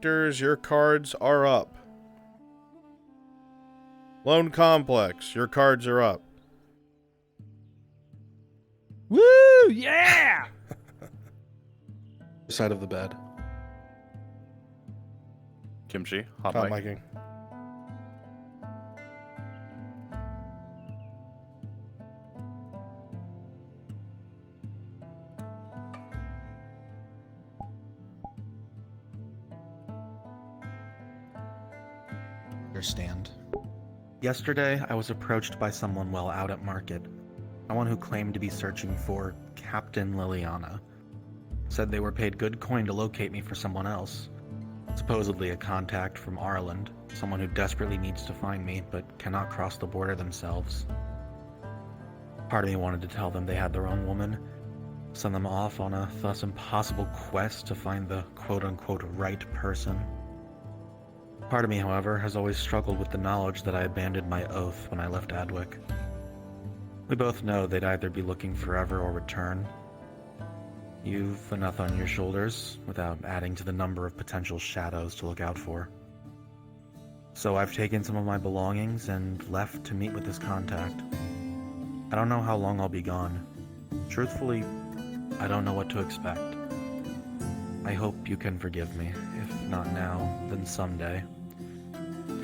characters, your cards are up. Lone Complex, your cards are up. Woo! Yeah! Side of the bed. Kimchi, hot Hot mic. micing. Understand. Yesterday, I was approached by someone while out at market. Someone who claimed to be searching for Captain Liliana. Said they were paid good coin to locate me for someone else. Supposedly a contact from Ireland, someone who desperately needs to find me but cannot cross the border themselves. Part of me wanted to tell them they had their own woman, send them off on a thus impossible quest to find the quote-unquote right person. Part of me, however, has always struggled with the knowledge that I abandoned my oath when I left Adwick. We both know they'd either be looking forever or return. You've enough on your shoulders without adding to the number of potential shadows to look out for. So I've taken some of my belongings and left to meet with this contact. I don't know how long I'll be gone. Truthfully, I don't know what to expect. I hope you can forgive me. If not now, then someday.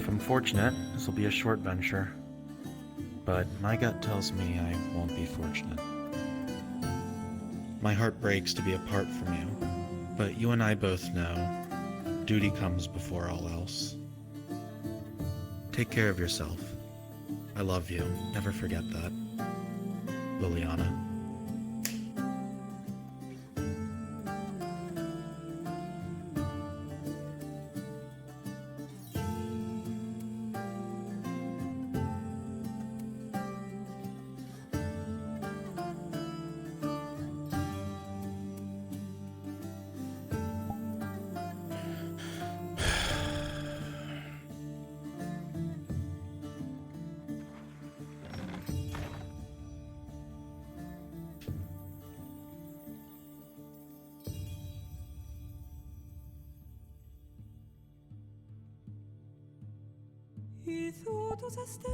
If I'm fortunate, this will be a short venture. But my gut tells me I won't be fortunate. My heart breaks to be apart from you, but you and I both know duty comes before all else. Take care of yourself. I love you. Never forget that. Liliana. Y todos esteros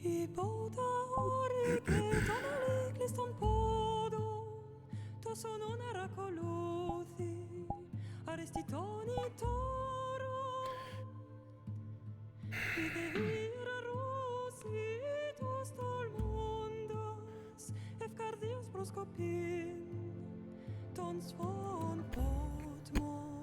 I båda oriketanalik listan podon To sono narakolothi Aristitoni toro I de hieros vitos tolmondas Efcardios proskopin Tons von potmon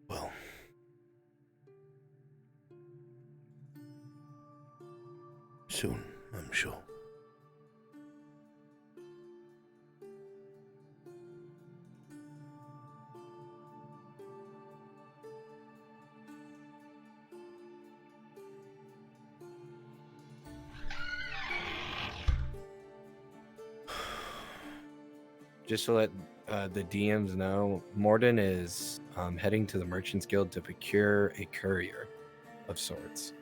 Well, soon, I'm sure. Just to let the DMs know, Morden is heading to the Merchants Guild to procure a courier of sorts.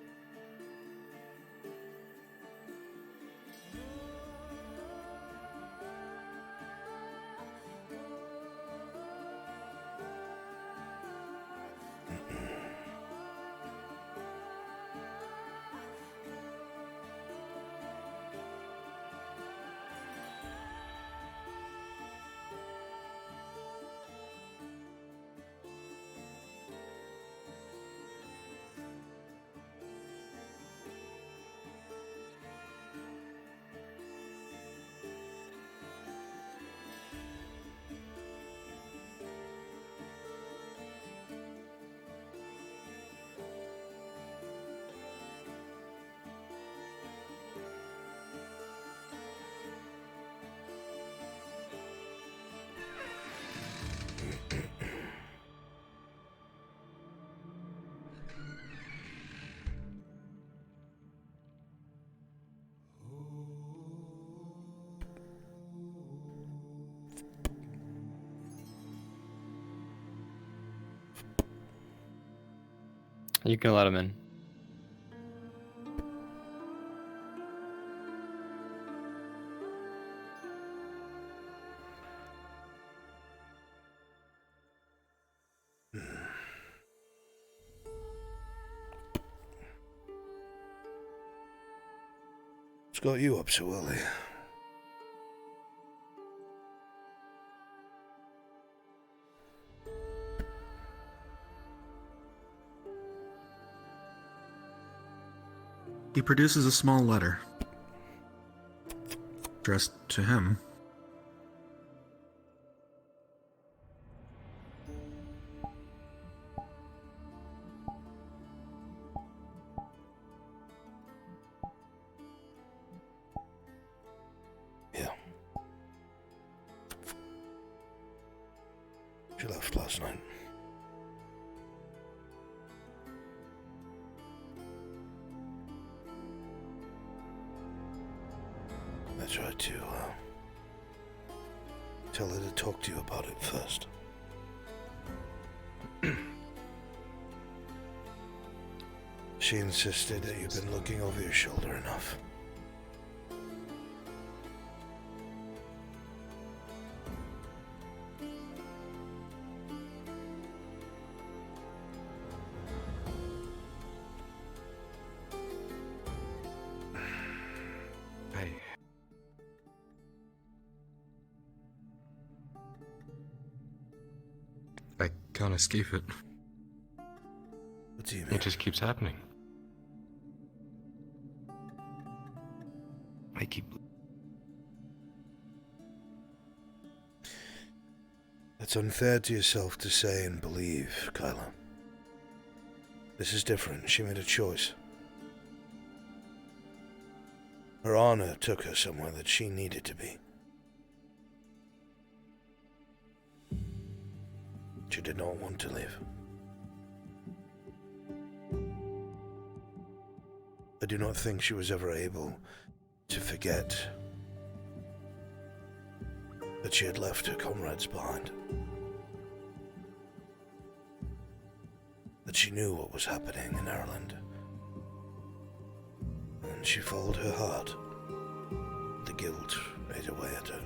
You can let him in. What's got you up so early? He produces a small letter. Addressed to him. Yeah. She left last night. I tried to tell her to talk to you about it first. She insisted that you've been looking over your shoulder enough. I can't escape it. What do you mean? It just keeps happening. I keep... That's unfair to yourself to say and believe, Kyla. This is different. She made a choice. Her honor took her somewhere that she needed to be. She did not want to leave. I do not think she was ever able to forget that she had left her comrades behind. That she knew what was happening in Ireland. And she followed her heart. The guilt ate away at her.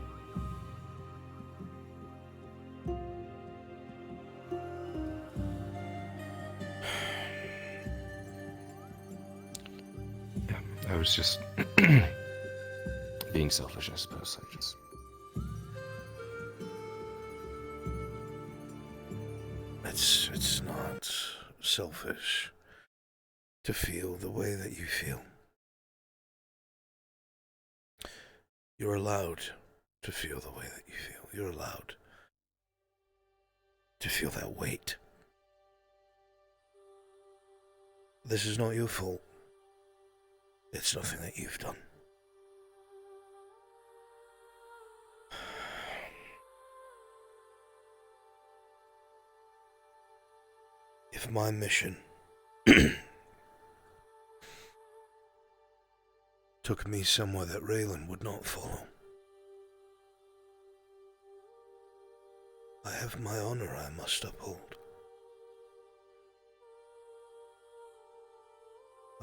I was just... being selfish, I suppose. I just... It's not selfish to feel the way that you feel. You're allowed to feel the way that you feel. You're allowed to feel that weight. This is not your fault. It's nothing that you've done. If my mission took me somewhere that Raylan would not follow, I have my honor I must uphold.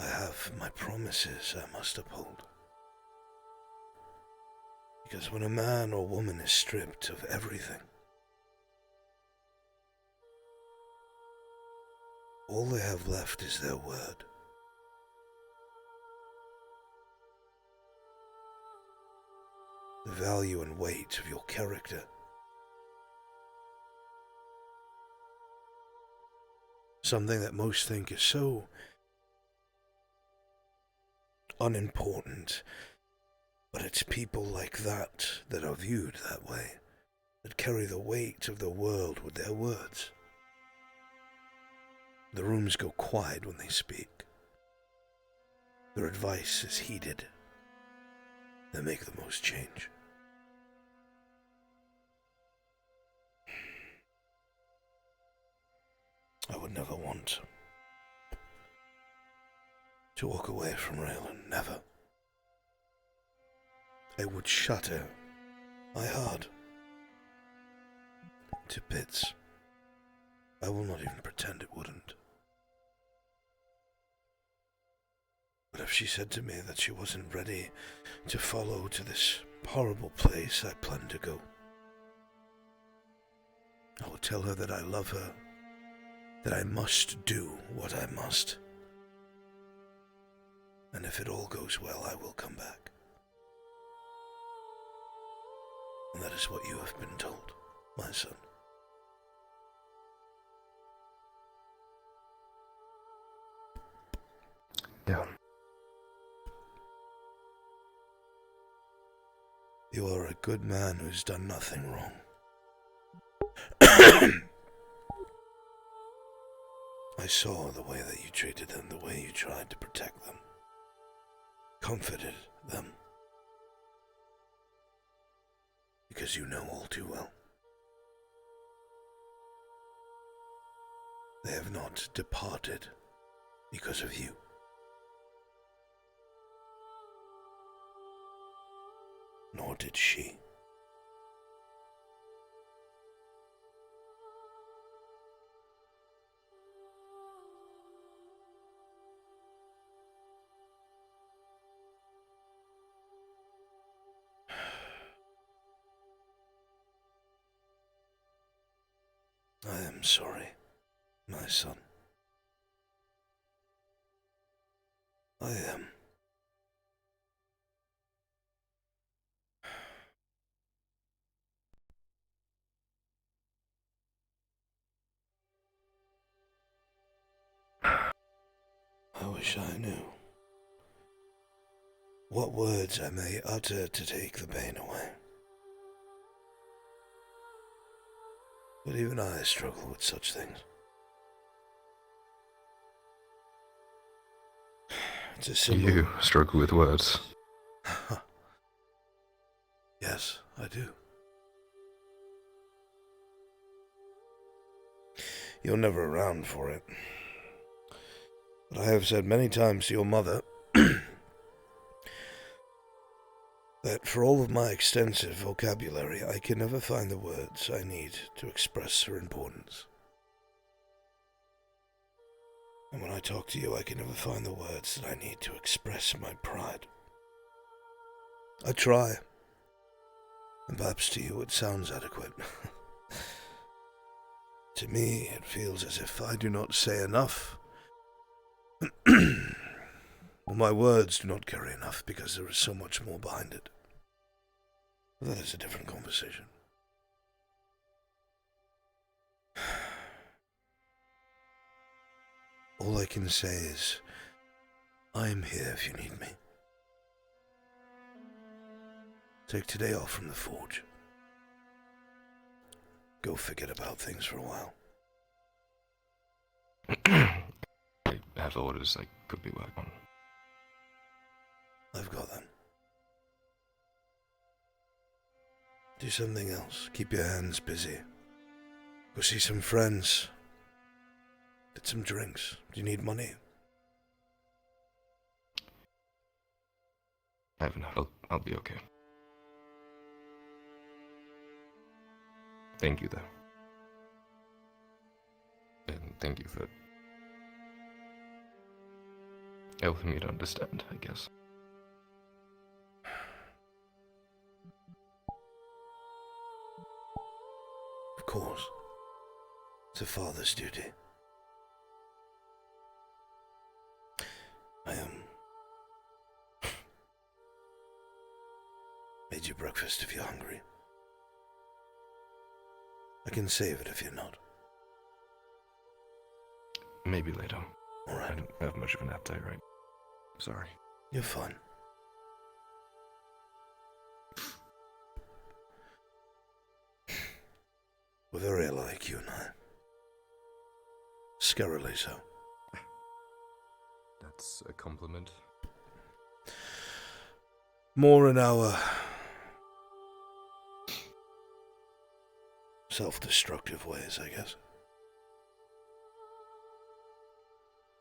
I have my promises I must uphold. Because when a man or woman is stripped of everything, all they have left is their word. The value and weight of your character. Something that most think is so unimportant, but it's people like that that are viewed that way, that carry the weight of the world with their words. The rooms go quiet when they speak. Their advice is heeded. They make the most change. I would never want to walk away from Raylan, never. It would shatter my heart to bits. I will not even pretend it wouldn't. she said to me that she wasn't ready to follow to this horrible place I planned to go. I will tell her that I love her, that I must do what I must. And if it all goes well, I will come back. And that is what you have been told, my son. Yeah. You are a good man who's done nothing wrong. I saw the way that you treated them, the way you tried to protect them, comforted them, because you know all too well. They have not departed because of you. Nor did she. I am sorry, my son. I am. I wish I knew what words I may utter to take the pain away. But even I struggle with such things. It's a symbol. You struggle with words. Yes, I do. You're never around for it. But I have said many times to your mother that for all of my extensive vocabulary, I can never find the words I need to express her importance. And when I talk to you, I can never find the words that I need to express my pride. I try, and perhaps to you it sounds adequate. To me, it feels as if I do not say enough. Well, my words do not carry enough because there is so much more behind it. But that is a different conversation. All I can say is, I am here if you need me. Take today off from the forge. Go forget about things for a while. I have orders I could be working on. I've got them. Do something else. Keep your hands busy. Go see some friends. Get some drinks. Do you need money? I haven't. I'll be okay. Thank you, though. And thank you for helping me to understand, I guess. Of course. It's a father's duty. Made you breakfast if you're hungry. I can save it if you're not. Maybe later. All right. I don't have much of an appetite, right? Sorry. You're fine. We're very alike, you and I. Scarily so. That's a compliment. More in our self-destructive ways, I guess.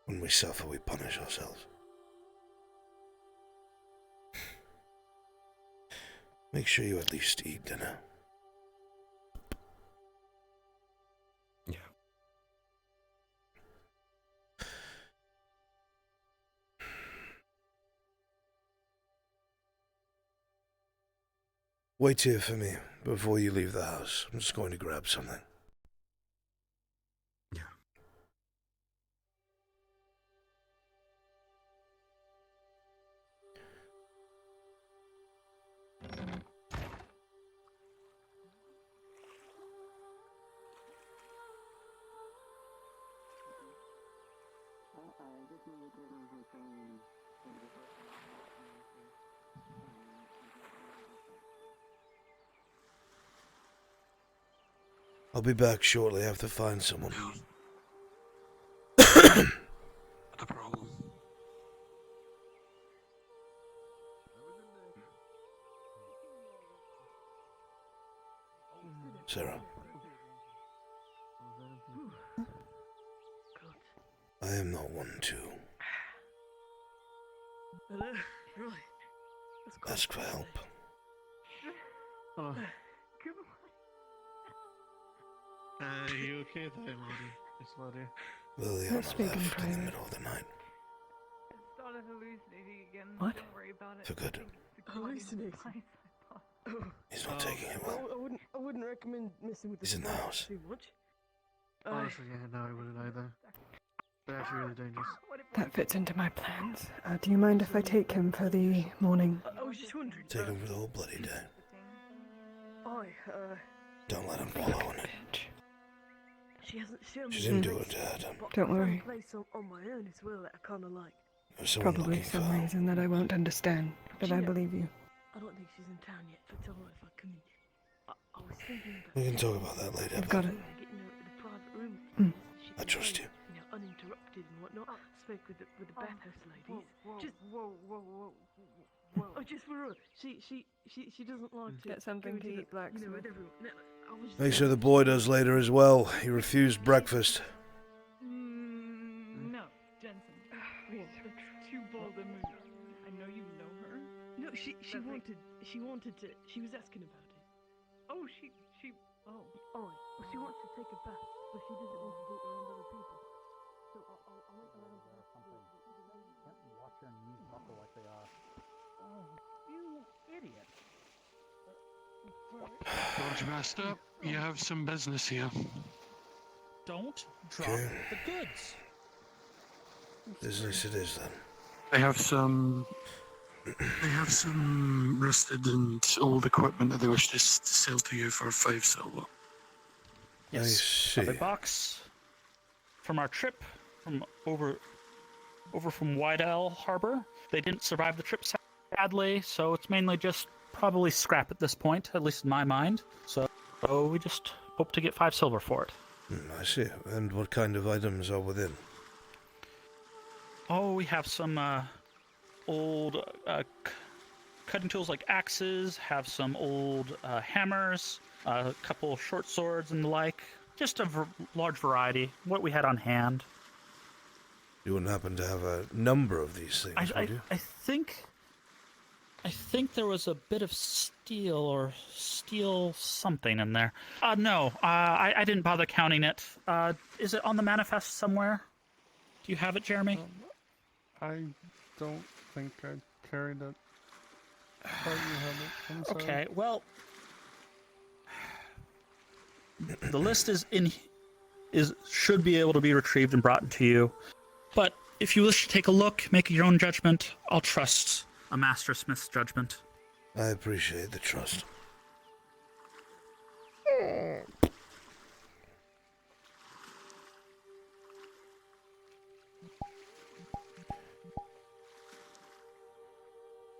When we suffer, we punish ourselves. Make sure you at least eat dinner. Yeah. Wait here for me before you leave the house. I'm just going to grab something. Yeah. I'll be back shortly. I have to find someone. Not a problem. Sarah. I am not one to Hello? Right. ask for help. Oh. You okay there, Lottie? It's Lottie. Liliana Let's speak in left in the private. middle of the night. Started hallucinating again. What? Don't worry about it. For good. Hallucinating? He's not taking it well. I wouldn't recommend messing with He's in the house. too much. Honestly, yeah, no, I wouldn't either. They're actually really dangerous. That fits into my plans. Do you mind if I take him for the morning? I was just wondering. Take him for the whole bloody day. Don't let him wallow in it. She hasn't She didn't do it to hurt him. Don't worry. Place on my own as well that I kind of like. There's someone Probably looking for some her. reason that I won't understand, but I Yeah. believe you. I don't think she's in town yet, so tell her if I come in. I was thinking about We can talk about that later. I've got it. getting her the private room. Mm. She I can trust play, you. You know, uninterrupted and whatnot. Spoke with the bathhouse ladies. Just oh, just for her. She doesn't like to Get something go to into eat, the, you know, blacksmith. with everyone. No, I was just Make sure the boy does later as well. He refused breakfast. No, Jensen. Too bold a move. I know you know her. No, she That's like- wanted to. She was asking about it. Oh, oh. Oh, well, she wants to take a bath, but she doesn't want to do it around other people. So I'll make her Watch your knees buckle like they are. You idiot. George Master, you have some business here. Don't drop Okay. the goods. Business it is then. They have some rusted and old equipment that they wish to sell to you for 5 silver. I A see. big box from our trip from over from Whitehall Harbor. They didn't survive the trip sadly, so it's mainly just probably scrap at this point, at least in my mind. So we just hope to get 5 silver for it. I see. And what kind of items are within? Oh, we have some old cutting tools like axes, have some old hammers, a couple short swords and the like. Just a large variety. What we had on hand. You wouldn't happen to have a number of these things, would you? I think there was a bit of steel something in there. No, I didn't bother counting it. Is it on the manifest somewhere? Do you have it, Jeremy? I don't think I carried it. Thought you had it. I'm sorry. Okay, well, the list should be able to be retrieved and brought to you. But if you wish to take a look, make your own judgment, I'll trust a master smith's judgment. I appreciate the trust.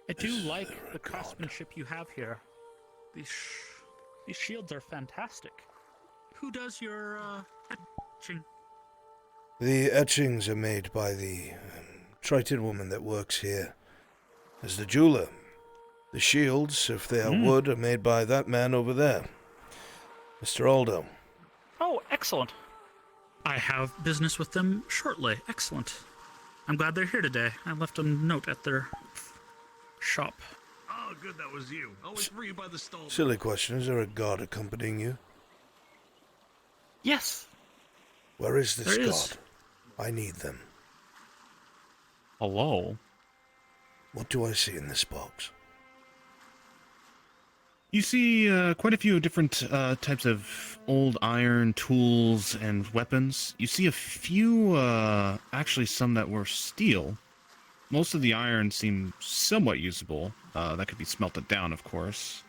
I do Is like there a the god? craftsmanship you have here. These shields are fantastic. Who does your etching? The etchings are made by the Triton woman that works here as the jeweler. The shields, if they are wood, are made by that man over there, Mr. Aldo. Oh, excellent. I have business with them shortly. Excellent. I'm glad they're here today. I left a note at their shop. Oh, good, that was you. I'll wait for you by the stall. Silly question, is there a god accompanying you? Yes. Where is this There god? is. I need them. Hello. What do I see in this box? You see quite a few different types of old iron tools and weapons. You see a few, actually some that were steel. Most of the iron seemed somewhat usable. That could be smelted down, of course.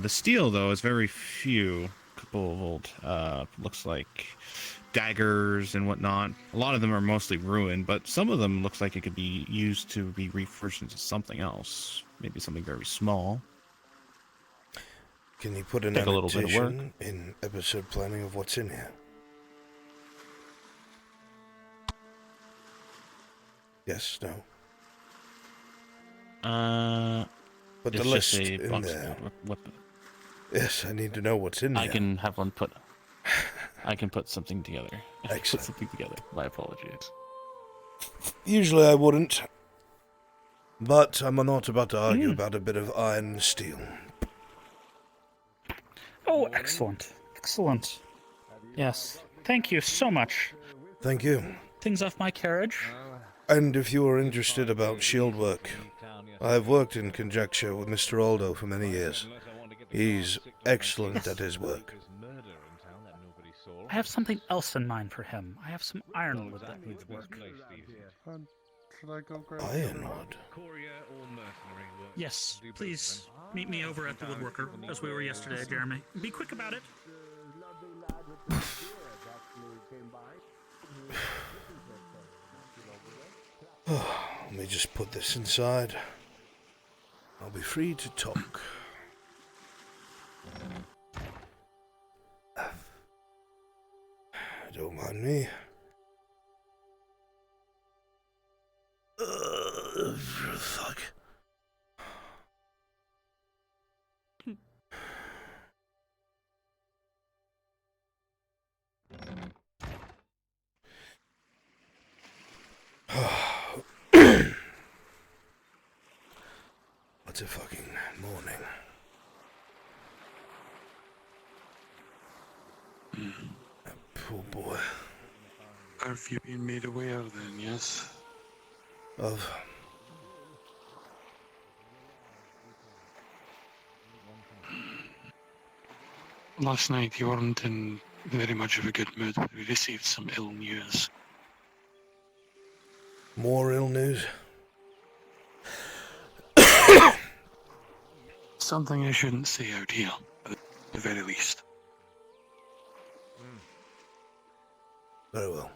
The steel, though, is very few. A couple of old, looks like daggers and whatnot. A lot of them are mostly ruined, but some of them looks like it could be used to be reforged into something else. Maybe something very small. Can you put an Take a little bit of work. annotation in episode planning of what's in here? Yes, no. Put the It's list just a in box there. weapon. Yes, I need to know what's in there. I can have one put. I can put something together. Excellent. Put something together. My apologies. Usually I wouldn't, but I'm not about to argue about a bit of iron and steel. Oh, excellent. Excellent. Yes. Thank you so much. Thank you. Things off my carriage. And if you are interested about shield work, I have worked in conjecture with Mr. Aldo for many years. He's excellent at his work. I have something else in mind for him. I have some ironwood that needs work. Should I go grab Ironwood? Yes, please meet me over at the woodworker, as we were yesterday, Jeremy. Be quick about it. Let me just put this inside. I'll be free to talk. Don't mind me. Fuck. What a fucking morning. Poor boy. Have you been made aware then, yes? Of... Last night you weren't in very much of a good mood. We received some ill news. More ill news? Something I shouldn't say out here, at the very least. Very well.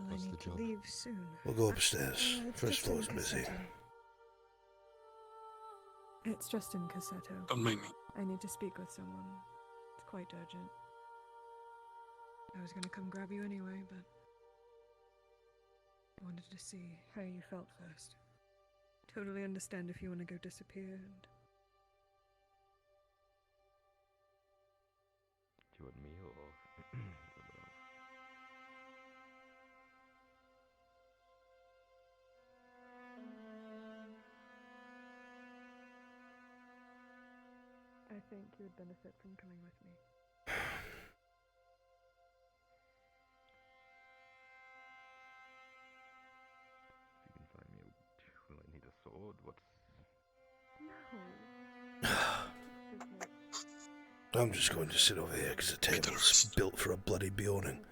I need to leave soon. We'll go upstairs. It's First just floor's in busy. Cassetto. It's just in Cassetto. Don't mind me. I need to speak with someone. It's quite urgent. I was gonna come grab you anyway, but I wanted to see how you felt first. Totally understand if you want to go disappear and... Do you want me or someone else? I think you would benefit from coming with me. If you can find me, will I need a sword? What's... I'm just going to sit over here because the table's built for a bloody Bjorning.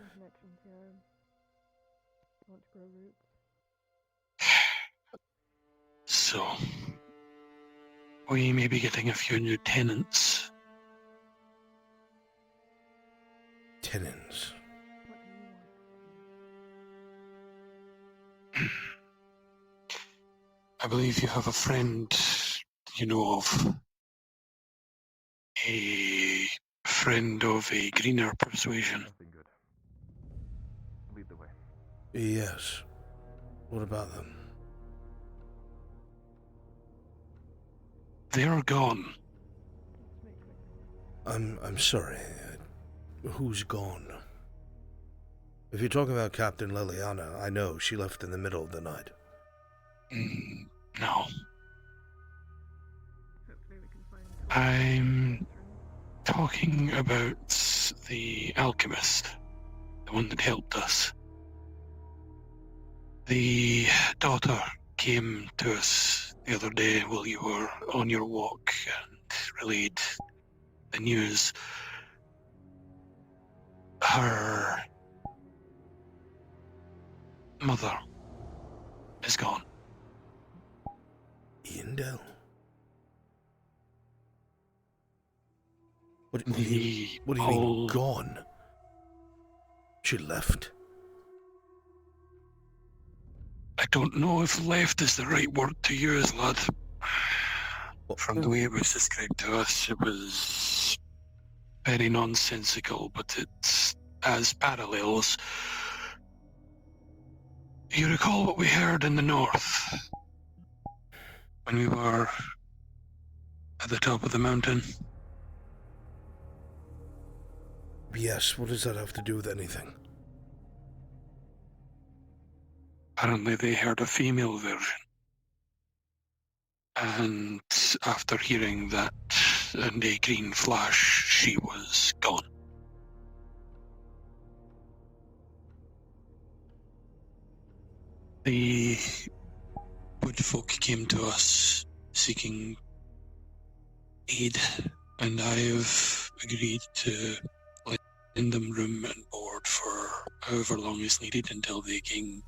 So, we may be getting a few new tenants. Tenants? I believe you have a friend you know of. A friend of a greener persuasion. Nothing good. Lead the way. Yes. What about them? They're gone. I'm sorry. Who's gone? If you're talking about Captain Liliana, I know she left in the middle of the night. No. I'm talking about the alchemist. the one that helped us. The daughter came to us the other day while you were on your walk and relayed the news. Her mother is gone. Iandel. What do you mean gone? She left? I don't know if left is the right word to use, lad. From the way it was described to us, it was very nonsensical, but it's as parallels. You recall what we heard in the north when we were at the top of the mountain? Yes, what does that have to do with anything? Apparently they heard a female version. And after hearing that and a green flash, she was gone. The woodfolk came to us seeking aid, and I've agreed to lend them room and board for however long is needed until they can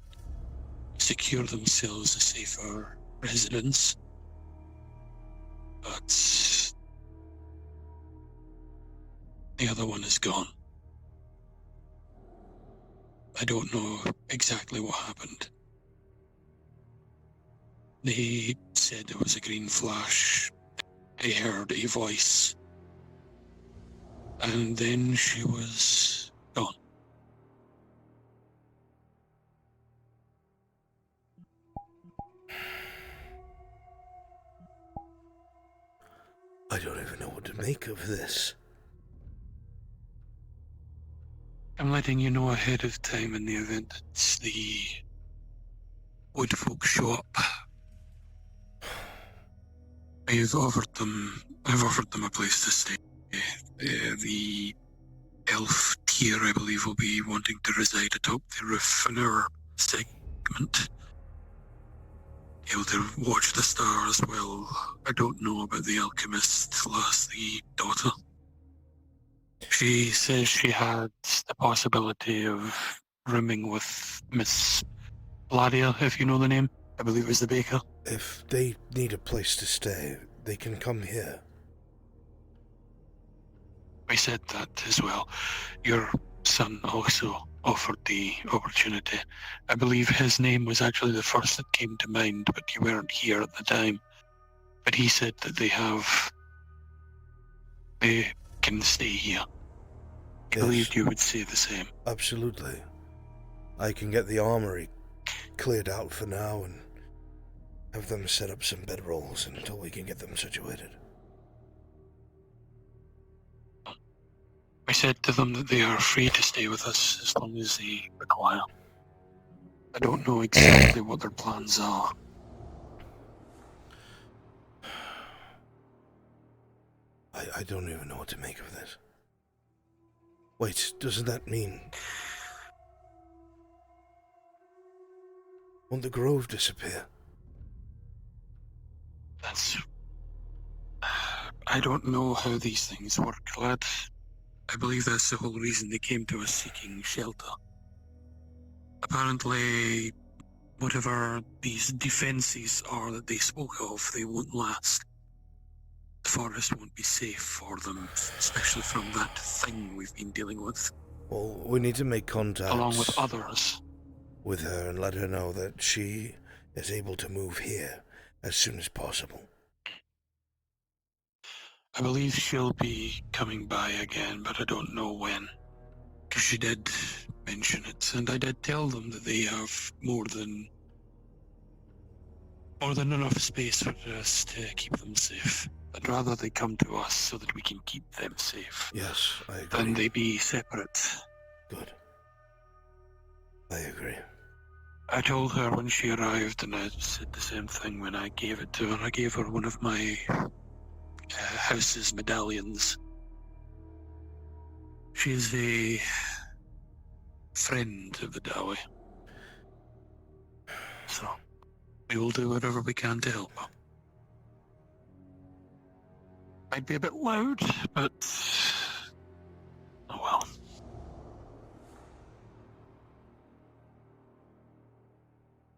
secure themselves a safer residence. But the other one is gone. I don't know exactly what happened. They said there was a green flash. They heard a voice. And then she was gone. I don't even know what to make of this. I'm letting you know ahead of time in the event that the woodfolk show up. I've offered them a place to stay. The elf tier, I believe, will be wanting to reside atop the roof in our segment. Able to watch the stars. Well, I don't know about the alchemist, the daughter. She says she had the possibility of rooming with Miss Gladia, if you know the name. I believe it was the baker. If they need a place to stay, they can come here. I said that as well. Your son also offered the opportunity. I believe his name was actually the first that came to mind, but you weren't here at the time. But he said that they can stay here. I believed you would say the same. Absolutely. I can get the armory cleared out for now and have them set up some bedrolls until we can get them situated. I said to them that they are free to stay with us as long as they require. I don't know exactly what their plans are. I don't even know what to make of this. Wait, doesn't that mean... Won't the grove disappear? I don't know how these things work, lad. I believe that's the whole reason they came to us seeking shelter. Apparently, whatever these defences are that they spoke of, they won't last. The forest won't be safe for them, especially from that thing we've been dealing with. Well, we need to make contact along with others with her and let her know that she is able to move here as soon as possible. I believe she'll be coming by again, but I don't know when. Because she did mention it, and I did tell them that they have more than enough space for us to keep them safe. I'd rather they come to us so that we can keep them safe. Yes, I agree. Than they be separate. Good. I agree. I told her when she arrived, and I said the same thing when I gave it to her. I gave her one of my house's medallions. She's a friend of the Dawi. So, we will do whatever we can to help. Might be a bit loud, but oh well.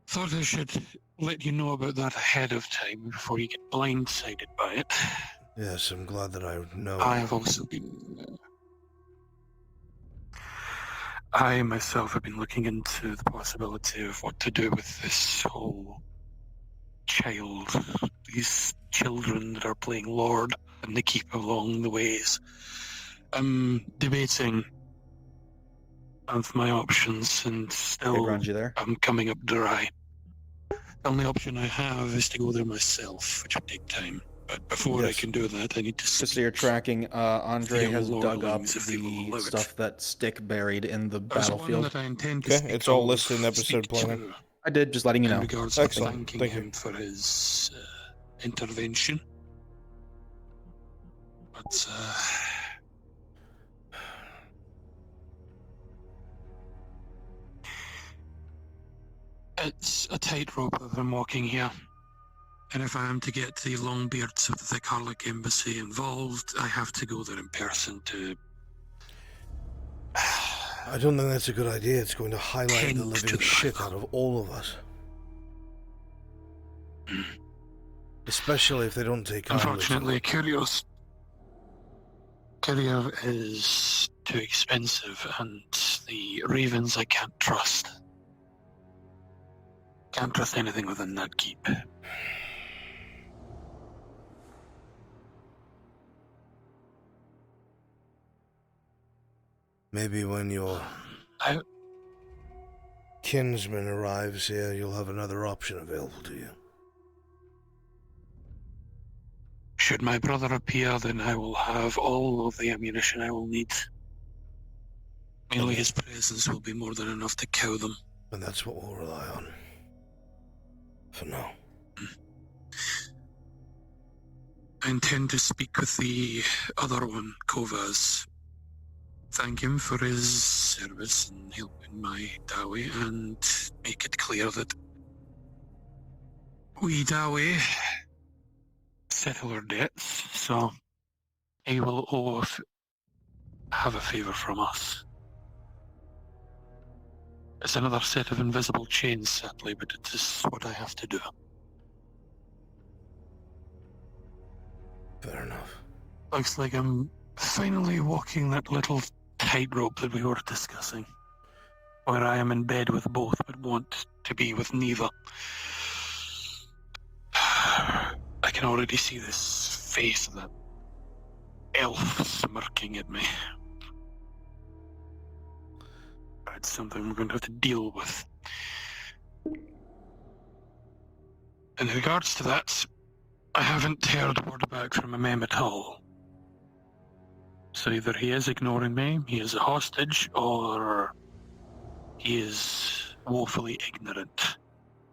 Thought I should let you know about that ahead of time before you get blindsided by it. Yes, I'm glad that I know. I have also been... I myself have been looking into the possibility of what to do with this whole these children that are playing Lord and they keep along the ways. I'm debating of my options and still I'm coming up dry. The only option I have is to go there myself, which would take time. But before I can do that, I need to Just so you're tracking, Andre has dug up the stuff that Stick buried in the battlefield. That I intend to Okay, it's all listed in episode planning. I did, just letting you know. In regards to Excellent. thanking Thank him you. for his intervention. But, it's a tightrope that I'm walking here. And if I am to get the Longbeards of the Thick Harlock Embassy involved, I have to go there in person to... I don't think that's a good idea. It's going to highlight the living shit out of all of us. Especially if they don't take kindly to Unfortunately, it. courier is too expensive, and the Ravens I can't trust. Can't trust anything within that keep. Maybe when your kinsman arrives here, you'll have another option available to you. Should my brother appear, then I will have all of the ammunition I will need. Merely his presence will be more than enough to cow them. And that's what we'll rely on. For now. I intend to speak with the other one, Kovas. Thank him for his service and helping my Dawi, and make it clear that we Dawi settle our debts, so he will have a favour from us. It's another set of invisible chains, sadly, but it is what I have to do. Fair enough. Looks like I'm finally walking that little tightrope that we were discussing, where I am in bed with both but want to be with neither. I can already see this face of that elf smirking at me. It's something we're going to have to deal with. In regards to that, I haven't heard word back from Amem at all. So either he is ignoring me, he is a hostage, or he is woefully ignorant.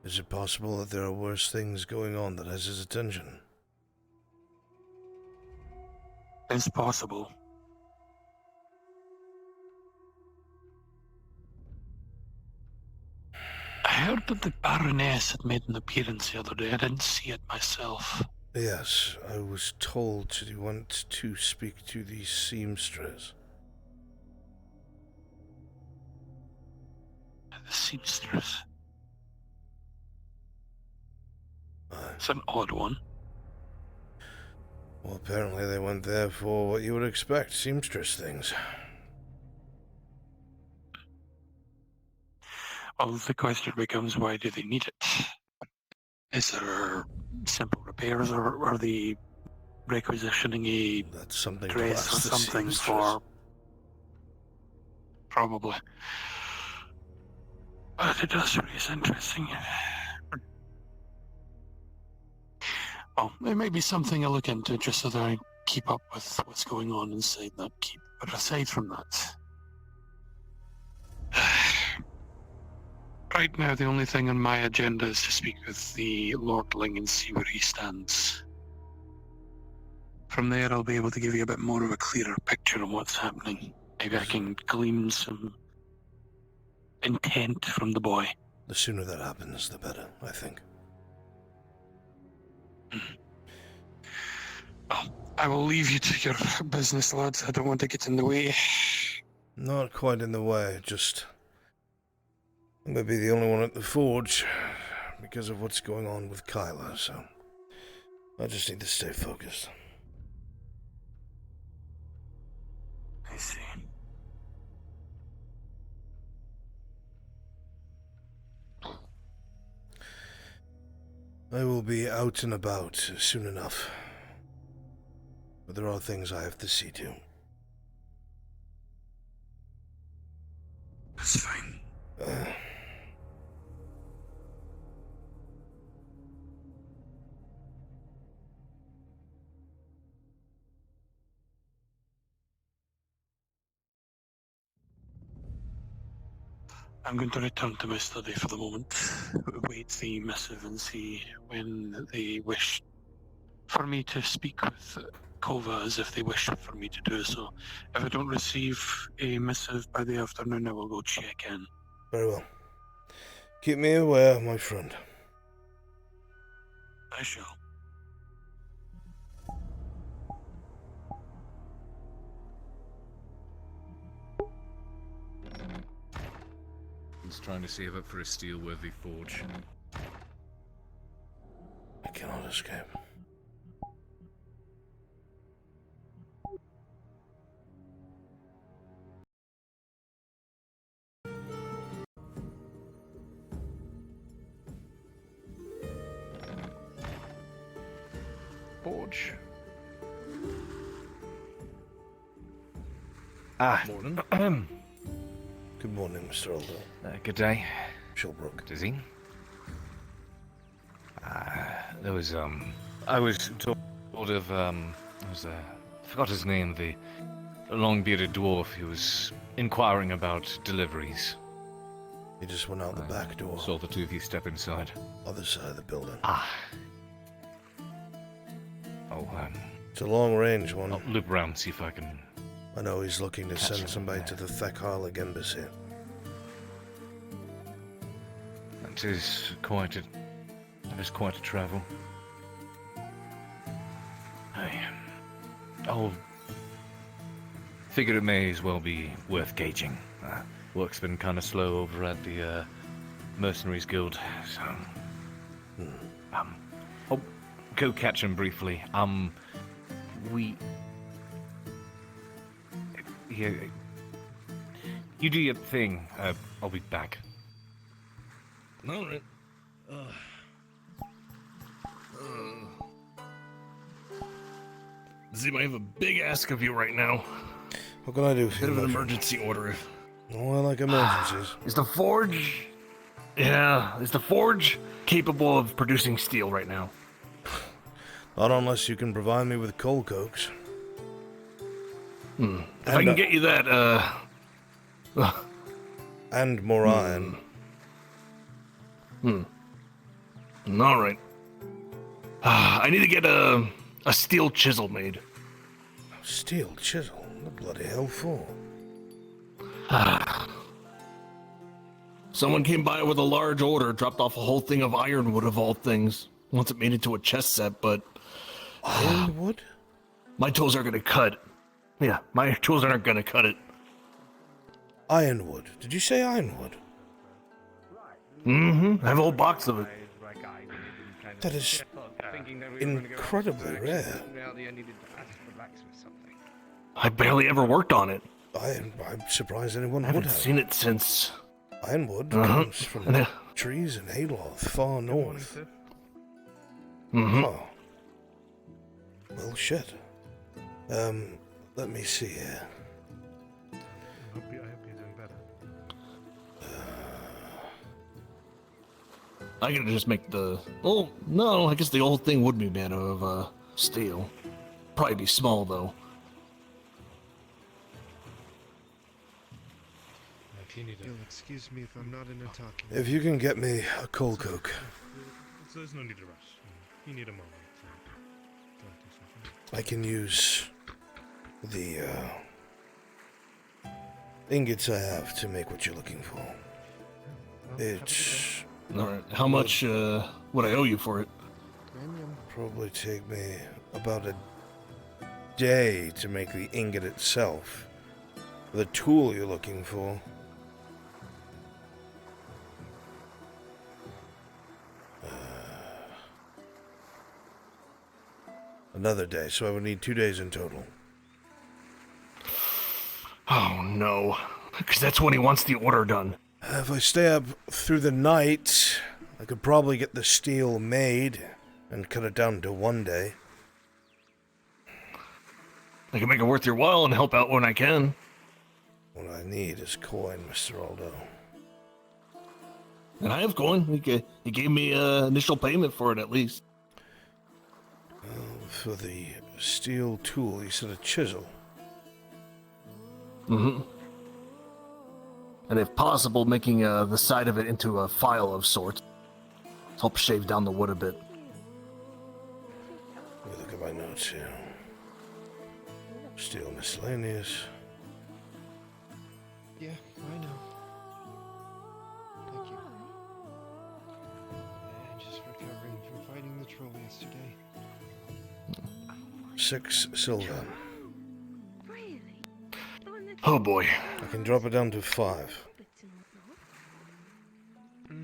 Is it possible that there are worse things going on that has his attention? It's possible. I heard that the Baroness had made an appearance the other day. I didn't see it myself. Yes, I was told to want to speak to the seamstress. The seamstress? It's an odd one. Well, apparently they went there for what you would expect, seamstress things. Well, the question becomes, why do they need it? Is there simple repairs, or are they requisitioning a dress or something for... Probably. But it does raise interesting... Well, it may be something I look into just so that I keep up with what's going on inside that keep. But aside from that... Right now, the only thing on my agenda is to speak with the Lordling and see where he stands. From there, I'll be able to give you a bit more of a clearer picture of what's happening. Maybe I can glean some intent from the boy. The sooner that happens, the better, I think. Well, I will leave you to your business, lads. I don't want to get in the way. Not quite in the way, just... I'm gonna be the only one at the forge because of what's going on with Kyla, so... I just need to stay focused. I see. I will be out and about soon enough. But there are things I have to see to. That's fine. I'm going to return to my study for the moment, wait the missive and see when they wish for me to speak with Kova as if they wish for me to do so. If I don't receive a missive by the afternoon, I will go check in. Very well. Keep me aware, my friend. I shall. He's trying to save up for a steel-worthy forge. I cannot escape. Forge. Morning. Good morning, Mr. Aldo. Good day. Shilbrook. Dizzy. There was, I was told of, forgot his name, the long-bearded dwarf who was inquiring about deliveries. He just went out the back door. Saw the two of you step inside. Other side of the building. It's a long-range one. I'll loop around, see if I can... I know he's looking to send somebody to the Thekharlig embassy. That is quite a travel. I'll figure it may as well be worth gauging. Work's been kind of slow over at the Mercenaries Guild, so I'll go catch him briefly. You do your thing. I'll be back. All right. Zim, I have a big ask of you right now. What can I do for you? Bit of an emergency order. Oh, I like emergencies. Is the forge... Yeah, is the forge capable of producing steel right now? Not unless you can provide me with coal cokes. If I can get you that, and more iron. All right. I need to get a steel chisel made. Steel chisel? What the bloody hell for? Someone came by with a large order, dropped off a whole thing of ironwood of all things. Once it made into a chest set, but... Ironwood? My tools are gonna cut. Yeah, my tools aren't gonna cut it. Ironwood? Did you say ironwood? I have a whole box of it. That is incredibly rare. I barely ever worked on it. I'm surprised anyone I would haven't have. seen it since... Ironwood comes from trees in Hayloth, far north. Oh. Well, shit. Let me see here. I hope you're doing better. I could just make the... Oh, no, I guess the whole thing would be made of, steel. Probably be small, though. You'll excuse me if I'm not in a talking. If you can get me a coal coke. So there's no need to rush. You need a moment. I can use the ingots I have to make what you're looking for. It's Alright, how much would I owe you for it? probably take me about a day to make the ingot itself. The tool you're looking for. Another day, so I would need 2 days in total. Oh no, because that's when he wants the order done. If I stay up through the night, I could probably get the steel made and cut it down to 1 day. I can make it worth your while and help out when I can. What I need is coin, Mr. Aldo. And I have coin. He gave me initial payment for it at least. For the steel tool, you said a chisel. Mm-hmm. And if possible, making the side of it into a file of sorts. Help shave down the wood a bit. Let me look at my notes here. Steel miscellaneous. Yeah, I know. Thank you. Just recovering from fighting the troll yesterday. 6 silver. Oh boy. I can drop it down to 5.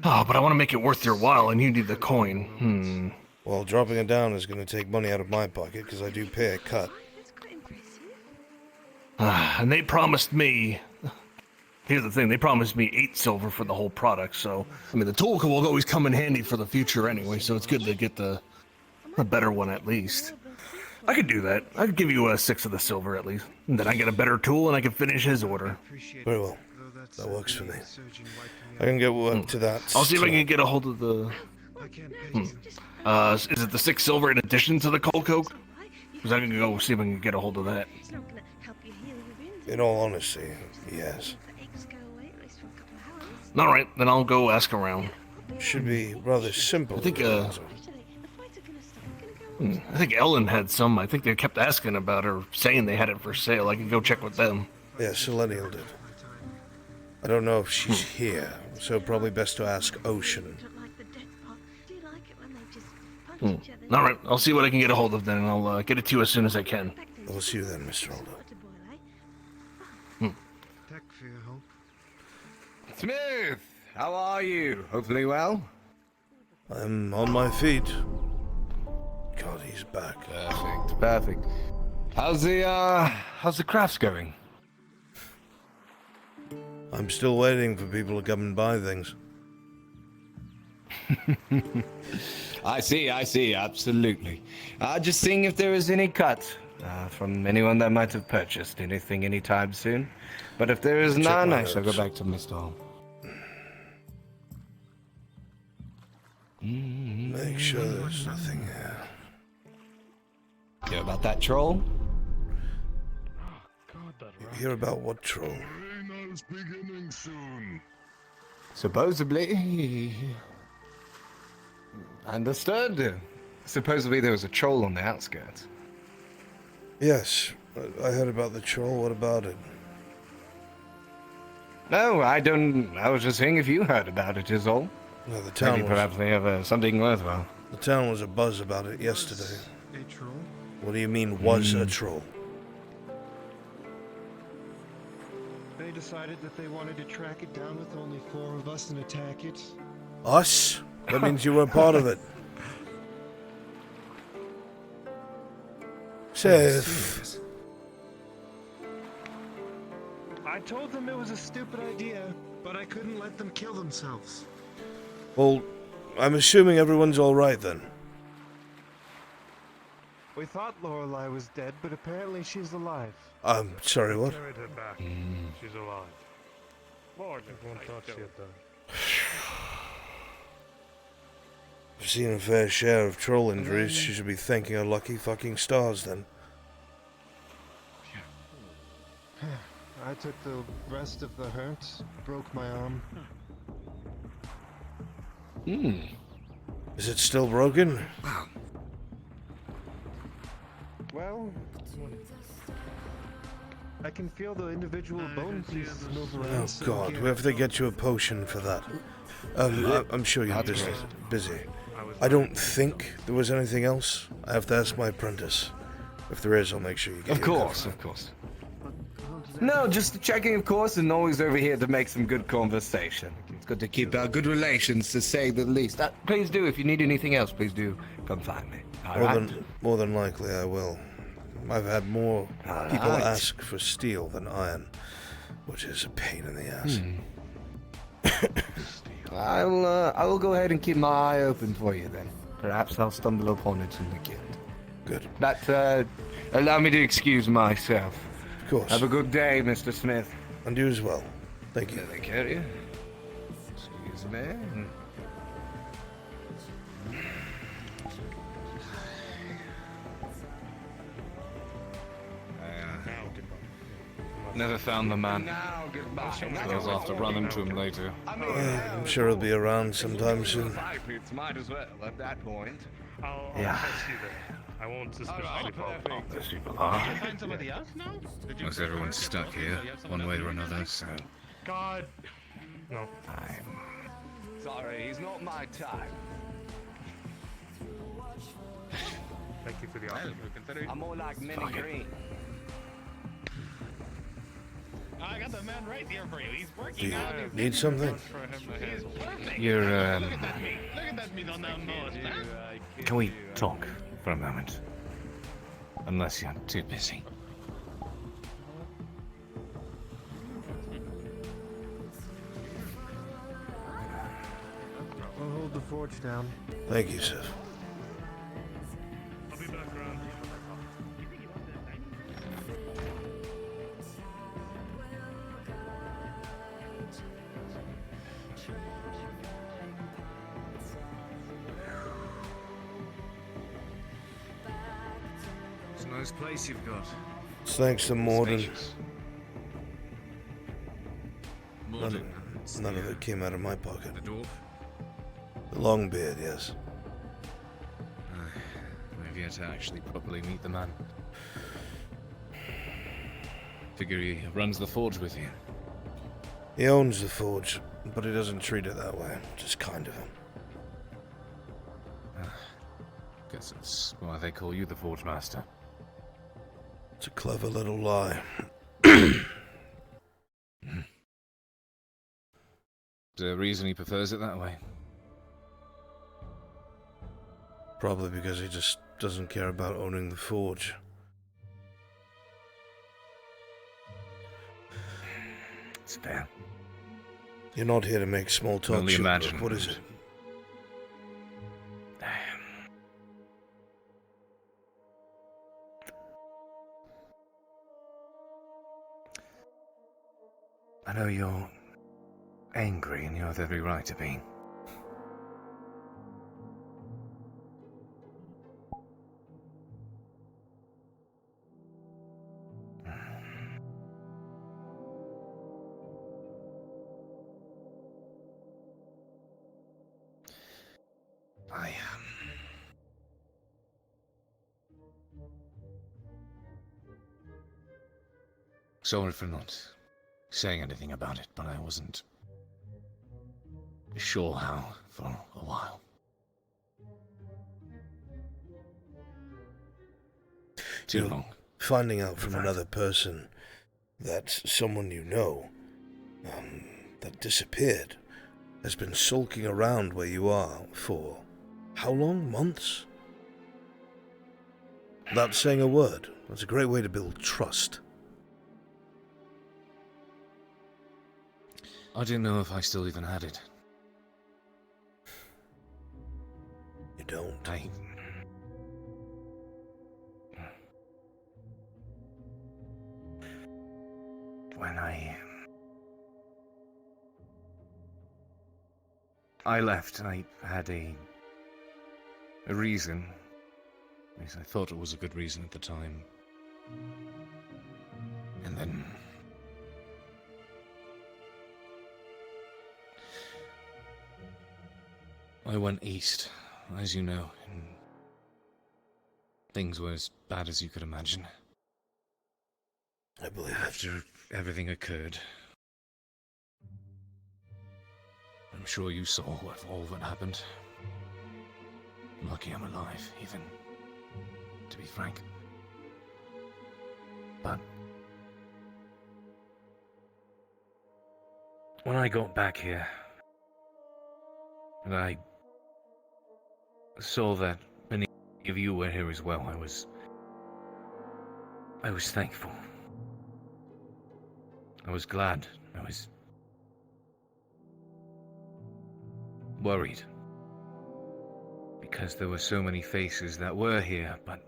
Oh, but I want to make it worth your while, and you need the coin. Well, dropping it down is going to take money out of my pocket, because I do pay a cut. And they promised me... Here's the thing, they promised me 8 silver for the whole product, so... I mean, the tool will always come in handy for the future anyway, so it's good to get the better one at least. I could do that. I could give you 6 of the silver at least. And then I get a better tool and I can finish his order. Very well. That works for me. I can get work to that. I'll see if I can get a hold of the... is it the 6 silver in addition to the coal coke? Because I can go see if I can get a hold of that. In all honesty, yes. Alright, then I'll go ask around. Should be rather simple. I think Ellen had some. I think they kept asking about her, saying they had it for sale. I can go check with them. Yeah, Selenial did. I don't know if she's here, so probably best to ask Ocean. Alright, I'll see what I can get a hold of then, and I'll get it to you as soon as I can. I will see you then, Mr. Aldo. Smith, how are you? Hopefully well. I'm on my feet. God, he's back. Perfect. How's the crafts going? I'm still waiting for people to come and buy things. I see, absolutely. Just seeing if there was any cut from anyone that might have purchased anything anytime soon. But if there is none, I shall go back to Mr. Hall. Make sure there's nothing here. Hear about that troll? Hear about what troll? Beginning soon. Supposedly. Understood. Supposedly there was a troll on the outskirts. Yes, I heard about the troll. What about it? No, I don't. I was just saying if you heard about it is all. No, the town Maybe perhaps they have something worthwhile. The town was a buzz about it yesterday. A troll? What do you mean, was a troll? They decided that they wanted to track it down with only 4 of us and attack it. Us? That means you weren't part of it. Safe. I told them it was a stupid idea, but I couldn't let them kill themselves. Well, I'm assuming everyone's alright then. We thought Lorelei was dead, but apparently she's alive. I'm sorry, what? Carried her back. She's alive. Everyone thought she had died. I've seen a fair share of troll injuries. She should be thanking her lucky fucking stars then. I took the rest of the hurt, broke my arm. Is it still broken? Well, I can feel the individual bone pieces move around. Oh so God, yeah. we have to get you a potion for that. I'm sure you're That's busy. I don't think there was anything else. I have to ask my apprentice. If there is, I'll make sure you get Of your course, cover. of course. No, just checking, of course, and always over here to make some good conversation. It's good to keep our good relations, to say the least. Please do, if you need anything else, please do come find me. All right? More than likely, I will. I've had more people right. ask for steel than iron, which is a pain in the ass. I will go ahead and keep my eye open for you then. Perhaps I'll stumble upon it in the guild. Good. But allow me to excuse myself. Of course. Have a good day, Mr. Smith. And you as well. Thank you. Take care of you. Excuse me. Never found the man. Now goodbye. I guess I'll have to run into him later. I'm sure he'll be around sometime soon. Might as well at that point. I'll Yeah. catch you there. I won't suspiciously follow. Those people are. Find somebody else now? Most everyone's stuck here, one way or another, so... God. No. Sorry, he's not my type. Thank you for the offer. I'm more like Minnie Green. I got the man right here for you. He's Do working you out. need something? He's perfect. You're, Look at that meat. Look at that meat on that nose. Can we talk for a moment? Unless you're too busy. I'll hold the forge down. Thank you, sir. I'll be back around. It's a nice place you've got. It's thanks to Morden. Spacious. None, Morden. none of it came out of my pocket. The dwarf? The long beard, yes. I've yet to actually properly meet the man. Figure he runs the forge with you. He owns the forge, but he doesn't treat it that way. Just kind of him. Guess that's why they call you the Forge Master. It's a clever little lie. Is there a reason he prefers it that way? Probably because he just doesn't care about owning the forge. It's fair. You're not here to make small talk. Only Sherlock. imagine. What is it? I know you're angry and you have every right to be. Sorry for not saying anything about it, but I wasn't sure how for a while. Too long. Finding out from another person that someone you know that disappeared has been sulking around where you are for how long? Months? Without saying a word. That's a great way to build trust. I didn't know if I still even had it. You don't. When I left, I had a reason. At least I thought it was a good reason at the time. And then I went east, as you know, and things were as bad as you could imagine. I believe it. After everything occurred, I'm sure you saw all that happened. I'm lucky I'm alive, even, to be frank. But when I got back here, and I saw that many of you were here as well, I was thankful. I was glad. I was worried. Because there were so many faces that were here, but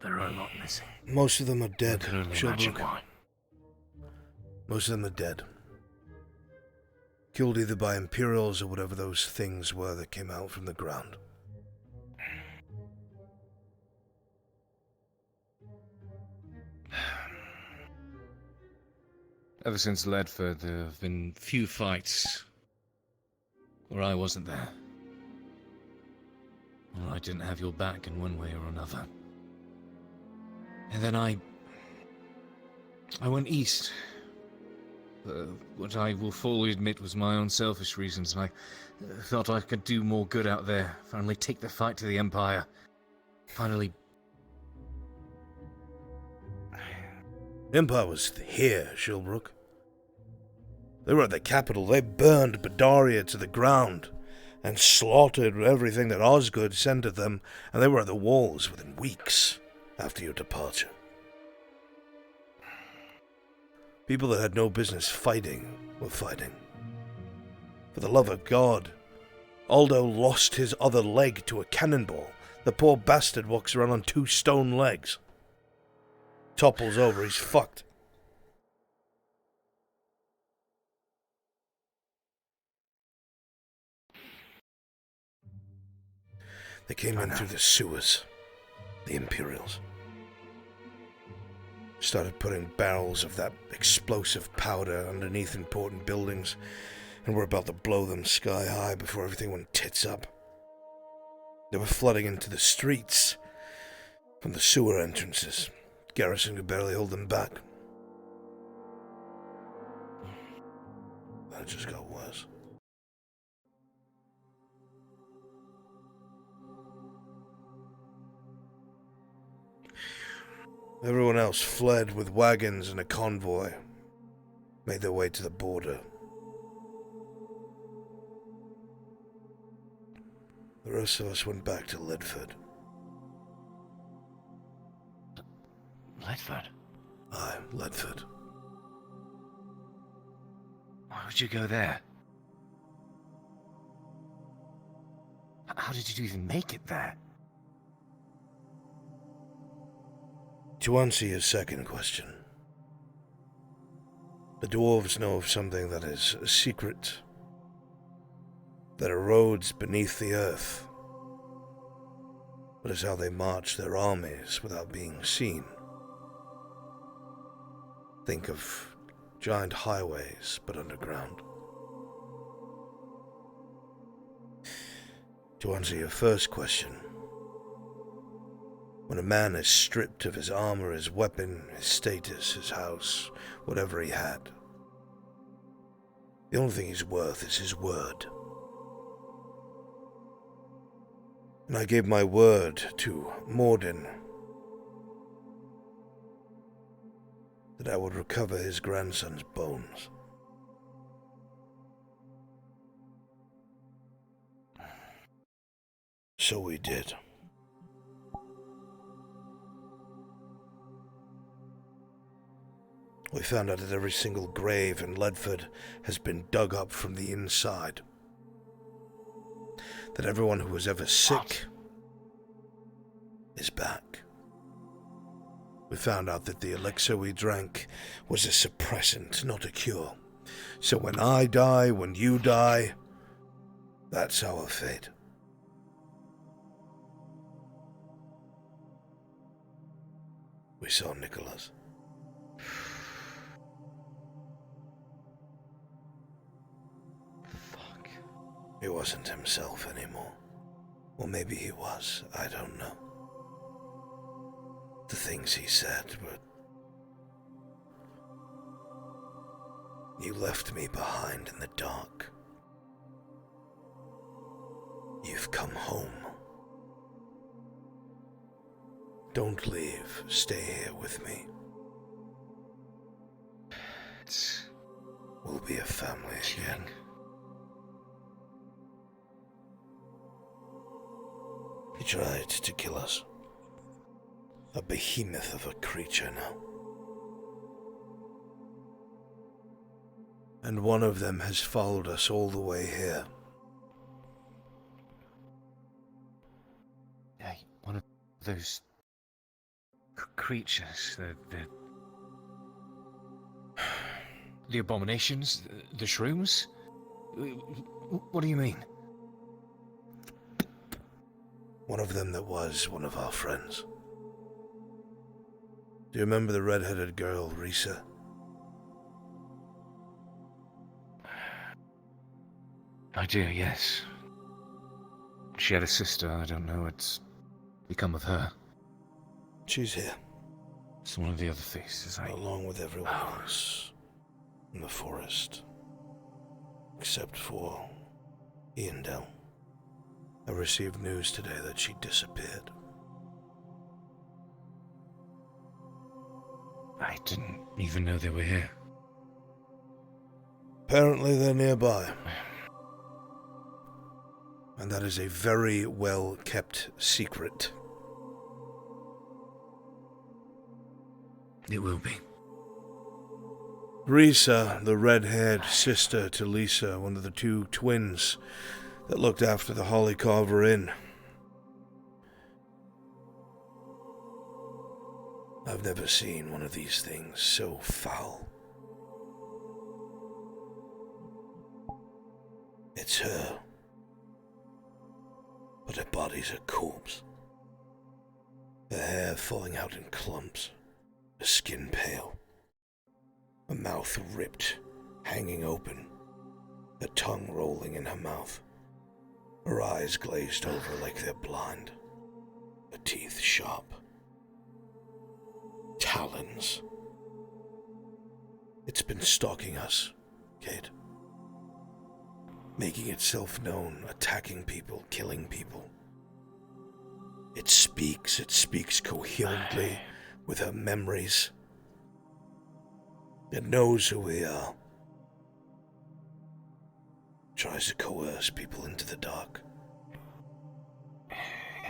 there are a lot missing. Most of them are dead. I can only imagine Shelbrook. why. Most of them are dead. Killed either by Imperials or whatever those things were that came out from the ground. Ever since Ledford, there have been few fights where I wasn't there. Or I didn't have your back in one way or another. And then I went east. What I will fully admit was my own selfish reasons, and I thought I could do more good out there. Finally take the fight to the Empire. Finally... The Empire was here, Shelbrook. They were at the capital. They burned Badaria to the ground and slaughtered everything that Osgood sent at them, and they were at the walls within weeks after your departure. People that had no business fighting were fighting. For the love of God, Aldo lost his other leg to a cannonball. The poor bastard walks around on 2 stone legs. Topples over, he's fucked. They came in through the sewers, the Imperials. Started putting barrels of that explosive powder underneath important buildings, and were about to blow them sky high before everything went tits up. They were flooding into the streets from the sewer entrances. Garrison could barely hold them back. That just got worse. Everyone else fled with wagons and a convoy, made their way to the border. The rest of us went back to Ledford. Ledford? Aye, Ledford. Why would you go there? How did you even make it there? To answer your second question, the dwarves know of something that is a secret, that erodes beneath the earth. That is how they march their armies without being seen. Think of giant highways, but underground. To answer your first question, when a man is stripped of his armor, his weapon, his status, his house, whatever he had, the only thing he's worth is his word. And I gave my word to Morden that I would recover his grandson's bones. So we did. We found out that every single grave in Ledford has been dug up from the inside. That everyone who was ever sick is back. We found out that the elixir we drank was a suppressant, not a cure. So when I die, when you die, that's our fate. We saw Nicholas. He wasn't himself anymore. Or maybe he was, I don't know. the things he said, but you left me behind in the dark. You've come home. Don't leave. Stay here with me. We'll be a family again. He tried to kill us. A behemoth of a creature now. And one of them has followed us all the way here. Hey, one of those creatures, the abominations, the shrooms? What do you mean? One of them that was one of our friends. Do you remember the red-headed girl, Risa? I do, yes. She had a sister. I don't know what's become of her. She's here. It's one of the other thieves, along with everyone else in the forest. Except for Iandel. I received news today that she disappeared. I didn't even know they were here. Apparently they're nearby. And that is a very well-kept secret. It will be. Risa, the red-haired sister to Lisa, one of the two twins that looked after the Holly Carver Inn. I've never seen one of these things so foul. It's her. But her body's a corpse. Her hair falling out in clumps. Her skin pale. Her mouth ripped, hanging open. Her tongue rolling in her mouth. Her eyes glazed over like they're blind. Her teeth sharp. Talons. It's been stalking us, Kate. Making itself known, attacking people, killing people. It speaks coherently with her memories. It knows who we are. Tries to coerce people into the dark.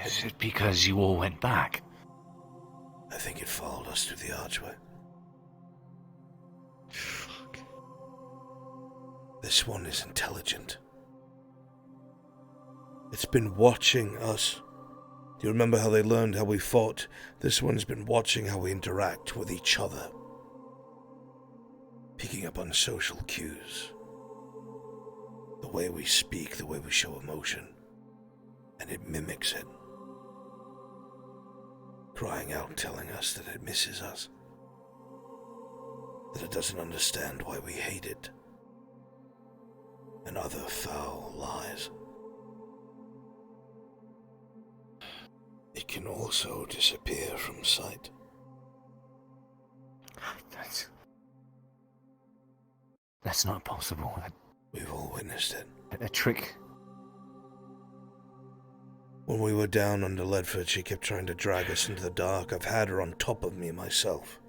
Is it because you all went back? I think it followed us through the archway. Fuck. This one is intelligent. It's been watching us. Do you remember how they learned how we fought? This one's been watching how we interact with each other. Picking up on social cues. The way we speak, the way we show emotion. And it mimics it. Crying out, telling us that it misses us. That it doesn't understand why we hate it. And other foul lies. It can also disappear from sight. That's not possible. We've all witnessed it. A trick. When we were down under Ledford, she kept trying to drag us into the dark. I've had her on top of me myself.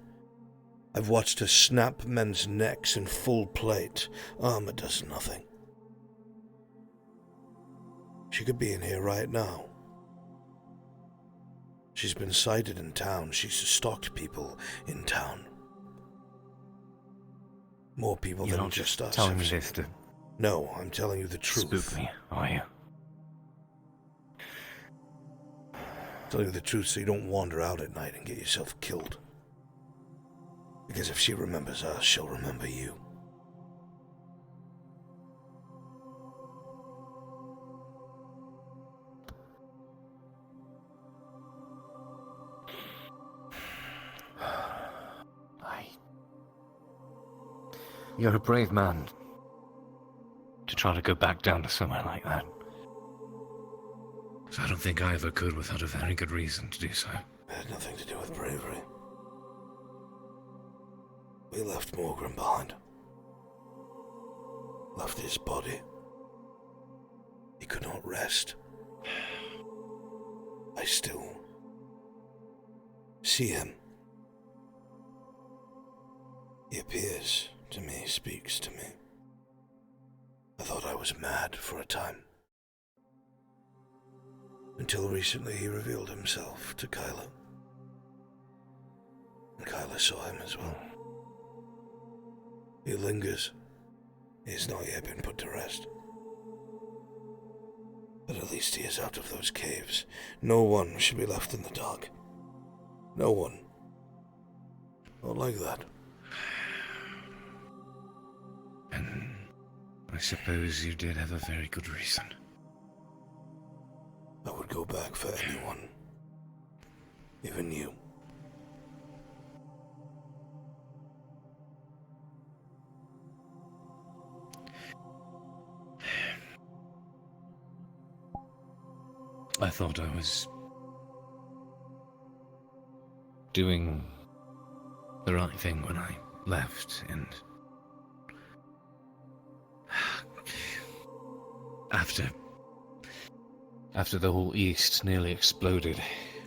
I've watched her snap men's necks in full plate. Armor does nothing. She could be in here right now. She's been sighted in town. She's stalked people in town. More people You're than not just us. telling me this to No, I'm telling you the truth. spook me, are you? Tell you the truth so you don't wander out at night and get yourself killed. Because if she remembers us, she'll remember you. You're a brave man to try to go back down to somewhere like that. I don't think I ever could without a very good reason to do so. It had nothing to do with bravery. We left Morgan behind. Left his body. He could not rest. I still see him. He appears to me, speaks to me. I thought I was mad for a time. Until recently he revealed himself to Kyla. And Kyla saw him as well. He lingers. He has not yet been put to rest. But at least he is out of those caves. No one should be left in the dark. No one. Not like that. And I suppose you did have a very good reason. I would go back for anyone. Even you. I thought I was doing the right thing when I left, and after the whole East nearly exploded,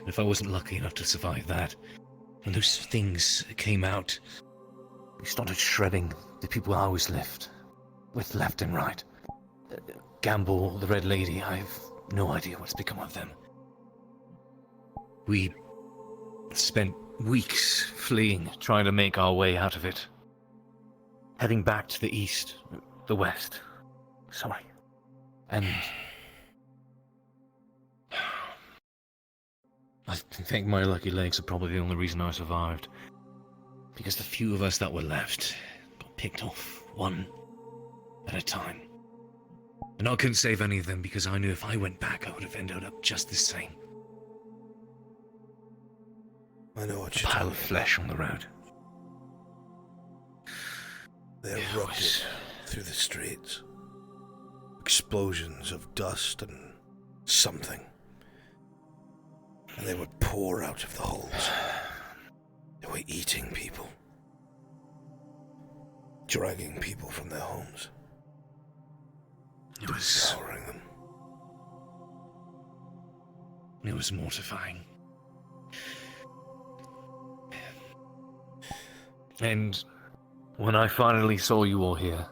if I wasn't lucky enough to survive that, and those things came out, they started shredding the people I was left with left and right. Gamble, the Red Lady, I've no idea what's become of them. We spent weeks fleeing, trying to make our way out of it. Heading back to the east, the west. Sorry. And I think my lucky legs are probably the only reason I survived. Because the few of us that were left got picked off, one at a time. And I couldn't save any of them because I knew if I went back, I would have ended up just the same. I know what a you're pile talking of flesh on the road. They erupted through the streets. Explosions of dust and something. And they would pour out of the holes. They were eating people. Dragging people from their homes. It was devouring them. It was mortifying. And when I finally saw you all here,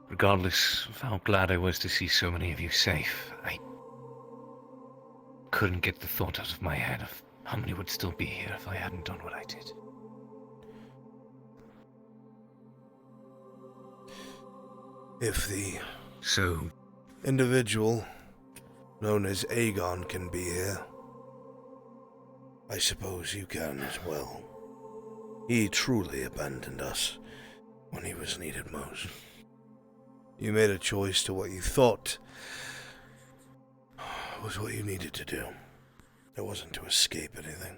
regardless of how glad I was to see so many of you safe, I couldn't get the thought out of my head of how many would still be here if I hadn't done what I did. If the so individual known as Aegon can be here, I suppose you can as well. He truly abandoned us when he was needed most. You made a choice to what you thought was what you needed to do. It wasn't to escape anything.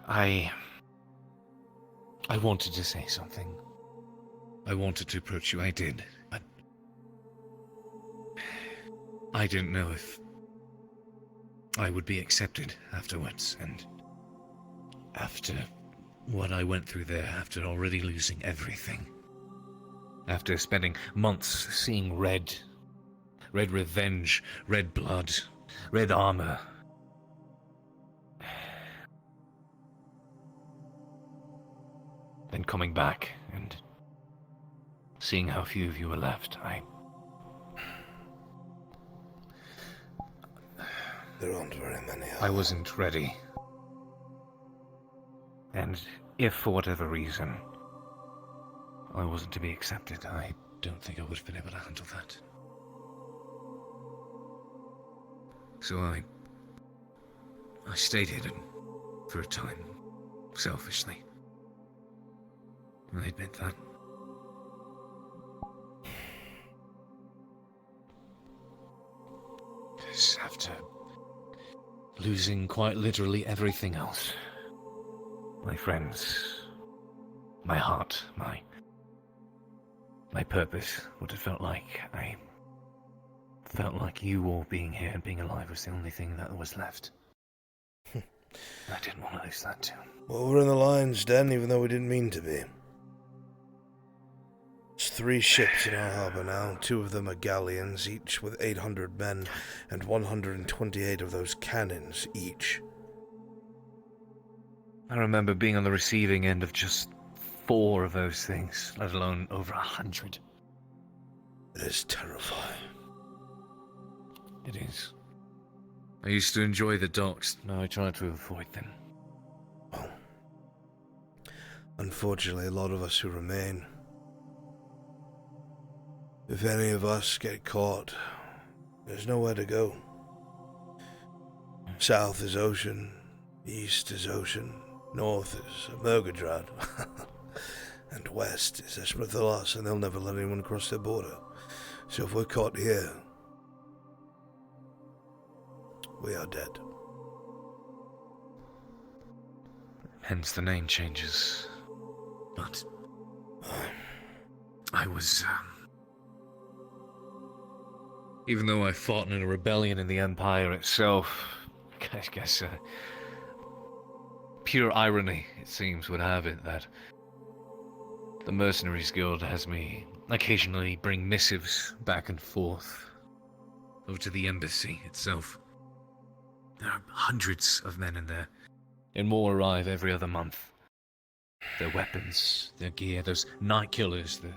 I wanted to say something. I wanted to approach you, I did, but I didn't know if I would be accepted afterwards, and after what I went through there, after already losing everything, after spending months seeing red revenge, red blood, red armor, then coming back and seeing how few of you were left, There aren't very many. I wasn't ready. And if for whatever reason I wasn't to be accepted, I don't think I would have been able to handle that. So I stayed hidden for a time, selfishly. I admit that. Because after losing quite literally everything else, my friends, my heart, my purpose, what it felt like, felt like you all being here and being alive was the only thing that was left. I didn't want to lose that too. Well, we're in the lion's den, even though we didn't mean to be. There's 3 ships in our harbor now. 2 of them are galleons, each with 800 men, and 128 of those cannons each. I remember being on the receiving end of just 4 of those things, let alone over 100. It is terrifying. It is. I used to enjoy the docks. Now I try to avoid them. Well, unfortunately, a lot of us who remain, if any of us get caught, there's nowhere to go. South is ocean, east is ocean, north is Murgadrad, and west is Esmeraldas, and they'll never let anyone cross their border. So if we're caught here, we are dead. Hence the name changes. But I was, even though I fought in a rebellion in the Empire itself, I guess pure irony, it seems, would have it that the Mercenaries Guild has me occasionally bring missives back and forth over to the embassy itself. There are hundreds of men in there, and more arrive every other month. Their weapons, their gear, those night killers, they're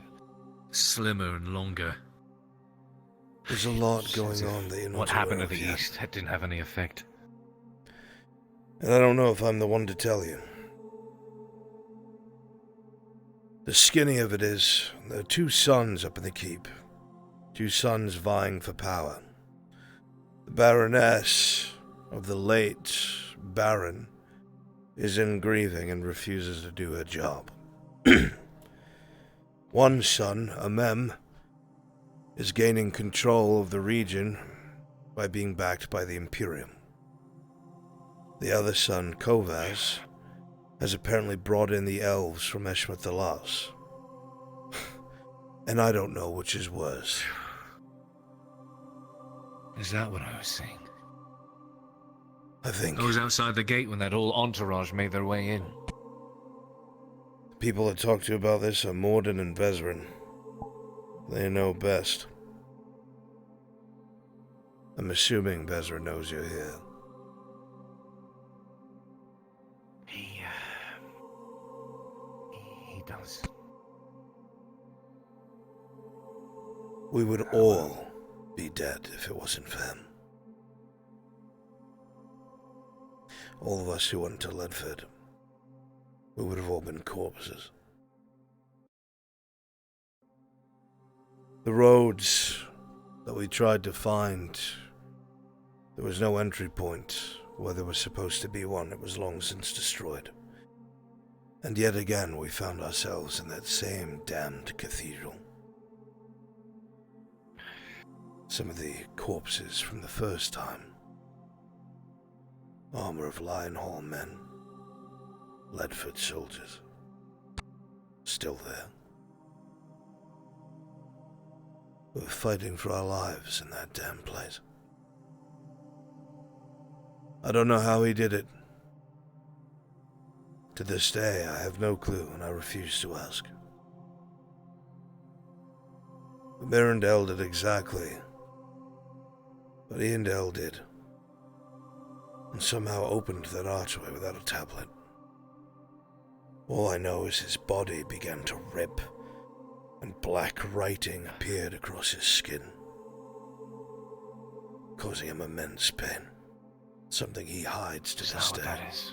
slimmer and longer. There's a lot going on that you're not What happened to aware the of yet. east, that didn't have any effect. And I don't know if I'm the one to tell you. The skinny of it is, there are 2 sons up in the keep. 2 sons vying for power. The Baroness of the late Baron is in grieving and refuses to do her job. One son, a mem, is gaining control of the region by being backed by the Imperium. The other son, Kovaz, has apparently brought in the elves from Eshmathalas. And I don't know which is worse. Is that what I was saying? I think I was outside the gate when that whole entourage made their way in. the people that talk to you about this are Morden and Bezrin. They know best. I'm assuming Bezrin knows you're here. He does. We would all be dead if it wasn't for him. All of us who went to Ledford, we would have all been corpses. The roads that we tried to find, there was no entry point where there was supposed to be one. It was long since destroyed. And yet again we found ourselves in that same damned cathedral. Some of the corpses from the first time. Armor of Lion Hall men. Ledford soldiers. Still there. We were fighting for our lives in that damn place. I don't know how he did it. To this day, I have no clue, and I refuse to ask. Mirandel did exactly what Iandel did, and somehow opened that archway without a tablet. All I know is his body began to rip, and black writing appeared across his skin, causing him immense pain. Something he hides to this day. That is.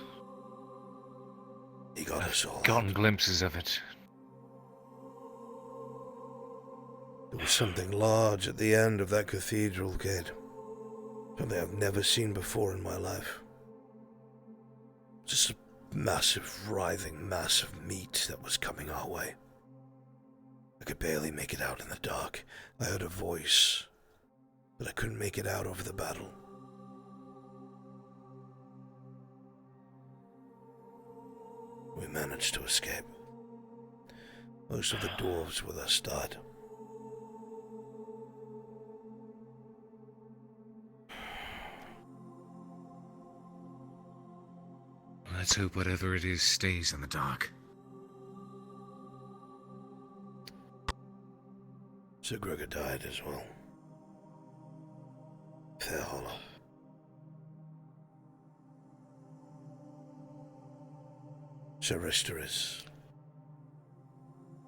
He got us all. Gotten glimpses of it. There was something large at the end of that cathedral gate. Something I've never seen before in my life. Just a massive, writhing mass of meat that was coming our way. I could barely make it out in the dark. I heard a voice, but I couldn't make it out over the battle. We managed to escape. Most of the dwarves with us died. Let's hope whatever it is stays in the dark. Sir Gregor died as well. Fair Hollow. Sir Rister is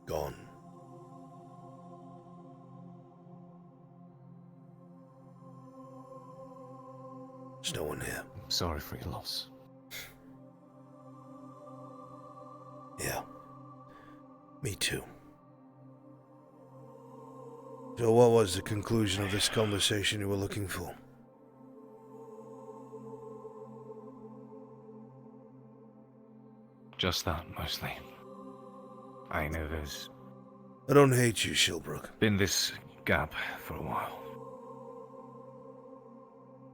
gone. There's no one here. I'm sorry for your loss. Yeah. Me too. So what was the conclusion of this conversation you were looking for? Just that, mostly. I know there's I don't hate you, Shilbrook. been this gap for a while.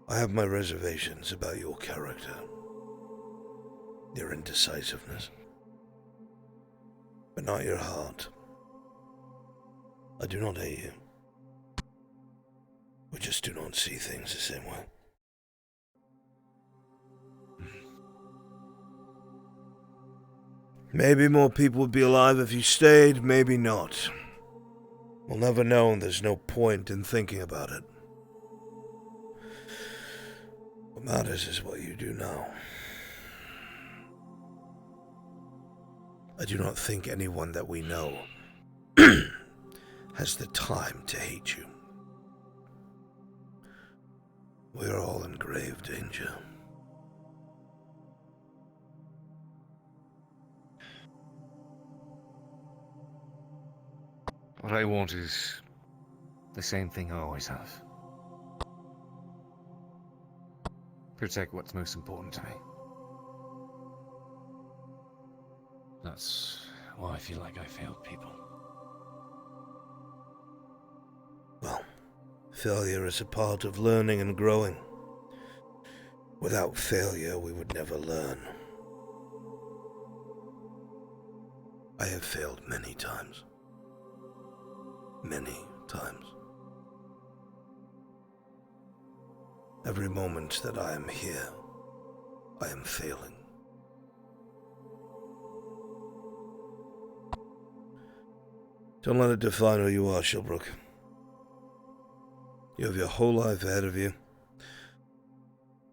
I have my reservations about your character. Your indecisiveness. But not your heart. I do not hate you. We just do not see things the same way. Maybe more people would be alive if you stayed, maybe not. We'll never know, and there's no point in thinking about it. What matters is what you do now. I do not think anyone that we know has the time to hate you. We are all in grave danger. What I want is the same thing I always have. Protect what's most important to me. That's why I feel like I failed people. Well, failure is a part of learning and growing. Without failure, we would never learn. I have failed many times. Many times. Every moment that I am here, I am failing. Don't let it define who you are, Shilbrook. You have your whole life ahead of you,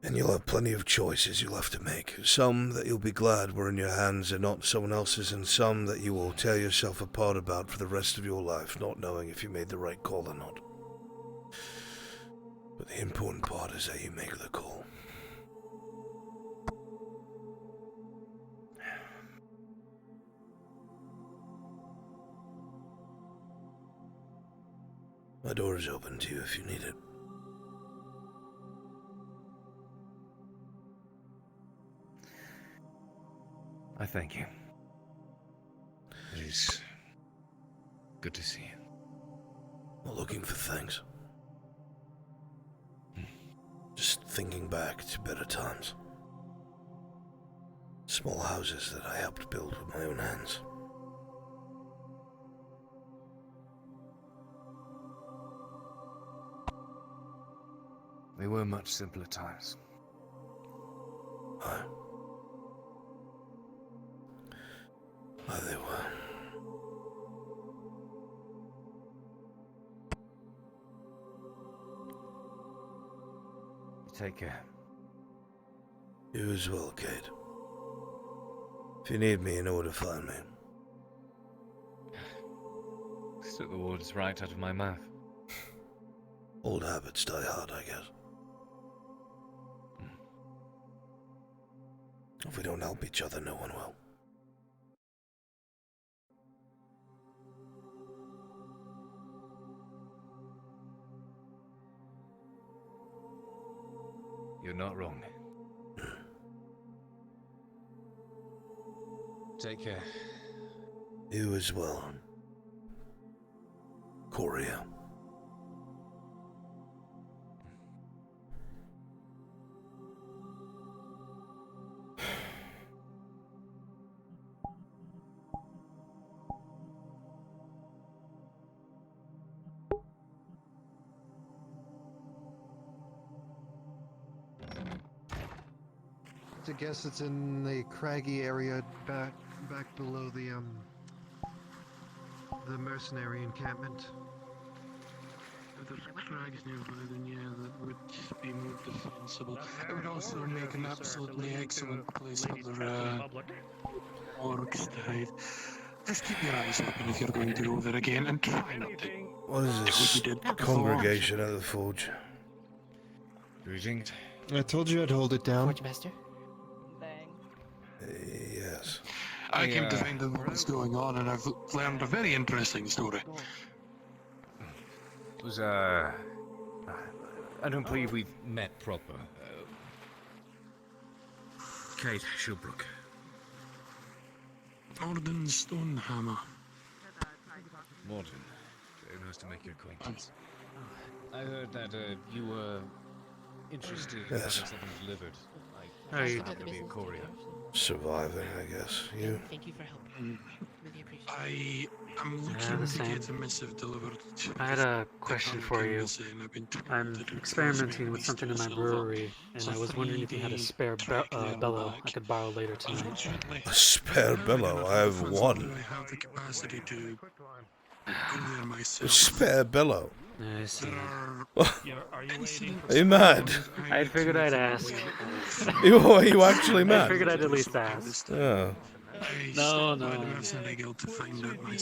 and you'll have plenty of choices you'll have to make. Some that you'll be glad were in your hands and not someone else's, and some that you will tear yourself apart about for the rest of your life, not knowing if you made the right call or not. But the important part is that you make the call. My door is open to you if you need it. I thank you. It is good to see you. Not looking for thanks. Just thinking back to better times. Small houses that I helped build with my own hands. They were much simpler times. Aye, they were. Take care. You as well, Kate. If you need me, you know where to find me. Took the words right out of my mouth. Old habits die hard, I guess. If we don't help each other, no one will. You're not wrong. Take care. You as well. Coria. to guess it's in the craggy area back below the mercenary encampment. If there's crags nearby, then yeah, that would be more defensible. It would also make an absolutely excellent place for orcs to hide. Just keep your eyes open if you're going to go there again, and try not to. What is this congregation of the Forge? Greetings. I told you I'd hold it down. Forge Master? Yes. I came to find out what was going on, and I've learned a very interesting story. It was, I don't believe we've met proper. Kate Shilbrook. Morden Stonehammer. Morton. Very nice to make your acquaintance. I heard that, you were interested in having something delivered. I happen to be in Korea. Surviving, I guess. You? Thank you for helping. Really appreciate I am looking the to same. get a missive delivered. I had a question for you. I'm experimenting with something in my brewery, and I was wondering if you had a spare bellow I could borrow later tonight. A spare bellow? I have one. I have the capacity to go there A myself. spare bellow? I see. Are you mad? I figured I'd ask. Are you actually I mad? figured I'd at least ask. Oh. No. I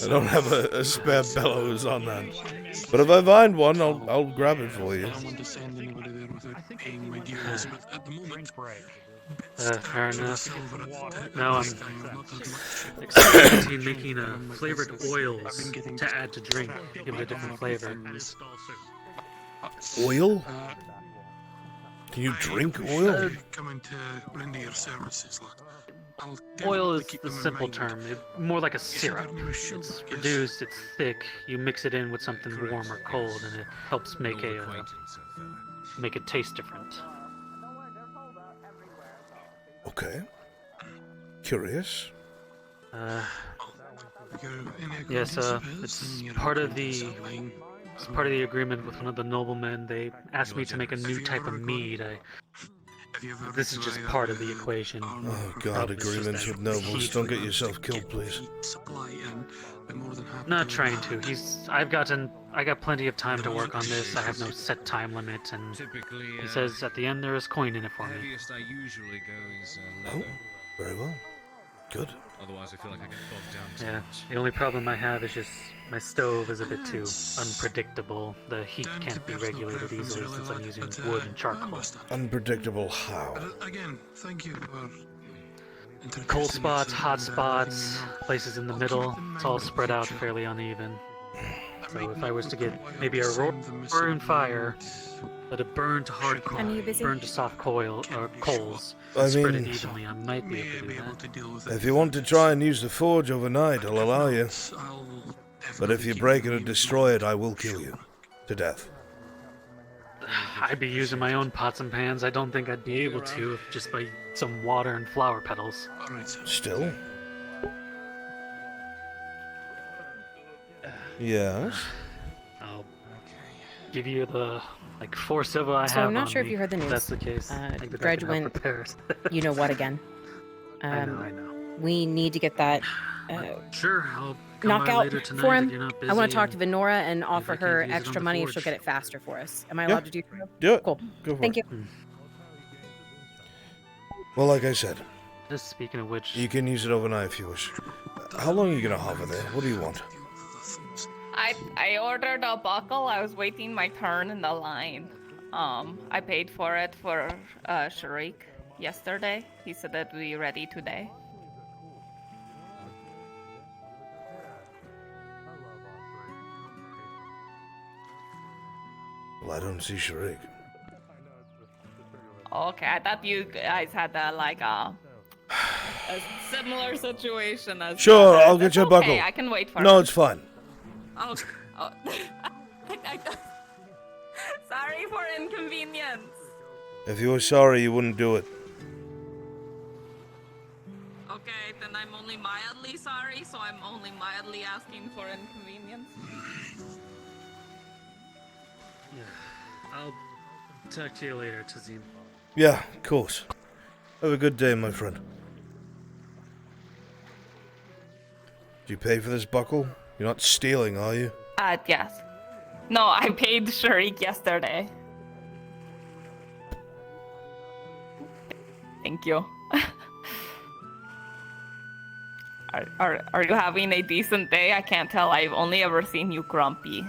don't have a spare bellows on hand. But if I find one, I'll grab it for you. I don't want to send anybody there without paying my dues, but at the moment, Fair enough. Now I'm experimenting making flavored oils to add to drink, give it a different flavor. Oil? Can you drink oil? Coming to render your services, Oil is the simple term. More like a syrup. It's reduced, it's thick. You mix it in with something warm or cold, and it helps make it taste different. Okay. Curious. Yes, it's part of the agreement with one of the noblemen. They asked me to make a new type of mead. This is just part of the equation. Oh god, agreements with nobles. Don't get yourself killed, please. Not trying to. I got plenty of time to work on this. I have no set time limit, and he says at the end there is coin in it for me. Heaviest I usually go is Oh, leather. very well. Good. Otherwise, I feel like I get bogged down too Yeah, much. the only problem I have is just my stove is a bit too unpredictable. The heat can't be regulated easily since I'm using wood and charcoal. Unpredictable how? Again, thank you for Cold spots, hot spots, places in the middle, it's all spread out fairly uneven. So if I was to get maybe a roaring fire, let it burn to hard coal, burn to soft coals, I spread it mean, evenly, I might be able to do that. if you want to try and use the forge overnight, I'll allow you. But if you break it or destroy it, I will kill you. To death. I'd be using my own pots and pans. I don't think I'd be able to just by some water and flower petals. Still? Yes? I'll give you the 4 silver I have. So I'm not on sure if me, you heard the news. That's the case. Dredge went, you know what again. I know. We need to get that Sure, I'll come by knockout later tonight for if him. you're not I want busy to talk to and Venora and offer I can her use it on extra the money if she'll forge. get it faster for us. Am I Yeah. allowed to do so? Do it. Cool. Go for Thank it. you. Well, like I said, Just speaking of which, you can use it overnight if you wish. How long are you going to hover there? What do you want? I ordered a buckle. I was waiting my turn in the line. I paid for it for Sharik yesterday. He said it'd be ready today. Well, I don't see Sharik. Okay, I thought you guys had a similar situation as. Sure, others. I'll get It's you a buckle. Okay, I can wait for. No, it. it's fine. Oh, oh. Sorry for inconvenience. If you were sorry, you wouldn't do it. Okay, then I'm only mildly sorry, so I'm only mildly asking for inconvenience. yeah, I'll talk to you later, Tazim. Yeah, of course. Have a good day, my friend. Did you pay for this buckle? You're not stealing, are you? Yes. No, I paid Sharik yesterday. Thank you. Are you having a decent day? I can't tell. I've only ever seen you grumpy.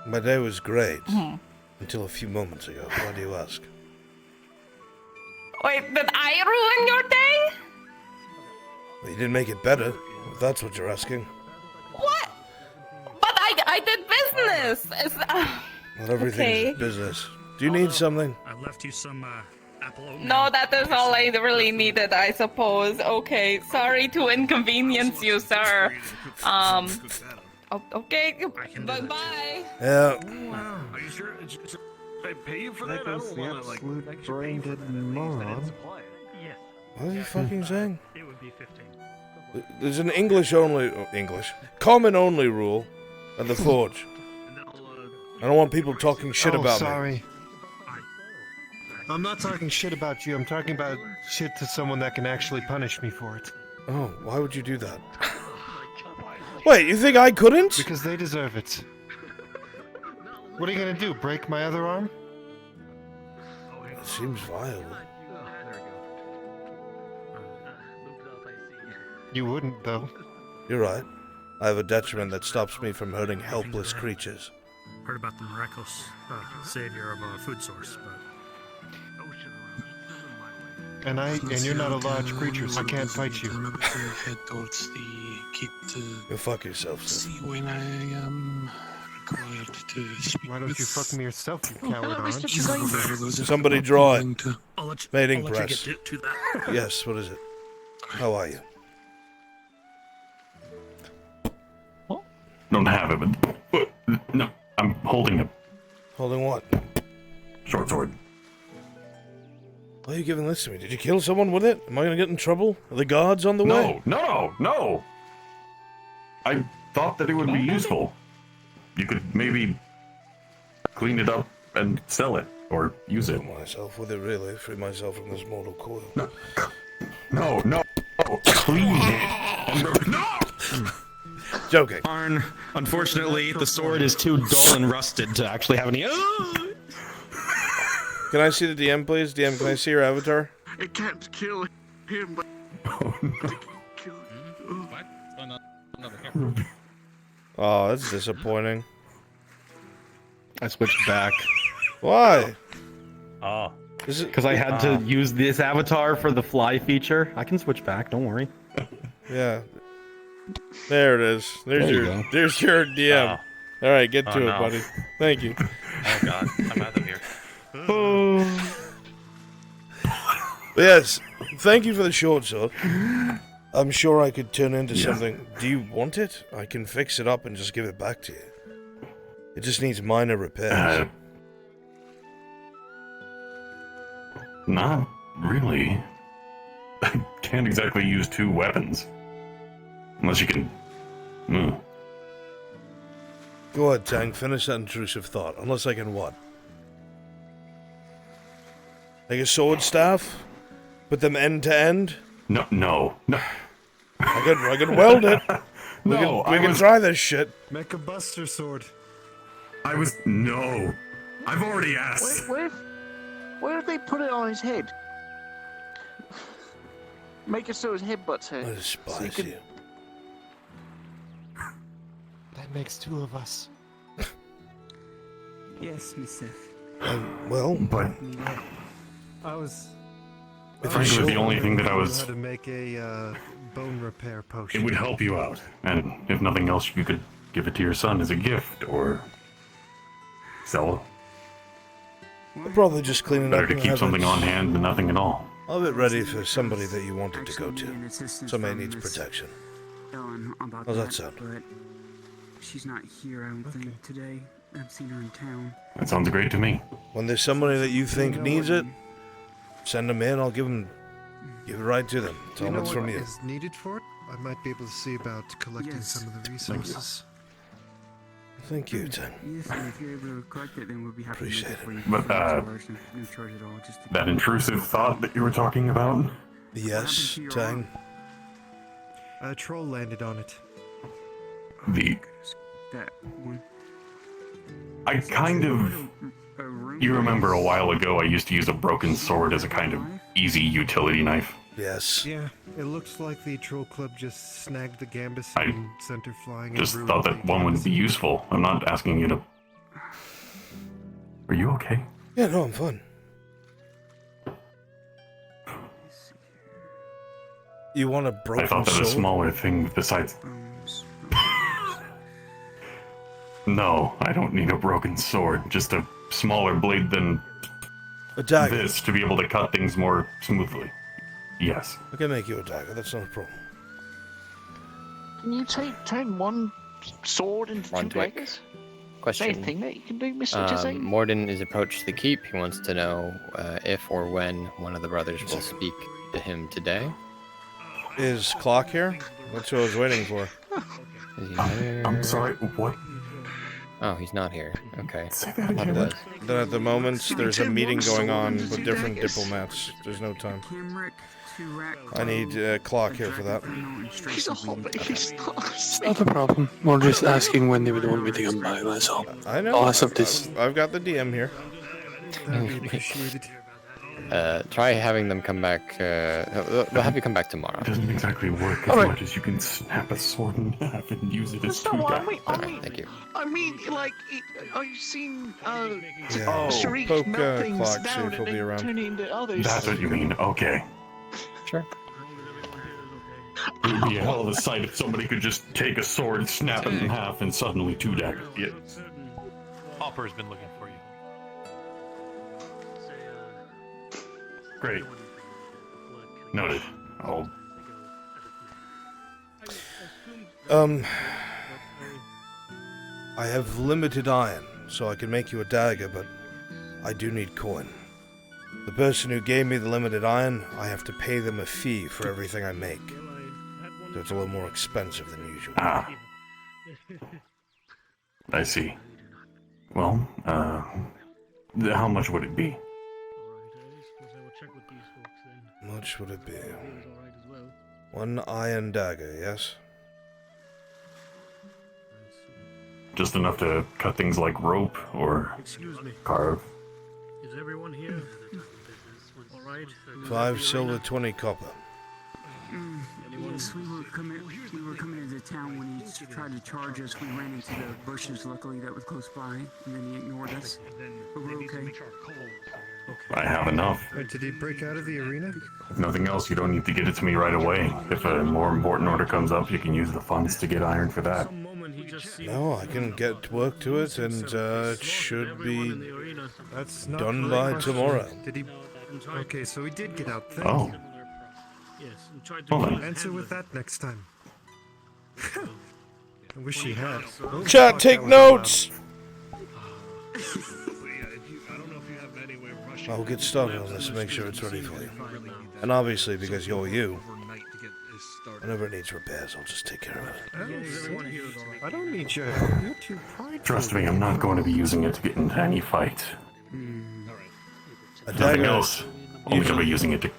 My day was great. Until a few moments ago. Why do you ask? Wait, did I ruin your day? Well, you didn't make it better, if that's what you're asking. What? But I did business. Not everything Okay. is business. Do you need something? I left you some apple oatmeal. No, that is all I really needed, I suppose. Okay, sorry to inconvenience you, sir. Okay, bye-bye. Yeah. Are you sure? Should I pay you for that? I That was don't the want to like. absolute brain-dead moron. Yes. What are you fucking saying? It would be 15. There's an common-only rule at the Forge. I don't want people talking shit about sorry. me. I'm not talking shit about you. I'm talking about shit to someone that can actually punish me for it. Oh, why would you do that? Wait, you think I couldn't? Because they deserve it. What are you gonna do? Break my other arm? It seems viable. You wouldn't, though. You're right. I have a detriment that stops me from hurting helpless creatures. Heard about the miraculous savior of a food source, but And you're not a large creature, so I can't fight you. Remember to head towards the keep to Go fuck yourself, sir. see when I am required to speak. Why don't you fuck me yourself, you coward, Orange? Somebody draw it. Mating I'll let press. you get to that. Yes, what is it? How are you? Don't have it, but no, I'm holding it. Holding what? Short sword. Why are you giving this to me? Did you kill someone with it? Am I gonna get in trouble? Are the guards on the way? No. I thought that it would be useful. You could maybe clean it up and sell it, or use it. Kill myself with it, really. Free myself from this mortal coil. No. Clean it. No! Joking. Arn, unfortunately, the sword is too dull and rusted to actually have any. Can I see the DM, please? DM, can I see your avatar? It can't kill him, but Oh, that's disappointing. I switched back. Why? Oh. Because I had to use this avatar for the fly feature. I can switch back, don't worry. Yeah. There it is. There you go. There's your DM. All right, get to it, buddy. Thank you. Oh god, I'm out of here. Yes, thank you for the short sword. I'm sure I could turn into something. Do you want it? I can fix it up and just give it back to you. It just needs minor repairs. Not really. I can't exactly use two weapons. Unless you can... Go ahead, Tang. Finish that intrusive thought. Unless I can what? Like a sword staff? Put them end to end? No. I could weld it. We can try this shit. Make a buster sword. No. I've already asked. Where if they put it on his head? Make it so his head butts hurt. I despise you. That makes two of us. Yes, Miss Seth. Well, but I was. frankly, the only thing that I was... How to make a bone repair potion. It would help you out. And if nothing else, you could give it to your son as a gift, or sell it. I'll probably just clean it Better up. to and keep have something it- on hand than nothing at all. I'll have it ready for somebody that you wanted to go to. Somebody needs protection. About How's that sound? But she's not here, I don't think, today. I've seen her in town. That sounds great to me. When there's somebody that you think needs it, send them in. I'll give it right to them. Tell them it's from you. Is needed for it? I might be able to see about collecting some of the resources. Thank you, Tim. Yes, and if you're able to collect it, then we'll be happy Appreciate to make it it. for you. But, No charge at all. Just to that intrusive thought that you were talking about? Yes, Tang. A troll landed on it. That one. I kind of... You remember a while ago I used to use a broken sword as a kind of easy utility knife? Yes. Yeah, it looks like the troll club just snagged the gambus I and sent her flying. Just and thought ruined that one would be useful. I'm not asking you to... Are you okay? Yeah, no, I'm fine. You want a broken sword? I thought that a smaller thing besides... No, I don't need a broken sword. Just a smaller blade than a dagger. This to be able to cut things more smoothly. Yes. I can make you a dagger, that's not a problem. Can you turn one sword into two Brunswick. daggers? Question. Anything that you can do, Mr. Jesse? Morden is approached the keep. He wants to know if or when one of the brothers will speak to him today. Is Clock here? That's what I was waiting for. Is he there? I'm sorry, what? Oh, he's not here. Okay. Say I thought it was. Then at the moment, there's a meeting going on with different diplomats. There's no time. I need Clock here for that. He's a hobbit. He's not. Not a problem. We're just asking when they would want me to come by, that's all. I know. I'll ask if this... I've got the DM here. Try having them come back. We'll have you come back tomorrow. It doesn't exactly work as much as you can snap a sword in half and use it as two daggers. Thank you. I mean, like, I've seen Yeah. Sharik Poke melt things Clock, see down if he'll and be then around. turn it into others. That's what you mean, okay. Sure. It would be a hell of a sight if somebody could just take a sword, snap it in half, and suddenly two daggers. Yeah. Hopper's been looking for you. Great. Noted. I have limited iron, so I can make you a dagger, but I do need coin. The person who gave me the limited iron, I have to pay them a fee for everything I make. So it's a little more expensive than usual. Ah. I see. Well, how much would it be? How much would it be? One iron dagger, yes? Just enough to cut things like rope or carve? Is everyone here? All right. 5 silver, 20 copper. Yes, we were coming into town when he tried to charge us. We ran into the bushes, luckily, that was close by, and then he ignored us. But we're okay. I have enough. Did he break out of the arena? If nothing else, you don't need to get it to me right away. If a more important order comes up, you can use the funds to get iron for that. No, I can get work to it, and it should be done by tomorrow. Did he? Okay, so he did get out. Thank Oh. you. Well then. Answer with that next time. I wish he had. Chat, take notes! I'll get started on this and make sure it's ready for you. And obviously, because you're you, whenever it needs repairs, I'll just take care of it. I don't need your help. You're too prideful. Trust me, I'm not going to be using it to get into any fight. A Nothing dagger else. Only going to be using it to...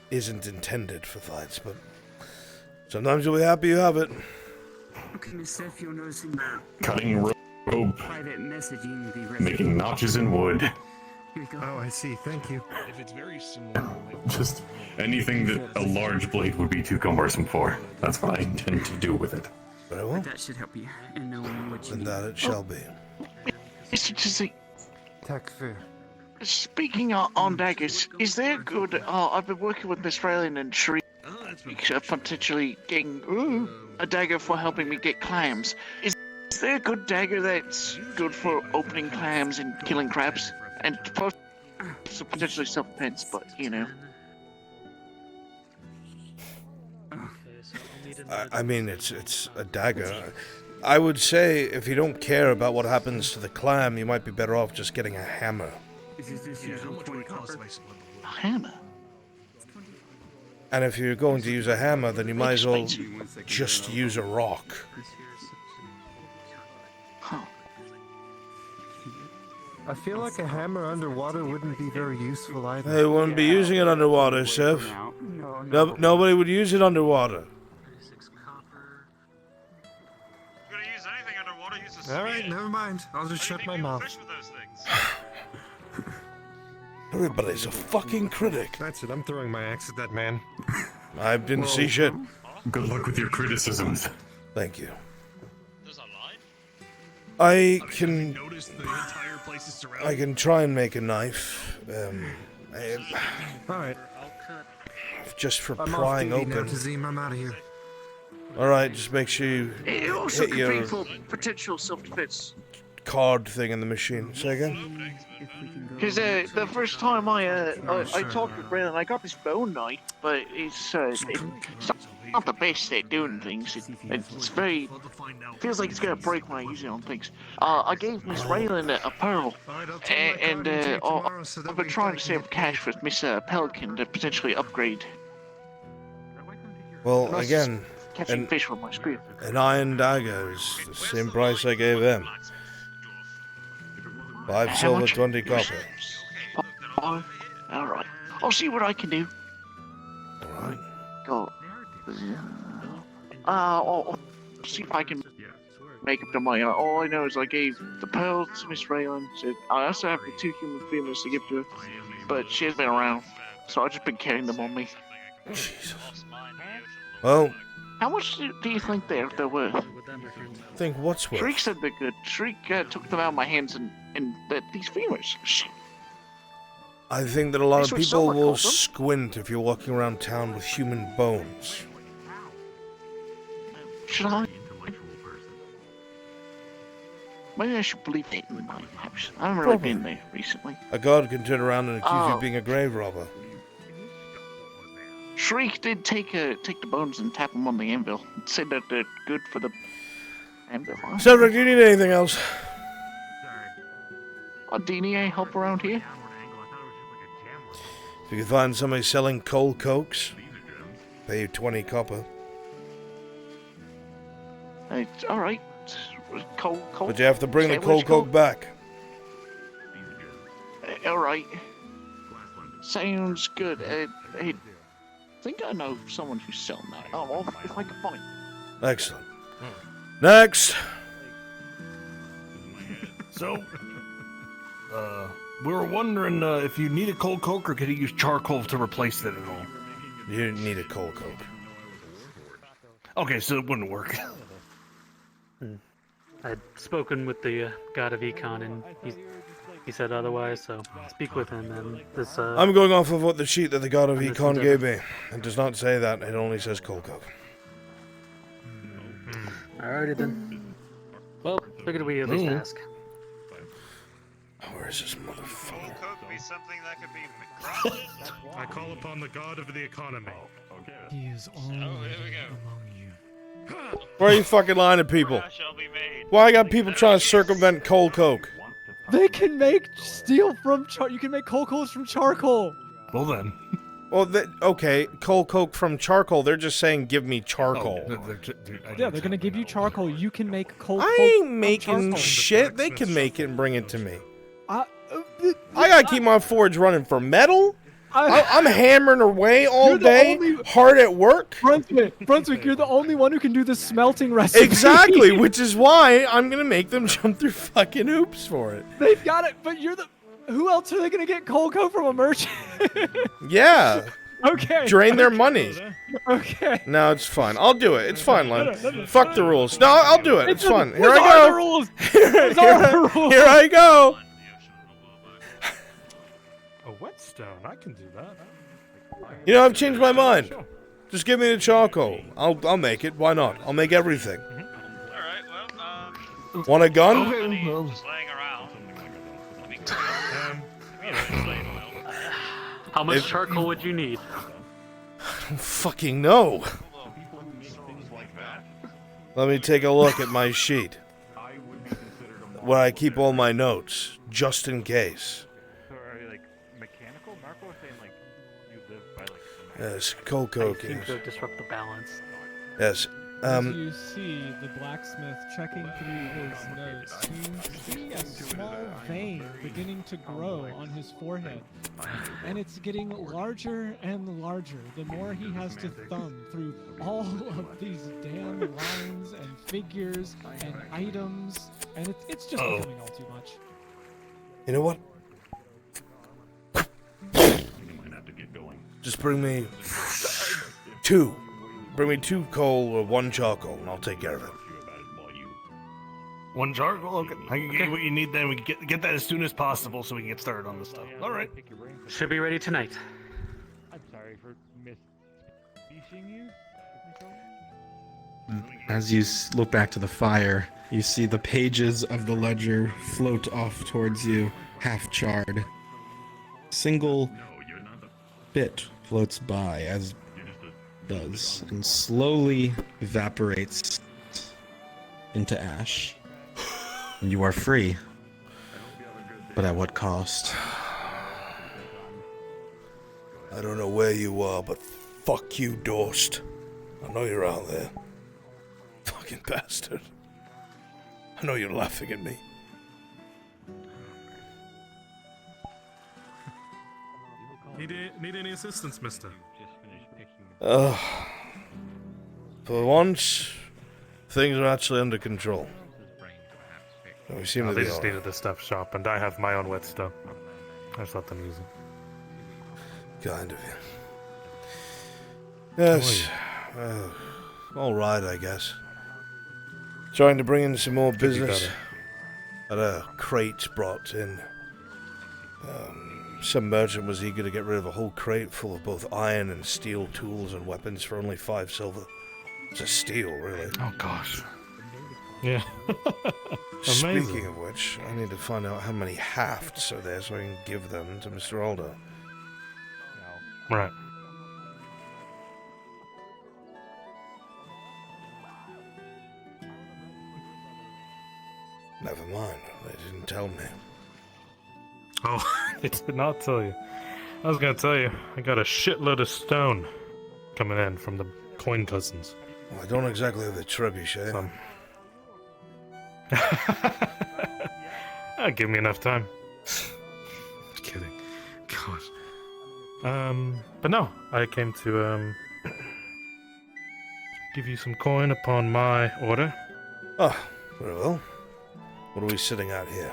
isn't intended for fights, but sometimes you'll be happy you have it. Okay, Miss Seth, you're noticing that Cutting rope, private messaging the making notches in wood. Oh, I see. Thank you. If it's very similar, Just anything that a large blade would be too cumbersome for. That's what I intend to do with it. Very well. That should help you in knowing what you And need. that it shall be. Mr. Jesse, Tax fair. speaking on daggers, is there good... I've been working with Miss Raylan and Sharik potentially getting a dagger for helping me get clams. Is there a good dagger that's good for opening clams and killing crabs? And potentially self-defense, but, you know. I mean, it's a dagger. I would say if you don't care about what happens to the clam, you might be better off just getting a hammer. A hammer? And if you're going to use a hammer, then you might as well just use a rock. Huh. I feel like a hammer underwater wouldn't be very useful either. They wouldn't be using it underwater, Seth. Nobody would use it underwater. Alright, never mind. I'll just shut my mouth. Everybody's a fucking critic. That's it, I'm throwing my axe at that man. I didn't see shit. Good luck with your criticisms. Thank you. I can try and make a knife. Alright. Just for I'm prying off duty now, open. Tazim. I'm out of here. Alright, just make sure you It also hit could your be for potential self-defense. card thing in the machine. Say again? Because the first time I talked with Braylon, I got this bone knife, but it's not the best at doing things. It's very feels like it's gonna break when I use it on things. I gave Miss Raylan a pearl, and I've been trying to save cash with Miss Pelican to potentially upgrade. Well, again, Catching fish with my spear. an iron dagger is the same price I gave them. 5 How silver, much? 20 copper. Oh, alright. I'll see what I can do. Alright. Go. I'll see if I can make up the money. All I know is I gave the pearl to Miss Raylan. So I also have the 2 human femurs to give to her, but she hasn't been around, so I've just been carrying them on me. Jesus. Well, How much do you think they're worth? think what's worth? Shriek said they're good. Shriek took them out of my hands and these femurs. Shit. I think that a lot That's of what people someone will calls them. squint if you're walking around town with human bones. Should I? Maybe I should believe it in my house. I haven't really been there recently. A god can turn around and accuse you Oh. of being a grave robber. Shriek did take the bones and tap them on the anvil. Said that they're good for the anvil. Huh? Cedric, do you need anything else? Do you need any help around here? If you can find somebody selling coal cokes, pay you 20 copper. All right. Cold. But you have to bring the Say coal which coke back. All right. Sounds good. I think I know someone who's selling that. Oh, if I can find. Excellent. Next! So, we were wondering if you need a cold coke or could you use charcoal to replace it at all? You need a coal coke. Okay, so it wouldn't work. I'd spoken with the god of Econ, and he said otherwise, so speak with him, and this, I'm going off of what the sheet that the god of this Econ endeavor. gave me. It does not say that, it only says coal coke. Alrighty then. Well, figured we at least ask. Where is this motherfucker? I call upon the god of the economy. He is already among you. Why are you fucking lying to people? Why I got people trying to circumvent coal coke? They can make steel from you can make coal coals from charcoal. Well then. Well, okay, coal coke from charcoal. They're just saying, give me charcoal. Yeah, they're gonna give you charcoal. You can make coal. I ain't making shit. They can make it and bring it to me. I gotta keep my forge running for metal. I'm hammering away all day, hard at work. Brunswick, you're the only one who can do the smelting recipe. Exactly, which is why I'm gonna make them jump through fucking hoops for it. They've got it, but you're the. Who else are they gonna get coal coke from a merchant? Yeah. Okay. Drain their money. Okay. No, it's fine. I'll do it. It's fine, Len. Fuck the rules. No, I'll do it. It's fun. Here What I are go. the rules? Here I go. A whetstone, I can do that. You know, I've changed my mind. Just give me the charcoal. I'll make it. Why not? I'll make everything. Want a gun? How much charcoal would you need? I don't fucking know. Let me take a look at my sheet. Where I keep all my notes, just in case. Yes, coal coke. Seems to disrupt the balance. Yes. As you see the blacksmith checking through his notes, you see a small vein beginning to grow on his forehead. And it's getting larger and larger the more he has to thumb through all of these damn lines and figures and items. And it's just becoming all too much. You know what? Just bring me 2. Bring me 2 coal or 1 charcoal, and I'll take care of it. 1 charcoal? Okay. I can get you what you need then. We can get that as soon as possible so we can get started on this stuff. All right. Should be ready tonight. I'm sorry for misspeaking you. As you look back to the fire, you see the pages of the ledger float off towards you, half charred. Single bit floats by, as does, and slowly evaporates into ash. And you are free. But at what cost? I don't know where you are, but fuck you, Dorst. I know you're out there. Fucking bastard. I know you're laughing at me. Need any assistance, mister? For once, things are actually under control. We seem to They be just all needed the stuff sharpened. I have my own whetstone. I just let them use it. kind of you. Yes. All right, I guess. Trying to bring in some more business. Had a crate brought in. Some merchant was eager to get rid of a whole crate full of both iron and steel tools and weapons for only 5 silver. It's a steal, really. Oh gosh. Yeah. Speaking of which, I need to find out how many hafts are there so I can give them to Mr. Aldo. Right. Never mind, they didn't tell me. Oh, they did not tell you. I was gonna tell you, I got a shitload of stone coming in from the coin cousins. Well, I don't exactly have the trebuchet. Give me enough time. Kidding. Gosh. But no, I came to, give you some coin upon my order. Ah, very well. What are we sitting at here?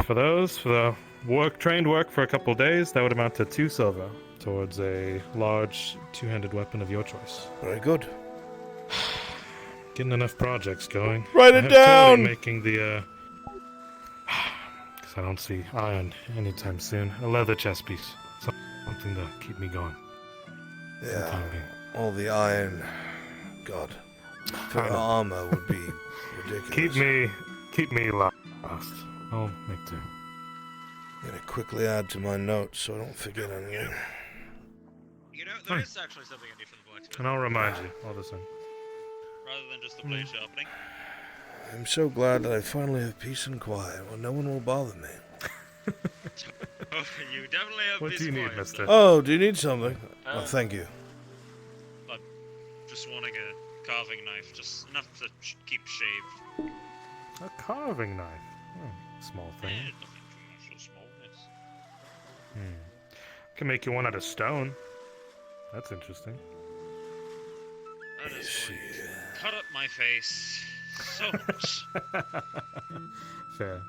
For the trained work for a couple days, that would amount to 2 silver towards a large 2-handed weapon of your choice. Very good. Getting enough projects going. Write it down! Making the, because I don't see iron anytime soon. A leather chest piece. Something to keep me going. Yeah, all the iron. God. For armor would be ridiculous. Keep me last. I'll make do. I'm gonna quickly add to my notes so I don't forget anything. You know, there is actually something I do for the blacksmith. And I'll remind you all the same. Rather than just the blade sharpening. I'm so glad that I finally have peace and quiet where no one will bother me. Oh, you definitely have What peace do you and need, quiet, mister? Oh, do you need something? Oh, thank you. I'm just wanting a carving knife, just enough to keep shaved. A carving knife. Oh, small thing. Yeah, nothing too much so small, yes. Can make you one out of stone. That's interesting. That is going to cut up my face so much. Fair.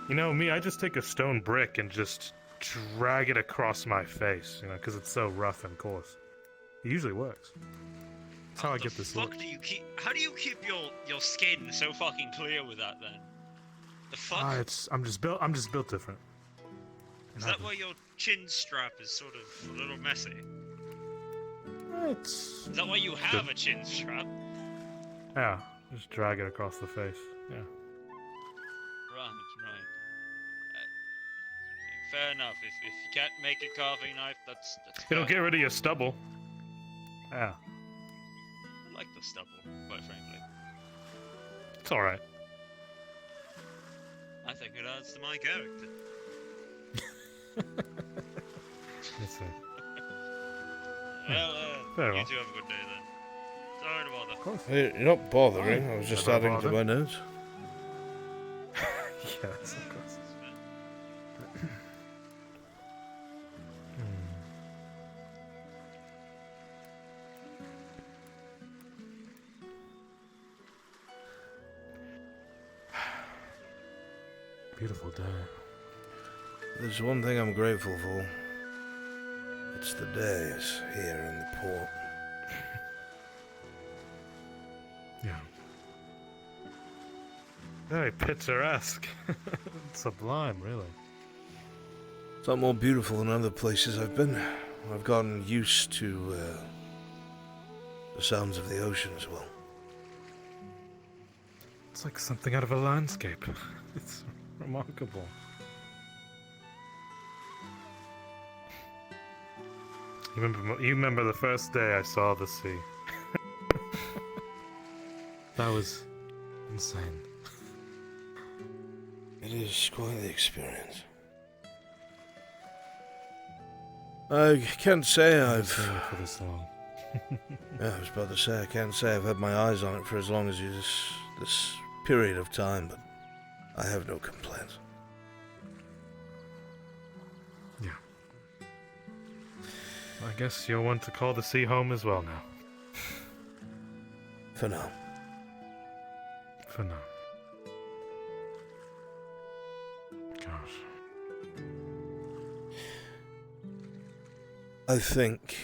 You know, me, I just take a stone brick and just drag it across my face, you know, because it's so rough and coarse. It usually works. That's how I get this look. How do you keep your skin so fucking clear with that then? The fuck? I'm just built different. Is that why your chin strap is sort of a little messy? Is that why you have a chin strap? Yeah, just drag it across the face. Yeah. Right. Fair enough. If you can't make a carving knife, that's It'll get rid of your stubble. Yeah. I like the stubble, quite frankly. It's alright. I think it adds to my character. Let's see. Well, Very you well. two have a good day then. Sorry to bother. Hey, you're not bothering, I was just Never adding to bother. my notes. Yes, of course. Beautiful day. There's one thing I'm grateful for. It's the days here in the port. Yeah. Very picturesque. Sublime, really. It's not more beautiful than other places I've been. I've gotten used to the sounds of the ocean as well. It's like something out of a landscape. It's remarkable. You remember the first day I saw the sea? That was insane. It is quite the experience. I can't say I've seen it for this long. Yeah, I was about to say I can't say I've had my eyes on it for as long as this period of time, but I have no complaints. Yeah. I guess you'll want to call the sea home as well now. For now. For now. Gosh. I think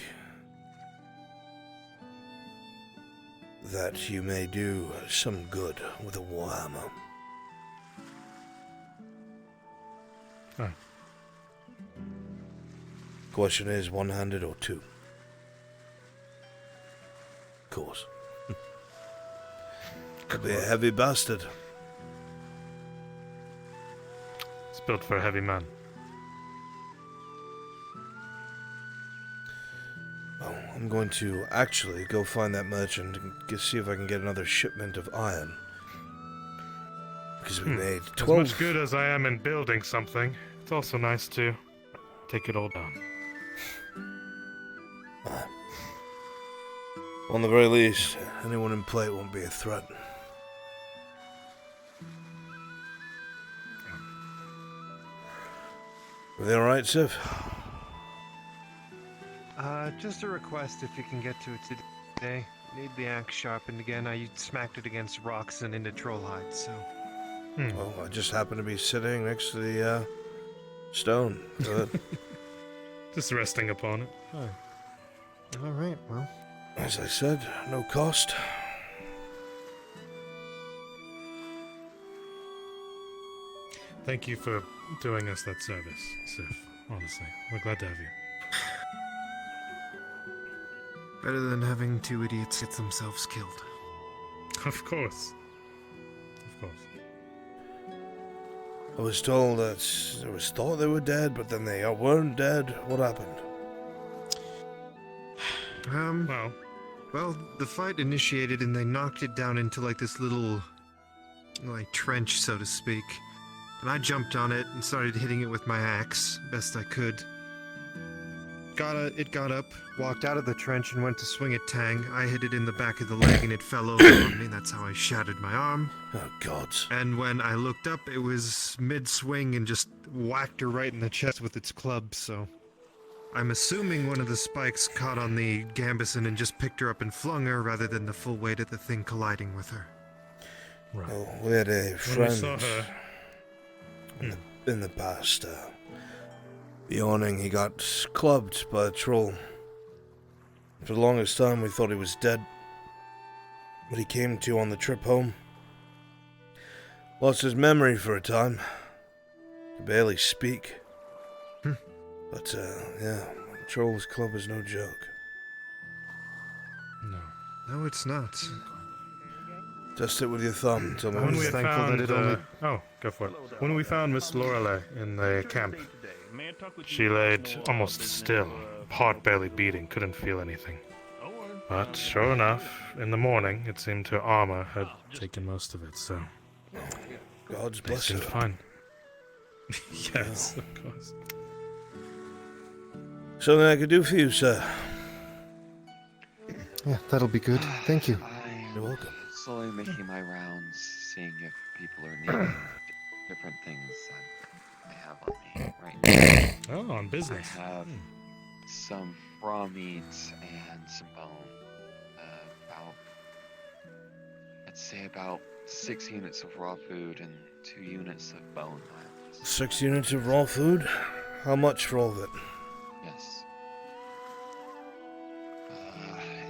that you may do some good with a warhammer. Oh. Question is, one-handed or two? Of course. Could be a heavy bastard. It's built for a heavy man. Well, I'm going to actually go find that merchant and see if I can get another shipment of iron. Because we made 12. As much good as I am in building something, it's also nice to take it all down. On the very least, anyone in play won't be a threat. Are they alright, Sif? Just a request if you can get to it today. Need the axe sharpened again. I smacked it against rocks and into troll hides, so... Well, I just happen to be sitting next to the, stone. Just resting upon it. Oh. Alright, well... As I said, no cost. Thank you for doing us that service, Sif. Honestly, we're glad to have you. Better than having two idiots get themselves killed. Of course. Of course. I was told that it was thought they were dead, but then they weren't dead. What happened? Well, the fight initiated and they knocked it down into like this little, like, trench, so to speak. And I jumped on it and started hitting it with my axe, best I could. It got up, walked out of the trench and went to swing at Tang. I hit it in the back of the leg and it fell over on me. That's how I shattered my arm. Oh, God. And when I looked up, it was mid-swing and just whacked her right in the chest with its club, so... I'm assuming one of the spikes caught on the gambeson and just picked her up and flung her, rather than the full weight of the thing colliding with her. Right. Oh, we had a friend When we saw her... in the past. The awning, he got clubbed by a troll. For the longest time, we thought he was dead. But he came to on the trip home. Lost his memory for a time. Could barely speak. But, yeah, Troll's Club is no joke. No, it's not. Test it with your thumb. Tell me When what we you had think. found, oh, go for it. When we found Miss Lorelei in the camp, she laid almost still, heart barely beating, couldn't feel anything. But sure enough, in the morning, it seemed her armor had taken most of it, so... God's they seemed blessing. fine. Yes, of course. Something I could do for you, sir. Yeah, that'll be good. Thank you. You're welcome. Slowly making my rounds, seeing if people are needing different things that I have on me right now. Oh, on business. I have some raw meat and some bone. I'd say about 6 units of raw food and 2 units of bone. 6 units of raw food? How much for all of it? Yes.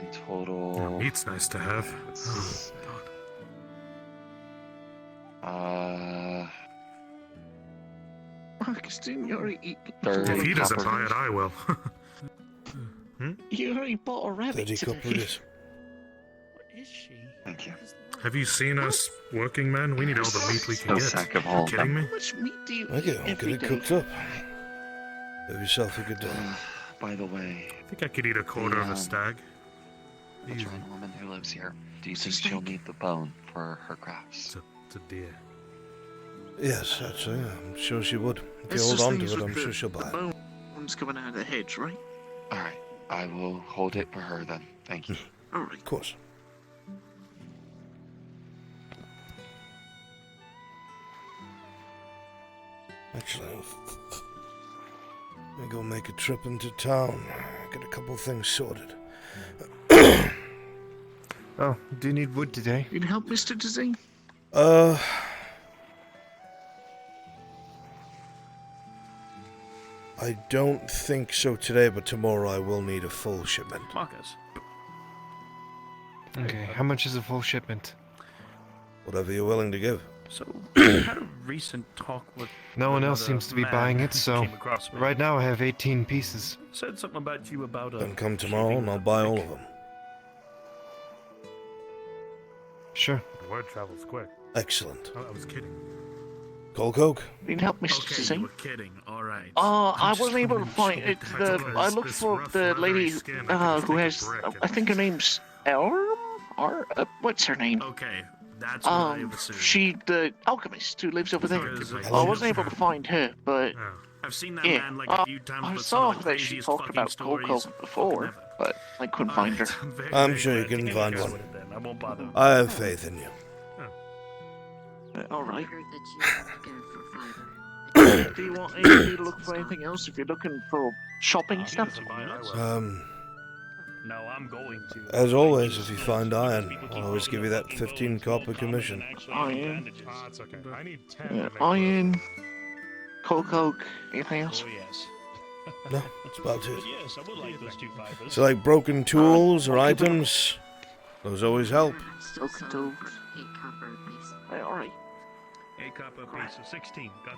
In total... Oh, meat's nice to have. Marcus, didn't you already eat? If he doesn't buy it, I will. You already bought a rabbit 30 today. coppers. Where is she? Thank you. Have you seen us working, man? We need all the meat we can No get. sack of Are all you kidding me? How much meat do you Okay, eat I'll get every it day? cooked up. Have yourself a good day. By the way, I think I could eat a quarter of a stag. the giant woman who lives here, do you think she'll need the bone for her crafts? It's a deer. Yes, actually, I'm sure she would. If you It's hold just on to things it, with I'm the- sure she'll the buy it. bone one's coming out of the hedge, right? Alright, I will hold it for her then. Thank you. Alright. Of course. Actually, I'm gonna go make a trip into town. Get a couple things sorted. Oh, do you need wood today? You can help Mr. Dezine? I don't think so today, but tomorrow I will need a full shipment. Marcus. Okay, how much is a full shipment? Whatever you're willing to give. So, I had a recent talk with. No one else another seems to be man buying it, who so came across me. right now I have 18 pieces. Said something about you about Then come tomorrow and I'll buy all of them. Sure. The word travels quick. Excellent. I was kidding. Cold Coke? You can help Mr. Okay, Dezine? you were kidding. All right. I I'm wasn't just able to find wondering it. what I looked for the lady who has. I think her name's Elm? Or what's her name? Okay, that's what I assumed. She, the alchemist who lives over there. Because I wasn't able to find her, but I've seen that yeah, man like a few times. I with saw some of the that she craziest talked fucking about Coco stories. before, but I couldn't find her. I'm sure you can find one. I won't bother. I have faith in you. All right. Do you want anybody to look for anything else if you're looking for shopping stuff? No, I'm going to. As always, if you find iron, I'll always give you that 15 copper commission. Iron. Ah, it's okay. I need 10 Yeah, to make iron. Coke. Anything else? Oh, yes. No, that's about it. But yes, I would like those 2 fibers. So like broken tools or items, those always help. Broken tools. Alright. 8 copper piece of 16. Gotcha.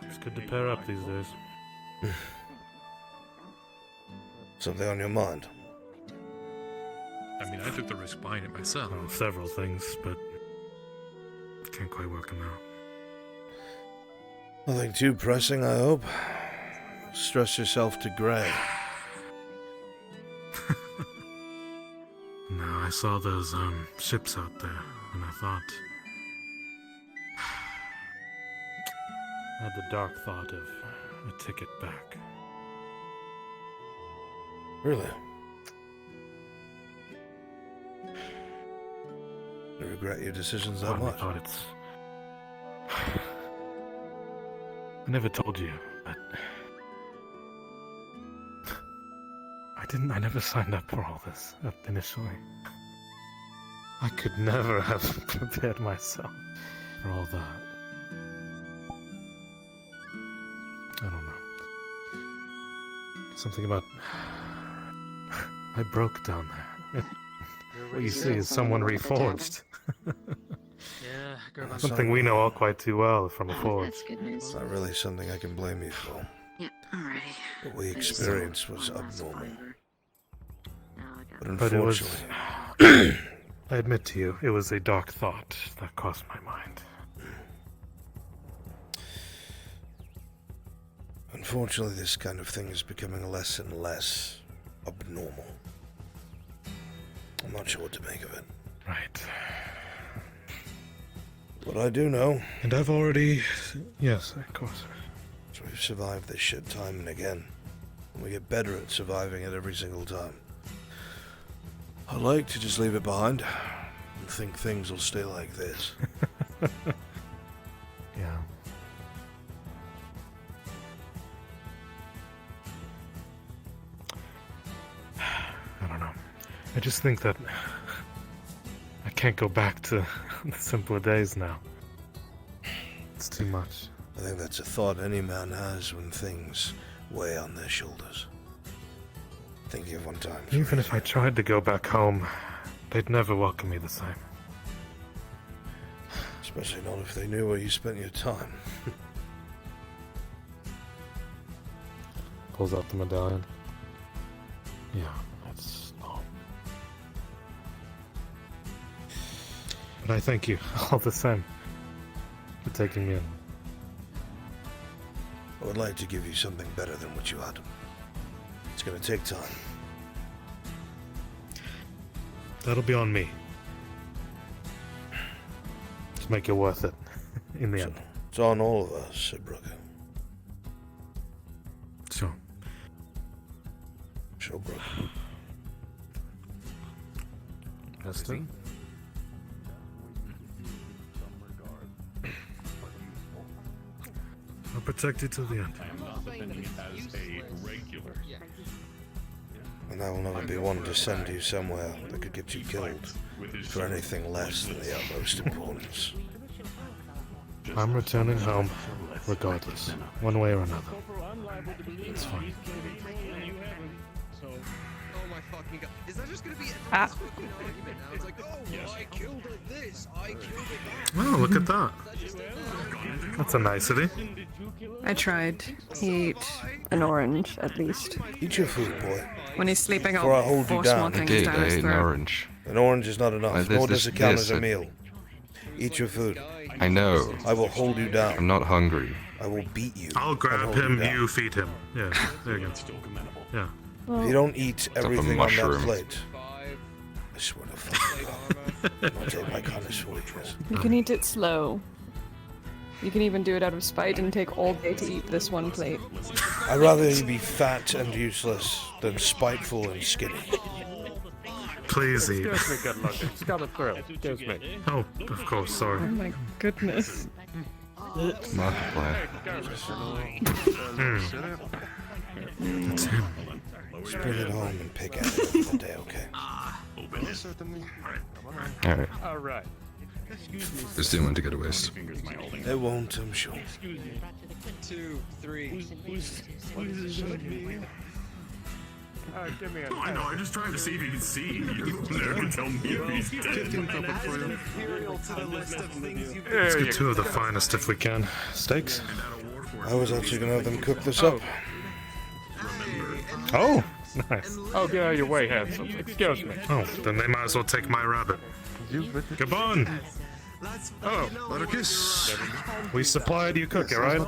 It's good to pair up these days. Something on your mind? I mean, I took the risk buying it myself. Well, several things, but can't quite work them out. Nothing too pressing, I hope. Stress yourself to grey. No, I saw those ships out there, and I thought. I had the dark thought of a ticket back. Really? You regret your decisions that I much? thought it's. I never told you, but I never signed up for all this initially. I could never have prepared myself for all that. I don't know. Something about I broke down there. What you see is someone reforged. Yeah, Something we know all quite too well from a forge. It's not really something I can blame you for. Yeah, alrighty. What we experienced was abnormal. But But it was. unfortunately, I admit to you, it was a dark thought that crossed my mind. unfortunately, this kind of thing is becoming less and less abnormal. I'm not sure what to make of it. Right. But I do know. And I've already. Yes, of course. So we've survived this shit time and again. And we get better at surviving it every single time. I'd like to just leave it behind and think things will stay like this. I just think that I can't go back to the simpler days now. It's too much. I think that's a thought any man has when things weigh on their shoulders. Thinking of one time. Even if I tried to go back home, they'd never welcome me the same. Especially not if they knew where you spent your time. Pulls out the medallion. Yeah, that's no. But I thank you all the same for taking me in. I would like to give you something better than what you had. It's gonna take time. That'll be on me. To make it worth it in the end. It's on all of us, said Brooker. Sure. Sure, Brooker. Esther? I'll protect you till the end. And I will never be one to send you somewhere that could get you killed for anything less than the utmost importance. I'm returning home, regardless, one way or another. It's fine. Is that just gonna be Ah. It's like, oh, I killed this, I killed it. Oh, look at that. That's a nicety. I tried. He ate an orange, at least. Eat your food, boy. When he's sleeping, Before I I'll hold you force more down. things down his throat. An orange is not enough, nor does it count as a meal. Eat your food. I know. I will hold you down. I'm not hungry. I will beat you. I'll grab him, you feed him. Yeah, there you go. Yeah. If you don't eat everything on that mushroom. plate, I swear to fucking God, I'll take my kindness for weakness. You can eat it slow. You can even do it out of spite and take all day to eat this one plate. I'd rather you be fat and useless than spiteful and skinny. Please eat. Excuse me, good looking. Scott through. Excuse me. Oh, of course, sorry. Oh my goodness. Multiply. That's him. Just bring it home and pick at it another day, okay? Alright. All right. This didn't want to get a waste. It won't, I'm sure. 2, 3. Give me a. I know, I'm just trying to see if you can see. You can tell me if he's dead. Let's get two of the finest if we can. Steaks? I was actually gonna have them cook this up. Oh, nice. Oh, get out of your way, handsome. Excuse me. Oh, then they might as well take my rabbit. Come on. Oh, Larkus. We supplied you cooking, right?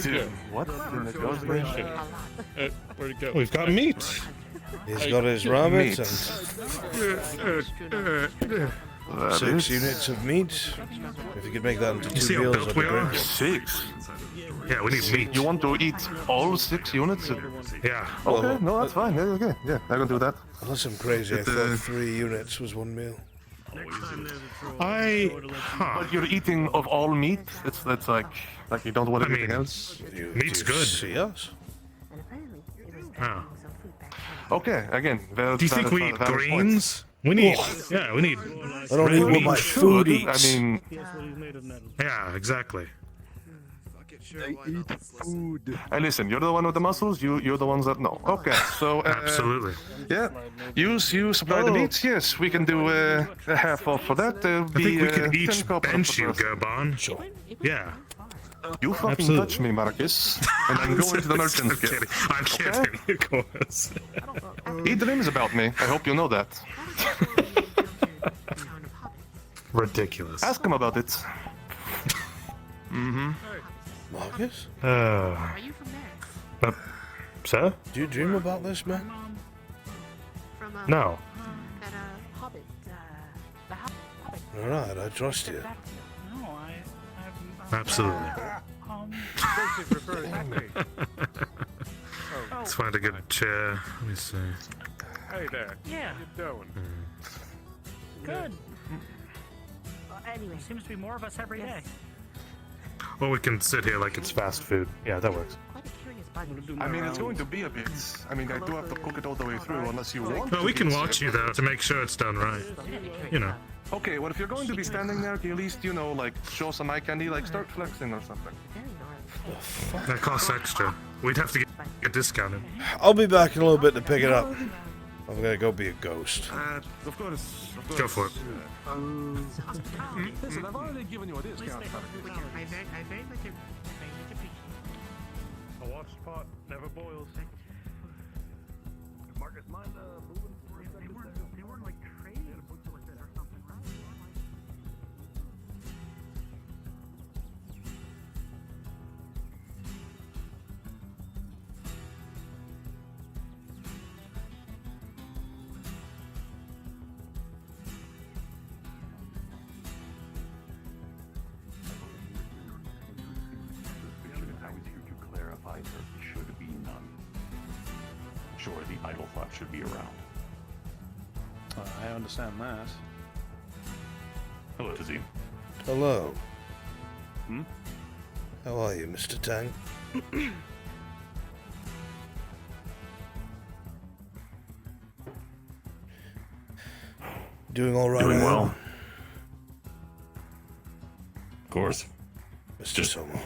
Dude, what? Where'd it go? We've got meat. He's got his rabbit and 6 units of meat. If you could make that into You 2 see how meals, built that'd be we are? great. 6? Yeah, we need meat. You want to eat all 6 units? Yeah. Okay, no, that's fine. Yeah, okay. Yeah, I can do that. Unless I'm crazy, I thought 3 units was 1 meal. But you're eating of all meat? That's like you don't want anything else? Meat's good. See us? Oh. Okay, again. Do you think we eat greens? We need. Yeah, we need. I don't eat what my food eats. I mean, yeah, exactly. I eat food. Hey, listen, you're the one with the muscles. You're the ones that know. Okay, so Absolutely. Yeah, you supply the meat. Yes, we can do a half off for that. I think we could each bench you, Gerban. Sure. Yeah. You fucking Absolutely. touch me, Marcus, and I'm going to the merchant's guild. I'm kidding, of course. He dreams about me. I hope you know that. Ridiculous. Ask him about it. Mm-hmm. Marcus? Sir? Do you dream about this, man? No. Alright, I trust you. Absolutely. Let's find a good chair. Let me see. Hey there. Yeah. How you doing? Good. Anyway, seems to be more of us every day. Well, we can sit here like it's fast food. Yeah, that works. Quite a curious I mean, it's going to be a bit. I mean, I do have to cook it all the way through, unless you want. Well, we can watch you though to make sure it's done right. You know. Okay, well, if you're going to be standing there, can you at least, like, show some eye candy, like, start flexing or something? That costs extra. We'd have to get a discount. I'll be back in a little bit to pick it up. I'm gonna go be a ghost. Of course. Go for it. Listen, I've already given you a discount. A washed pot never boils. Marcus, mind moving for a second? They weren't like crazy with it or something, right? I was here to clarify there should be none. Sure, the idle thought should be around. I understand that. Hello, Tazim. Hello. Hmm? How are you, Mr. Tang? Doing all right? Doing Al? well. Of course. Mr. Somo.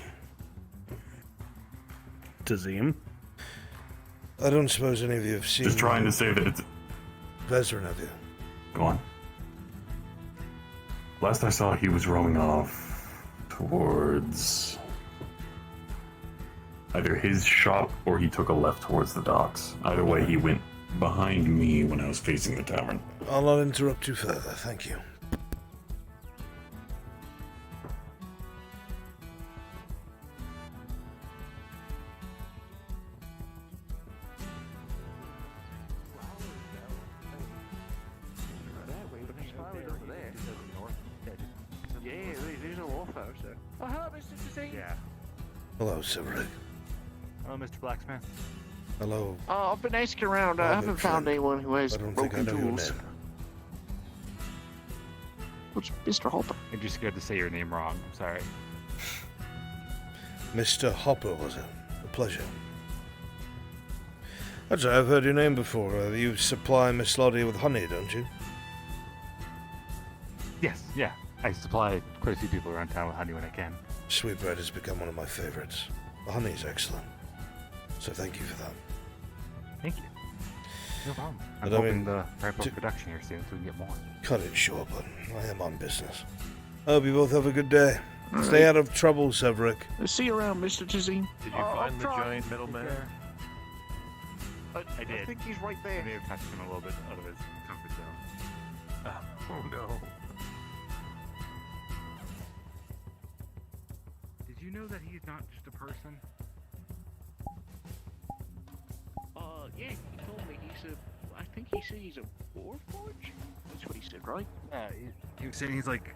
Tazim? I don't suppose any of you have seen... Just trying to say that it's... Vezran, have you? Go on. Last I saw, he was roaming off towards either his shop or he took a left towards the docks. Either way, he went behind me when I was facing the tavern. I'll not interrupt you further, thank you. Yeah, there's no offer, so. Oh, hello, Mr. Tazim. Yeah. Hello, Silverig. Hello, Mr. Blacksmith. Hello. I've been asking around. I haven't found anyone who has I don't think I broken know your tools. name. What's Mr. Hopper? I'm just scared to say your name wrong. I'm sorry. Mr. Hopper, was it? A pleasure. That's right, I've heard your name before. You supply Miss Lottie with honey, don't you? Yes, yeah. I supply quite a few people around town with honey when I can. Sweetbread has become one of my favorites. The honey is excellent. So thank you for that. Thank you. No problem. I'm But I hoping mean, to ramp up production here soon so we can get more. Cut it short, but I am on business. I hope you both have a good day. All Stay right. out of trouble, Severick. See you around, Mr. Tazim. Did you find the giant middleman? I did. I think he's right there. I may have touched him a little bit out of his comfort zone. Oh no. Did you know that he's not just a person? Yeah, he told me I think he said he's a warforge? That's what he said, right? Yeah, he was saying he's like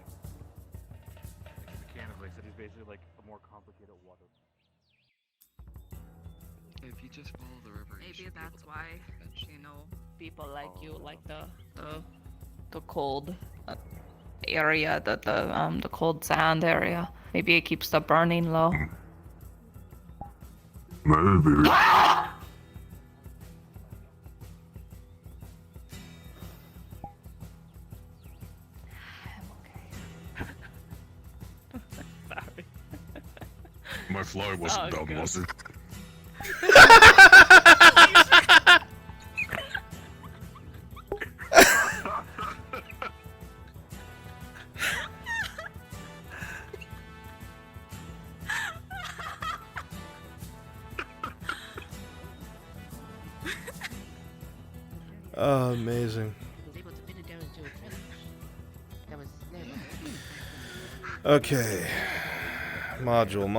mechanically, so he's basically like a more complicated water. If you just follow the river, Maybe that's why, people like you like the cold area, the cold sand area. Maybe it keeps the burning low. Maybe. Sorry. My fly wasn't dumb, God. was it? Oh, amazing. Okay. Module.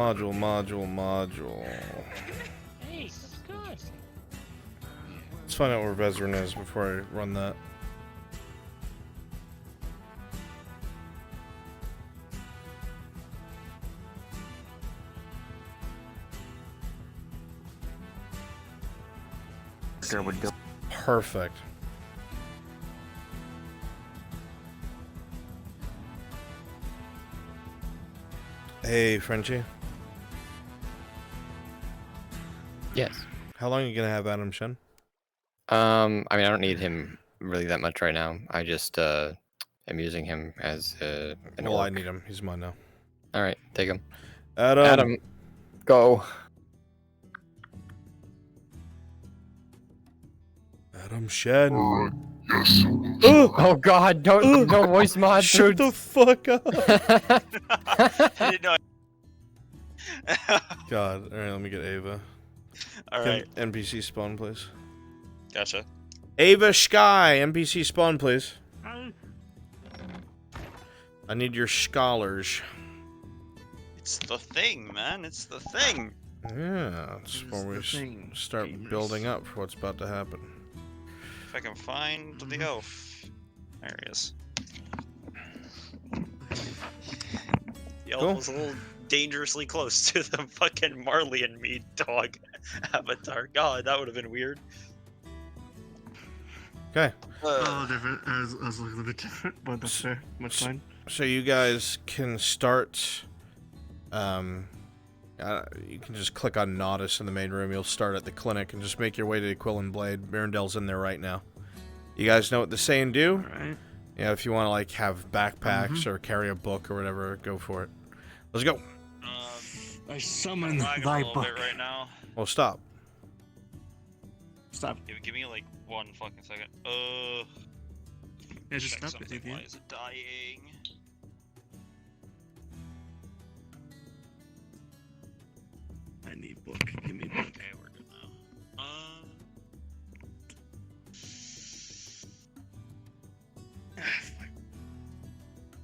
Hey, that's good. Let's find out where Vezran is before I run that. Perfect. Hey, Frenchie. Yes. How long are you gonna have Adam Shen? I mean, I don't need him really that much right now. I just am using him as an Well, I orc. need him. He's mine now. All right, take him. Adam. Go. Adam Shen. Yes. Oh God! Don't no voice mod. Shut the fuck up. I didn't know. God. All right, let me get Ava. All Can right. NPC spawn, please. Gotcha. Ava Sky, NPC spawn, please. I need your scholars. It's the thing, man. It's the thing. Yeah, that's where we start building up for what's about to happen. If I can find the elf. There he is. The elf was a little dangerously close to the fucking Marley and me dog avatar. God, that would have been weird. Okay. Different. I was looking a bit different, but that's fair. Much fine. So you guys can start. You can just click on Nodus in the main room. You'll start at the clinic and just make your way to the Quill and Blade. Mirandel's in there right now. You guys know what the saying do? Alright. Yeah, if you want to like have backpacks or carry a book or whatever, go for it. Let's go. I summon I'm lagging thy a little book. bit right now. Well, stop. Stop. Give me like 1 fucking second. Yeah, just check stop it, something. idiot. Why is it dying? I need book. Give me book. Okay, we're good now.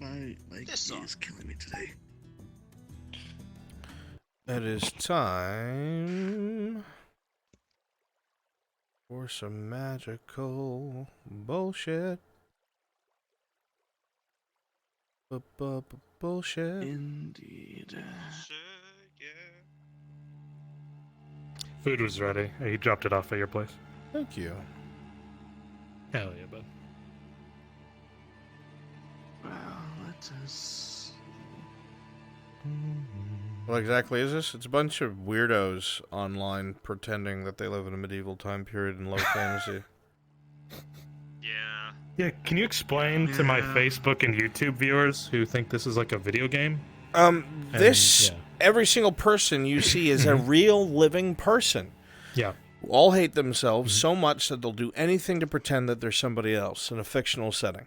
My key is killing me today. It is time for some magical bullshit. Bullshit. Indeed. Food was ready. He dropped it off at your place. Thank you. Hell yeah, bud. Well, let us. What exactly is this? It's a bunch of weirdos online pretending that they live in a medieval time period in low fantasy. Yeah. Yeah, can you explain to my Facebook and YouTube viewers who think this is like a video game? Every single person you see is a real living person. Yeah. Who all hate themselves so much that they'll do anything to pretend that they're somebody else in a fictional setting.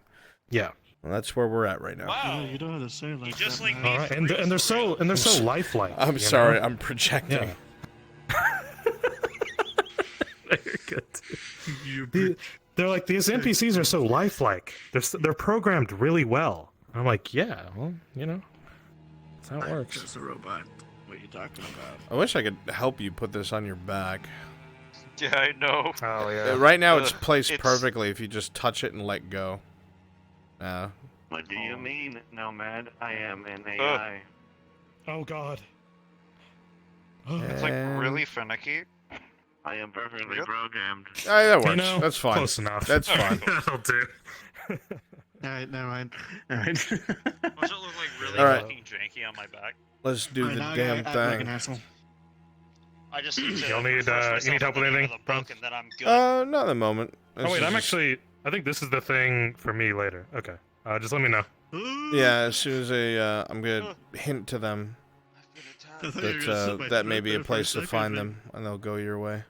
Yeah. Well, that's where we're at right now. Wow. You don't have to say it like just that. like man. All right, and they're so lifelike. I'm you sorry, know? I'm projecting. You're good. They're like, these NPCs are so lifelike. They're programmed really well. I'm like, yeah, well, you know, that's how it works. Just a robot. What are you talking about? I wish I could help you put this on your back. Yeah, I know. Oh yeah. Right now it's placed perfectly if you just touch it and let go. What do you mean, Nomad? I am an AI. Oh god. It's like really finicky. I am perfectly programmed. That works. You know, that's fine. close enough. That's fine. That'll do. Alright, never mind. Alright. Does it look like really All right. fucking janky on my back? Let's do the damn thing. I just need to Y'all need, refresh you need help myself with on the name anything? of the book and then I'm good. Not at the moment. Oh wait, I think this is the thing for me later. Okay. Just let me know. Yeah, as soon as I'm gonna hint to them that that may be a place to find them, and they'll go your way.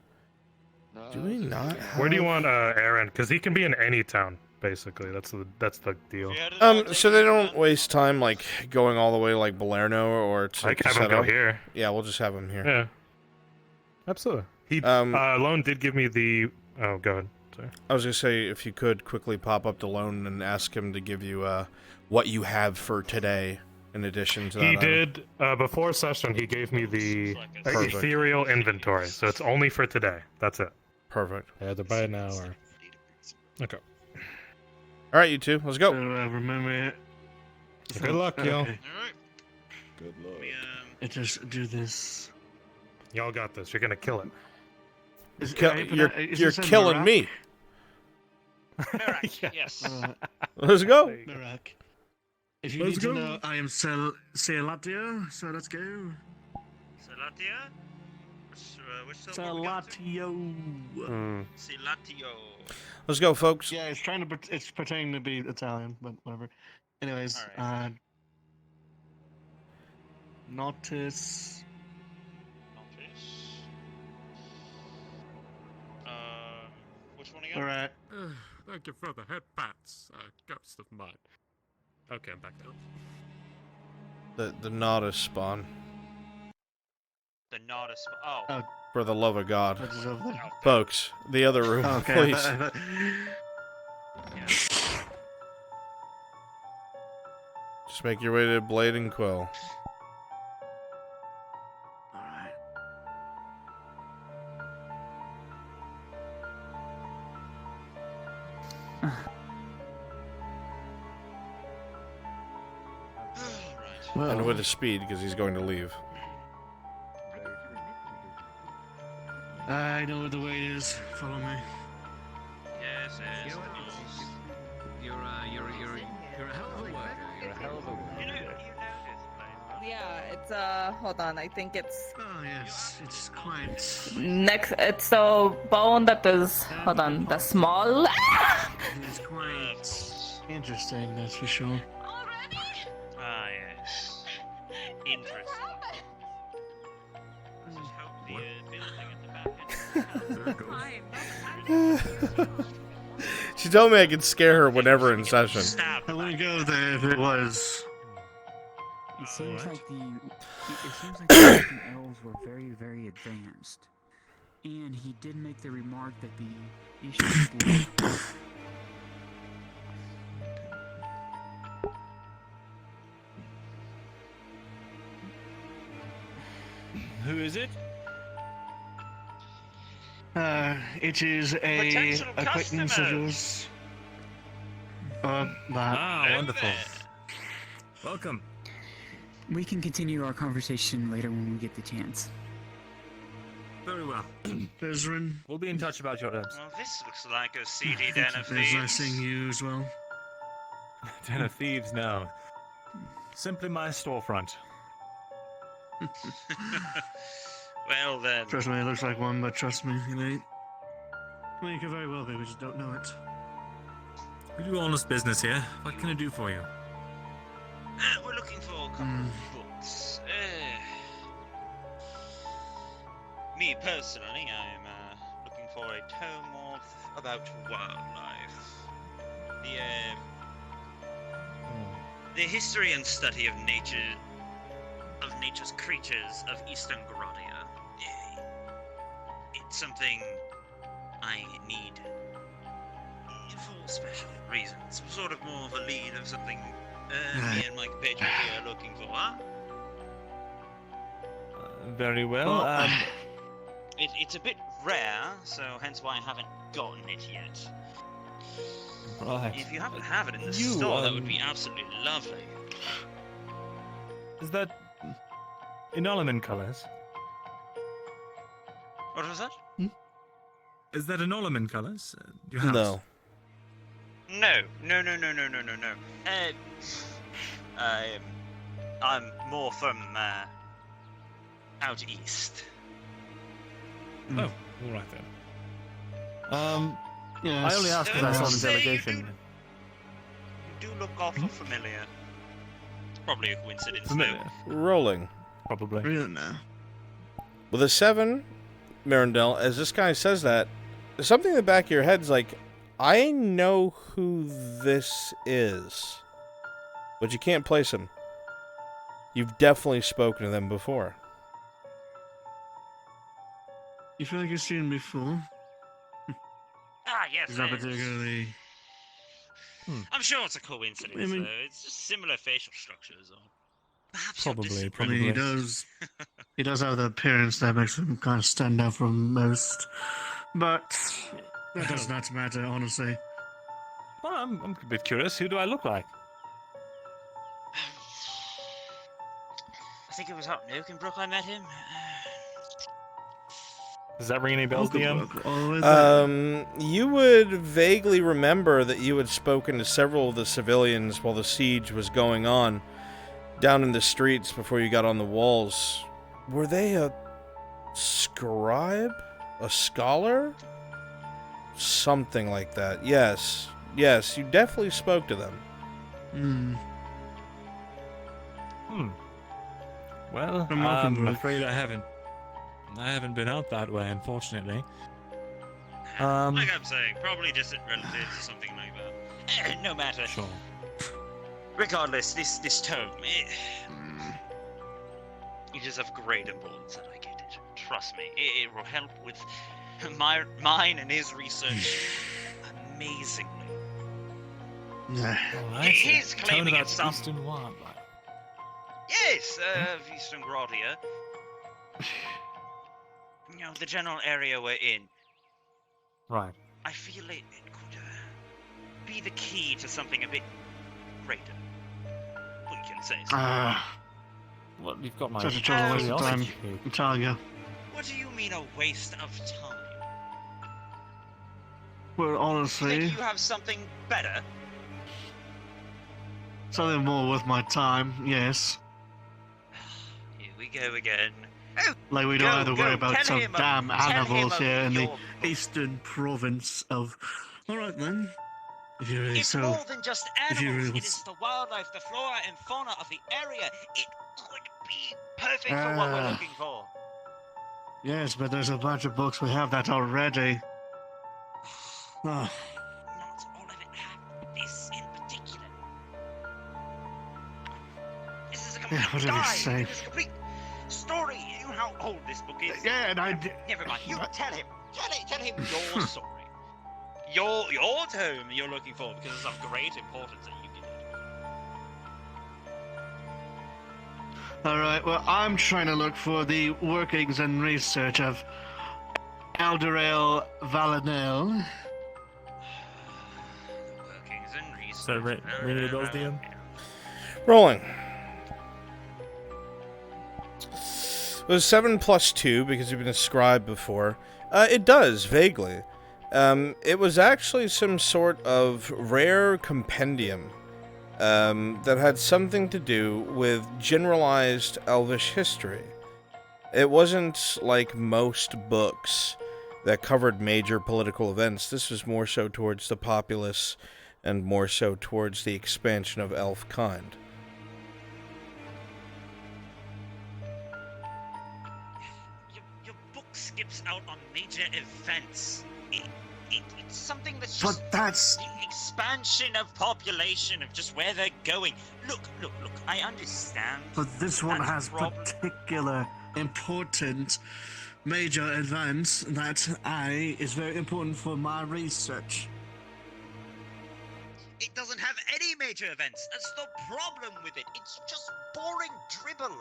Do we not have... Where do you want Aaron? Because he can be in any town, basically. That's the deal. So they don't waste time like going all the way to like Balerno or to I can have him set go up. here. Yeah, we'll just have him here. Yeah. Absolutely. He Lone did give me the. Oh, go ahead. Sorry. I was gonna say if you could quickly pop up to Lone and ask him to give you what you have for today in addition to that. He item. did before session. He gave me the Perfect. ethereal inventory, so it's only for today. That's it. Perfect. I had to buy it now or. Okay. All right, you two, let's go. So, remember it. Good luck, y'all. Okay. Good luck. I just do this. Y'all got this. You're gonna kill it. You're killing me. Yes. Let's go. Barak. If you need to know, I am Celatia, so let's go. Salatia? Which silver we got to? Salatio. Silatio. Let's go, folks. Yeah, it's trying to. It's pretending to be Italian, but whatever. Anyways, Nautis. Which one again? All right. Thank you for the head pats, ghost of mine. Okay, I'm back down. The Nautis spawn. The Nautis. Oh. For the love of God. What is over there? Folks, the other room, Okay. please. Just make your way to Blade and Quill. And with his speed, because he's going to leave. I know where the way is. Follow me. Yes, yes. You're a hell of a worker. You're a hell of a worker. Yeah, it's hold on, I think it's Oh yes, it's quite. next. It's the bone that is. Hold on, the small. It's quite interesting, that's for sure. Ah, yes. Interesting. I just hope the building at the back end. She told me I could scare her whenever in session. I wouldn't go there if it was. It seems like the American elves were very, very advanced. And he did make the remark that the Eastern dwarf. Who is it? It is a Potential acquaintance of customers. yours. Wonderful. Welcome. We can continue our conversation later when we get the chance. Very well. Bezrin. We'll be in touch about your herbs. Well, this looks like a seedy den of It's nice thieves. seeing you as well. Den of thieves, no. Simply my storefront. Well then. Trust me, it looks like one, but trust me, it ain't. Well, you could very well be, we just don't know it. We do honest business here. What can I do for you? We're looking for a couple of books. Me personally, I'm looking for a tome about wildlife. The history and study of nature's creatures of Eastern Gradia. It's something I need for special reasons. Sort of more of a lead of something me and my compatriot here are looking for, huh? Very well. It's a bit rare, so hence why I haven't gotten it yet. Right. If you happen to have it in the store, that would be absolutely lovely. Is that in element colors? What was that? Is that in Orleman colours? Your house? No. No. I'm more from out east. Oh, all right then. I only asked because I saw the Say you delegation. You do look awful familiar. Probably a coincidence, Familiar. Rolling. Probably. Really now. With a 7, Mirandel, as this guy says that, there's something in the back of your head's like, I know who this is. But you can't place him. You've definitely spoken to them before. You feel like you've seen him before? Ah, yes. Is that particularly... I'm sure it's a coincidence, I mean- though. It's just similar facial structures, or perhaps Probably, I mean, he does have the appearance that makes him kind of stand out from most. But that does not matter, honestly. Well, I'm a bit curious. Who do I look like? I think it was out in Oakenbrook I met him. Does that ring any bells, DM? You would vaguely remember that you had spoken to several of the civilians while the siege was going on down in the streets before you got on the walls. Were they a Scribe? A scholar? Something like that. Yes. Yes, you definitely spoke to them. Well, I'm welcome, I'm bro. afraid I haven't been out that way, unfortunately. Like I'm saying, probably distant relatives or something like that. No matter. Sure. Regardless, this tome, it is of great importance that I get it. Trust me, it will help with mine and his research amazingly. He's claiming it's some... Eastern Wildlife. Yes, of Eastern Gratia. You know, the general area we're in. Right. I feel it could be the key to something a bit greater. We can say so. Well, you've got my Such a total waste of curiosity time. piqued. I'm telling you. What do you mean a waste of time? Well, You honestly, think you have something better? something more worth my time, yes. Here we go again. Like we don't have to Go, worry about tell some him of- damn tell him animals of here in the your- eastern province of... Alright then. If you really It's so... more than just if you animals. really It is the wildlife, the flora and fauna of the area. It could be perfect for what we're Ah. looking for. Yes, but there's a bunch of books we have that already. Ah. Not all of it have this in particular. This is a complete Yeah, what did he guide. say? This is a complete story. You know how old this book is. Yeah, and I... Never mind. You tell him. Tell him your story. Your tome you're looking for because it's of great importance that you get it. Alright, well, I'm trying to look for the workings and research of Alderael Valinel. Workings and research. So, ring any bells, DM? Rolling. It was 7 plus 2 because you've been a scribe before. It does, vaguely. It was actually some sort of rare compendium that had something to do with generalized Elvish history. It wasn't like most books that covered major political events. This was more so towards the populace and more so towards the expansion of elf kind. Your book skips out on major events. It's something that's just But that's... the expansion of population, of just where they're going. Look, I understand. But this one that's has problem. particular important major events that is very important for my research. It doesn't have any major events. That's the problem with it. It's just boring dribble.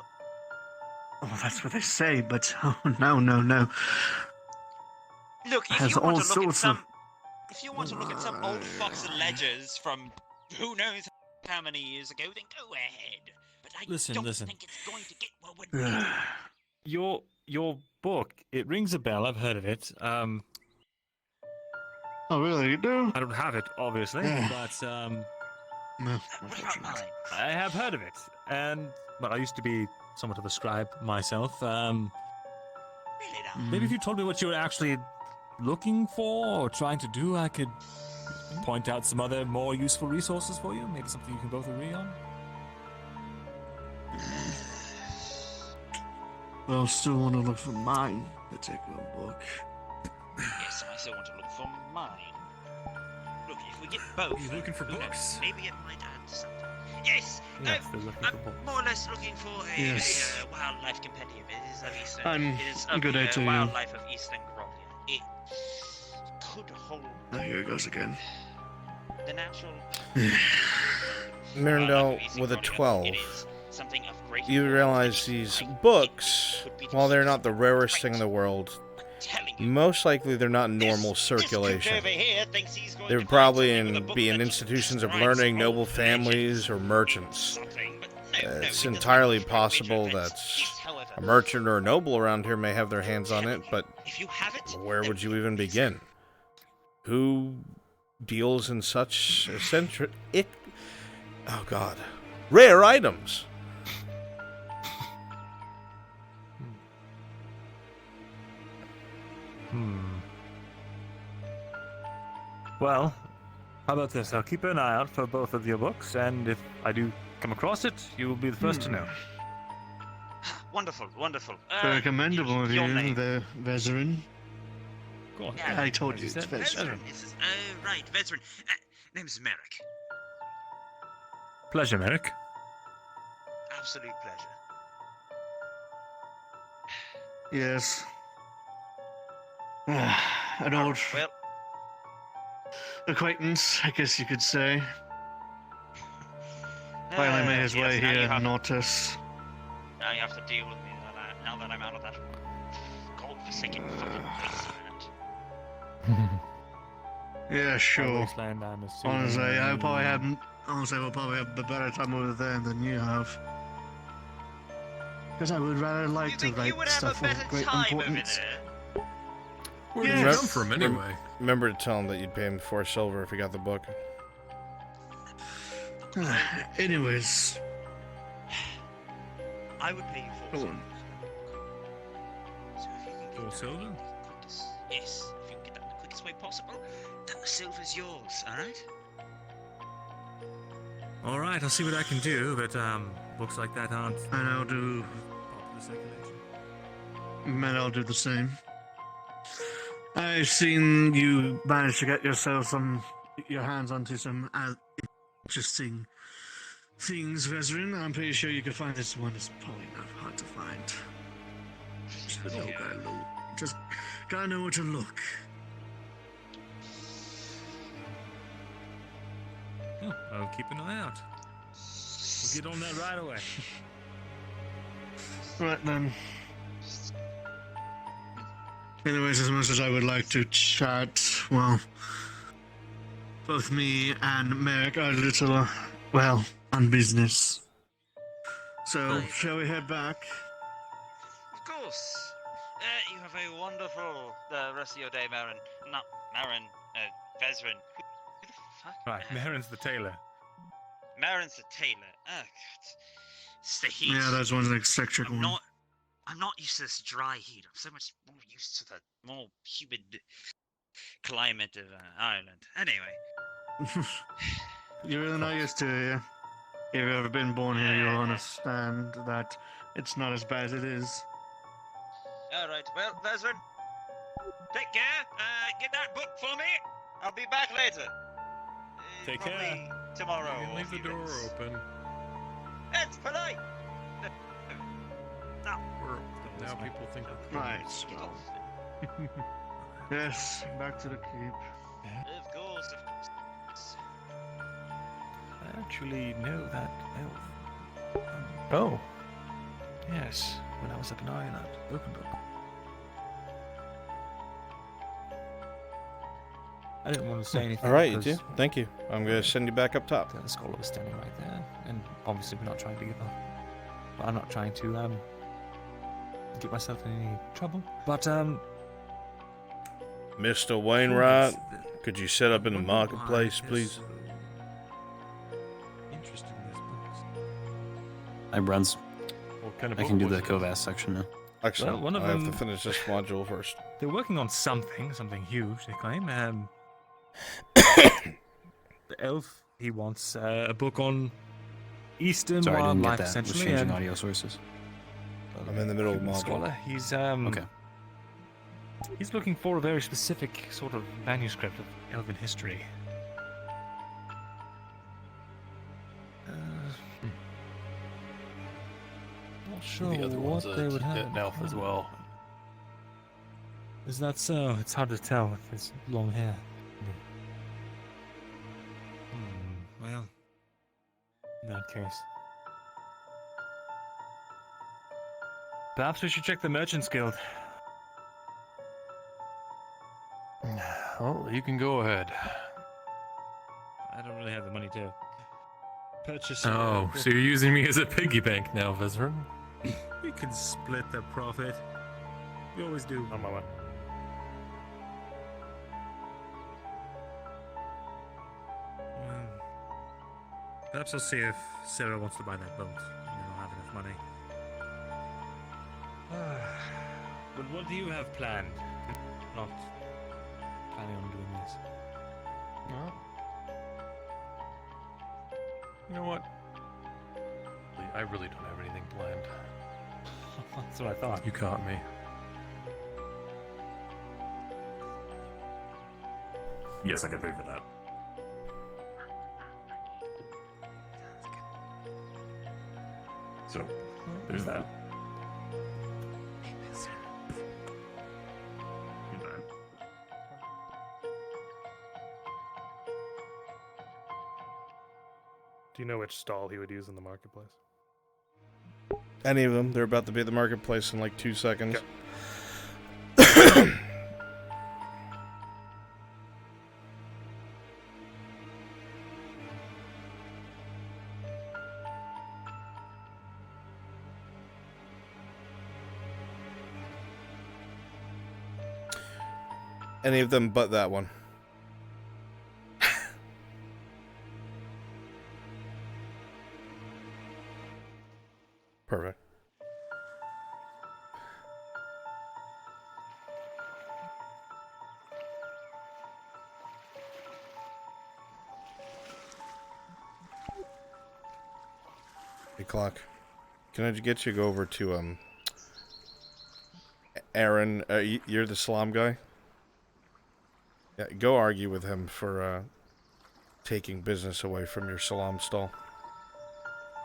Oh, that's what they say, but oh, no. Look, if Has you want all to look at sorts some, of... if you want to look at some old fox ledgers from who knows how many years ago, then go ahead. But I don't think it's going to get what we're Your book, it rings a bell. I've heard of it. Oh, really? You do? I don't have it, obviously, but No. I have heard of it. And well, I used to be somewhat of a scribe myself. Maybe if you told me what you were actually looking for or trying to do, I could point out some other more useful resources for you. Maybe something you can both agree on. Well, still want to look for mine particular book. Yes, I still want to look for mine. Look, if we get both, You're looking for who knows, books? maybe it might add something. Yes, Yes, they're looking I'm for books. more or less looking for a Yes. wildlife compendium. It is of Eastern. I'm it is of good the at you. wildlife of Eastern Gratia. It could hold Oh, here it goes again. the natural. Mirandel with a 12. It is something of great. You realize these books, while they're not the rarest thing in the world, most likely they're not in normal circulation. Over here thinks he's going They would probably be in institutions of learning, noble families, or merchants. It's entirely possible that a merchant or a noble around here may have their hands on it, but where would you even begin? Who deals in such oh god, rare items? Well, how about this? I'll keep an eye out for both of your books, and if I do come across it, you will be the first to know. Wonderful, wonderful. Very commendable of your you, name. the Vezerin. Go on. I told As you, you it's said, Vezerin. Oh, right, veteran. Name's Merrick. Pleasure, Merrick. Absolute pleasure. Yes. An old Well, acquaintance, I guess you could say. Finally made his way here in Nortus. Now you have to deal with me now that I'm out of that godforsaken fucking wasteland. Yeah, sure. Wasteland, I'm assuming. Honestly, we'll probably have a better time over there than you have. Because I would rather like to write stuff of great importance. Where did you come from, anyway? Remember to tell him that you'd pay him 4 silver if he got the book. Anyways. I would pay you 4 silver. So if you can get 4 silver? Yes, if you can get that in the quickest way possible, then the silver's yours, alright? Alright, I'll see what I can do, but books like that aren't. And I'll do. And I'll do the same. I've seen you manage to get yourself your hands onto some interesting things, Vezerin. I'm pretty sure you could find this one. It's probably not hard to find. Just gotta know where to look. Oh, I'll keep an eye out. We'll get on that right away. Right then. Anyways, as much as I would like to chat, well, both me and Merrick are a little, on business. So, shall we head back? Of course. You have a wonderful rest of your day, Marin. Not Marin, Vezerin. Who the fuck? Right, Marin's the tailor. Marin's the tailor. Oh, God. It's the heat. Yeah, that's one electric one. I'm not used to this dry heat. I'm so much more used to the more humid climate of Ireland. Anyway. You're really not used to it, yeah? If you've ever been born here, you'll understand that it's not as bad as it is. Alright, well, Vezerin, take care. Get that book for me. I'll be back later. Take probably care. Tomorrow. You can leave the door open. It's polite. Now people think we're Right, well. Yes, back to the keep. Of course, of course. I actually know that elf. Oh. Yes, when I was up in Ireland. Open book. I didn't want to say anything. Alright, you do. Thank you. I'm going to send you back up top. The scholar was standing right there. And obviously we're not trying to give up. But I'm not trying to, get myself in any trouble. But, Mr. Wainwright, could you set up in the marketplace, please? Interested in this books. Hi, Bruns. What kind of I book can do was the it? Kovac section now. Excellent. Well, one of I have them- to finish this module first. They're working on something huge, they claim. The elf, he wants a book on Eastern Sorry, I didn't get wildlife, that. I was essentially. changing and audio sources. I'm in the middle of the module. Scholar, he's Okay. He's looking for a very specific sort of manuscript of elven history. Not sure The other what one's they would have. an elf as well. Is that so? It's hard to tell with his long hair. Well, in that case. Perhaps we should check the Merchants Guild. Well, you can go ahead. I don't really have the money to purchase. Oh, so you're using me as a piggy bank now, Vezerin? We can split the profit. We always do. On my way. Perhaps I'll see if Sarah wants to buy that boat. I don't have enough money. But what do you have planned? Not planning on doing this. Well, you know what? I really don't have anything planned. That's what I thought. You caught me. Yes, I can pay for that. So, there's that. Do you know which stall he would use in the marketplace? Any of them. They're about to be at the marketplace in like 2 seconds. Any of them but that one. Perfect. Hey, Clock. Can I get you to go over to, Aaron? You're the Salam guy? Yeah, go argue with him for, taking business away from your Salam stall.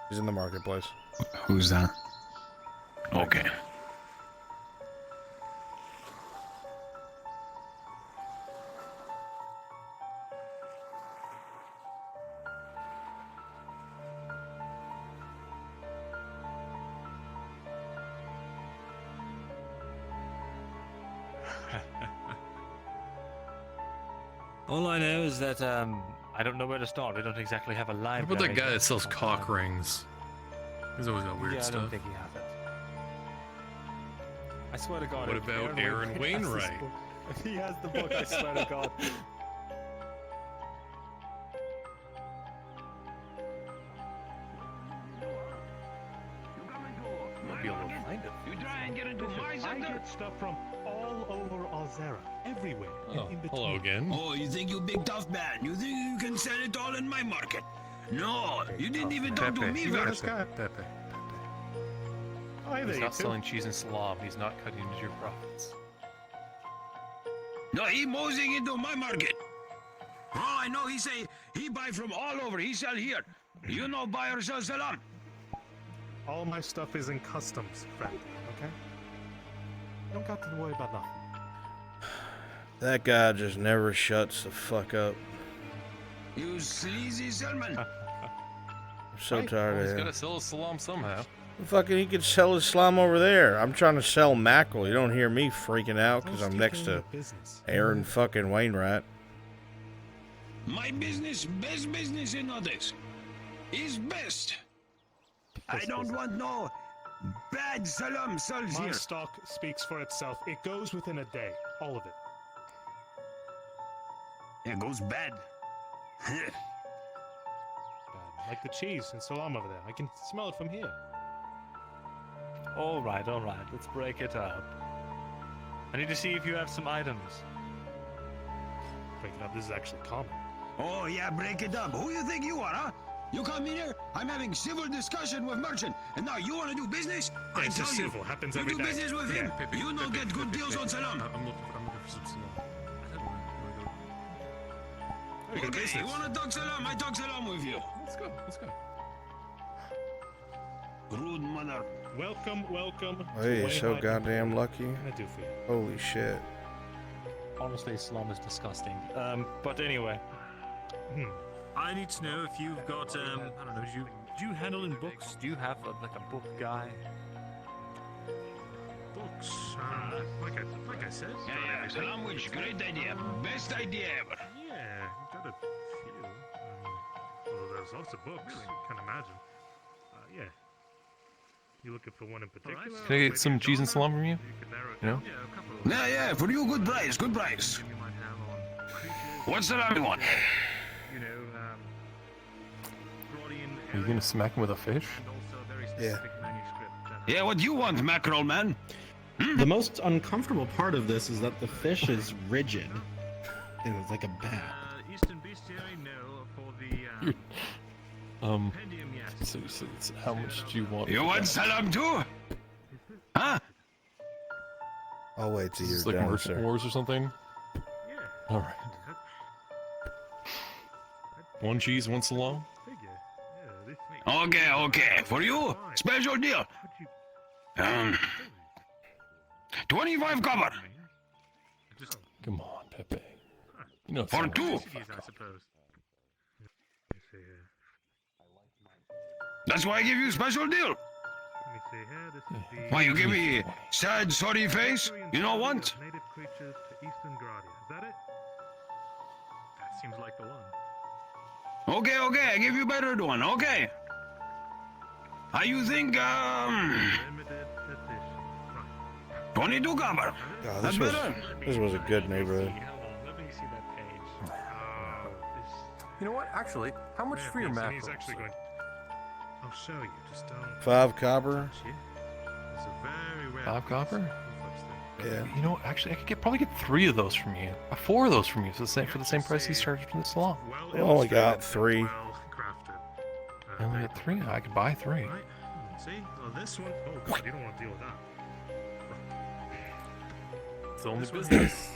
He's in the marketplace. Who's that? Okay. All I know is that I don't know where to start. I don't exactly have a library. What about that guy that sells cock rings? He's always got weird yeah, stuff. I don't think he has it. I swear to God. What if about Aaron Wainwright has this Wainwright? book- If he has the book, I swear to God. Might be able to find it. You try and get into my I center? get stuff from all over Ozera, everywhere, and Oh, in between. hello again. Oh, you think you big tough man? You think you can sell it all in my market? No, you didn't even talk to me You know first. this guy? Pepe. Hi there, He's you not two. selling cheese and salam. He's not cutting into your profits. No, he moseying into my market. All I know, he say he buy from all over. He sell here. You know buy or sell salam. All my stuff is in customs, friend, okay? You don't got to worry about nothing. That guy just never shuts the fuck up. You sleazy salesman. I'm so Right. tired Well, of he's him. got to sell his salam somehow. Fucking, he could sell his slime over there. I'm trying to sell mackerel. You don't hear me freaking out because I'm next to Aaron fucking Wainwright. My business, best business in all this. Is best. I don't want no bad salam sold My here. stock speaks for itself. It goes within a day, all of it. It goes bad. Bad. Like the cheese and salam over there. I can smell it from here. All right. Let's break it up. I need to see if you have some items. Break it up. This is actually common. Oh yeah, break it up. Who you think you are, huh? You come in here, I'm having civil discussion with merchant, and now you want to do business? I it's tell just you, civil. Happens you every do day. business with Yeah. him. You don't get good deals on salam. I'm looking for some salam. Okay, you want to talk salam? I talk salam with you. Let's go. Rude mother. Welcome. Hey, you're to so Wainwright. goddamn lucky. What can I do for you? Holy shit. Honestly, salam is disgusting. But anyway. I need to know if you've got, I don't know, do you handle in books? Do you have, like, a book guy? Books. Like I said. Yeah, salam which great idea. Best idea ever. Yeah, got a few. Well, there's lots of books. I can imagine. Yeah. You looking for one in particular? Can I get some cheese and salam from you? You know? Yeah, for you, good price, good price. What's salam you want? Are you gonna smack him with a fish? Yeah. Yeah, what you want, mackerel man? The most uncomfortable part of this is that the fish is rigid. And it's like a bat. So how much do you want? You want salam too? Huh? I'll wait till Is you're this like done, Merchant sir. Wars or something? All right. One cheese, one salon. Okay, okay. For you, special deal. 25 copper. Come on, Pepe. You know it's For not two. much. I suppose. Let me see here. That's why I give you special deal. Let me see here. This is the Why you give me sad, sorry face? You know what? native creatures to Eastern Gradia. Is that it? That seems like the one. Okay, okay. I give you better one. Okay. How you think? Limited edition. 22 copper. God, That's better. this was a good neighborhood. Hold on. Let me see that page. You know what? Actually, how much for your macros? He's actually going. I'll show you. Just don't. 5 copper. It's a very rare. 5 copper? Yeah. You know, actually, I could probably get 3 of those from you. 4 of those from you for the same price he's charged from the salon. I only got 3. I only got 3. I could buy 3. Right. See? Well, this one. Oh, God, you don't want to deal with that. It's only This one business. is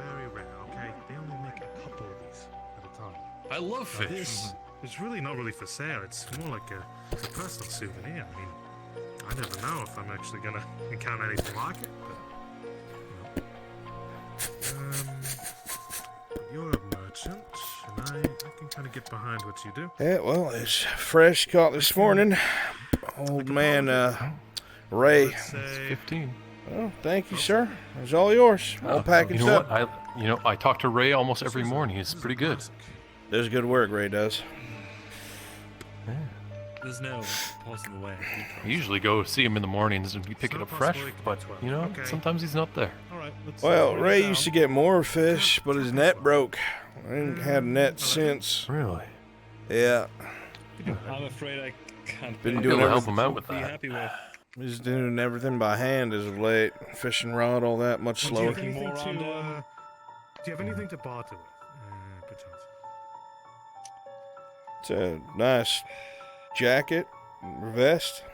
very rare. Okay, they only make a couple of these at a time. I love Now, fish. This is really not really for sale. It's more like a personal souvenir. I mean, I never know if I'm actually gonna encounter anything like it. But, you're a merchant, and I can kind of get behind what you do. Yeah, well, it's fresh caught this morning. Old man, Ray. Let's say 15. Oh, thank you, sir. It's all yours. All packaged You know up. what? I talk to Ray almost every morning. He's pretty good. Does good work, Ray does. There's no possible way. I usually go see him in the mornings and we pick it up fresh, but sometimes he's not there. Well, Ray used to get more fish, but his net broke. I ain't had a net since. Really? Yeah. I'm afraid I can't. Been I'll doing be able to help everything. him out with Be that. happy with. He's doing everything by hand as of late. Fishing rod, all that, much Do you slower. have anything to, do you have anything to barter with? Perchance. It's a nice jacket, vest.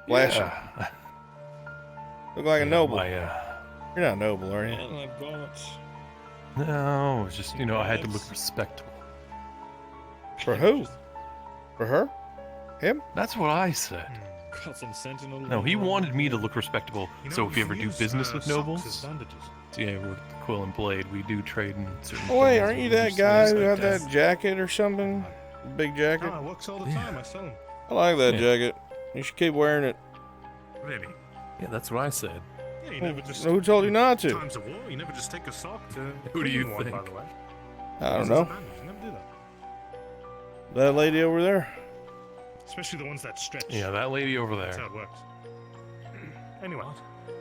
Flashing. Yeah. Look like a noble. You're not noble, are you? Well, I've got. No, it's just, I had to look respectable. For who? For her? Him? That's what I said. Got some sentinel. No, he wanted me to look respectable. So if you ever do business with nobles, bandages. so yeah, we're Quill and Blade. We do trade in certain. Oh, wait, things aren't you and that just guy things who like had that jacket or something? Big jacket? Oh, it works all the time. I sell them. I like that Yeah. jacket. You should keep wearing it. Really? Yeah, that's what I said. Yeah, you never just. Who told you not to? Times of war, you never just take a sock to. Who do you clean one, by think? the way. I don't Use know. a bandage, you never do that. That lady over there? Especially the ones that stretch. Yeah, that lady over That's there. how it works. Anyway,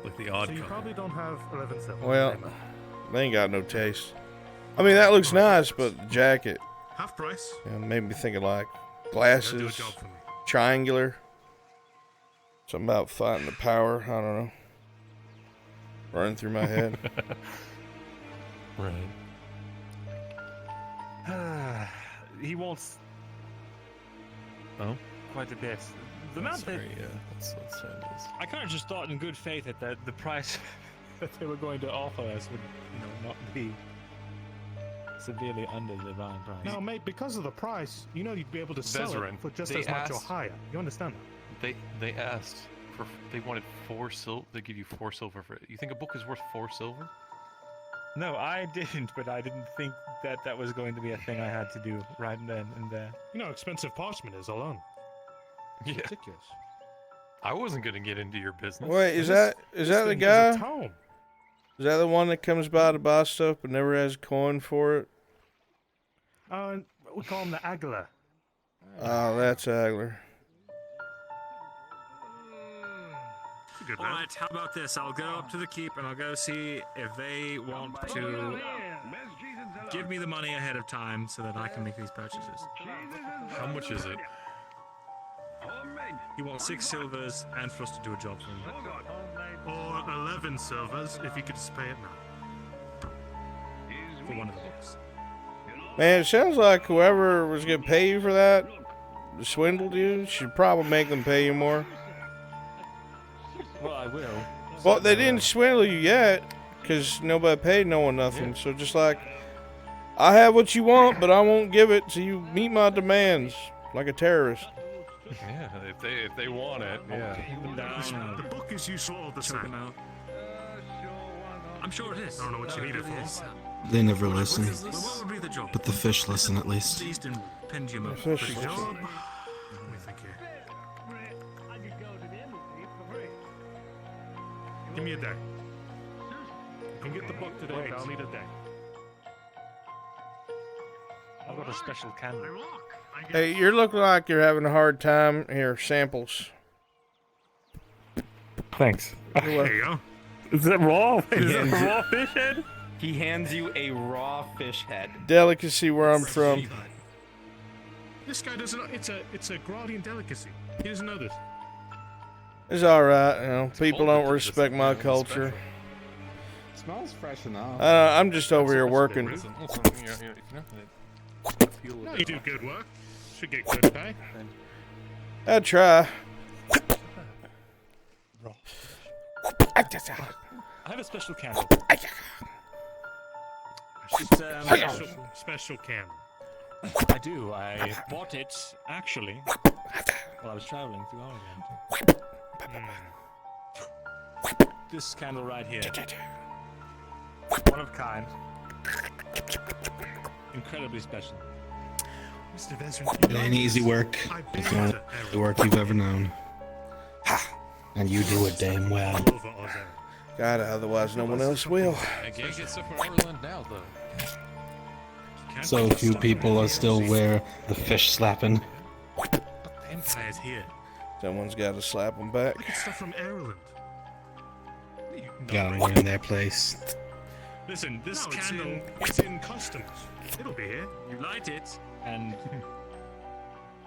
Like the odd so you couple. probably don't have 11 silver. Well, they ain't got no taste. I mean, that looks nice, but the jacket Half price. made me think of like Gotta do a glasses, job for me. triangular. Something about fighting the power. I don't know. Running through my head. Right. He wants Oh. quite a bit. The amount that let's say this. I kind of just thought in good faith that the price that they were going to offer us would, not be severely under the divine price. Now, mate, because of the price, you'd be able to sell Vezerin, it for just they as much or asked- higher. You understand that? They asked for. They wanted 4 silver. They give you 4 silver for it. You think a book is worth 4 silver? No, I didn't, but I didn't think that was going to be a thing I had to do right then and there. You know how expensive parchment is alone. Yeah. Ridiculous. I wasn't gonna get into your business. Wait, is This- that this the thing guy? is a tome. Is that the one that comes by to buy stuff but never has a coin for it? We call him the Agler. Oh, that's Agler. Good All right, how about this? I'll go up to the keep and I'll go see if they want to give me the money ahead of time so that I can make these purchases. How much is it? He wants 6 silvers and for us to do a job for him. Or 11 silvers if you could just pay it now. For one of the books. Man, it sounds like whoever was gonna pay you for that swindled you. Should probably make them pay you more. Well, I will. Well, they didn't swindle you yet, because nobody paid no one nothing. So just like, I have what you want, but I won't give it till you meet my demands, like a terrorist. Yeah, if they want it, yeah. The book is useful all the same. I'm sure it is. I don't know what you need it for. They never listen. What would be the job? But the fish listen at least. Seized and pendulum of Fish pretty listen. Job? Let me think here. Give me a day. You can get the book today, but I'll need a day. I've got a special candle. Hey, you're looking like you're having a hard time. Here, samples. Thanks. There you go. Is that raw? He Is that hands you- raw fish head? He hands you a raw fish head. Delicacy where I'm from. This guy doesn't know. It's a Graudian delicacy. He doesn't know this. It's alright, you know. People don't respect my culture. Smells fresh enough. I'm just over here working. No, you do good work. Should get good pay. I try. I have a special candle. Special candle. I do. I bought it, actually, while I was traveling through Ireland. This candle right here. One of a kind. Incredibly special. Mr. Vezran, It ain't easy work. It's the only work you've ever known. And you do it damn well. God, otherwise no one else will. I can't get stuff from Ireland now, though. So few people are still where the fish slapping. Empire's here. Someone's got to slap them back. I get stuff from Ireland. Gotta learn their place. Listen, this candle is in customs. It'll be here. You light it, and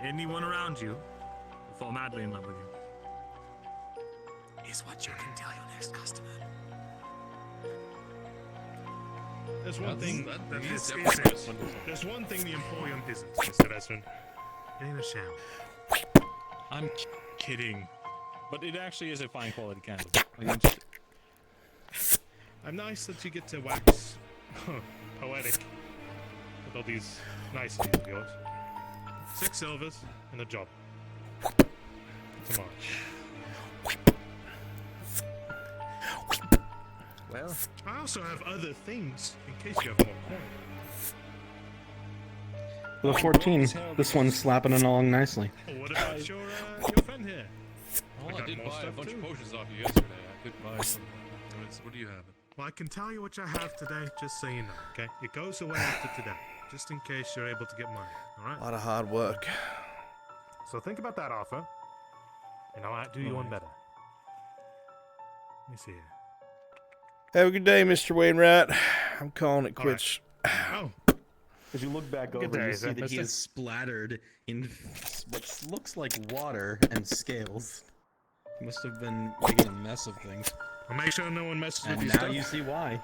anyone around you will fall madly in love with you. Is what you can tell your next customer. There's one thing that this isn't. There's one thing the Emporium isn't, Mr. Vezran. It ain't a sham. I'm kidding, but it actually is a fine quality candle. I'm nice that you get to wax poetic with all these niceties of yours. 6 silvers and a job. Tomorrow. Well, I also have other things in case you have more coins. For the 14, this one's slapping along nicely. Oh, what about your friend here? Well, I got did more buy a stuff bunch too. of potions off you yesterday. I could buy some. What do you have? Well, I can tell you what I have today, just so you know, okay? It goes away after today, just in case you're able to get money, alright? A lot of hard work. So think about that offer, and I might do you one better. Let me see here. Have a good day, Mr. Wainwright. I'm calling it quits. Oh. As you look back Good over, day, you is see that that he mister? is splattered in what looks like water and scales. He must have been making a mess of things. I'll make sure no one messes And with your now stuff. you see why.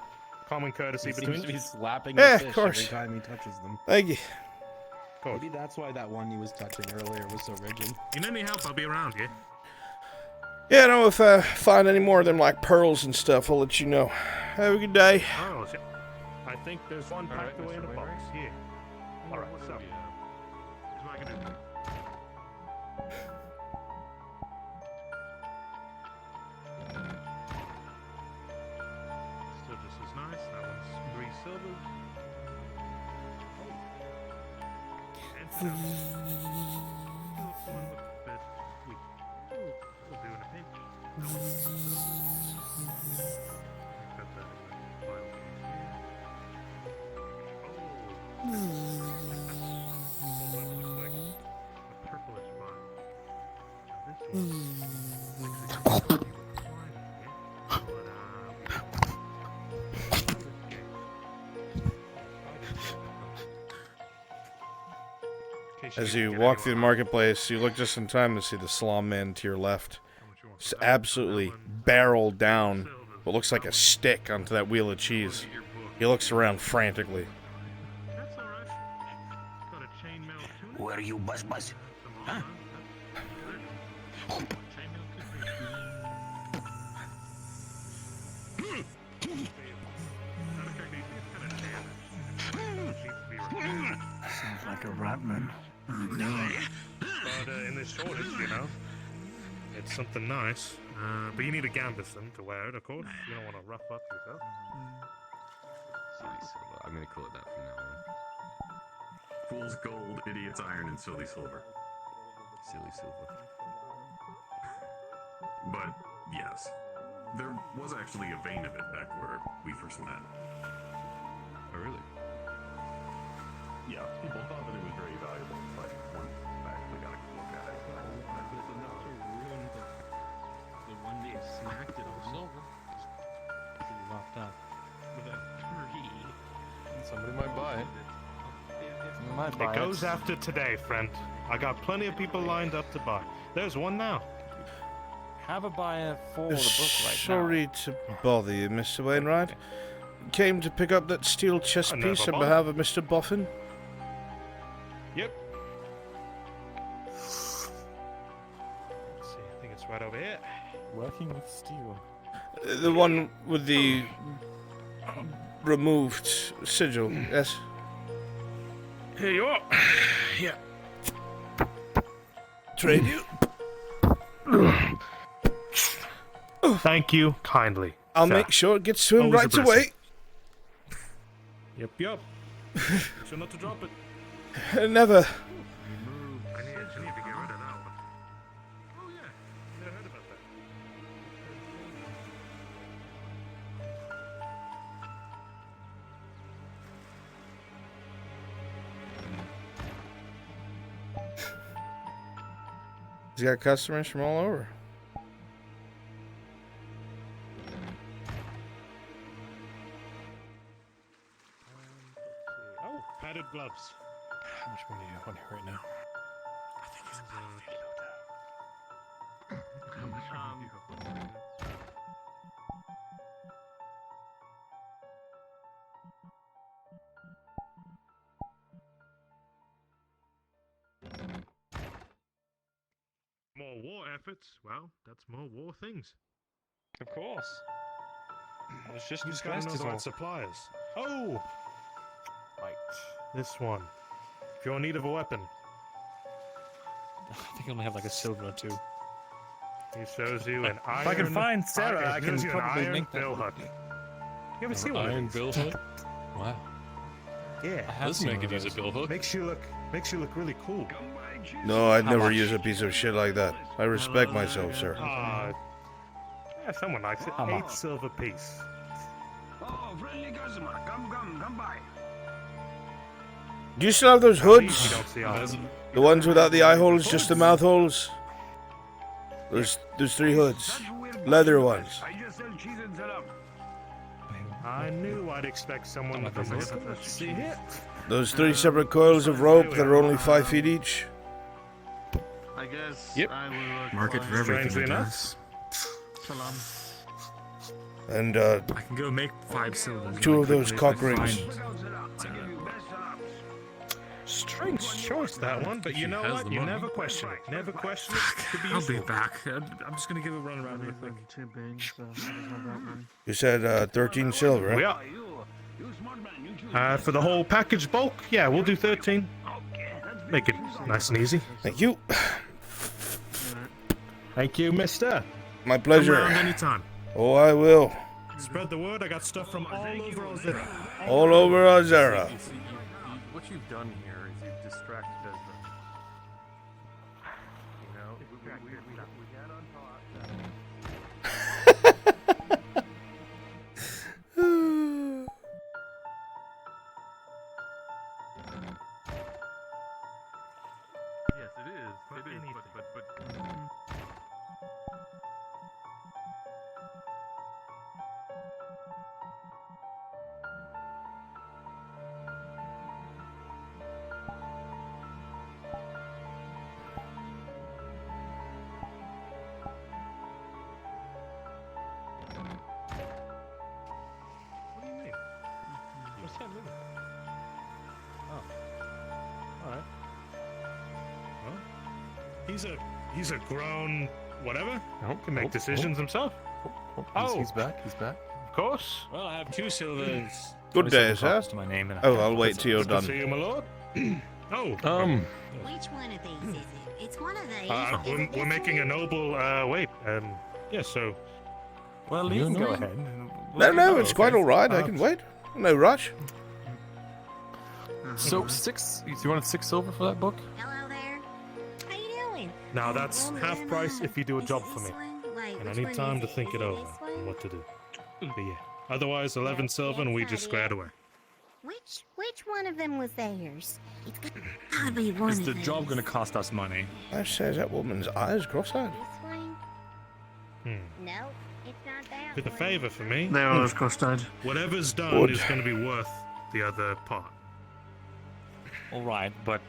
Common courtesy He between seems to be us. slapping Yeah, the of fish every course. time he touches them. Thank you. Maybe that's why that one he was touching earlier was so rigid. You need any help, I'll be around, yeah? Yeah, no, if I find any more of them like pearls and stuff, I'll let you know. Have a good day. Oh, shit. I think there's one packed away in a box. Here. Alright, so. Here's what I can do. Still just as nice. That one's 3 silvers. And for that one. One with the bed. We'll do in a pinch. That one's 4 silvers. Put that in the file case here. That looks like a purplish vibe. Now this one looks exactly fine, yeah? But, As you walk through the marketplace, you look just in time to see the slum man to your left. It's absolutely barreled down what looks like a stick onto that wheel of cheese. He looks around frantically. That's alright. Were you buzz? Huh? Sounds like a ratman. But in this shortage, you know, it's something nice. But you need a gambeson to wear it, of course. You don't want to rough up yourself. Silly silver. I'm gonna call it that from now on. Fool's gold, idiot's iron, and silly silver. Silly silver. But yes, there was actually a vein of it back where we first met. Oh, really? Yeah, people thought that it was very valuable, but once I actually got a look at it, The one day smacked it on silver. Pretty roughed up. With a tree. Somebody might buy it. It goes after today, friend. I got plenty of people lined up to buy. There's one now. Have a buyer for the book right Sorry to bother you, Mr. Wainwright. Came to pick up that steel chess Never piece on bother. behalf of Mr. Boffin. Yep. Let's see, I think it's right over here. Working with steel. The one with the removed sigil, yes? Here you are. Yeah. Trade you. Thank you kindly. I'll sir. make sure it gets to him Always a right blessing. away. Yep. Sure not to drop it. Never. I need to get rid of that one. Oh yeah, never heard about that. He's got customers from all over. Oh, padded gloves. How much money do you want here right now? More war efforts. Well, that's more war things. Of course. I was just You just gotta know the right suppliers. Oh! Right. This one. If you're in need of a weapon. I think I only have like a silver or two. He shows you an iron. If I can find Sarah, I he can shows you an probably iron make that. bill hook. You ever see one Iron of these? bill hook? Wow. Yeah. I have This seen man one could of use a those. bill hook. Makes you look really cool. No, I'd How never much? use a piece of shit like that. I respect myself, sir. Yeah, someone likes it. How 8 much? silver piece. Oh, friendly customer, come by. Do you still have those You hoods? don't see all of them. The ones without the eye holes, just the mouth holes? There's 3 hoods. Leather ones. I just sell cheese and salami. I knew I'd expect someone with a hood. Let's see here. Those 3 separate coils of rope that are only 5 feet each. I guess Yep. I will look Market for everything, Strangely I enough. guess. Salam. And I can go make 5 silver. 2 of those cock rings. Strange choice, that one, but you know has what? the You money. never question it. Never question it. Could be I'll be useful. back. I'm just gonna give a run around real quick. Too big, so I don't have that one. You said 13 silver, right? Yeah. For the whole package bulk, yeah, we'll do 13. Make it nice and easy. Thank you. Thank you, mister. My Come pleasure. around anytime. Oh, I will. Spread the word. I got stuff from all over Ozera. All over Ozera. You see, what you've done here is you've distracted us. You know, we got on Yes, it is. But He's a grown whatever. Can make oh, decisions himself. He's back. He's back. Of course. Well, I have 2 silvers. Good day, sir. To my name and Oh, I'll wait till you're Good done. to see you, my lord. Oh. Which one of these is it? It's one of these. We're making a noble. Wait. Yeah. So. Well, you can go ahead. No, it's quite all right. I can wait. No rush. So 6. You wanted 6 silver for that book? Hello there. How you doing? Now that's half price if you do a job for me, and I need time to think it over and what to do. But yeah. Otherwise, 11 silver, and we just squared away. Which one of them was theirs? It's gotta be one Is of the them. job going to cost us money? I says that woman's eyes cross-eyed. No, it's not that With a one. favour for me. They're always cross-eyed. Whatever's done Good. is going to be worth the other part. All right, but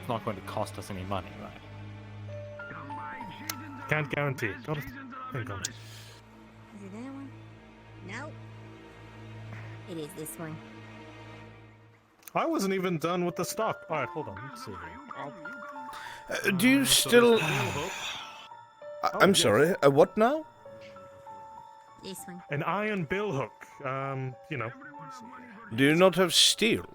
it's not going to cost us any money, right? Can't guarantee. Gotta think on it. Is it that one? No. It is this one. I wasn't even done with the stock. All right, hold on. Let's see here. Do you still... I'm sorry, what now? This one. An iron billhook. Do you not have steel?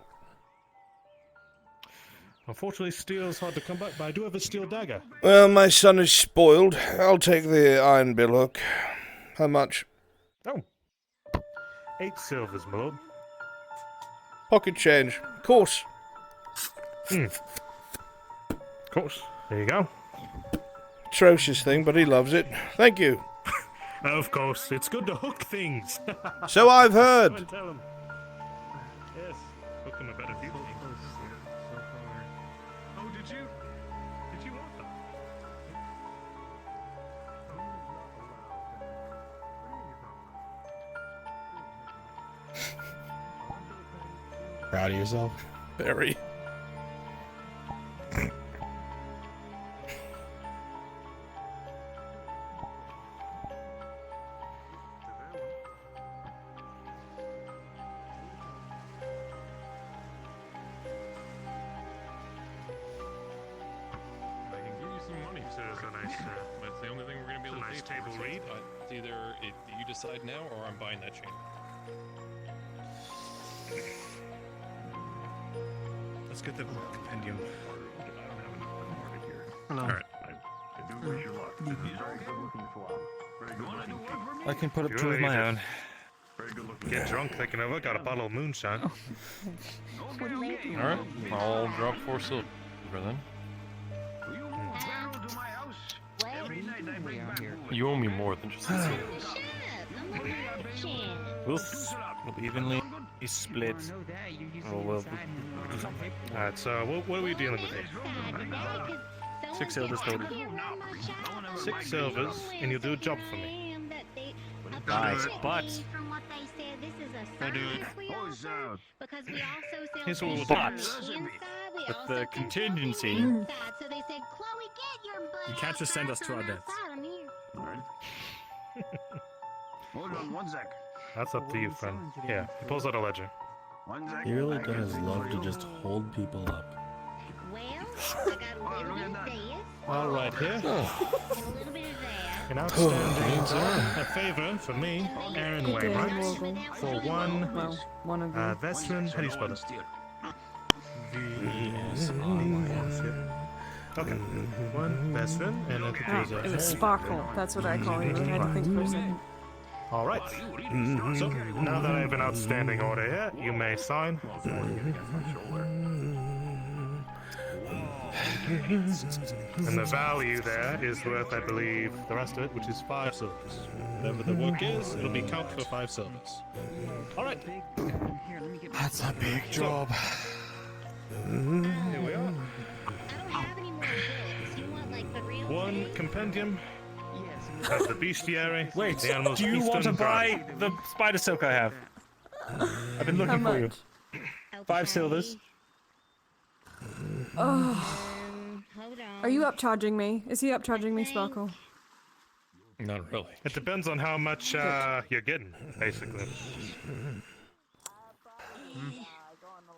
Unfortunately, steel's hard to come by, but I do have a steel dagger. Well, my son is spoiled. I'll take the iron billhook. How much? Oh. 8 silvers, my lord. Pocket change. Course. Of course. There you go. Atrocious thing, but he loves it. Thank you. Of course. It's good to hook things. So I've heard. Go and tell him. Yes. Hook him about a few things. Oh, did you want that? Proud of yourself? Very. I can give you some money, So it's a nice, but it's the only thing we're going to be able to nice pay table for. read. It's either you decide now, or I'm buying that chain. Let's get the compendium. Hello. All right. I can put up Sure, 2 of my you own. Get drunk thinking of it. Got a bottle of moonshine. All right, I'll drop 4 silver then. You owe me more than just the silver. We'll evenly split. Or we'll do something. Alright, so what are we dealing with here? 6 silvers total. 6 silvers, and you'll do a job for me. Right, but Here's what we'll do. but with the contingency, you can't just send us to our deaths. Hold on one sec. That's up to you, friend. Yeah, he pulls out a ledger. He really does love to just hold people up. All right, here. An outstanding a favor for me, Aaron Wainwright, for one Vestlin. How do you spell it? Okay, one Vestlin, and then Oh, it was Sparkle. That's what I call you. I had to think for a second. All right. So now that I have an outstanding order here, you may sign. And the value there is worth, I believe, the rest of it, which is 5 silvers. Whatever the work is, it'll be count for 5 silvers. All right. That's a big job. Here we are. One compendium of the bestiary. Wait, the animal's do you want to eastern buy guard. the spider silk I have? I've been looking for you. 5 silvers. Oh. Are you upcharging me? Is he upcharging me, Sparkle? Not really. It depends on how much you're getting, basically.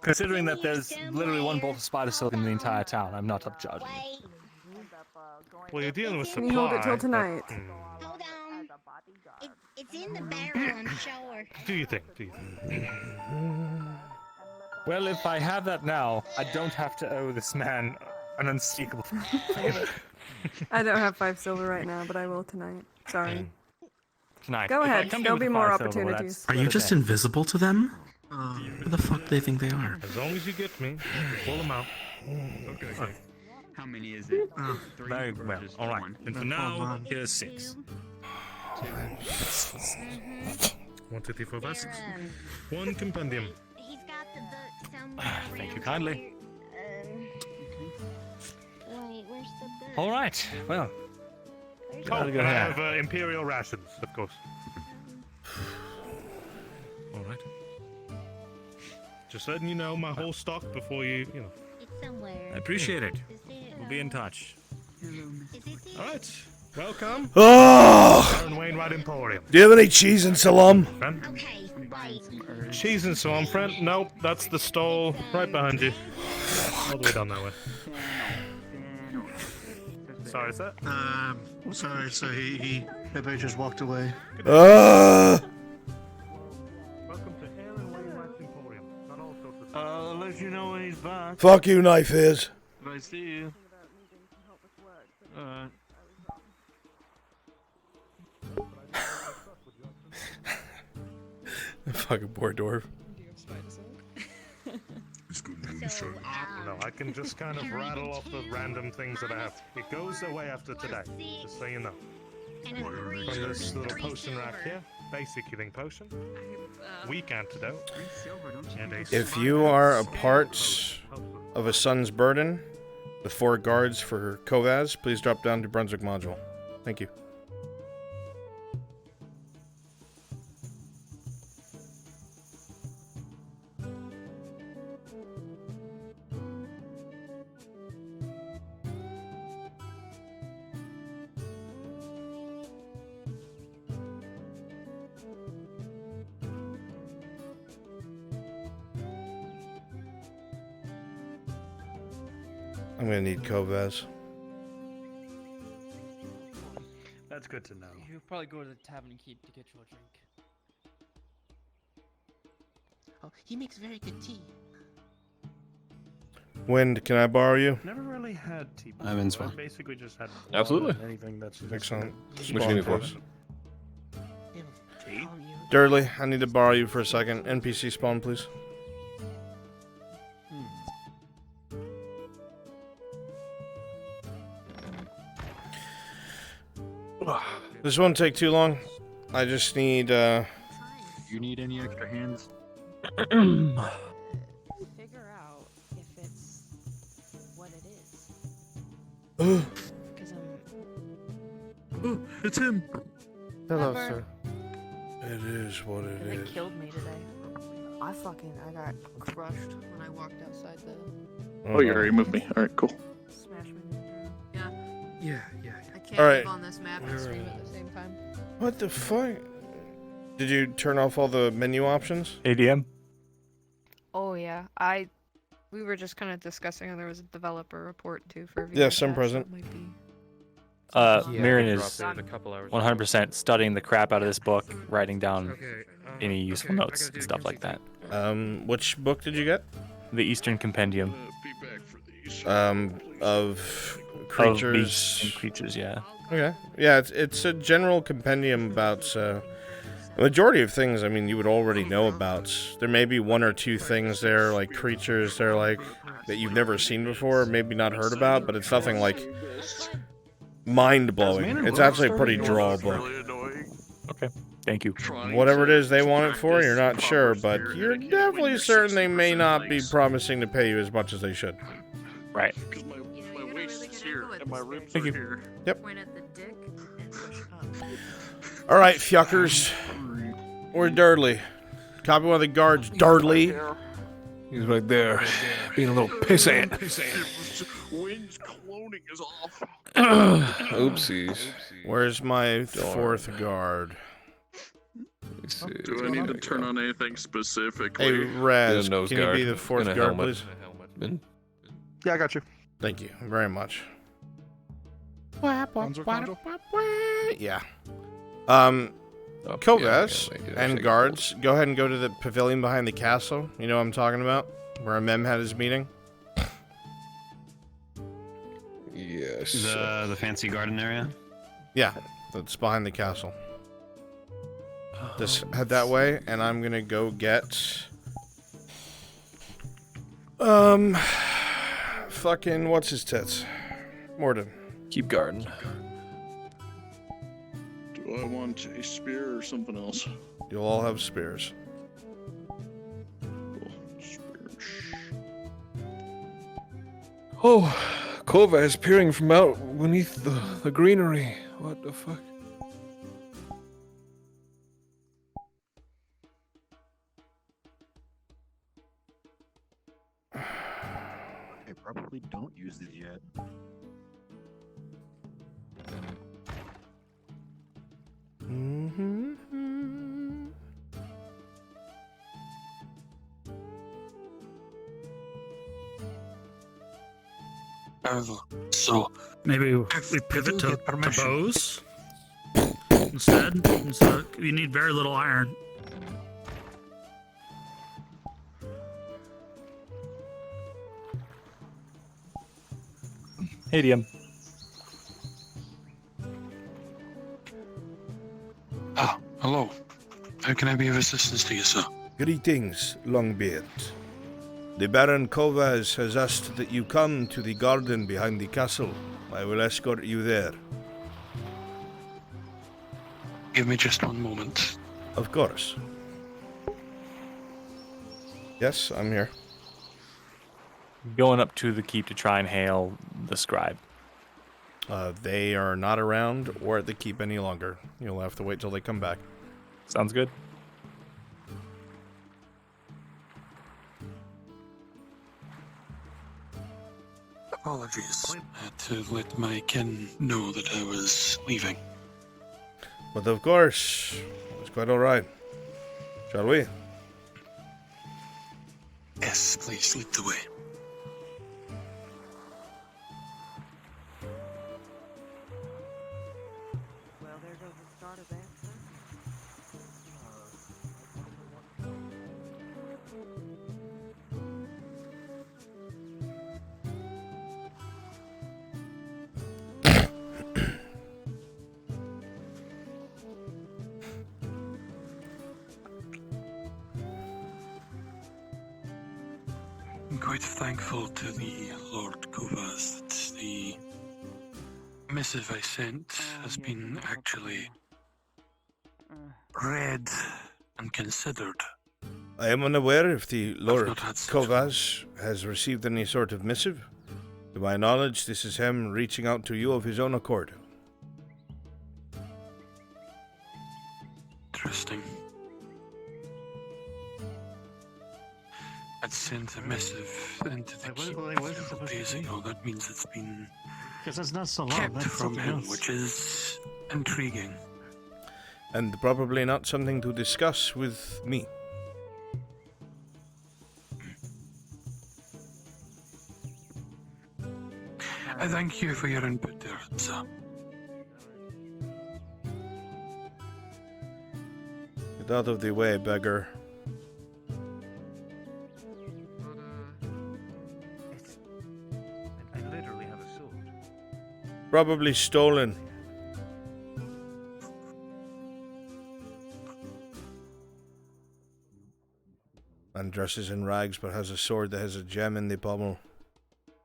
Considering that there's literally one bolt of spider silk in the entire town, I'm not upcharging. Well, you're dealing with Can supply. you hold it till but, tonight? Hold on. It's in the barrel, I'm sure. Do you think? Do you think? Well, if I have that now, I don't have to owe this man an unspeakable favor. I don't have 5 silver right now, but I will tonight. Sorry. Tonight. Go If I ahead. come in There'll with be the more 5 silver, well, opportunities. Are you that's just okay. invisible to them? Who the fuck do they think they are? As long as you get me, pull them out. Okay. How many is it? Three Very or well. just All right. one? And for now, here's 6. 1, 2, 3, 4, 5, 6. 1 compendium. He's got the book somewhere. Thank you around kindly. here. Wait, where's the book? All right. Well. Where's Oh, Gotta and go I ahead. have imperial rations, of course. All right. Just letting you know my whole stock before you know. It's somewhere. I appreciate it. Is it, We'll be in touch. Is it here? All right. Welcome. Oh! Baron Wainwright Emporium. Do you have any cheese and salami? Friend? Okay, wait. Cheese and so on, friend. Nope, that's the stall right behind you. All the way down that way. Sorry, sir. Sorry, so he maybe just walked away. Ah! Welcome to Baron Wainwright's Emporium. Not all sorts of I'll let you know when he's back. Fuck you, knife ears. If I see you. Fucking poor dwarf. No, I can just kind of rattle off the random things that I have. It goes away after today, just so you know. Got this little potion rack here. Basic healing potion. Weak antidote. And a If you are a part of a Sun's Burden with 4 guards for Kovaz, please drop down to Brunswick module. Thank you. I'm gonna need Kovaz. That's good to know. You probably go to the tavern and keep to get you a drink. Oh, he makes very good tea. Wind, can I borrow you? Never really had tea. I'm in I swell. basically just had Absolutely. water and anything that's Excellent. What you need for? Dudley, I need to borrow you for a second. NPC spawn, please. This won't take too long. I just need, You need any extra hands? Figure out if it's what it is. Because Oh, it's him. Hello, Pepper. sir. It is what it They is. killed me today. I got crushed when I walked outside the Oh, you already moved me. Alright, cool. smash me. Yeah. Yeah. I can't Alright. live on this map and stream at the same time. What the fuck? Did you turn off all the menu options? ADM? Oh yeah, we were just kind of discussing, and there was a developer report too for VRChat, Yes, I'm so present. it might be- Mirren I is dropped it a couple hours 100% studying the crap out of this book, writing down Okay, any useful okay, I notes gotta and do stuff like that. Which book did you get? The Eastern Compendium Of of creatures. beasts and creatures, yeah. Okay. Yeah, it's a general compendium about the majority of things. I mean, you would already know about. There may be 1 or 2 things there, like creatures. They're like that you've never seen before, maybe not heard about, but it's nothing like mind blowing. It's actually a pretty draw book. Okay, thank you. Whatever it is they want it for, you're not sure, but you're definitely certain they may not be promising to pay you as much as they should. Right. My waist is here and my ribs Thank are you. here. Yep. Point at the dick and push up. All right, fuckers. Where's Dudley? Copy one of the guards, Dudley. He's right there, being a little pissant. Wind's cloning is off. Oopsies. Where's my 4th guard? Do I need to turn on anything specifically? Hey, Raz, Get a nose can you guard be the and 4th a guard, helmet. please? Yeah, I got you. Thank you very much. Yeah. Oh, Kovas yeah, and guards, go ahead and go to the pavilion behind the castle. You know what I'm talking about? Where Mem had his meeting. Yes. The fancy garden area? Yeah, that's behind the castle. Just head that way, and I'm gonna go get... Fucking, what's his tits? Morden. Keep guarding. Do I want a spear or something else? You'll all have spears. Oh, Kova is peering from out beneath the greenery. What the fuck? I probably don't use these yet. So maybe we pivot to bows instead. So you need very little iron. Hey, DM. Ah, hello. How can I be of assistance to you, sir? Greetings, Longbeard. The Baron Kovas has asked that you come to the garden behind the castle. I will escort you there. Give me just one moment. Of course. Yes, I'm here. Going up to the keep to try and hail the scribe. They are not around or at the keep any longer. You'll have to wait till they come back. Sounds good. Apologies. I had to let my kin know that I was leaving. But of course, it's quite alright. Shall we? Yes, please lead the way. Well, there goes the start of that, sir. I'm quite thankful to the Lord Kovas that the missive I sent has been actually read and considered. I am unaware if the Lord Kovas has received any sort of missive. To my knowledge, this is him reaching out to you of his own accord. Interesting. I'd sent a missive into the keep several days ago. That means it's been Because that's not so long. kept That's from something him, else. which is intriguing. And probably not something to discuss with me. I thank you for your input there, sir. Get out of the way, beggar. I literally have a sword. Probably stolen. Man dresses in rags but has a sword that has a gem in the pommel.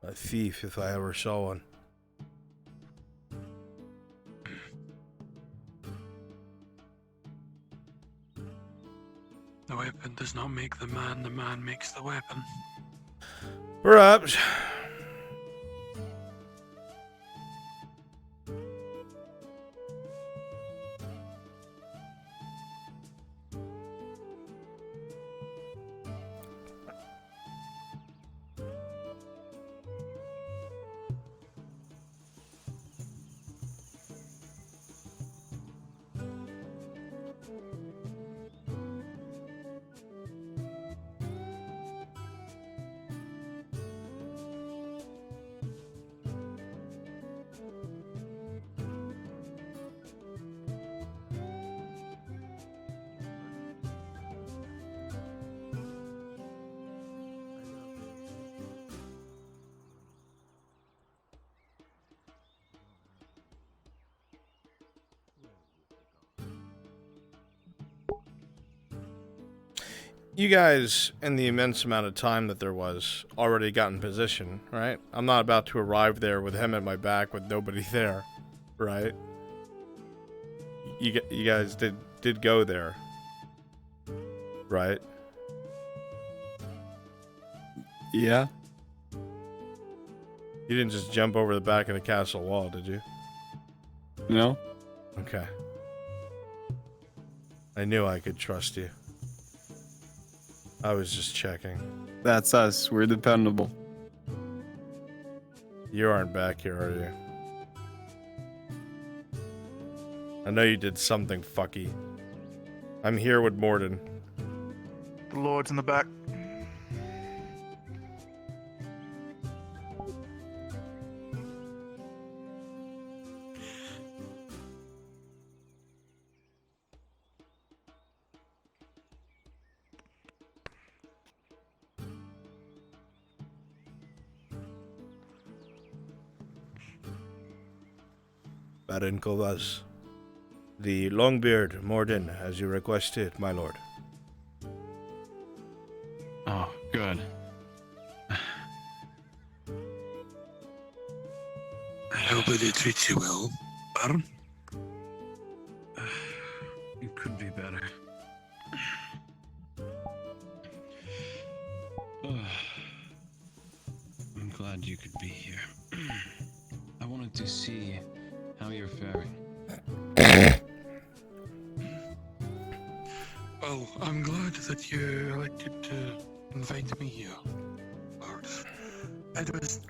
A thief if I ever saw one. The weapon does not make the man makes the weapon. Perhaps. You guys, in the immense amount of time that there was, already got in position, right? I'm not about to arrive there with him at my back with nobody there, right? You guys did go there, right? Yeah. You didn't just jump over the back of the castle wall, did you? No. Okay. I knew I could trust you. I was just checking. That's us. We're dependable. You aren't back here, are you? I know you did something fucky. I'm here with Morden. The Lord's in the back. Baron Kovas. The Longbeard Morden, as you requested, my lord. Oh, good. I hope they treat you well, Baron. It could be better. I'm glad you could be here. I wanted to see how you're faring. Well, I'm glad that you elected to invite me here, Lord. It's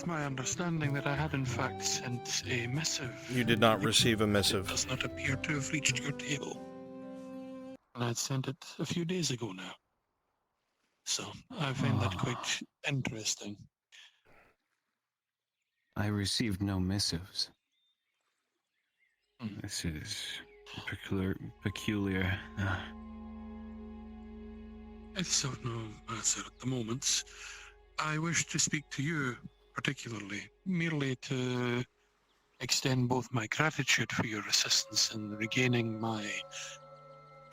my understanding that I had in fact sent a missive. You did not receive a missive. It does not appear to have reached your table. And I'd sent it a few days ago now. So, I find that quite interesting. I received no missives. This is peculiar. It's of no matter at the moment. I wish to speak to you particularly, merely to extend both my gratitude for your assistance in regaining my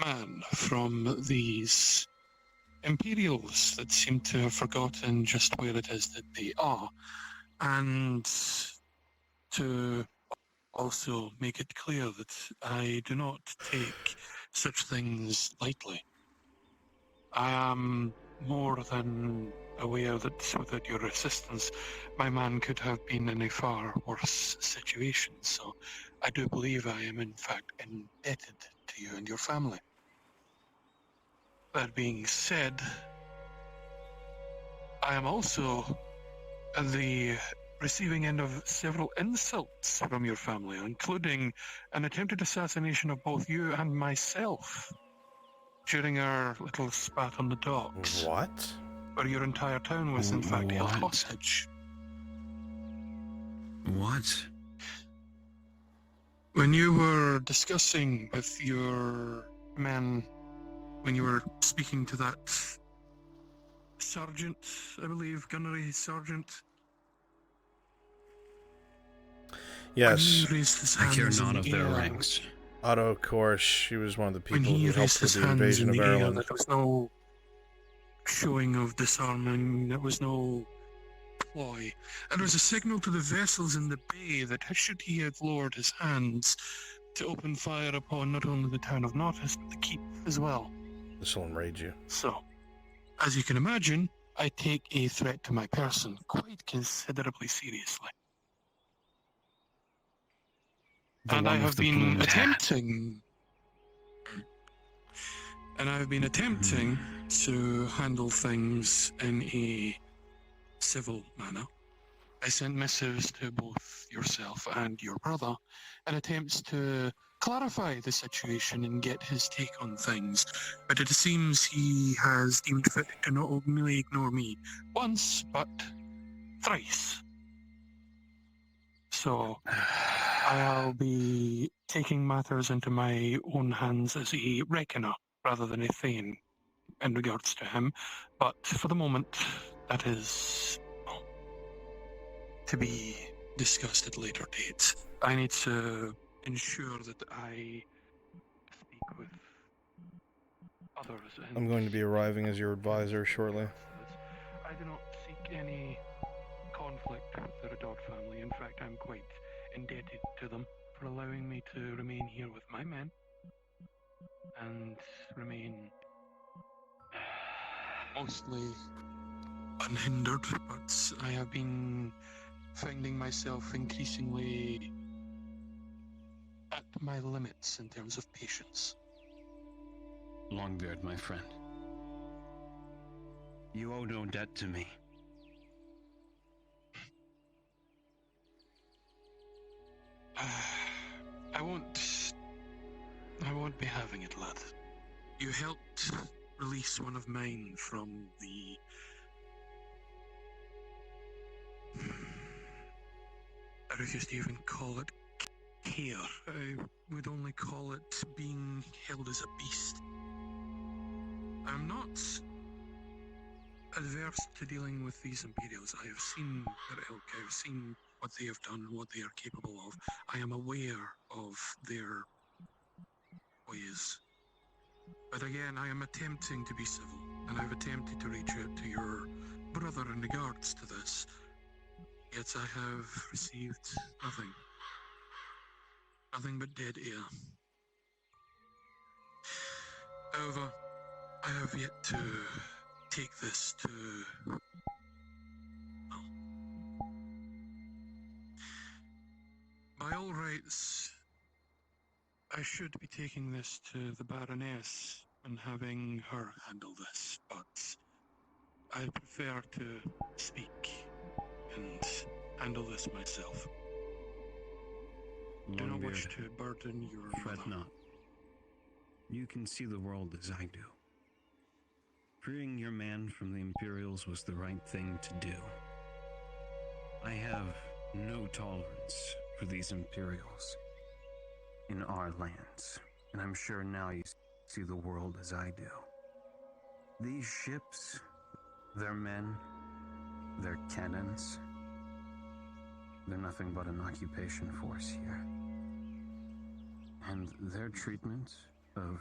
man from these Imperials that seem to have forgotten just where it is that they are, and to also make it clear that I do not take such things lightly. I am more than aware that without your assistance, my man could have been in a far worse situation, so I do believe I am in fact indebted to you and your family. That being said, I am also at the receiving end of several insults from your family, including an attempted assassination of both you and myself during our little spat on the docks. What? Where your entire town was in fact held hostage. What? When you were discussing with your men, when you were speaking to that sergeant, I believe, gunnery sergeant. Yes. I care not of their ranks. Otto Korsh, she was one of the When people he who helped raised with his the hands invasion in of the air, Ireland. there was no showing of disarming, there was no ploy. And it was a signal to the vessels in the bay that should he have lowered his hands to open fire upon not only the town of Nautis, but the keep as well. This will enrage you. So, as you can imagine, I take a threat to my person quite considerably seriously. And I have been attempting to handle things in a civil manner. I sent missives to both yourself and your brother in attempts to clarify the situation and get his take on things, but it seems he has deemed fit to not only ignore me once, but thrice. So, I'll be taking matters into my own hands as a reckoner rather than a thane in regards to him, but for the moment, that is to be discussed at later dates. I need to ensure that I speak with others. And I'm going to be arriving as your advisor shortly. I do not seek any conflict with the Redod family. In fact, I'm quite indebted to them for allowing me to remain here with my men and remain mostly unhindered, but I have been finding myself increasingly at my limits in terms of patience. Longbeard, my friend. You owe no debt to me. I won't be having it, lad. You helped release one of mine from the... I refuse to even call it care. I would only call it being held as a beast. I'm not adverse to dealing with these Imperials. I have seen their ilk, I have seen what they have done and what they are capable of. I am aware of their ways. But again, I am attempting to be civil, and I've attempted to reach out to your brother in regards to this. Yet I have received nothing. Nothing but dead air. However, I have yet to take this to... well, by all rights, I should be taking this to the Baroness and having her handle this, but I prefer to speak and handle this myself. Do not wish to burden your Fret mother. not. You can see the world as I do. Freeing your man from the Imperials was the right thing to do. I have no tolerance for these Imperials in our lands, and I'm sure now you see the world as I do. These ships, their men, their cannons, they're nothing but an occupation force here. And their treatment of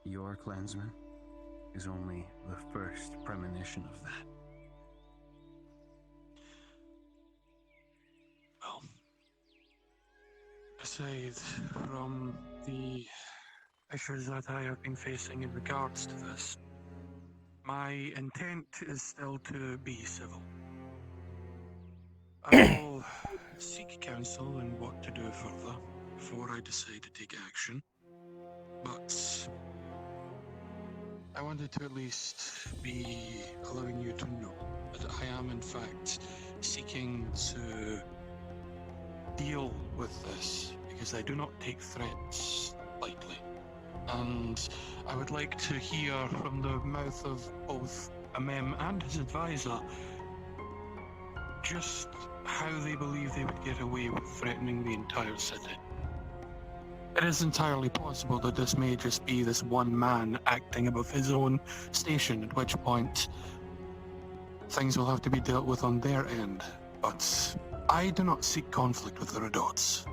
your clansmen is only the first premonition of that. Well, aside from the issues that I have been facing in regards to this, my intent is still to be civil. I will seek counsel in what to do further before I decide to take action, but I wanted to at least be allowing you to know that I am in fact seeking to deal with this, because I do not take threats lightly. And I would like to hear from the mouth of both Amem and his advisor just how they believe they would get away with threatening the entire city. It is entirely possible that this may just be this one man acting above his own station, at which point things will have to be dealt with on their end. But I do not seek conflict with the Redots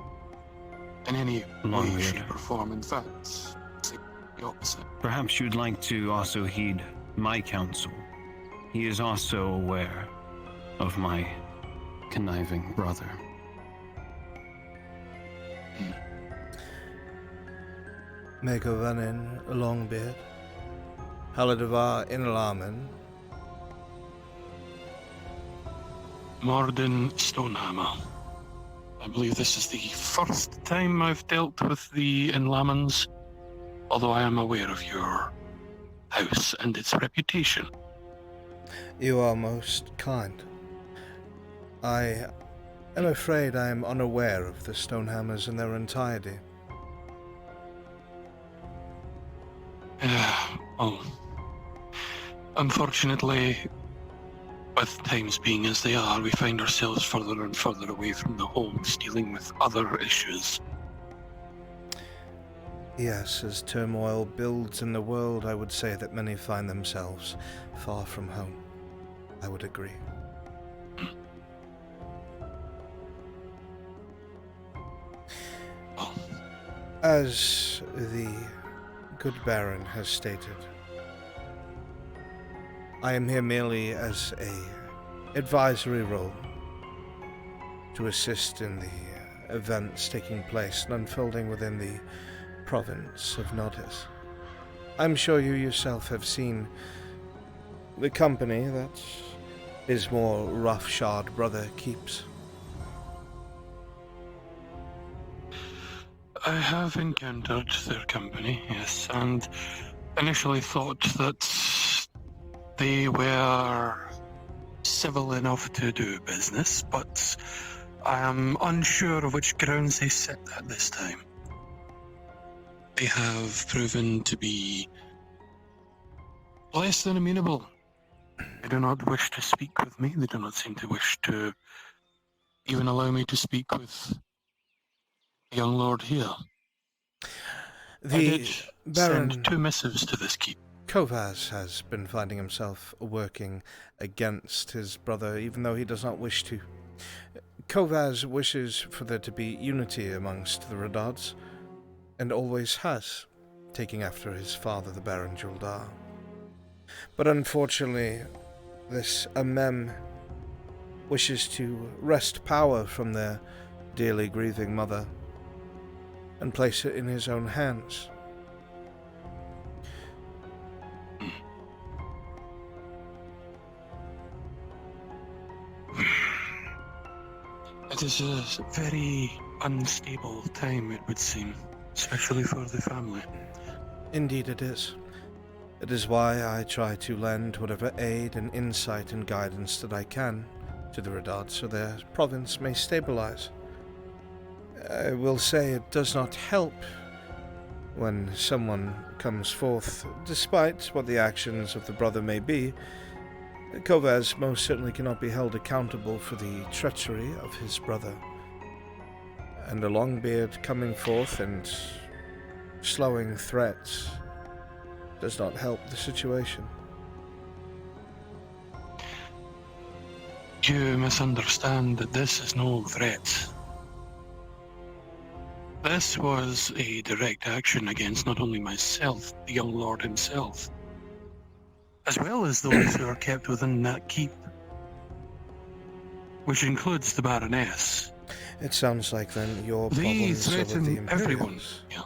in any way, shape, or form. In fact, it's the opposite. Perhaps you'd like to also heed my counsel. He is also aware of my conniving brother. Make a Vanin Longbeard, Haladavar Inalaman, Morden Stonehammer. I believe this is the first time I've dealt with the Inlamans, although I am aware of your house and its reputation. You are most kind. I am afraid I am unaware of the Stonehammers in their entirety. Oh. Unfortunately, with times being as they are, we find ourselves further and further away from the homes, dealing with other issues. Yes, as turmoil builds in the world, I would say that many find themselves far from home. I would agree. As the good Baron has stated, I am here merely as a advisory role to assist in the events taking place and unfolding within the province of Nodis. I'm sure you yourself have seen the company that his more roughshod brother keeps. I have encountered their company, yes, and initially thought that they were civil enough to do business, but I am unsure of which grounds they sit at this time. They have proven to be less than amenable. They do not wish to speak with me. They do not seem to wish to even allow me to speak with the young lord here. I did send 2 missives to this keep. Kovaz has been finding himself working against his brother, even though he does not wish to. Kovaz wishes for there to be unity amongst the Redards, and always has, taking after his father, the Baron Juldar. But unfortunately, this Amem wishes to wrest power from their dearly grieving mother and place it in his own hands. It is a very unstable time, it would seem, especially for the family. Indeed it is. It is why I try to lend whatever aid and insight and guidance that I can to the Redards so their province may stabilize. I will say it does not help when someone comes forth, despite what the actions of the brother may be. Kovaz most certainly cannot be held accountable for the treachery of his brother. And a Longbeard coming forth and slowing threats does not help the situation. You misunderstand that this is no threat. This was a direct action against not only myself, the young lord himself, as well as those who are kept within that keep, which includes the Baroness. It sounds like then your They problems are with the threaten Imperials. everyone. Yeah.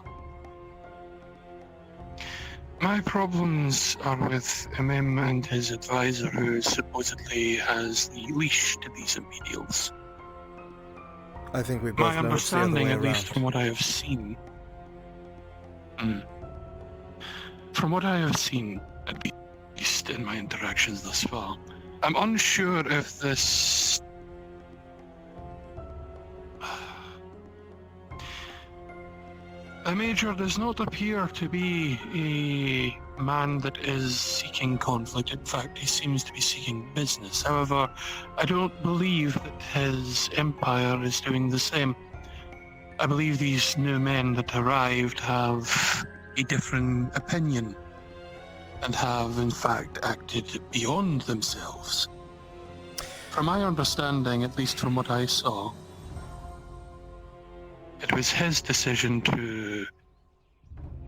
My problems are with Imam and his advisor, who supposedly has the leash to these Imperials. I think we both My know it's the other understanding, way at least around. from what I have seen, from what I have seen, at least in my interactions thus far, I'm unsure if this the Major does not appear to be a man that is seeking conflict. In fact, he seems to be seeking business. However, I don't believe that his empire is doing the same. I believe these new men that arrived have a different opinion and have, in fact, acted beyond themselves. From my understanding, at least from what I saw, it was his decision to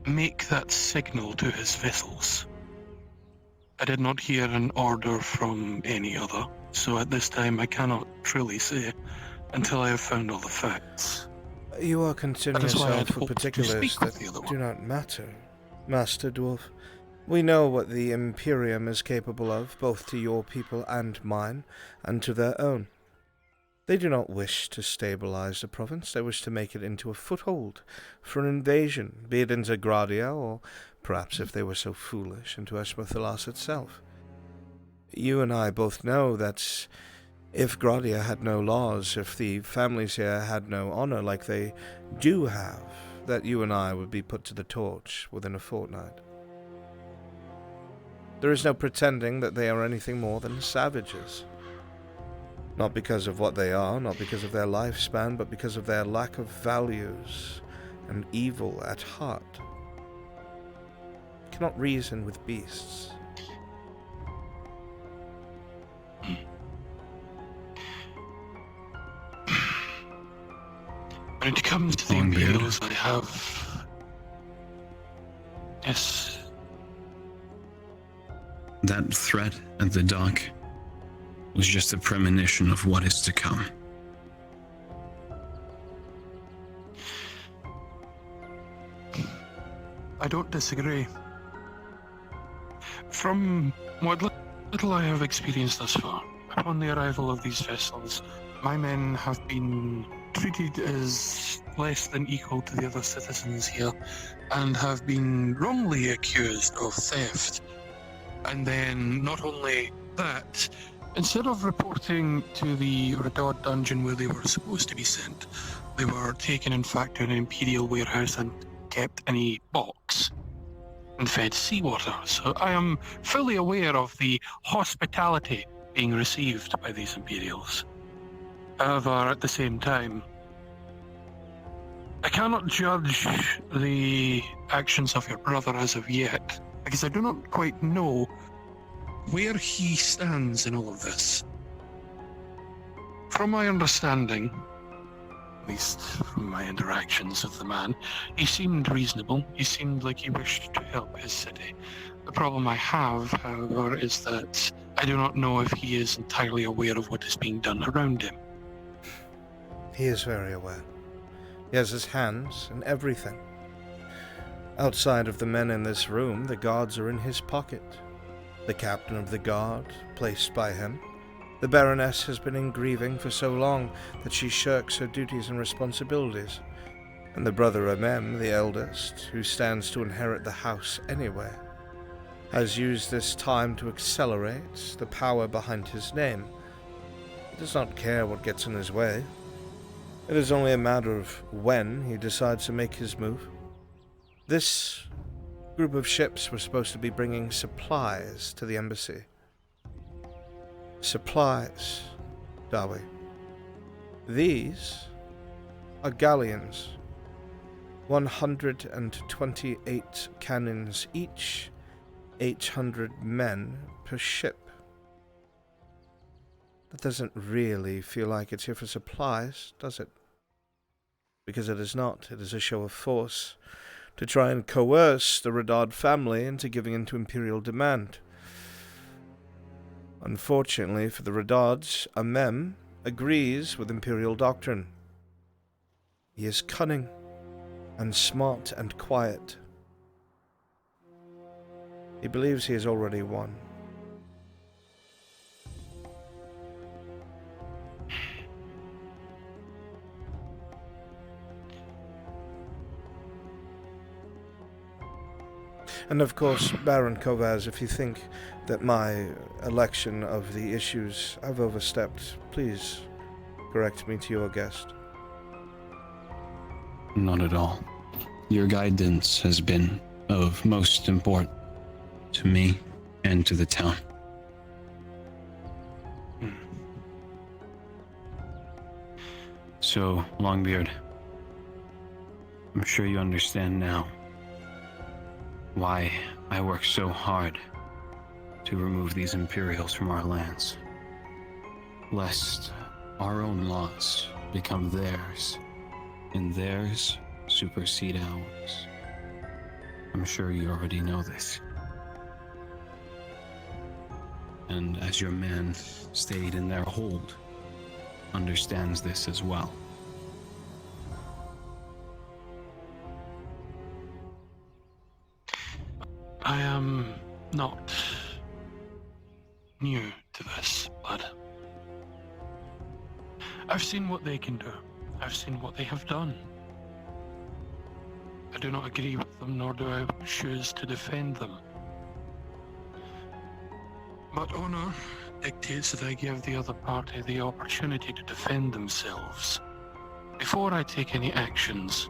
make that signal to his vessels. I did not hear an order from any other, so at this time I cannot truly say until I have found all the facts. You are concerning That is why I'd yourself with hoped to particulars speak with that the other do not matter, Master Dwarf. We know what the Imperium is capable of, both to your people and mine, and to their own. They do not wish to stabilize the province. They wish to make it into a foothold for an invasion, be it into Gradia, or perhaps, if they were so foolish, into Esmerthalas itself. You and I both know that if Gradia had no laws, if the families here had no honor like they do have, that you and I would be put to the torch within a fortnight. There is no pretending that they are anything more than savages. Not because of what they are, not because of their lifespan, but because of their lack of values and evil at heart. You cannot reason with beasts. When it comes to the Imperials, I have Yes. That threat at the dock was just a premonition of what is to come. I don't disagree. From what little I have experienced thus far, upon the arrival of these vessels, my men have been treated as less than equal to the other citizens here, and have been wrongly accused of theft. And then, not only that, instead of reporting to the Redod dungeon where they were supposed to be sent, they were taken in fact to an Imperial warehouse and kept in a box and fed seawater. So I am fully aware of the hospitality being received by these Imperials. However, at the same time, I cannot judge the actions of your brother as of yet, because I do not quite know where he stands in all of this. From my understanding, at least from my interactions with the man, he seemed reasonable. He seemed like he wished to help his city. The problem I have, however, is that I do not know if he is entirely aware of what is being done around him. He is very aware. He has his hands in everything. Outside of the men in this room, the guards are in his pocket. The captain of the guard, placed by him. The Baroness has been in grieving for so long that she shirks her duties and responsibilities. And the brother Amem, the eldest, who stands to inherit the house anyway, has used this time to accelerate the power behind his name. He does not care what gets in his way. It is only a matter of when he decides to make his move. This group of ships were supposed to be bringing supplies to the embassy. Supplies, Dawi. These are galleons. 128 cannons each, 800 men per ship. That doesn't really feel like it's here for supplies, does it? Because it is not. It is a show of force to try and coerce the Redod family into giving in to imperial demand. Unfortunately for the Redods, Amem agrees with imperial doctrine. He is cunning and smart and quiet. He believes he has already won. And of course, Baron Kovaz, if you think that my election of the issues I've overstepped, please correct me to your guest. Not at all. Your guidance has been of most importance to me and to the town. So, Longbeard, I'm sure you understand now why I work so hard to remove these Imperials from our lands, lest our own laws become theirs, and theirs supersede ours. I'm sure you already know this. And as your man stayed in their hold, understands this as well. I am not new to this, Blood. I've seen what they can do. I've seen what they have done. I do not agree with them, nor do I choose to defend them. But honor dictates that I give the other party the opportunity to defend themselves before I take any actions.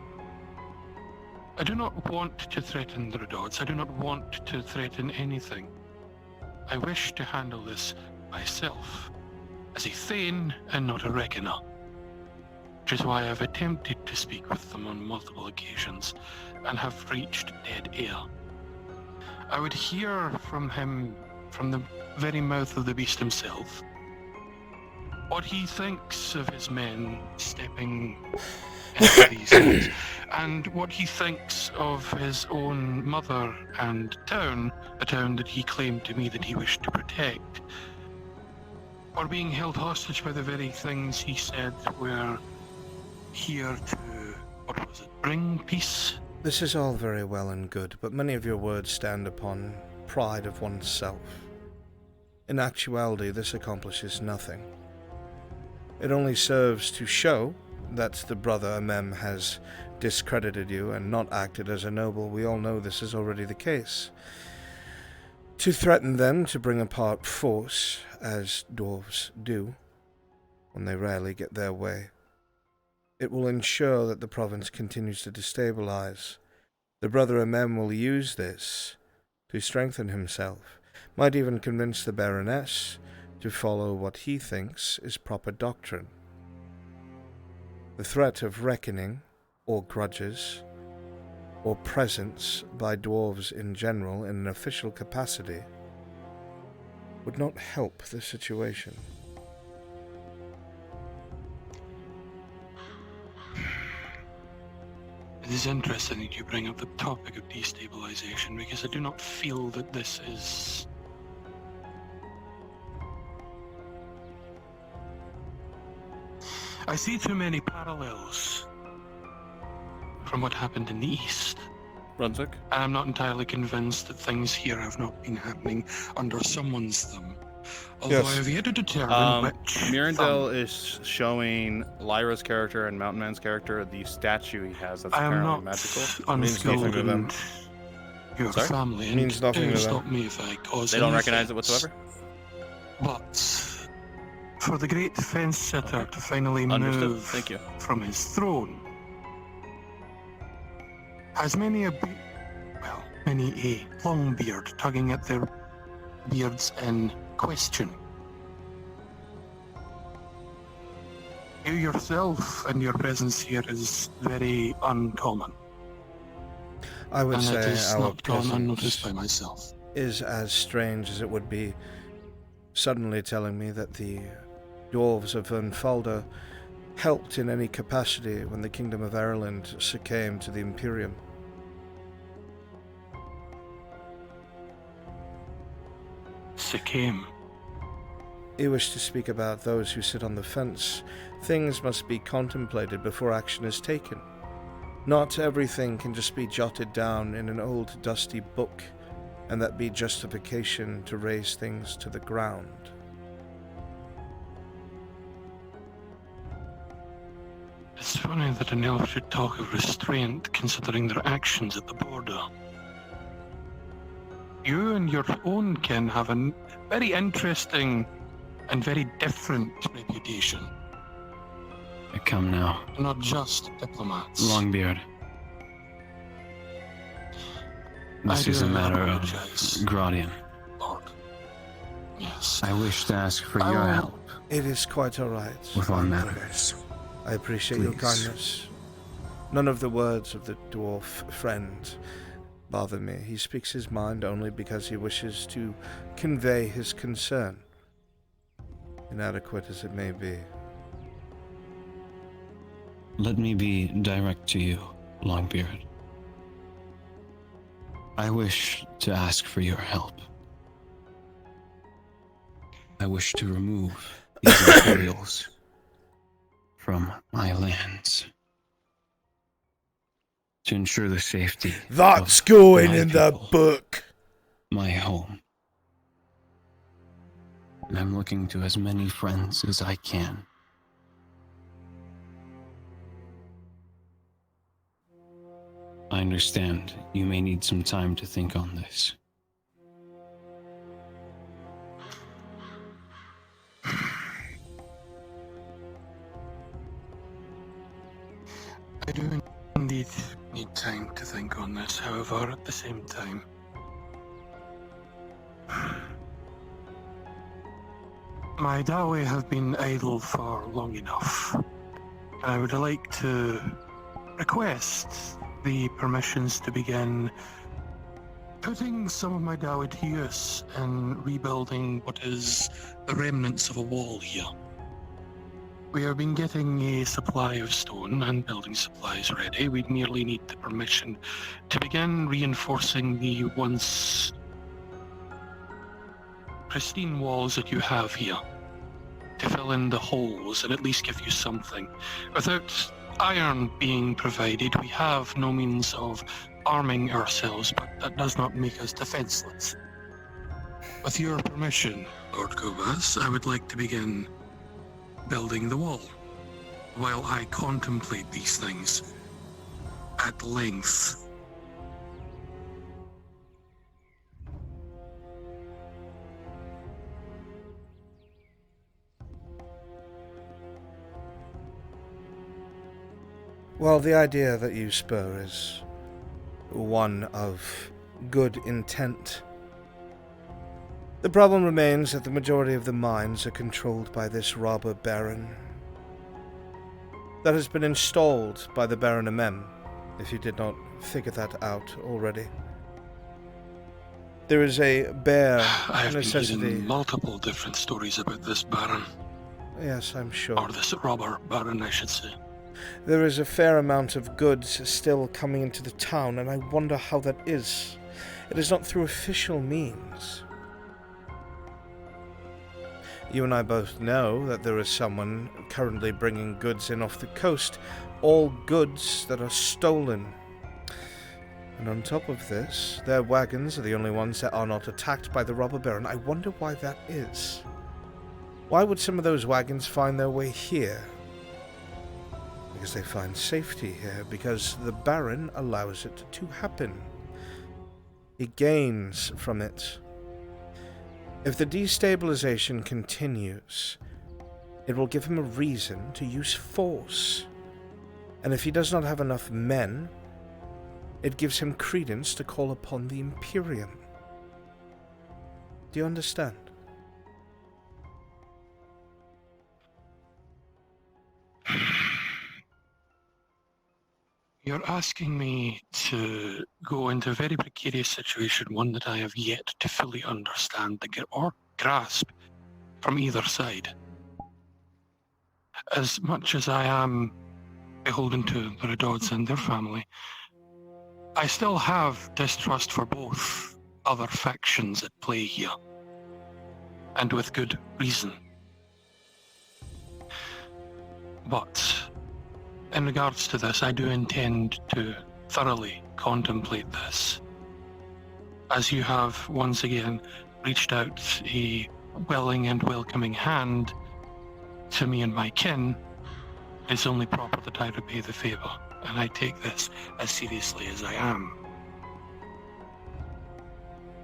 I do not want to threaten the Redods. I do not want to threaten anything. I wish to handle this myself, as a Thane and not a Reckoner. Which is why I've attempted to speak with them on multiple occasions, and have reached dead air. I would hear from him, from the very mouth of the beast himself, what he thinks of his men stepping into these hands, and what he thinks of his own mother and town, a town that he claimed to me that he wished to protect, are being held hostage by the very things he said were here to, what was it, bring peace? This is all very well and good, but many of your words stand upon pride of oneself. In actuality, this accomplishes nothing. It only serves to show that the brother Amem has discredited you and not acted as a noble. We all know this is already the case. To threaten them to bring apart force, as dwarves do, when they rarely get their way, it will ensure that the province continues to destabilize. The brother Amem will use this to strengthen himself, might even convince the Baroness to follow what he thinks is proper doctrine. The threat of reckoning, or grudges, or presence by dwarves in general in an official capacity would not help the situation. It is interesting that you bring up the topic of destabilization, because I do not feel that this is... I see too many parallels from what happened in the East. Brunswick? And I'm not entirely convinced that things here have not been happening under someone's thumb. Although I have yet to determine which Mirandel is showing Lyra's character and Mountain Man's character the statue he has that's I am apparently not magical. unskilled in your Sorry? family, and Means nothing do to them. stop me if I cause They don't any recognize it offense. whatsoever? But for the great fence sitter to finally Understood. move Thank you. from his throne, has many a Longbeard tugging at their beards in question. You yourself and your presence here is very uncommon. I would and it say is our not gone unnoticed presence by myself. is as strange as it would be suddenly telling me that the dwarves of Vernfalda helped in any capacity when the Kingdom of Ireland succumbed to the Imperium. Succumb. You wish to speak about those who sit on the fence. Things must be contemplated before action is taken. Not everything can just be jotted down in an old dusty book, and that be justification to raise things to the ground. It's funny that an elf should talk of restraint considering their actions at the border. You and your own kin have a very interesting and very different reputation. Come now. Not just diplomats. Longbeard. This is a matter of Gradian. Lord. Yes. I wish to ask for your help. It is quite all right. With one matter. I appreciate your Please. kindness. None of the words of the dwarf friend bother me. He speaks his mind only because he wishes to convey his concern, inadequate as it may be. Let me be direct to you, Longbeard. I wish to ask for your help. I wish to remove these Imperials from my lands to ensure the safety. That's of going my in the people, book. my home. And I'm looking to as many friends as I can. I understand you may need some time to think on this. I do indeed need time to think on this, however, at the same time, my Dawi have been idle for long enough, and I would like to request the permissions to begin putting some of my Dawi to use in rebuilding what is the remnants of a wall here. We have been getting a supply of stone and building supplies ready. We merely need the permission to begin reinforcing the once pristine walls that you have here, to fill in the holes and at least give you something. Without iron being provided, we have no means of arming ourselves, but that does not make us defenseless. With your permission, Lord Kovas, I would like to begin building the wall, while I contemplate these things at length. Well, the idea that you spur is one of good intent. The problem remains that the majority of the mines are controlled by this robber baron. That has been installed by the Baron Amem, if you did not figure that out already. There is a bare I have necessity. been hearing multiple different stories about this baron. Yes, I'm sure. Or this robber baron, I should say. There is a fair amount of goods still coming into the town, and I wonder how that is. It is not through official means. You and I both know that there is someone currently bringing goods in off the coast, all goods that are stolen. And on top of this, their wagons are the only ones that are not attacked by the robber baron. I wonder why that is. Why would some of those wagons find their way here? Because they find safety here, because the Baron allows it to happen. He gains from it. If the destabilization continues, it will give him a reason to use force. And if he does not have enough men, it gives him credence to call upon the Imperium. Do you understand? You're asking me to go into a very precarious situation, one that I have yet to fully understand or grasp from either side. As much as I am beholden to the Redouds and their family, I still have distrust for both other factions at play here, and with good reason. But in regards to this, I do intend to thoroughly contemplate this. As you have once again reached out a willing and welcoming hand to me and my kin, it's only proper that I repay the favour, and I take this as seriously as I am.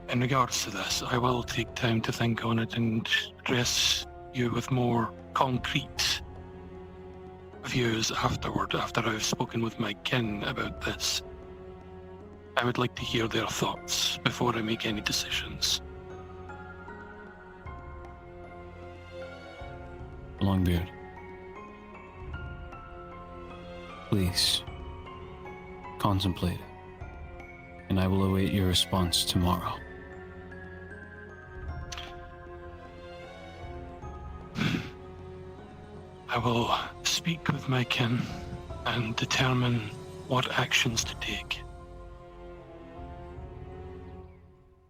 In regards to this, I will take time to think on it and address you with more concrete views afterward, after I've spoken with my kin about this. I would like to hear their thoughts before I make any decisions. Longbeard, please contemplate it, and I will await your response tomorrow. I will speak with my kin and determine what actions to take.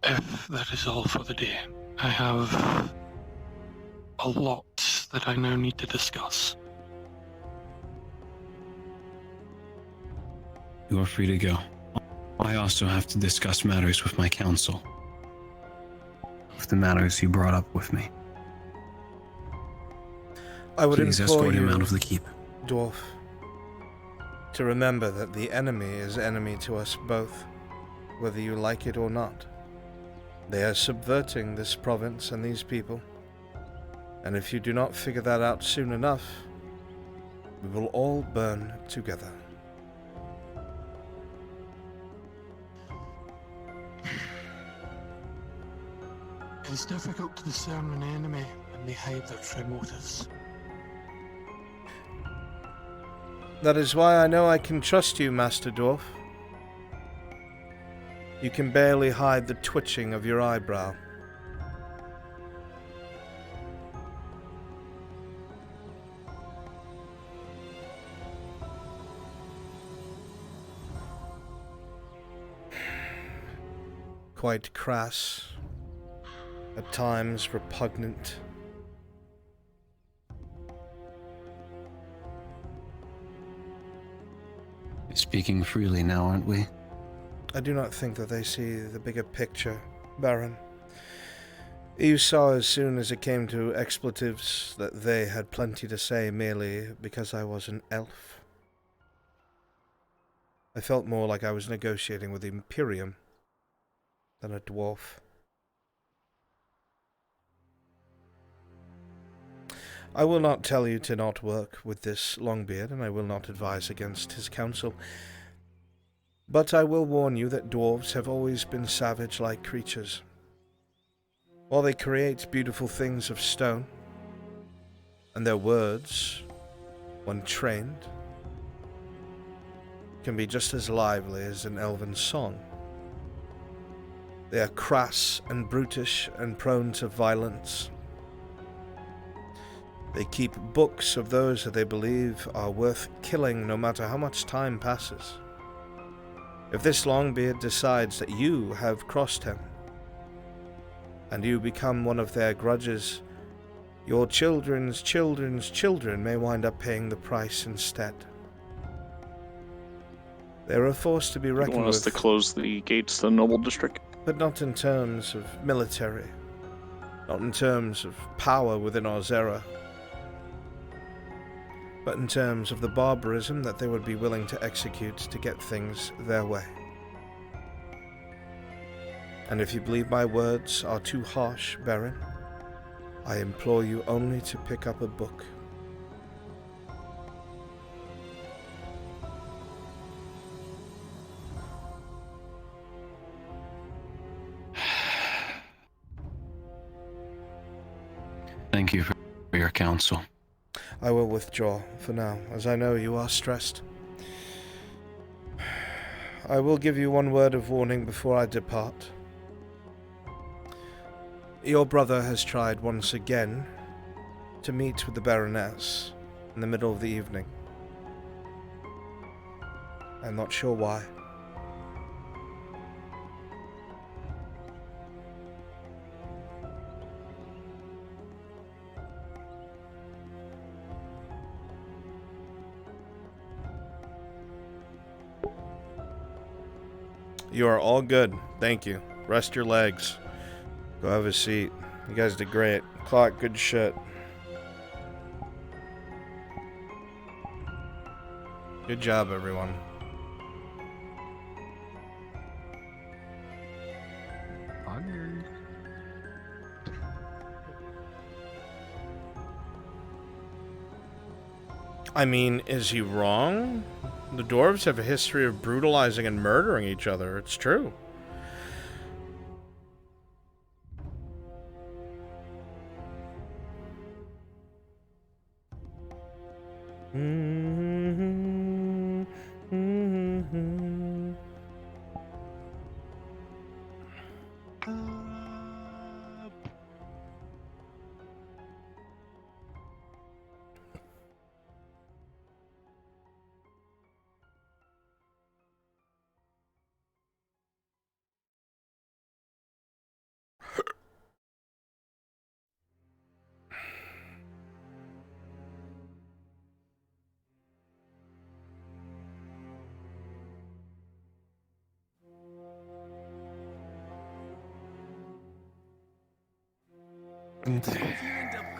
If that is all for the day, I have a lot that I now need to discuss. You are free to go. I also have to discuss matters with my council. Of the matters you brought up with me. I would Please implore escort him you, out of the keep. Dwarf, to remember that the enemy is enemy to us both, whether you like it or not. They are subverting this province and these people, and if you do not figure that out soon enough, we will all burn together. It's difficult to discern an enemy when they hide their true motives. That is why I know I can trust you, Master Dwarf. You can barely hide the twitching of your eyebrow. quite crass, at times repugnant. Speaking freely now, aren't we? I do not think that they see the bigger picture, Baron. You saw as soon as it came to expletives that they had plenty to say merely because I was an elf. I felt more like I was negotiating with the Imperium than a dwarf. I will not tell you to not work with this Longbeard, and I will not advise against his counsel. But I will warn you that dwarves have always been savage-like creatures. While they create beautiful things of stone, and their words, when trained, can be just as lively as an elven song. They are crass and brutish and prone to violence. They keep books of those that they believe are worth killing no matter how much time passes. If this Longbeard decides that you have crossed him, and you become one of their grudges, your children's children's children may wind up paying the price instead. They're a force to be You reckoned want us to with, close the gates to the Noble District? but not in terms of military, not in terms of power within Ozera, but in terms of the barbarism that they would be willing to execute to get things their way. And if you believe my words are too harsh, Baron, I implore you only to pick up a book. Thank you for your counsel. I will withdraw for now, as I know you are stressed. I will give you one word of warning before I depart. Your brother has tried once again to meet with the Baroness in the middle of the evening. I'm not sure why. You are all good. Thank you. Rest your legs. Go have a seat. You guys did great. Clock, good shit. Good job, everyone. I mean, is he wrong? The dwarves have a history of brutalizing and murdering each other. It's true.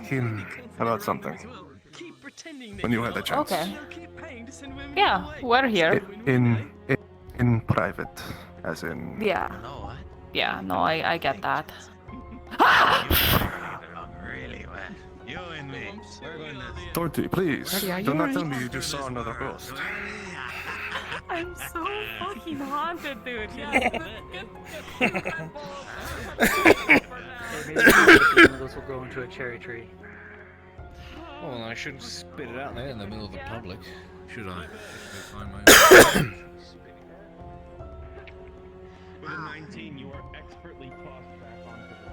Him about something. When you had a chance. Okay. Yeah, we're here. In private, as in. Yeah. Yeah, no, I get that. Really, man. You and me. We're going to... Torty, please. Daddy, are Do you not alright? tell me you just saw another ghost. I'm so fucking haunted, dude. Yeah. Maybe one of those will go into a cherry tree. Well, I shouldn't spit it out there in the middle of the public, should I? With a 19, you are expertly tossed back onto the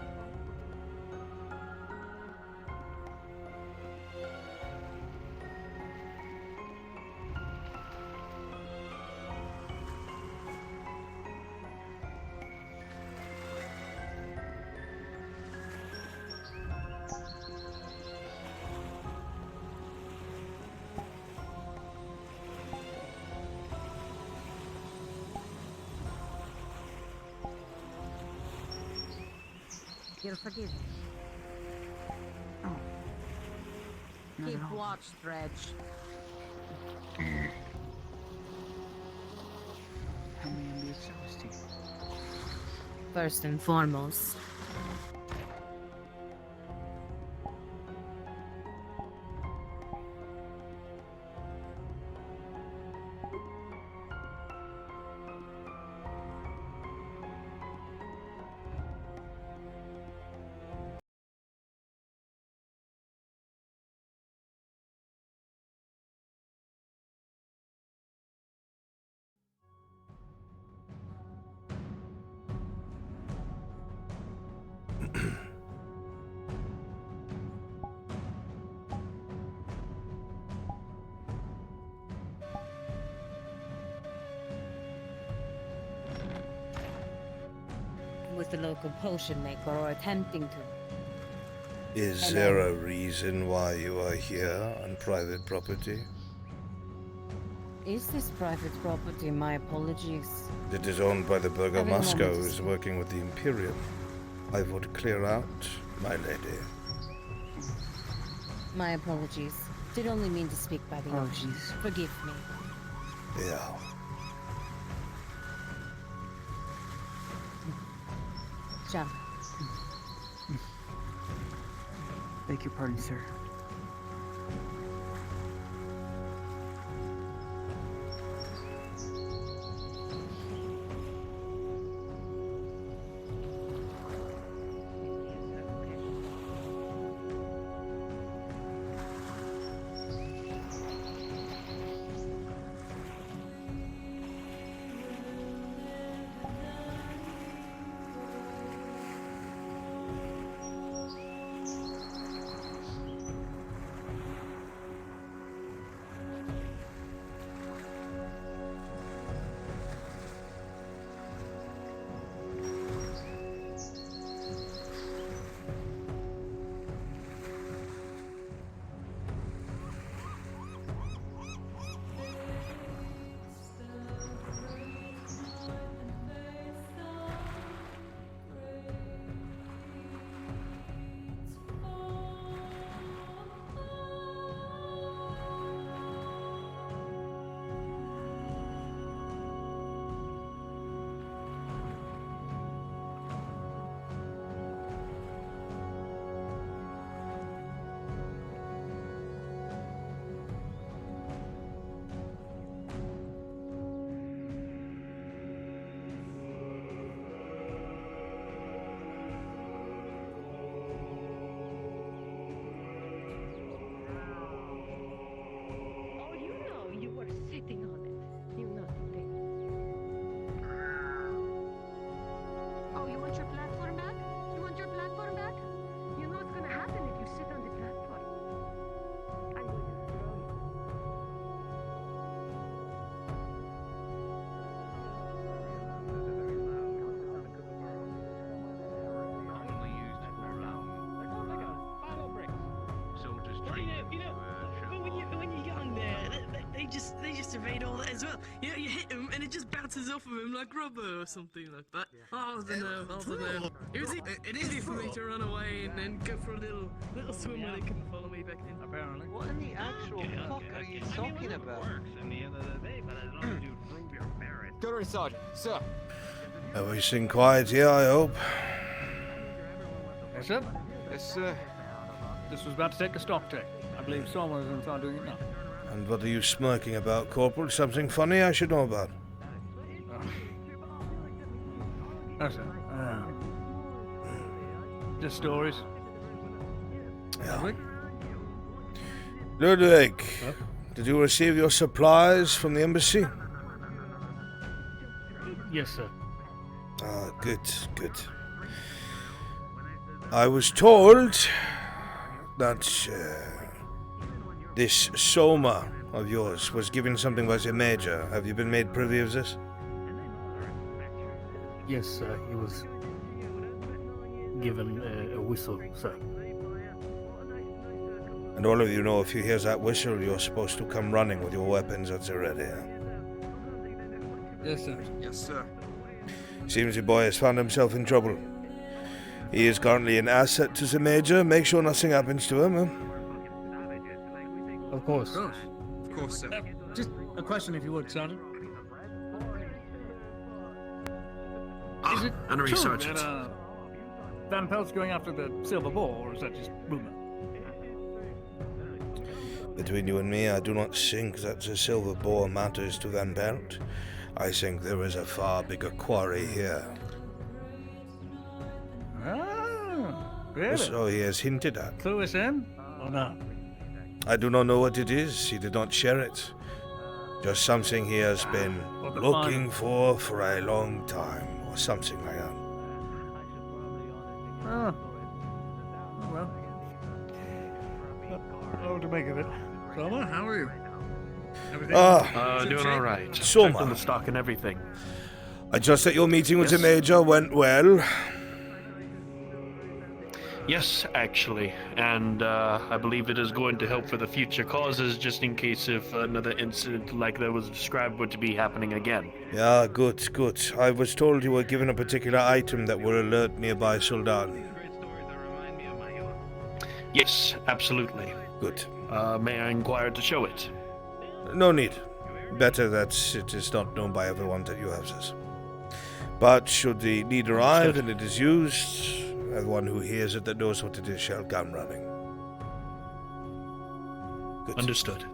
You'll forgive me. Oh. Keep watch, Dredge. How may I be of service to you? First and foremost, with the local potion maker or attempting to. Is And there then- a reason why you are here on private property? Is this private property? My apologies. It is owned by the Burger Having a Moscow, moment who to is speak. working with the Imperium. I would clear out, my lady. My apologies. Did only mean to speak by the ocean. Forgive me. Yeah. John. Beg your pardon, sir. Oh, you know, you were sitting on it. You know the Oh, you want your platform back? You want your platform back? You know what's gonna happen if you sit on the platform. I'm going to throw you. Soldiers Well, trained but when you're young, they just evade all that as well. You hit them and it just bounces off of them like rubber or something like that. Oh, I don't know. It was easy for me to run away and then go for a little swim when they couldn't follow me back then. Apparently. What in the actual fuck are you talking about? Gunnery Sergeant, sir. Everything quiet here, I hope. Yes, sir. This was about to take a stock take. I believe someone is inside doing it now. And what are you smirking about, Corporal? Something funny I should know about? No, sir. Just stories. Yeah. Ludwig, did you receive your supplies from the embassy? Yes, sir. Ah, good, good. I was told that this Soma of yours was given something by the Major. Have you been made privy of this? Yes, sir. He was given a whistle, sir. And all of you know if you hear that whistle, you're supposed to come running with your weapons at the ready. Yes, sir. Yes, sir. Seems the boy has found himself in trouble. He is currently an asset to the Major. Make sure nothing happens to him. Of course. Of course, sir. Just a question, if you would, Sergeant. Is it Honorary true Sergeant. that Van Pelt's going after the silver ball, or is that just rumor? Between you and me, I do not think that the silver boar matters to Van Pelt. I think there is a far bigger quarry here. Ah, really? So he has hinted at. Clue us in, or not? I do not know what it is. He did not share it. Just something he has been looking for a long time, or something like that. Oh. Well. What to make of it? Soma, how are you? Everything? Doing all right. Soma. Checking the stock and everything. I trust that your meeting with the Major went well. Yes, actually, and I believe it is going to help for the future causes, just in case if another incident like that was described were to be happening again. Yeah, good. I was told you were given a particular item that will alert nearby Soldan. Yes, absolutely. Good. May I inquire to show it? No need. Better that it is not known by everyone that you have this. But should the need arrive and it is used, everyone who hears it that knows what it is shall come running. Good. Understood.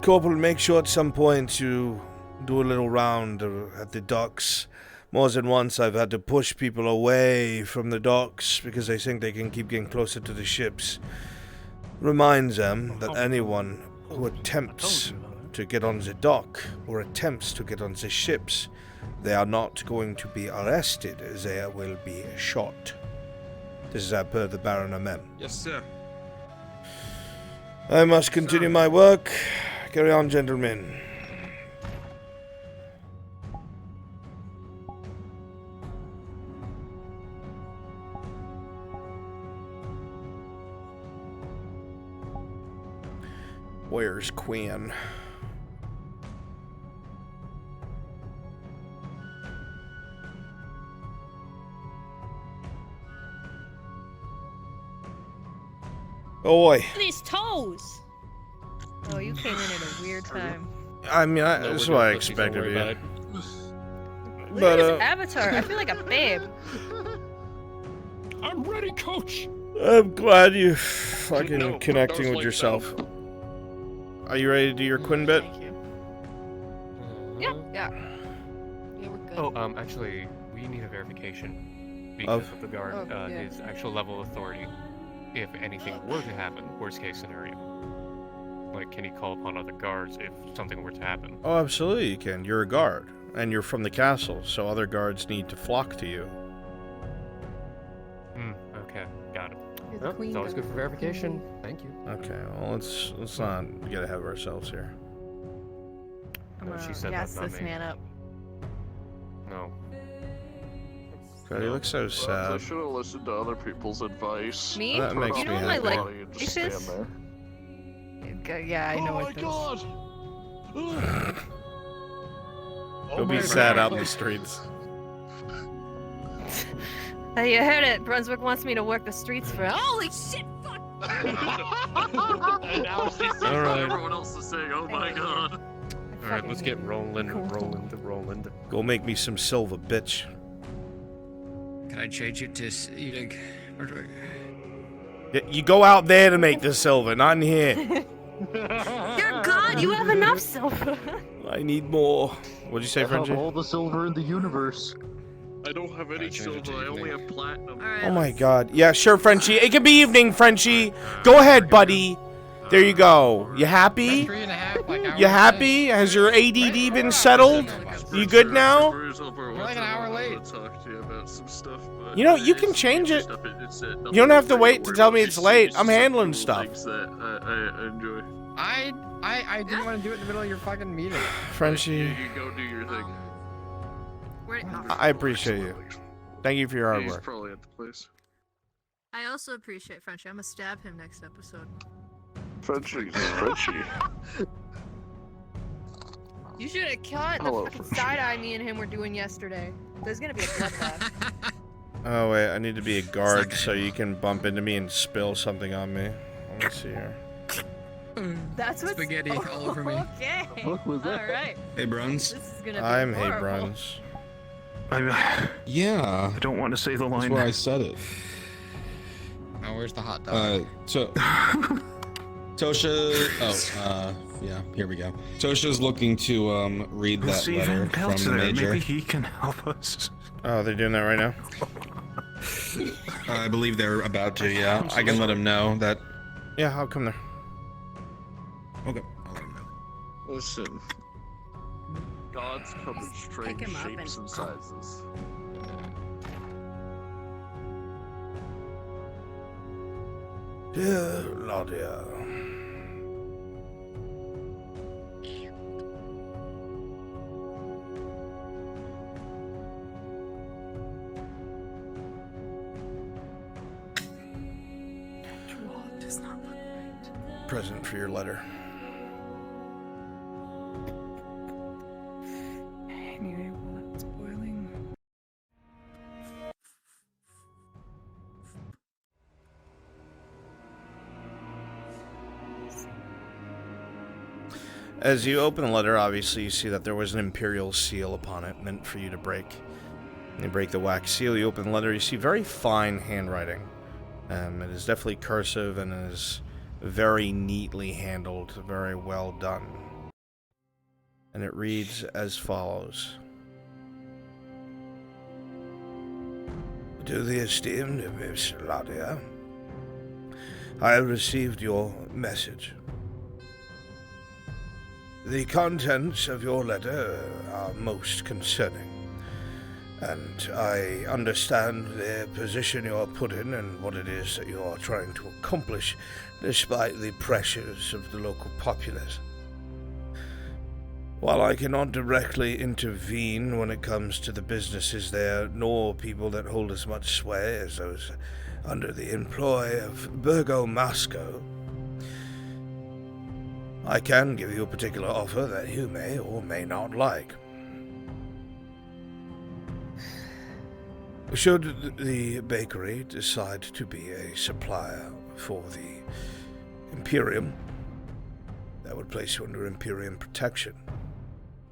Corporal, make sure at some point you do a little round at the docks. More than once I've had to push people away from the docks because they think they can keep getting closer to the ships. Remind them that anyone who attempts to get on the dock or attempts to get on the ships, they are not going to be arrested, they will be shot. This is as per the Baron Amem. Yes, sir. I must continue my work. Carry on, gentlemen. Where's Quinn? Oi. Look at his toes. Oh, you came in at a weird time. I mean, that's what I expected of you. Look at his avatar. I feel like a babe. I'm ready, Coach. I'm glad you fucking connecting with yourself. Are you ready to do your Quinn bit? Yeah. Yeah, we're good. Oh, actually, we need a verification because of the guard, his actual level of authority. If anything were to happen, worst case scenario. Like, can he call upon other guards if something were to happen? Oh, absolutely you can. You're a guard, and you're from the castle, so other guards need to flock to you. Okay, got it. Well, it's always good for verification. Thank you. Okay, well, let's not get ahead of ourselves here. No, she said gas that, not this me. man up. No. God, he looks so I sad. should have listened to other people's advice. Me? That makes you know me what my happy. like And just this stand is? there. Yeah, I know Oh what my this. god! Go be sad out in the streets. Hey, you heard it. Brunswick wants me to work the streets for. Holy shit! Fuck! And now she's saying All right. everyone else is saying, oh my god. Alright, let's get rolling. Go make me some silver, bitch. Can I change it to like? Where do I? Yeah, you go out there to make the silver, not in here. You're God. You have enough silver. I need more. What'd you say, Frenchie? all the silver in the universe. I don't have any silver, I only have platinum. Oh my god. Yeah, sure, Frenchie. It can be evening, Frenchie. Go ahead, buddy. There you go. You happy? You happy? Has your ADD been settled? You good now? We're like an hour late. Talk to you about some stuff, but You know, you can change it. You don't have to wait to tell me it's late. I'm handling stuff. Things that I enjoy. I didn't want to do it in the middle of your fucking meeting. Frenchie, You go do your thing. I appreciate you. Thank you for your hard He's work. probably at the place. I also appreciate Frenchie. I'm gonna stab him next episode. Frenchie. You should have caught the Hello, fucking Frenchie. side eye me and him were doing yesterday. There's gonna be a bloodbath. Oh wait, I need to be a guard so you can bump into me and spill something on me. Let me see here. That's what Spaghetti all over me. Okay. What was that? All right. Hey, Bruns. This is gonna be I'm Hey horrible. Bruns. Yeah. I don't want to say the line. That's where I said it. Oh, where's the hot dog? Tosha. Yeah. Here we go. Tosha's looking to read that See letter Van from Pelt's the there. major. Maybe he can help us. Oh, they're doing that right now? I believe they're about to. Yeah. I can let him know that. Yeah, I'll come there. Okay. I'll let him know. Listen. Gods come in strange him up shapes and sizes. Dear Claudia, Does not look right. Present for your letter. Anyway, while that's boiling. As you open the letter, obviously you see that there was an imperial seal upon it, meant for you to break. You break the wax seal, you open the letter, you see very fine handwriting. It is definitely cursive and is very neatly handled, very well done. And it reads as follows. To the esteemed Miss Claudia, I have received your message. The contents of your letter are most concerning, and I understand the position you are put in and what it is that you are trying to accomplish, despite the pressures of the local populace. While I cannot directly intervene when it comes to the businesses there, nor people that hold as much sway as those under the employ of Burgo Masco, I can give you a particular offer that you may or may not like. Should the bakery decide to be a supplier for the Imperium, that would place you under Imperium protection,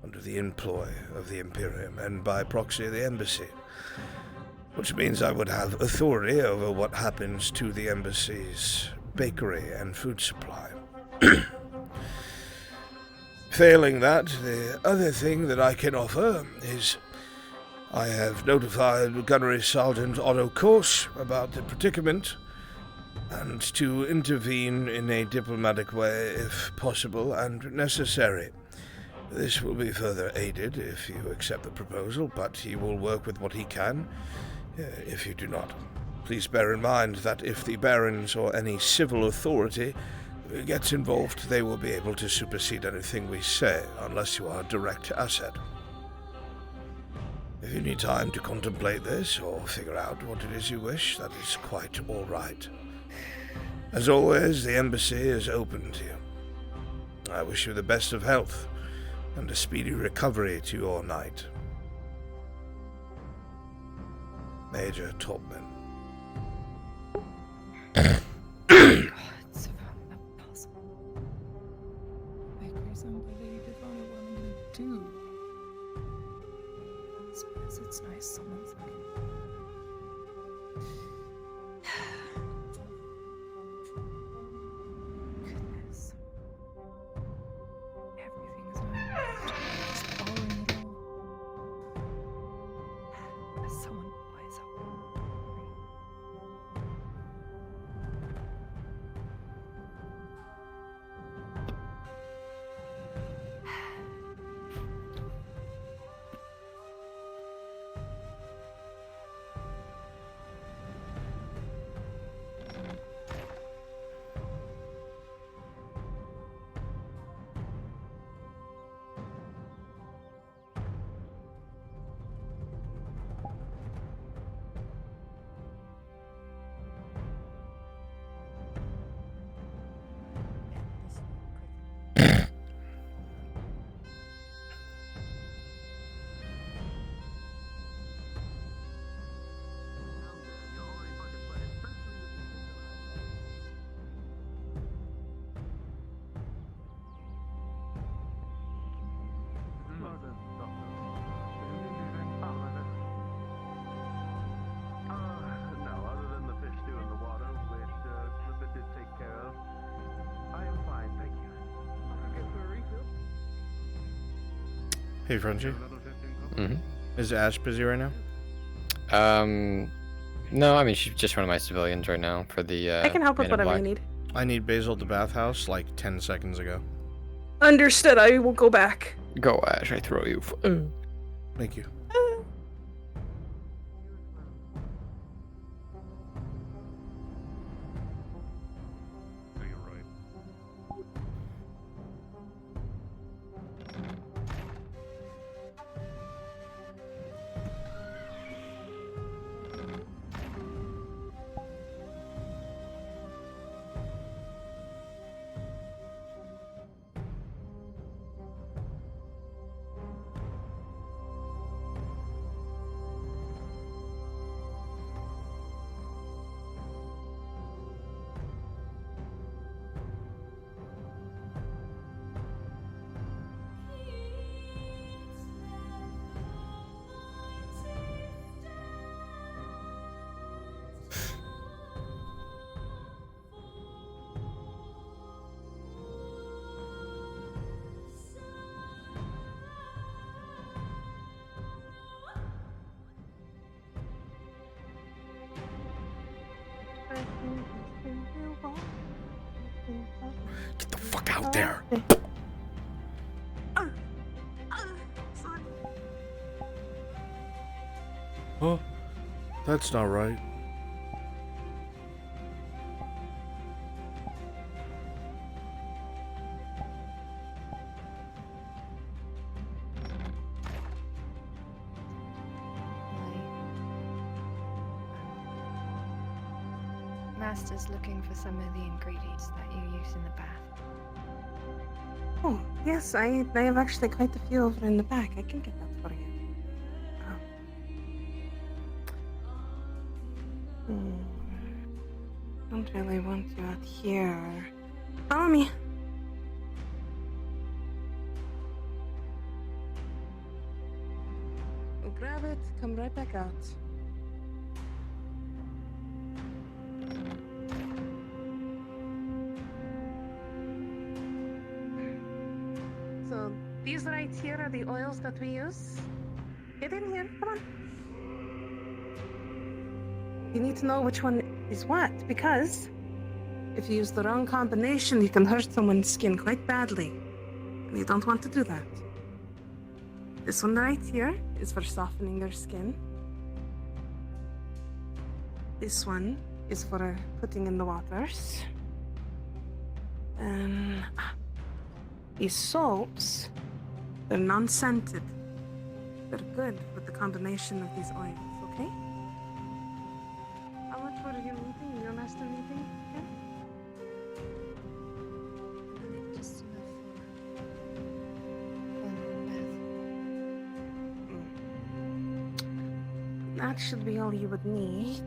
under the employ of the Imperium, and by proxy the embassy, which means I would have authority over what happens to the embassy's bakery and food supply. Failing that, the other thing that I can offer is I have notified Gunnery Sergeant Otto Kors about the predicament and to intervene in a diplomatic way if possible and necessary. This will be further aided if you accept the proposal, but he will work with what he can if you do not. Please bear in mind that if the barons or any civil authority gets involved, they will be able to supersede anything we say, unless you are a direct asset. If you need time to contemplate this, or figure out what it is you wish, that is quite all right. As always, the embassy is open to you. I wish you the best of health, and a speedy recovery to your knight. Major Topman. Bakery's unbelievable. What am I gonna do? I suppose it's nice someone's like. Goodness. Everything's just following it all. As someone wise up. Hey, Frenchie. Mm-hmm. Is Ash busy right now? No, I mean, she's just one of my civilians right now for the, I can help with Man in whatever you Black. need. I need Basil at the bathhouse like 10 seconds ago. Understood. I will go back. Go, Ash, I throw you. Thank you. Get the fuck out there. Oh, that's not right. Master's looking for some of the ingredients that you use in the bath. Oh, yes, I have actually quite a few over in the back. I can get that for you. Don't really want you out here. Follow me. Grab it, come right back out. So these right here are the oils that we use. Get in here, come on. You need to know which one is what, because if you use the wrong combination, you can hurt someone's skin quite badly. And you don't want to do that. This one right here is for softening their skin. This one is for putting in the waters. These soaps, they're non-scented. They're good with the combination of these oils, okay? How much were you needing? Your master needing? Yeah? Just enough for That should be all you would need.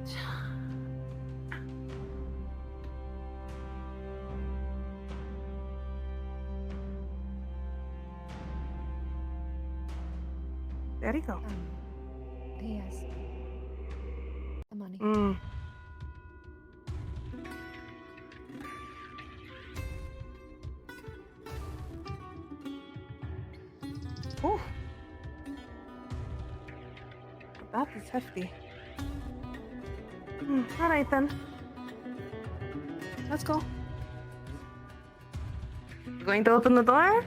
There you go. Yes. The money. Oh. That is hefty. All right then. Let's go. You going to open the door?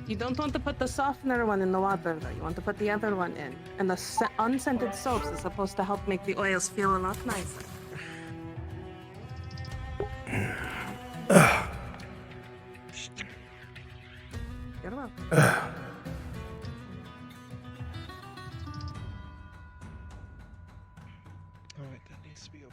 You don't want to put the softener one in the water, though. You want to put the other one in. And the unscented soaps is supposed to help make the oils feel a lot nicer. You're welcome. Alright, that needs to be open.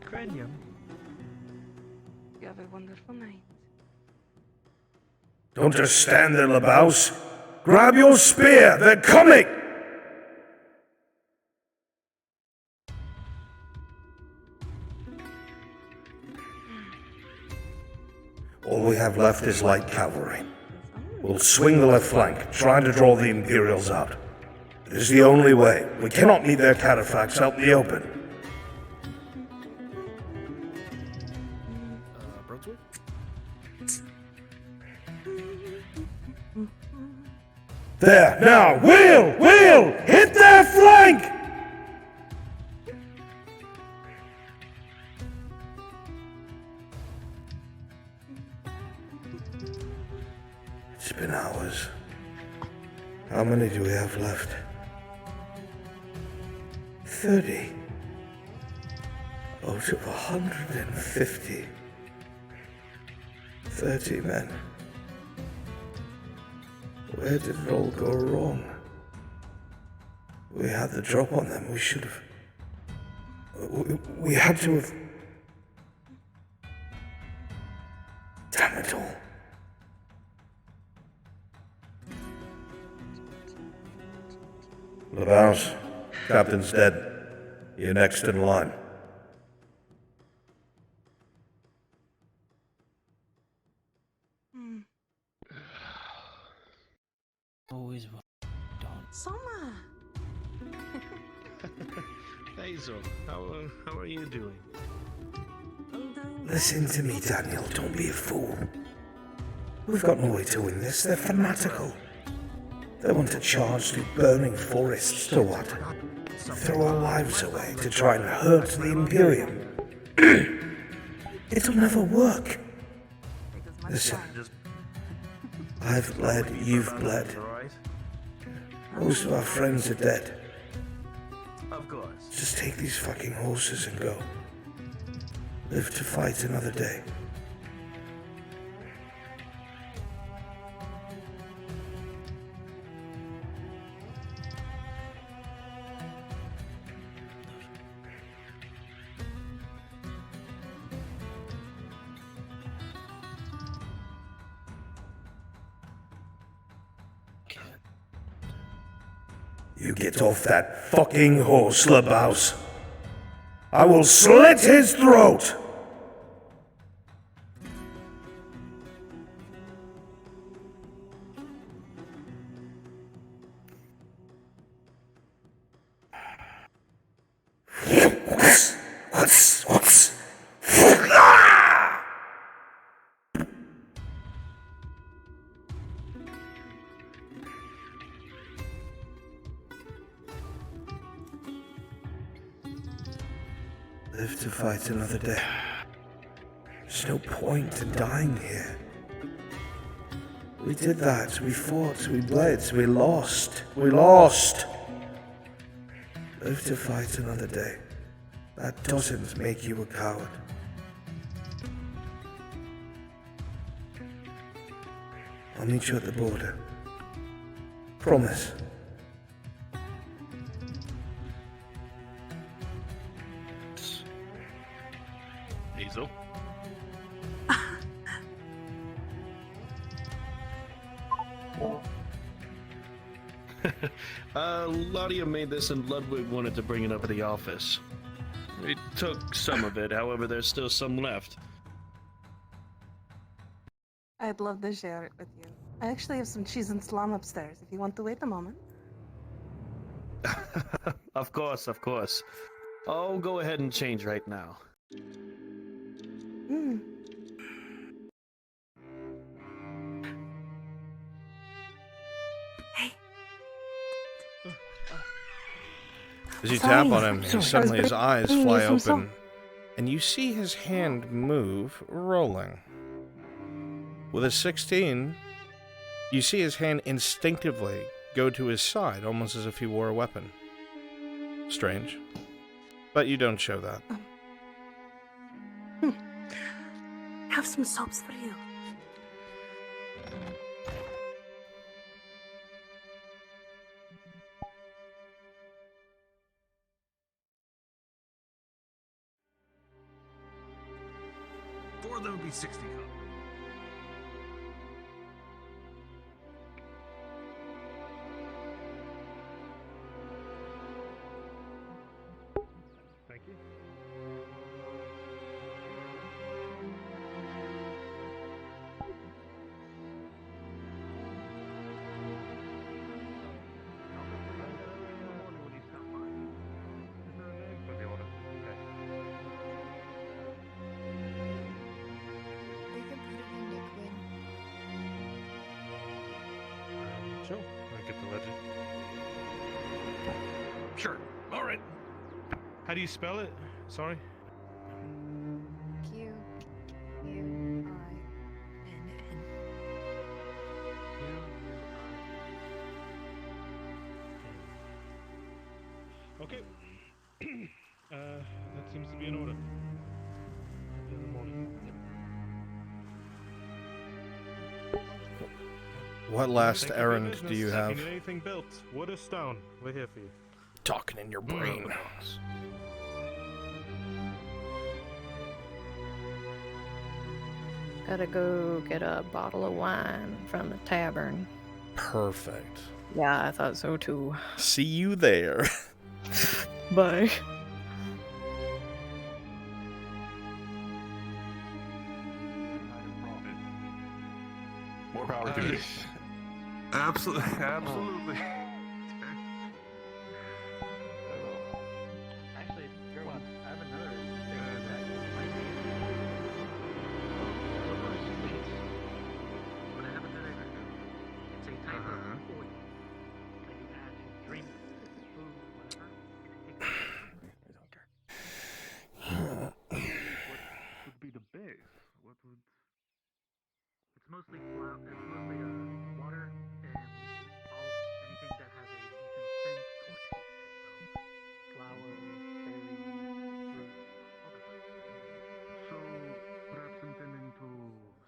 Cranium. You have a wonderful night. Don't just stand there, Labaus. Grab your spear, they're coming! All we have left is light cavalry. We'll swing the left flank, trying to draw the Imperials out. It is the only way. We cannot meet their cataphracts out in the open. Brunswick? There, now, wheel! Hit their flank! It's been hours. How many do we have left? 30. Out of 150. 30 men. Where did it all go wrong? We had the drop on them. We should have... We had to have... Damn it all. LeBounce, Captain's dead. You're next in line. Always done. Soma! Hazel, how are you doing? Listen to me, Daniel. Don't be a fool. We've got no way to win this. They're fanatical. They want to charge through burning forests to what? Throw our lives away to try and hurt the Imperium. It'll never work. Listen. I've bled, you've bled. Most of our friends are dead. Of course. Just take these fucking horses and go. Live to fight another day. You get off that fucking horse, LeBounce. I will slit his throat! What's? Live to fight another day. There's no point in dying here. We did that. We fought. We bled. We lost. Live to fight another day. That doesn't make you a coward. I'll meet you at the border. Promise. Hazel? Laudia made this and Ludwig wanted to bring it up at the office. We took some of it, however there's still some left. I'd love to share it with you. I actually have some cheese and salami upstairs if you want to wait a moment. Of course. I'll go ahead and change right now. As you tap on him, suddenly his eyes fly open, and you see his hand move, rolling. With a 16, you see his hand instinctively go to his side, almost as if he wore a weapon. Strange. But you don't show that. Have some soaps for you. Four of them would be 60 cup. Thank you. Sure. I get the legend. Sure. All right. How do you spell it? Sorry. Q-U-I-N-N. Okay. That seems to be in order. In the morning. What last Thank you for your errand do business. you If have? you need anything built, wood or stone, we're here for you. Talking in your brain. Gotta go get a bottle of wine from the tavern. Perfect. Yeah, I thought so too. See you there. Bye. More power to you. Absolutely, absolutely. Actually, I haven't heard. But I haven't heard anything. It's a type of oil that you add to drink, food, whatever. What would be the base? What would... It's mostly flour. It's mostly water and all anything that has a decent scent or taste. So flour, berries, fruit, all that stuff. So, perhaps intending to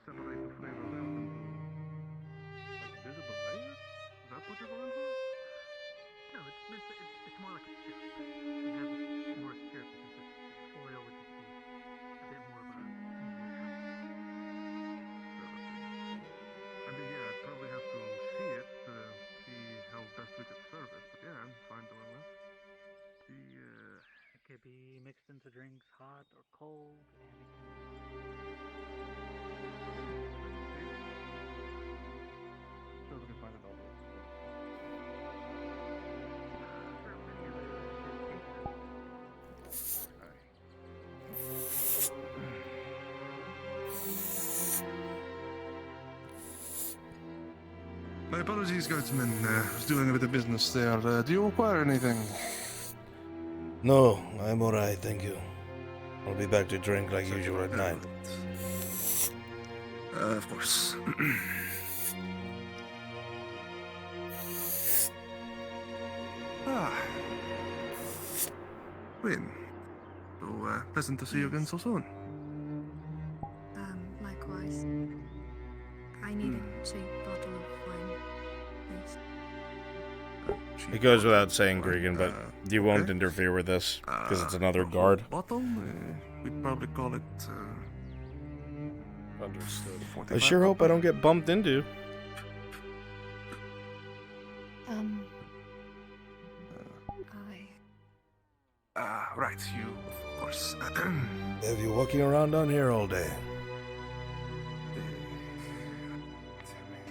separate the flavors out into like visible layers? Is that what you're going for? No, it's more like a syrup. You have it more syrup because it's oil, which is a bit more of a I mean, yeah, I'd probably have to see it to see how best we could serve it, but yeah, I'm fine doing that. It could be mixed into drinks, hot or cold, and it Sure, we can find it all. My apologies, guardsman. I was doing a bit of business there. Do you require anything? No, I'm alright, thank you. I'll be back to drink like usual at night. Of course. Win. So, pleasant to see you again so soon. Likewise. I need a cheap bottle of wine, please. It goes without saying, Gregan, but you won't interfere with this because it's another guard. Bottle? We'd probably call it. Understood. I sure hope I don't get bumped into. Right, you, of course. Have you walking around down here all day?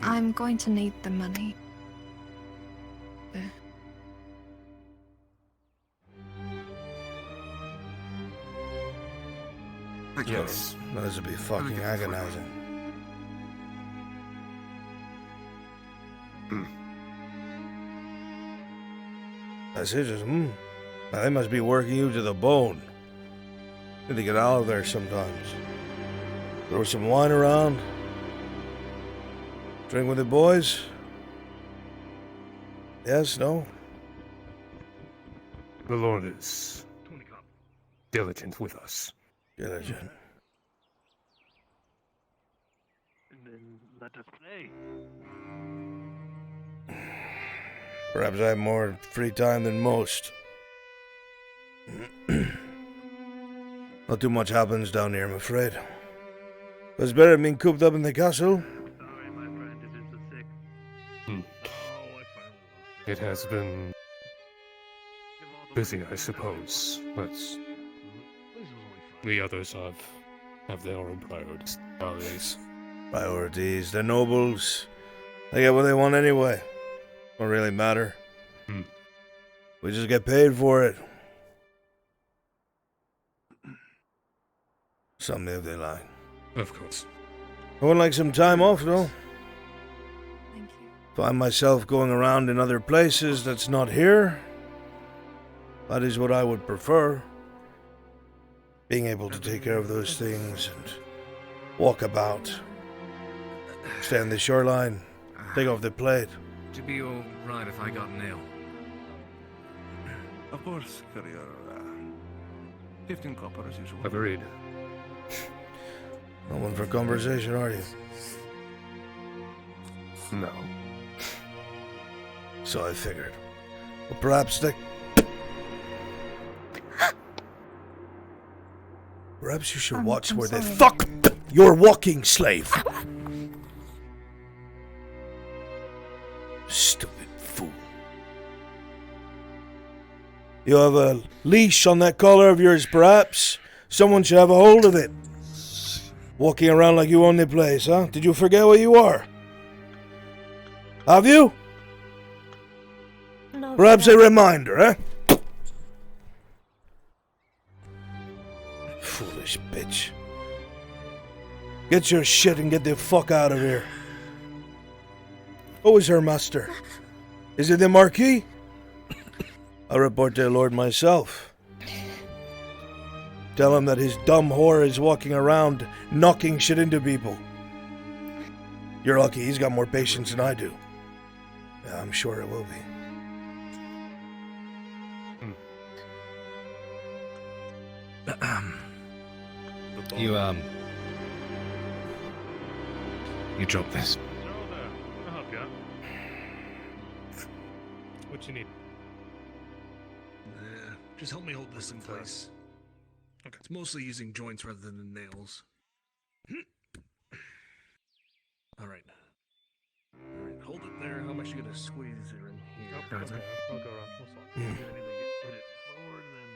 I'm going to need the money. Yes. This would be fucking agonizing. That's it, just, Now, they must be working you to the bone. Need to get out of there sometimes. Throw some wine around. Drink with the boys. Yes, no? The Lord is diligent with us. Diligent. And then let us play. Perhaps I have more free time than most. Not too much happens down here, I'm afraid. But it's better than being cooped up in the castle. Sorry, my friend, it is a sick. It has been busy, I suppose, but the others have their own priorities nowadays. Priorities, the nobles. They get what they want anyway. Don't really matter. We just get paid for it. Some live their life. Of course. I would like some time off, though. Thank you. find myself going around in other places that's not here, that is what I would prefer. Being able to take care of those things and walk about, stay on the shoreline, take off the plate. Would you be alright if I got an ale? Of course, courier. 15 copper as usual. Agreed. No one for conversation, are you? No. So I figured. Well, perhaps you should watch I'm where the sorry. fuck you're walking, slave. Stupid fool. You have a leash on that collar of yours, perhaps? Someone should have a hold of it. Walking around like you own the place, huh? Did you forget what you are? Have you? No, Perhaps a reminder, eh? Foolish bitch. Get your shit and get the fuck out of here. Who is her master? Is it the Marquis? I'll report to the Lord myself. Tell him that his dumb whore is walking around knocking shit into people. You're lucky he's got more patience than I do. Yeah, I'm sure it will be. You drop this. I'll help you out. What you need? Just help me hold this in place. Okay. It's mostly using joints rather than nails. Alright. Alright, hold it there. How much you gonna squeeze her in here? Oh, okay. I'll go around. We'll solve it. Mm. Hit it forward, then.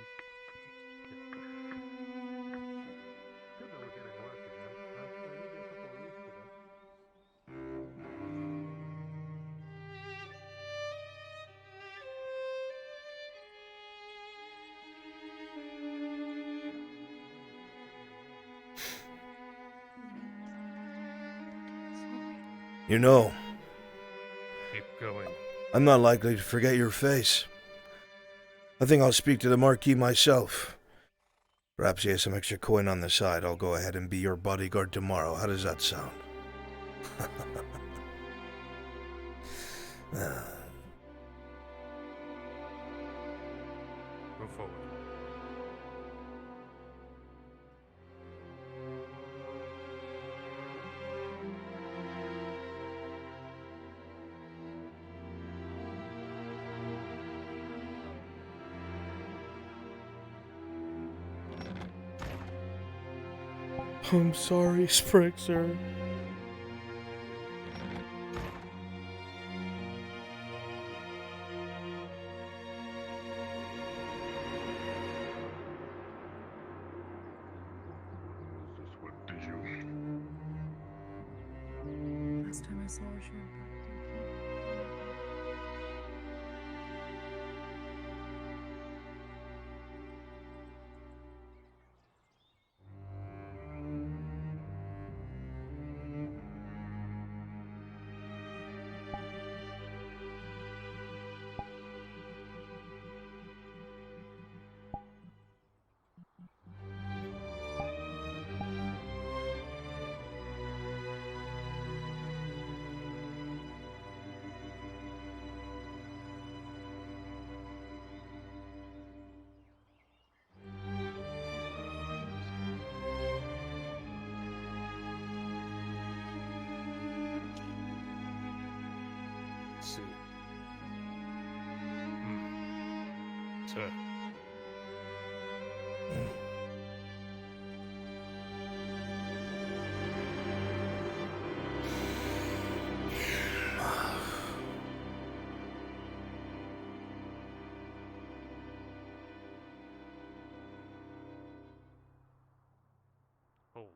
You know, Keep going. I'm not likely to forget your face. I think I'll speak to the Marquis myself. Perhaps he has some extra coin on the side. I'll go ahead and be your bodyguard tomorrow. How does that sound? Move forward. I'm sorry, Sprixer. Last time I saw her, she went back to the See. Sir. Hold.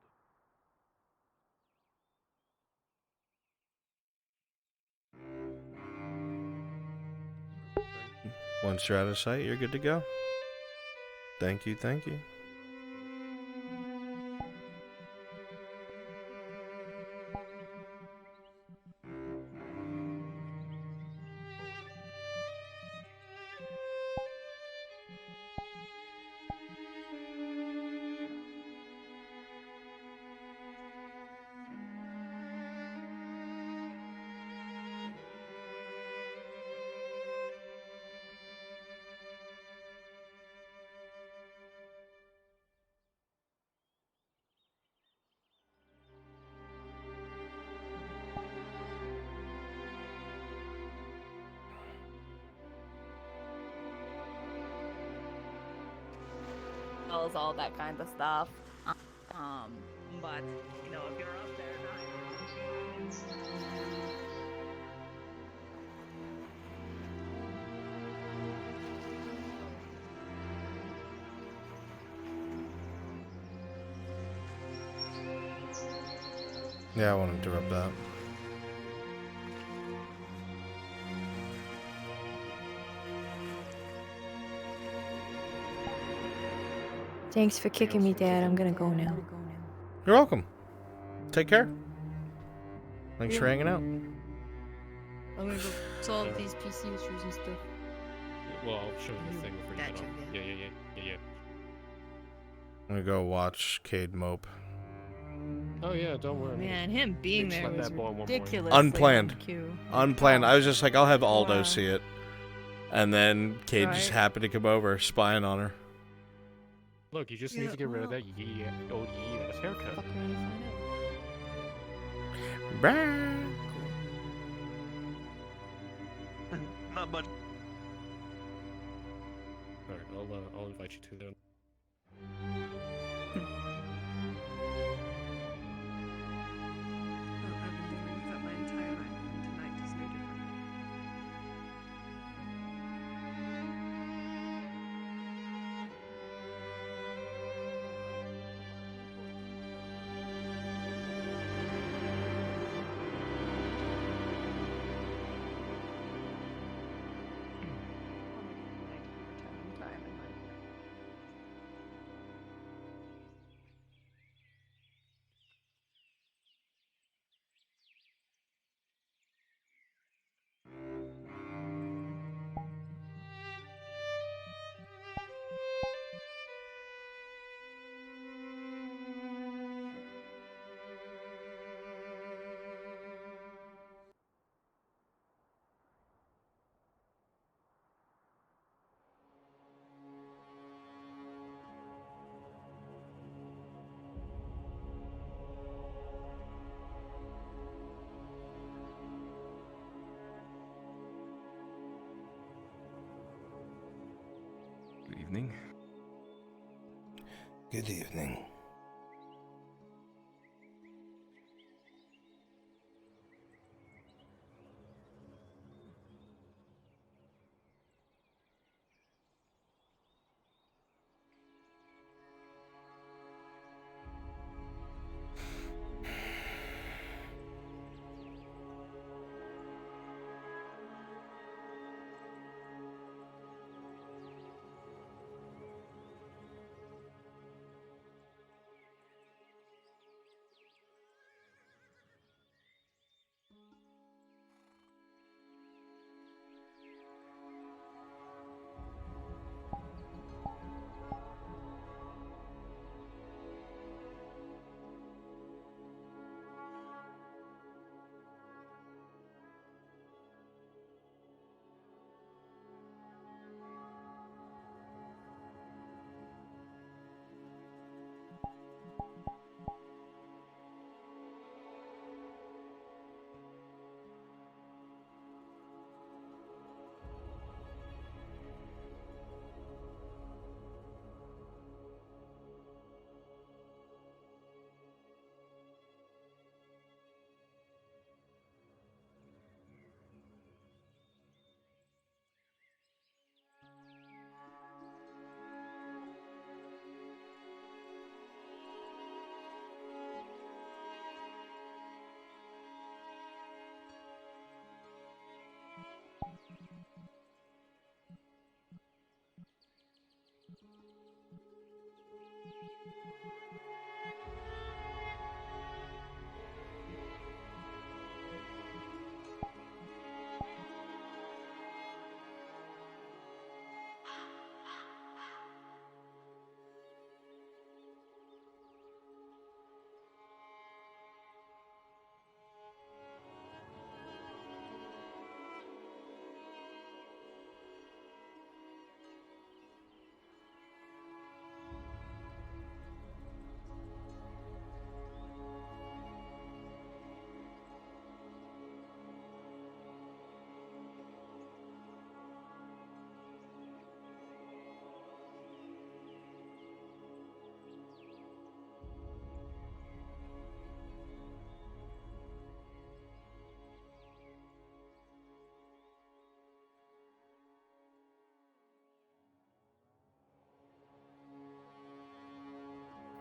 Once you're out of sight, you're good to go. Thank you, thank you. spells, all that kind of stuff. But you know, if you're up there, Yeah, I won't interrupt that. Thanks for kicking me, Dad. I'm gonna go now. You're welcome. Take care. Thanks for hanging out. I'm gonna go solve these PC issues and stuff. Well, I'll show you the thing before you head Gotcha, on. yeah. Yeah. I'm gonna go watch Cade mope. Oh yeah, don't worry. Man, him being Just there let was that boy one more. ridiculously Unplanned. on cue. Unplanned. I was just like, I'll have Aldo Wow. see it. And then Cade just Right. happened to come over, spying on her. Look, you just need to get rid of that old ass haircut. Not much. Alright, I'll invite you to them. I've been dealing with that my entire life, and tonight is no different. Good evening. Good evening.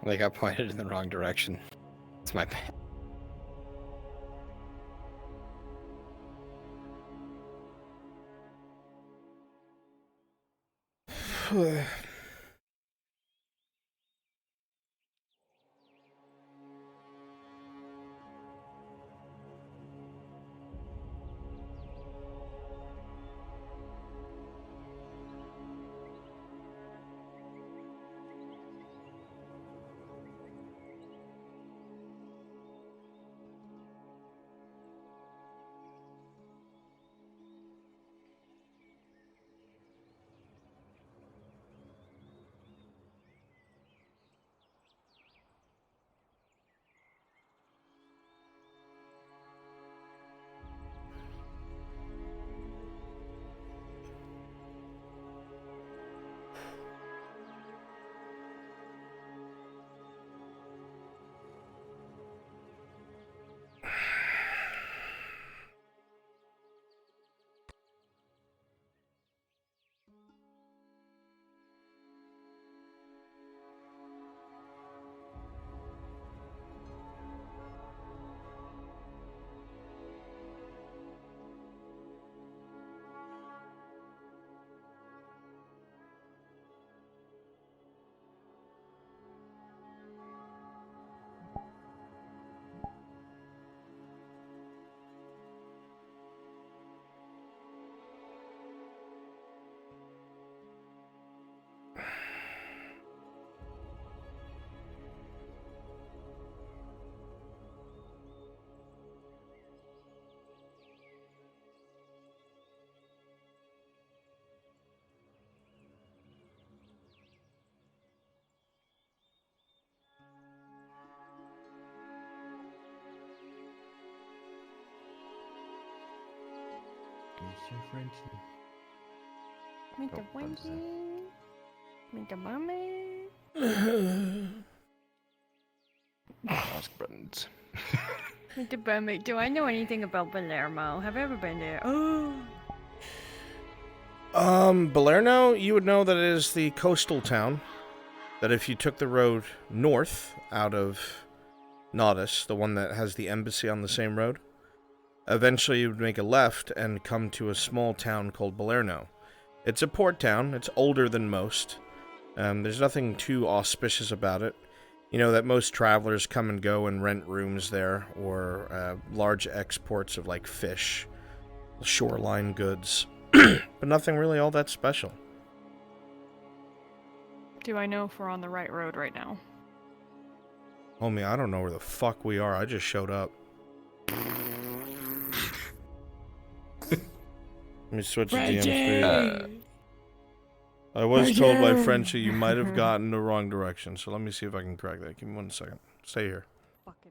They got pointed in the wrong direction. It's my bad. Mr. Frenchie. Mr. Wendy. Mr. Mommy. Ask buttons. Mr. Bummy, do I know anything about Palermo? Have I ever been there? Oh. Balerno, you would know that it is the coastal town. That if you took the road north out of Naudus, the one that has the embassy on the same road, eventually you would make a left and come to a small town called Balerno. It's a port town. It's older than most. There's nothing too auspicious about it. You know that most travelers come and go and rent rooms there, or large exports of like fish, shoreline goods, but nothing really all that special. Do I know if we're on the right road right now? Homie, I don't know where the fuck we are. I just showed up. Let me switch to DM speed. I was told by Frenchie you might have gotten the wrong direction, so let me see if I can correct that. Give me 1 second. Stay here. Fucking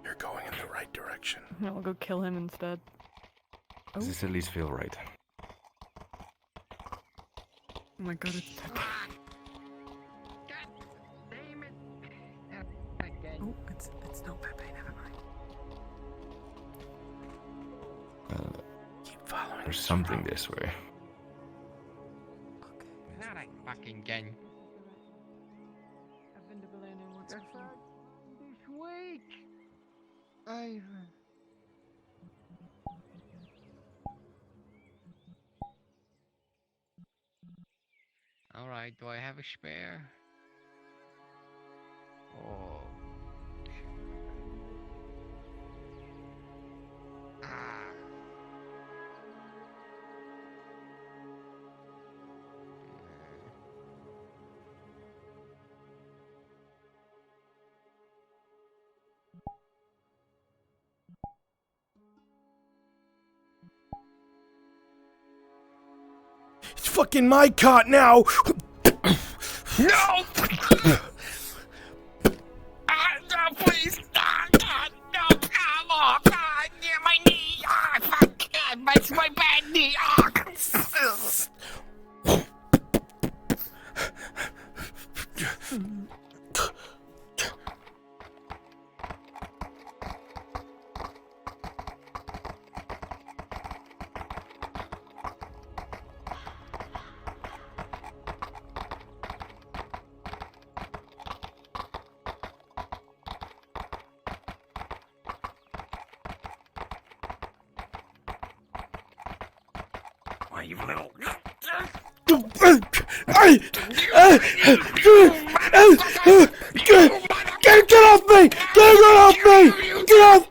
You're going in the right direction. I'll go kill him instead. Does this at least feel right? Oh my god, it's Pepe. Oh, it's not Pepe, never mind. Keep following. There's something this way. Not a fucking gun. I've been to Balerno once before. This week. Alright, do I have a spare? Oh. Ah. It's fucking my cot now! No! No, please! God, no! Oh, God! Yeah, my knee! Ah, fuck! God, my bad knee! Ah! you little. Get off me! Get off me! Get off!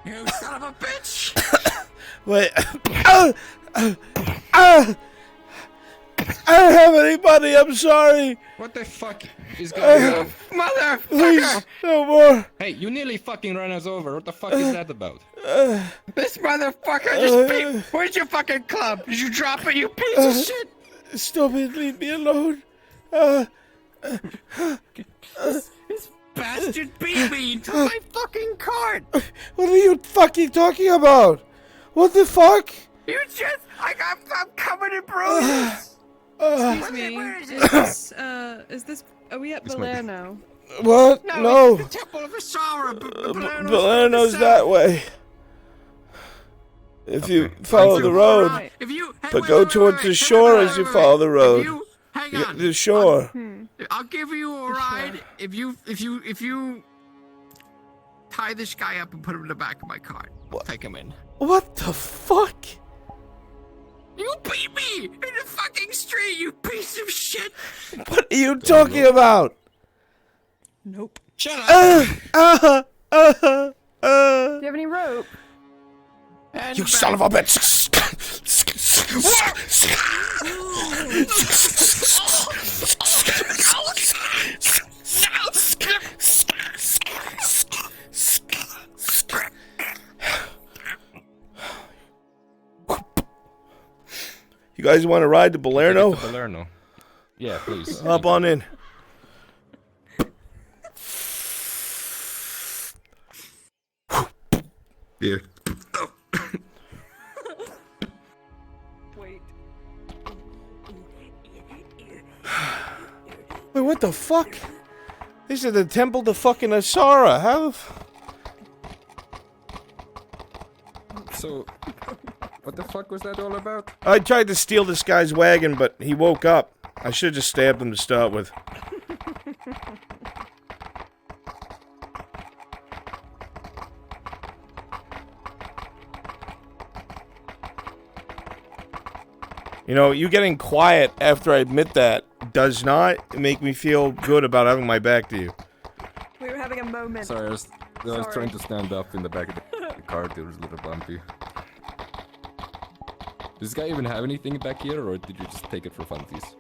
You son of a bitch! Wait. I don't have any money, I'm sorry. What the fuck is going on? Motherfucker! Please, no more. Hey, you nearly fucking ran us over. What the fuck is that about? This motherfucker just beat. Where's your fucking club? Did you drop it, you piece of shit? Stop it, leave me alone. This bastard beat me. You took my fucking card. What are you fucking talking about? What the fuck? You just. I'm covered in bruises. Excuse me. Is this? Are we at Balerno? What? No. It's the Temple of Asara. Balerno's that way. If you follow the road, but go towards the shore as you follow the road. Hang on. The shore. I'll give you a ride if you tie this guy up and put him in the back of my car. Take him in. What the fuck? You beat me in the fucking street, you piece of shit! What are you talking about? Nope. Shut up! Do you have any rope? You son of a bitch! You guys want to ride to Balerno? Balerno. Yeah, please. Hop on in. Yeah. Wait. Wait, what the fuck? This is the temple to fucking Asara. How? So, what the fuck was that all about? I tried to steal this guy's wagon, but he woke up. I should have just stabbed him to start with. You know, you getting quiet after I admit that does not make me feel good about having my back to you. We were having a moment. Sorry, I was trying to stand up in the back of the cart. It was a little bumpy. Does this guy even have anything back here, or did you just take it for funsies?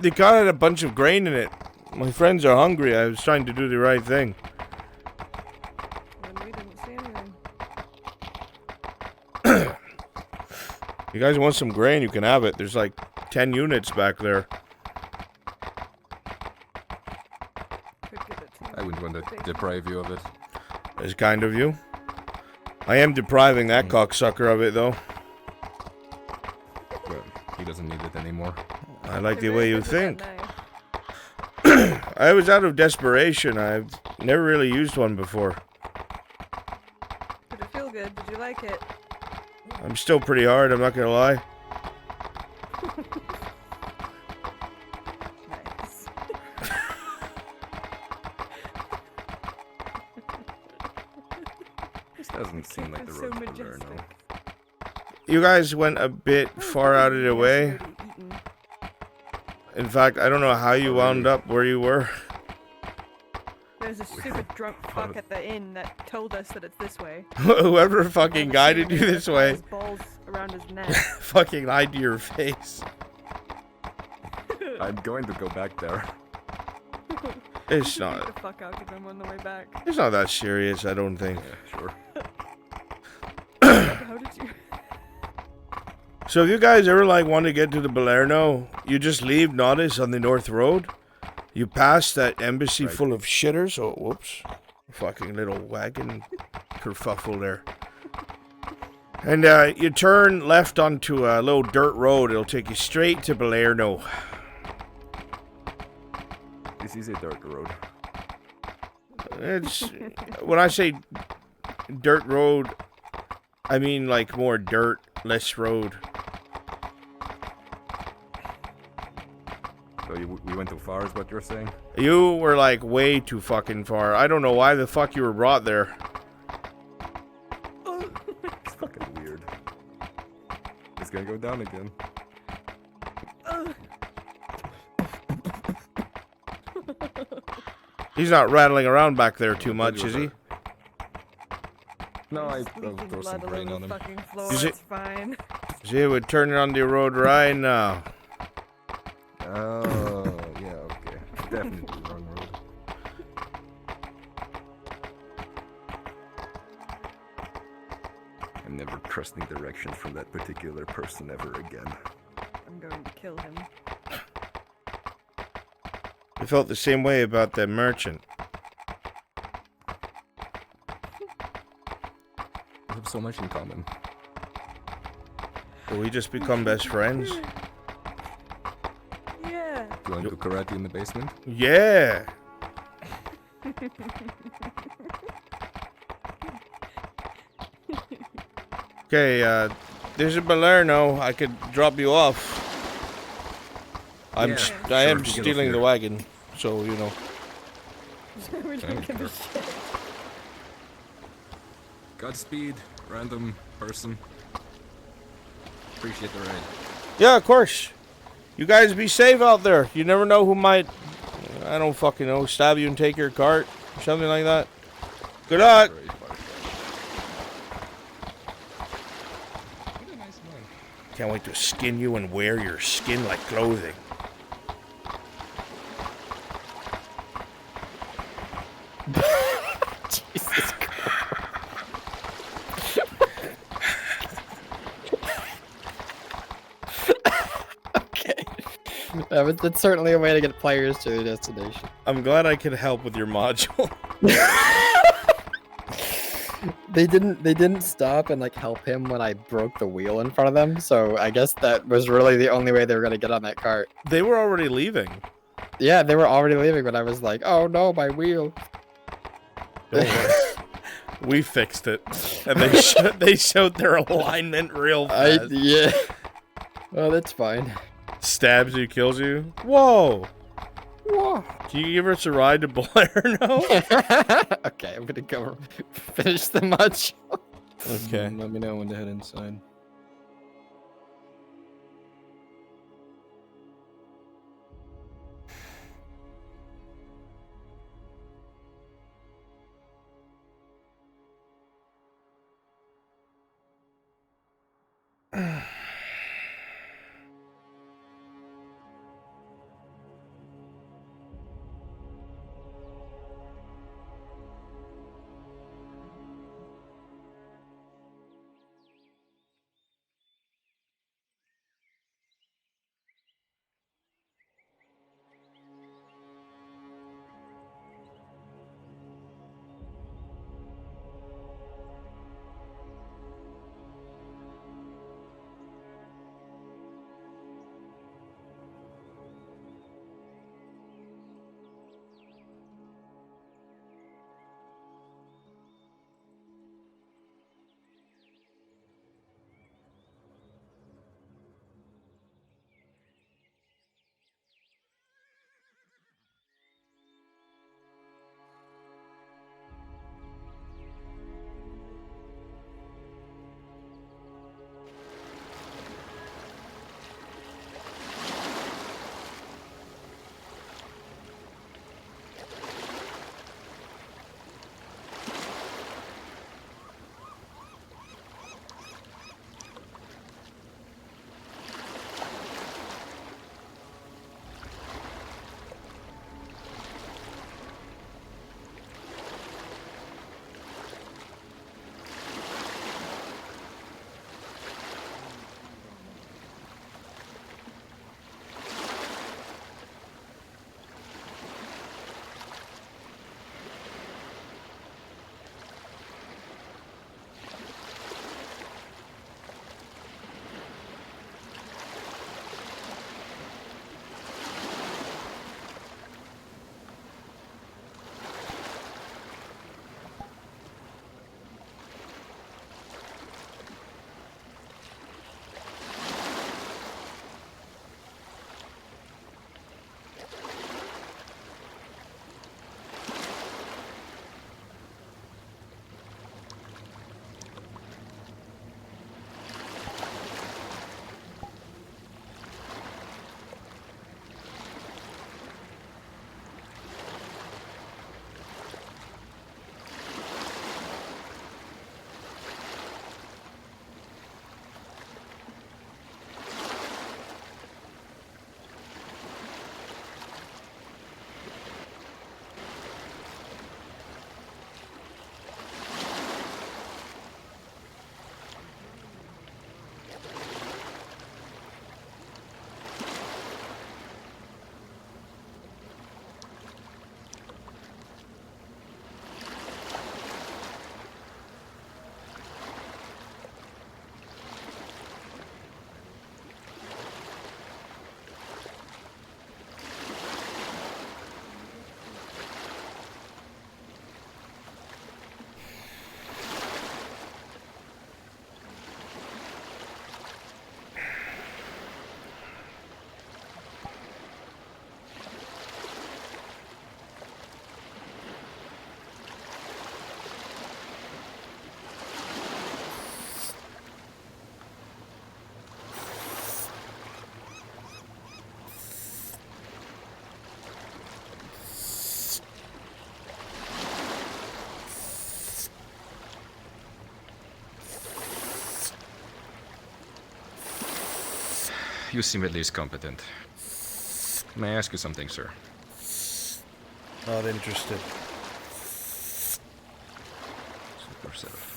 The car had a bunch of grain in it. My friends are hungry. I was trying to do the right thing. And we didn't see anything. You guys want some grain, you can have it. There's like 10 units back there. I wouldn't want to deprive you of it. It's kind of you. I am depriving that cocksucker of it, though. Well, he doesn't need it anymore. I like the way you think. I was out of desperation. I've never really used one before. Did it feel good? Did you like it? I'm still pretty hard, I'm not gonna lie. Nice. This doesn't seem like the So road to majestic. Balerno. You guys went a bit far out of the way. In fact, I don't know how you wound up where you were. There's a stupid drunk fuck at the inn that told us that it's this way. Whoever fucking guided you this way. His balls around his neck. Fucking lied to your face. I'm going to go back there. It's Beat not. the fuck out of him on the way back. It's not that serious, I don't think. Yeah, sure. How did you? So if you guys ever like want to get to the Balerno, you just leave Nodis on the North Road. You pass that embassy full of shitters. Oh, whoops. Fucking little wagon kerfuffle there. And you turn left onto a little dirt road. It'll take you straight to Balerno. This is a dirt road. It's when I say dirt road, I mean like more dirt, less road. So we went too far, is what you're saying? You were like way too fucking far. I don't know why the fuck you were brought there. It's fucking weird. It's gonna go down again. He's not rattling around back there too much, is he? No, I throw some grain on him. It's fine. He would turn it on the road right now. Oh, yeah, okay. Definitely wrong road. I'm never trusting directions from that particular person ever again. I'm going to kill him. I felt the same way about that merchant. We have so much in common. Will we just become best friends? Yeah. Do you want to do karate in the basement? Yeah. Okay, there's a Balerno. I could drop you off. I am stealing the wagon, so you know. We don't give a shit. Godspeed, random person. Appreciate the ride. Yeah, of course. You guys be safe out there. You never know who might, I don't fucking know, stab you and take your cart, or something like that. Good luck. Can't wait to skin you and wear your skin like clothing. Jesus Christ. Okay. That's certainly a way to get players to their destination. I'm glad I could help with your module. They didn't stop and like help him when I broke the wheel in front of them, so I guess that was really the only way they were gonna get on that cart. They were already leaving. Yeah, they were already leaving, but I was like, oh no, my wheel. Don't worry. We fixed it. And they showed their alignment real fast. Yeah. Oh, that's fine. Stabs you, kills you. Whoa. Whoa. Can you give us a ride to Blair now? Okay, I'm gonna go finish the module. Okay. Let me know when to head inside. you seem at least competent. May I ask you something, sir? Not interested. Suit yourself.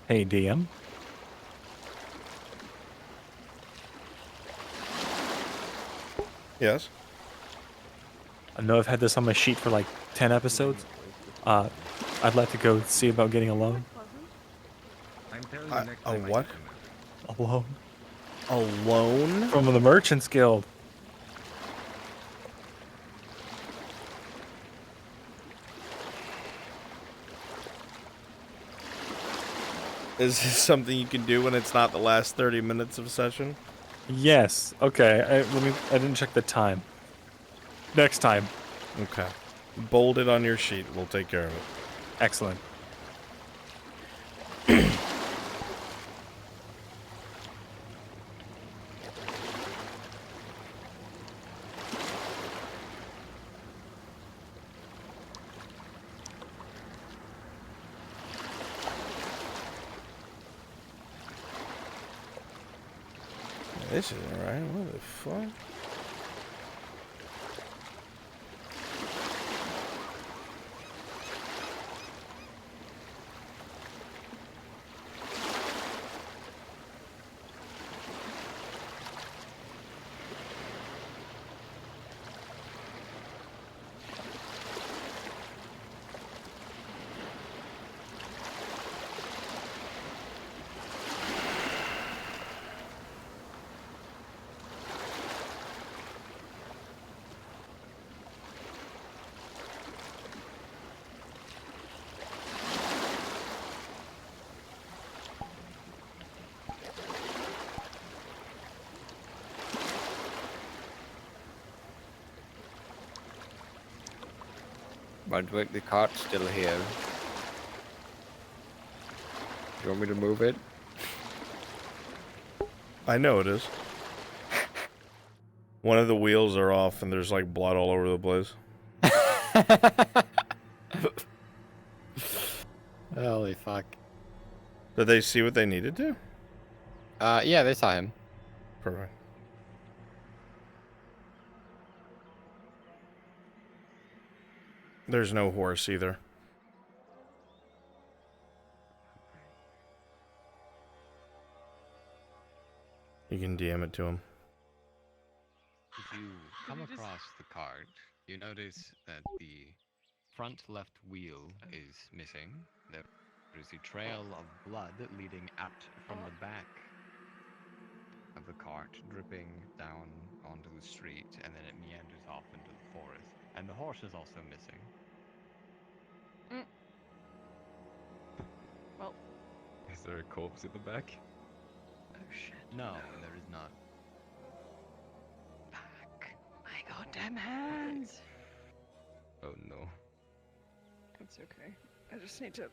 Hey, DM. Yes. I know I've had this on my sheet for like 10 episodes. I'd like to go see about getting a loan. A what? A loan. A loan? From the Merchants Guild. Is this something you can do when it's not the last 30 minutes of session? Yes. Okay. I didn't check the time. Next time. Okay. Bold it on your sheet. We'll take care of it. Excellent. This isn't right. What the fuck? Brunswick, the cart's still here. You want me to move it? I know it is. One of the wheels are off and there's like blood all over the place. Holy fuck. Did they see what they needed to? Yeah, they saw him. Perfect. There's no horse either. You can DM it to him. If you come across the cart, you notice that the front left wheel is missing. There is a trail of blood leading out from the back of the cart, dripping down onto the street, and then it meanders off into the forest. And the horse is also missing. Well. Is there a corpse in the back? Oh shit. No, there is not. My goddamn hands. Oh no. It's okay. I just need to.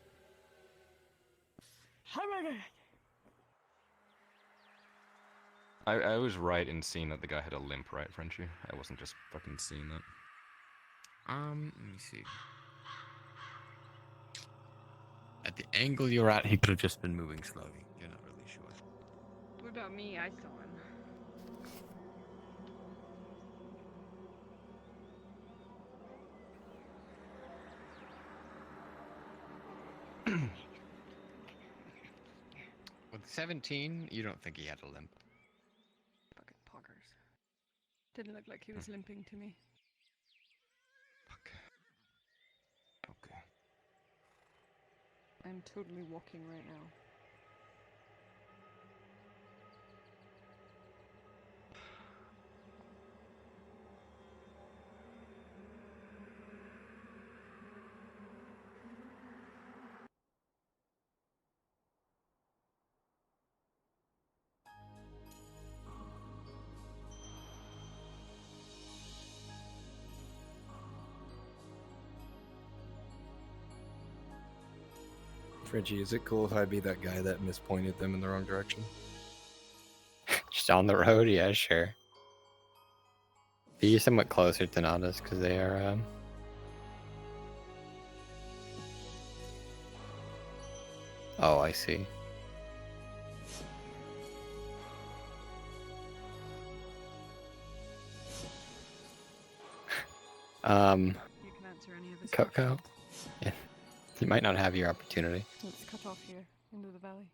I was right in seeing that the guy had a limp, right, Frenchie? I wasn't just fucking seeing that. Let me see. At the angle you're at, he could have just been moving slowly. You're not really sure. What about me? I saw him. 17, you don't think he had a limp. Fucking poggers. Didn't look like he was limping to me. Okay. I'm totally walking right now. Frenchie, is it cool if I be that guy that mispointed them in the wrong direction? Just on the road, yeah, sure. Be somewhat closer to Nadas because they are. Oh, I see. You can answer any of his Coco. Yeah. You might not have your opportunity. Let's cut off here into the valley.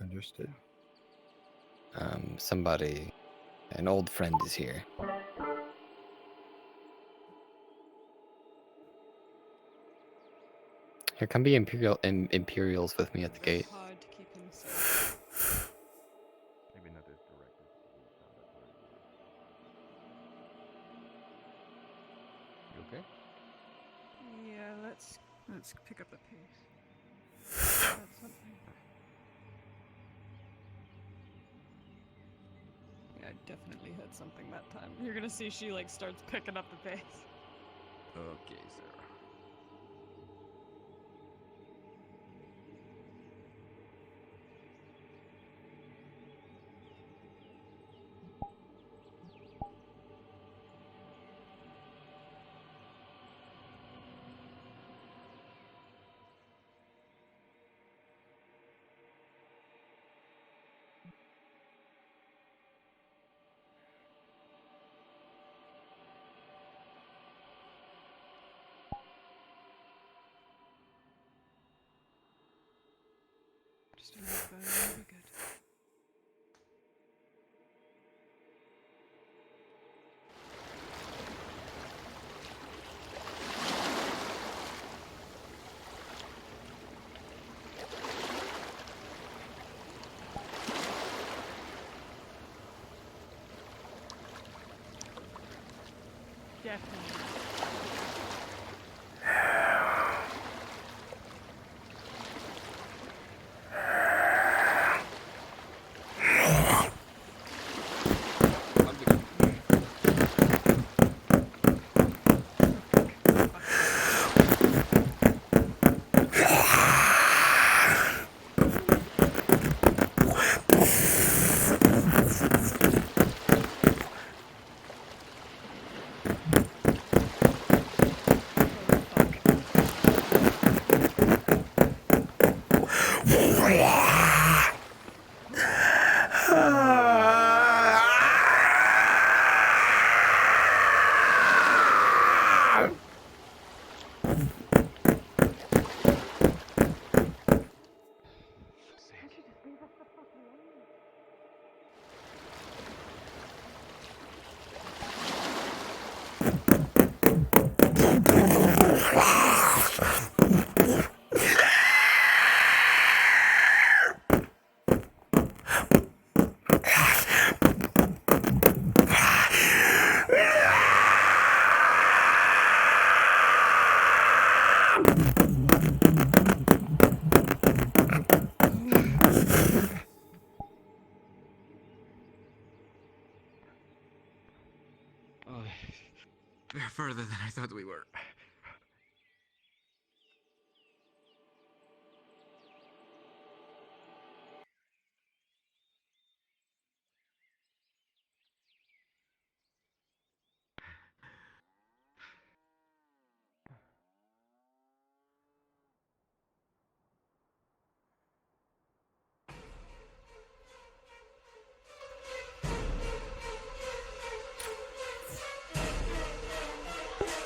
Understood. Somebody, an old friend is here. Here, come be Imperials with me at the gate. Hard to keep him safe. Maybe not as direct as we found out where you were. You okay? Yeah, let's pick up the pace. That's something. Yeah, I definitely had something that time. You're gonna see she like starts picking up the pace. Okay, sir. Just a little bit, it'll be good. Definitely. Oh, they're further than I thought we were.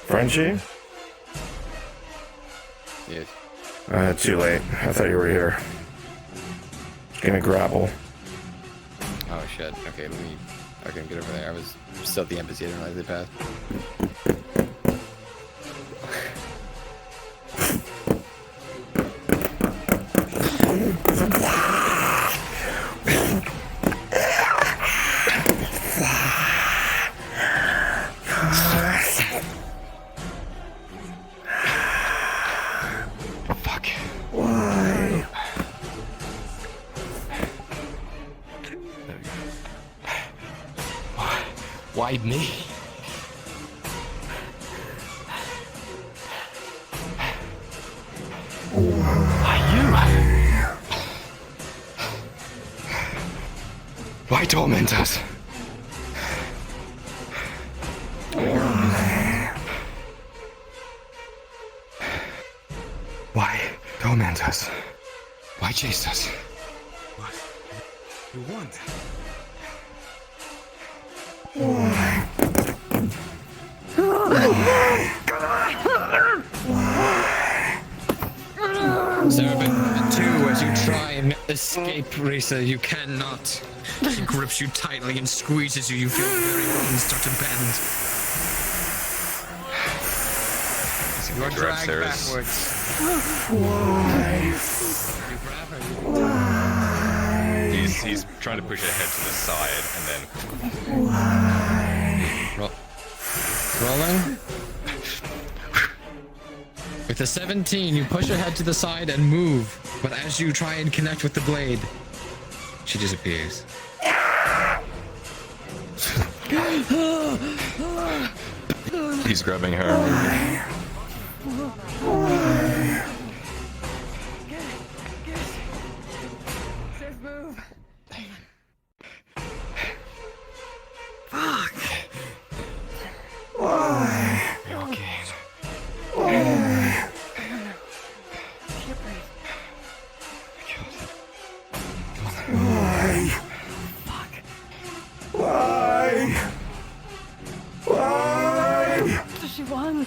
Frenchie? Yes. Too late. I thought you were here. gonna grapple. Oh shit. Okay, let me. I can get over there. I was still at the embassy. I didn't realize they passed. Fuck. Why? Why me? Why you? Why torment us? Why torment us? Why chase us? What you want? Zerban 2, as you try and escape, Risa, you cannot. He grips you tightly and squeezes you. You feel your very bones start to bend. You are dragged backwards. Why? You grab her. He's trying to push her head to the side and then. Rolling. With a 17, you push her head to the side and move. But as you try and connect with the blade, she disappears. He's grabbing her. Safe move. Fuck. Why? You're okay. Why? Why? Fuck. Why? Why? What does she want?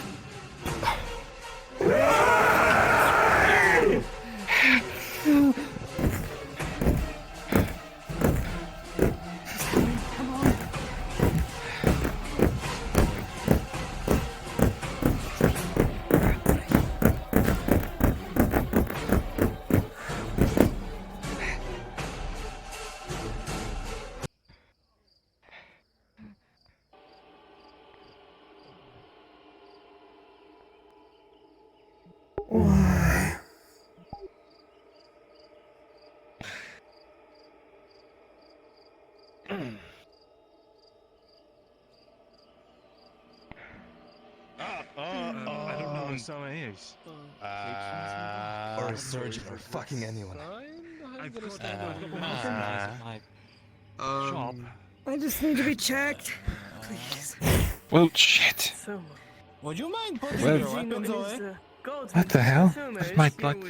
Why? I don't know who someone is. Or a surgeon or fucking anyone. I just need to be checked. Please. Well, shit. Would you mind putting Well, your weapons away? What the hell? That's my blood.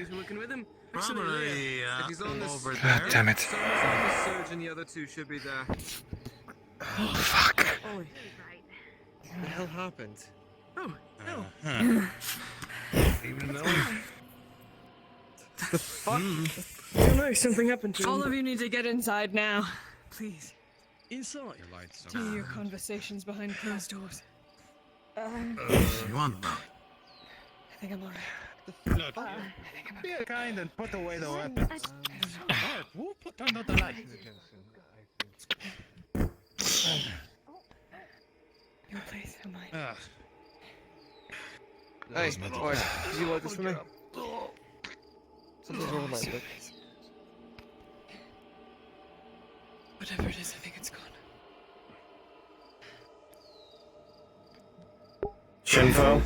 Probably, If he's on this over God damn it. the surge and the other two should be there. Oh, fuck. What the hell happened? Oh, no. Even though. The fuck? I don't know, something happened to him. All of you need to get inside now. Please. Inside. Do your conversations behind closed doors. You want that? I think I'm alright. Look, be kind and put away the weapons. Alright, we'll turn out the light. Your place or mine? Hey, boy, did you like this for me? Something's wrong with my lip. Whatever it is, I think it's gone. Shinfo,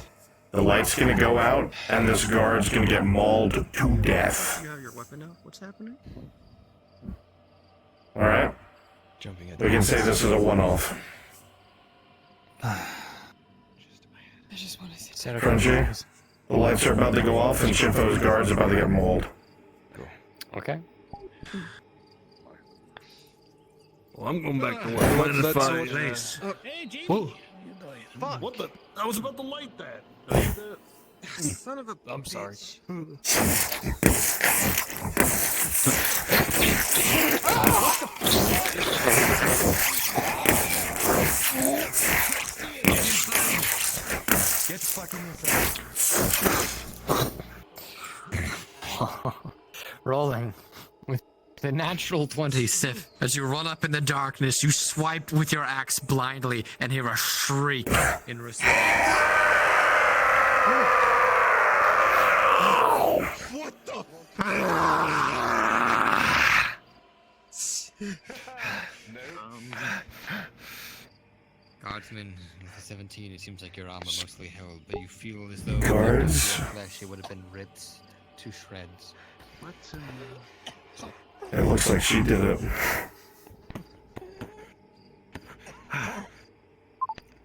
the light's gonna go out, and this guard's gonna get mauled to death. You have your weapon out? What's happening? Alright? We can say this is a one-off. I just want to see. Crunchy, the lights are about to go off, and Shinfo's guard's about to get mauled. Okay. Well, I'm going back to work. What That's the what fuck? it is. Hey, Jamie. Whoa. Fuck. What the? I was about to light that. Son of a. I'm sorry. Get fucking inside. Rolling with the natural 20, Sif. As you run up in the darkness, you swipe with your axe blindly and hear a shriek in response. What the? Guardsman, with 17, it seems like your armor mostly held, but you feel as though Guards. your flesh it would have been ripped to shreds. What's in It looks like she did it.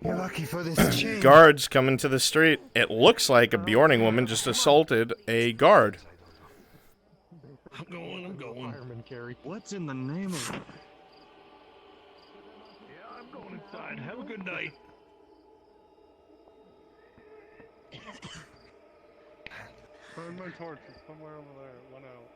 You're lucky for this chain. Guards coming to the street. It looks like a Bjorning woman just assaulted a guard. I'm going. fireman carry? What's in the name of it? Yeah, I'm going inside. Have a good night. Find my torch. It's somewhere over there. It went out.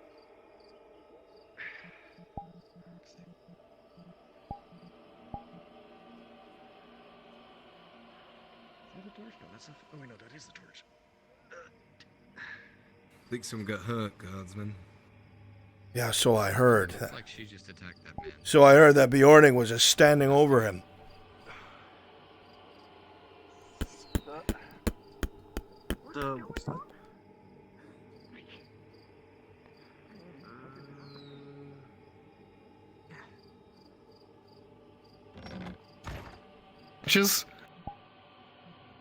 Is that a torch? No, that's a. Oh wait, no, that is the torch. Think someone got hurt, guardsman. Yeah, so I heard. Looks like she just attacked that man. So I heard that Bjorning was just standing over him. Just.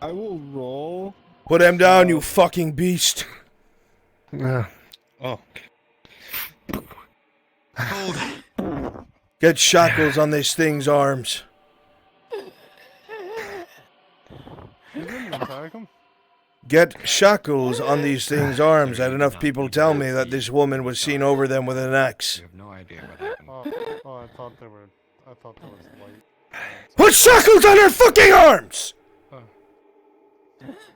I will roll. Put him down, you fucking beast. Oh. Get shackles on this thing's arms. Get shackles on these things' arms. I had enough people tell me that this woman was seen over them with an axe. You have no idea what happened. Oh, I thought there was light. Put shackles on her fucking arms!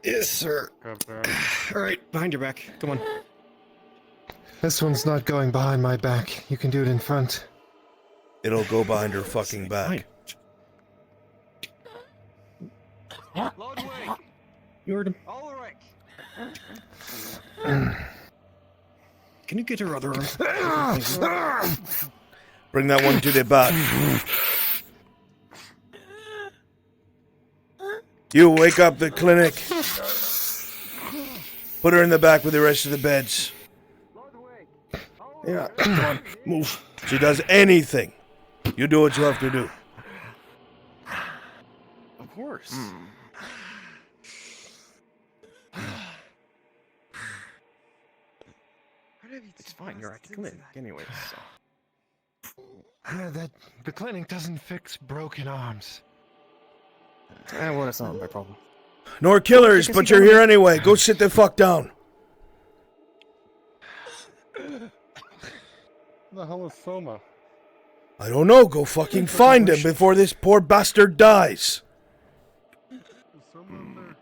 Yes, sir. Grab Alright, behind your back. Come on. This one's not going behind my back. You can do it in front. It'll go behind her fucking back. Ludwig! You heard him. Ulrich! Can you get her other arm? Bring that one to the back. You wake up the clinic. Put her in the back with the rest of the beds. Yeah, come on, move. She does anything. You do what you have to do. Of course. It's fine, you're at the clinic anyway, so. The clinic doesn't fix broken arms. Well, that's not my problem. Nor killers, but you're here anyway. Go sit the fuck down. The hell is Soma? I don't know. Go fucking find him before this poor bastard dies. Is Soma in there?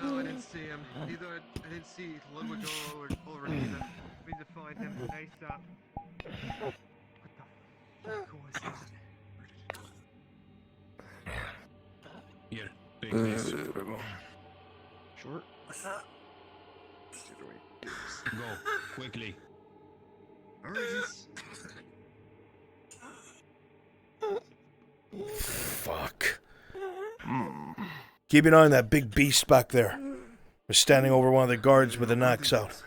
No, I didn't see him. Neither I didn't see Ludwig or either. We need to find him ASAP. What the fuck was that? Yeah, big piece. Short. Go, quickly. Fuck. Keep an eye on that big beast back there. We're standing over one of the guards with an axe out.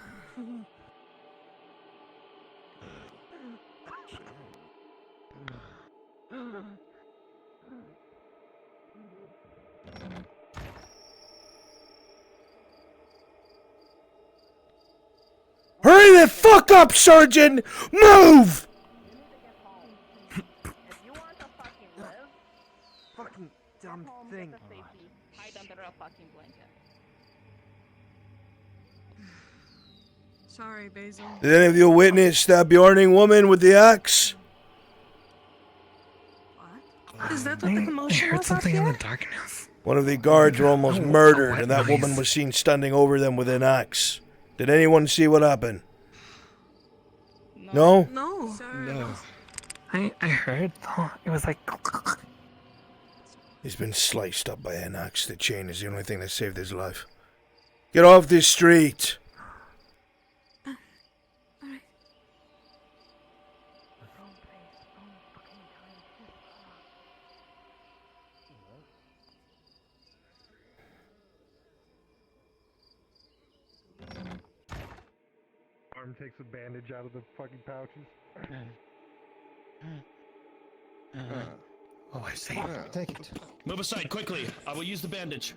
Hurry the fuck up, Surgeon! Move! Fucking dumb thing. Hide under a fucking blanket. Sorry, Basil. Did any of you witness that Bjorning woman with the axe? Is that what the commotion was up here? darkness. One of the guards were almost murdered, and that woman was seen standing over them with an axe. Did anyone see what happened? No? No. No. I heard. Oh, it was like. He's been sliced up by an axe. The chain is the only thing that saved his life. Get off this street! Arm takes a bandage out of the fucking pouches. Oh, I see. Take it. Move aside quickly. I will use the bandage.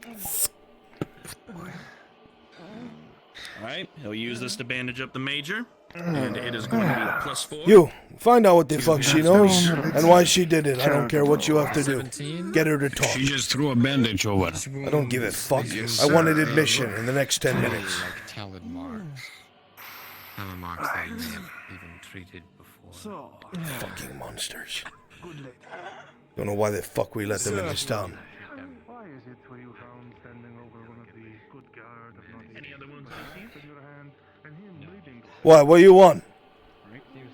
Alright, he'll use this to bandage up the major. And it is going to be a +4. You, find out what the fuck she knows, and why she did it. I don't care what you have to do. Get her to talk. She just threw a bandage over. I don't give a fuck. I wanted admission in the next 10 minutes. Like talon marks. Talon marks that you may have even treated before. Fucking monsters. Don't know why the fuck we let them in this town. Why is it were you found standing over one of the good guard of not any other ones in your hand and him bleeding? What do you want?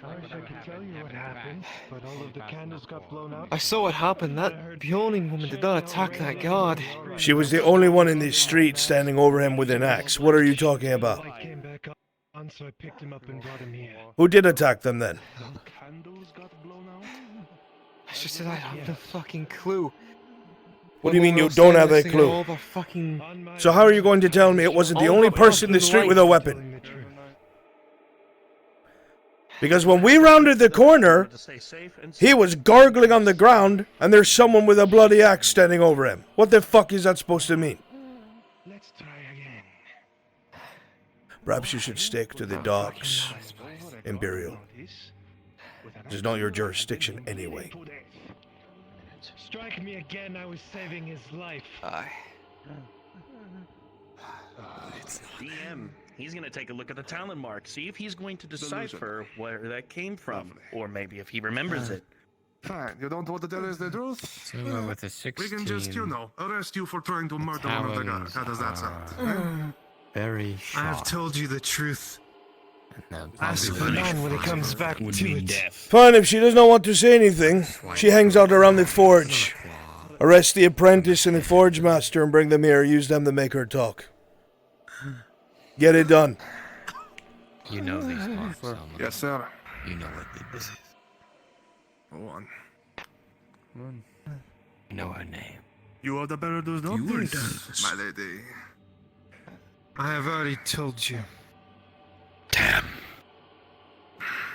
I wish I could tell you what happened, but all of the candles got blown out. I saw what happened. That Bjorning woman did not attack that guard. She was the only one in the street standing over him with an axe. What are you talking about? I came back on, so I picked him up and brought him here. Who did attack them then? The candles got blown out? I just said I have no fucking clue. What do you mean you don't have a clue? So how are you going to tell me it wasn't the only person in the street with a weapon? Because when we rounded the corner, he was gargling on the ground, and there's someone with a bloody axe standing over him. What the fuck is that supposed to mean? Let's try again. Perhaps you should stick to the docks, Imperial. This is not your jurisdiction anyway. Strike me again, I was saving his life. DM, he's gonna take a look at the talon mark, see if he's going to decipher where that came from, or maybe if he remembers it. Fine, you don't want to tell us the truth? So with a 16. We can just, arrest you for trying to murder one of the guards. How does that sound? Very I have told you the truth. Ask Probably Banan when it comes back to it. Fine, if she does not want to say anything, she hangs out around the forge. Arrest the apprentice and the forge master and bring them here. Use them to make her talk. Get it done. You know these marks, Yes, sir. You know what this is. One. You know her name. You are the bearer of those orders, my lady. I have already told you.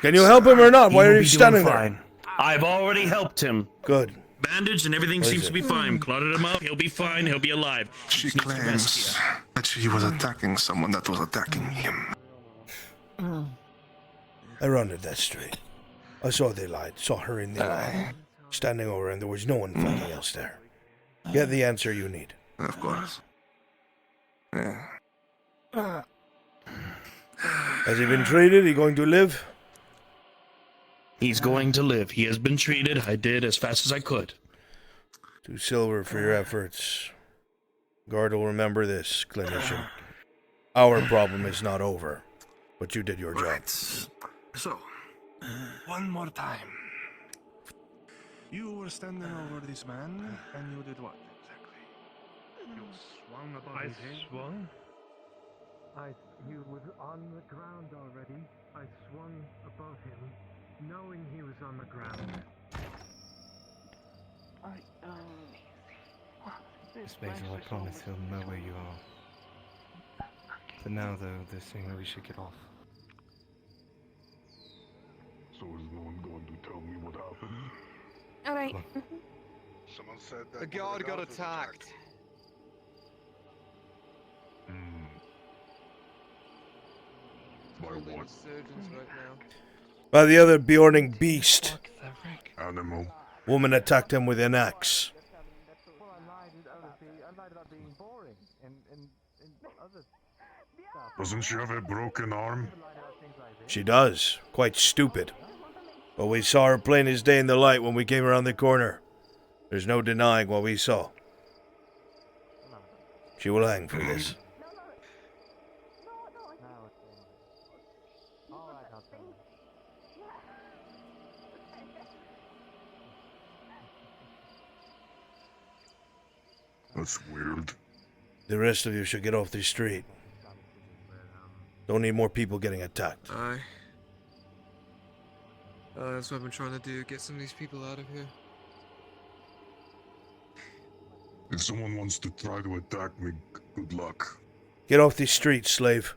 Can you help him or not? Why are you standing there? I've already helped him. Good. Bandaged and everything seems to be fine. Clotted him up. He'll be fine. He'll be alive. She claims that she was attacking someone that was attacking him. I rounded that street. I saw the light, saw her in the light, standing over, and there was no one fucking else there. Get the answer you need. Of course. Yeah. Has he been treated? He going to live? He's going to live. He has been treated. I did as fast as I could. 2 silver for your efforts. Guard will remember this, clinician. Our problem is not over, but you did your job. So, one more time. You were standing over this man, and you did what exactly? You swung above his head? Swung? He was on the ground already. I swung above him, knowing he was on the ground. This Major, I promise he'll know where you are. For now, though, they're saying that we should get off. So is no one going to tell me what happened? Alright. Someone said that The guard got attacked. By what? By the other Bjorning beast. Animal. Woman attacked him with an axe. Doesn't she have a broken arm? She does. Quite stupid. But we saw her plain as day in the light when we came around the corner. There's no denying what we saw. She will hang for this. That's weird. The rest of you should get off the street. Don't need more people getting attacked. Aye. That's what I've been trying to do, get some of these people out of here. If someone wants to try to attack me, good luck. Get off the street, slave.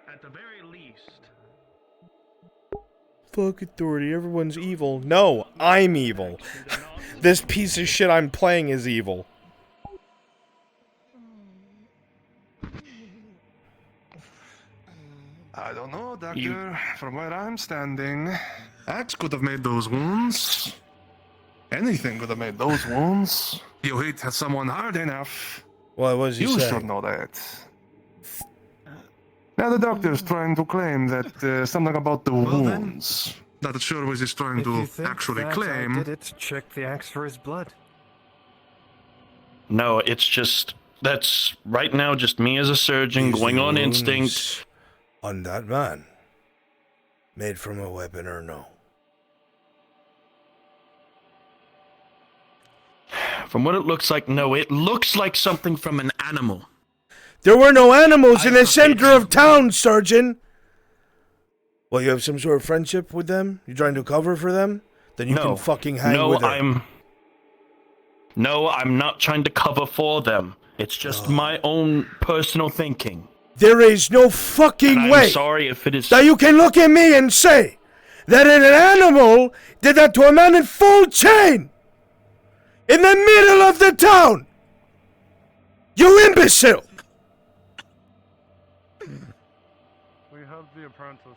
At the very least. Fuck authority, everyone's evil. No, I'm evil. This piece of shit I'm playing is evil. I don't know, Doctor. From where I'm standing, Axe could have made those wounds. Anything could have made those wounds. You hit someone hard enough. What was he You saying? should know that. Now the doctor's trying to claim that something about the wounds. Not sure what he's trying to actually claim. Did it? Check the axe for his blood. No, it's just that's right now just me as a surgeon These going on wounds instinct. On that man. Made from a weapon or no? From what it looks like, no, it looks like something from an animal. There were no animals in the center of town, Sergeant! Well, you have some sort of friendship with them? You're trying to cover for them? Then you can fucking hang with them. No, I'm not trying to cover for them. It's just my own personal thinking. There is no fucking And way I'm sorry if it is. that you can look at me and say that an animal did that to a man in full chain in the middle of the town! You imbecile! We have the apprentice.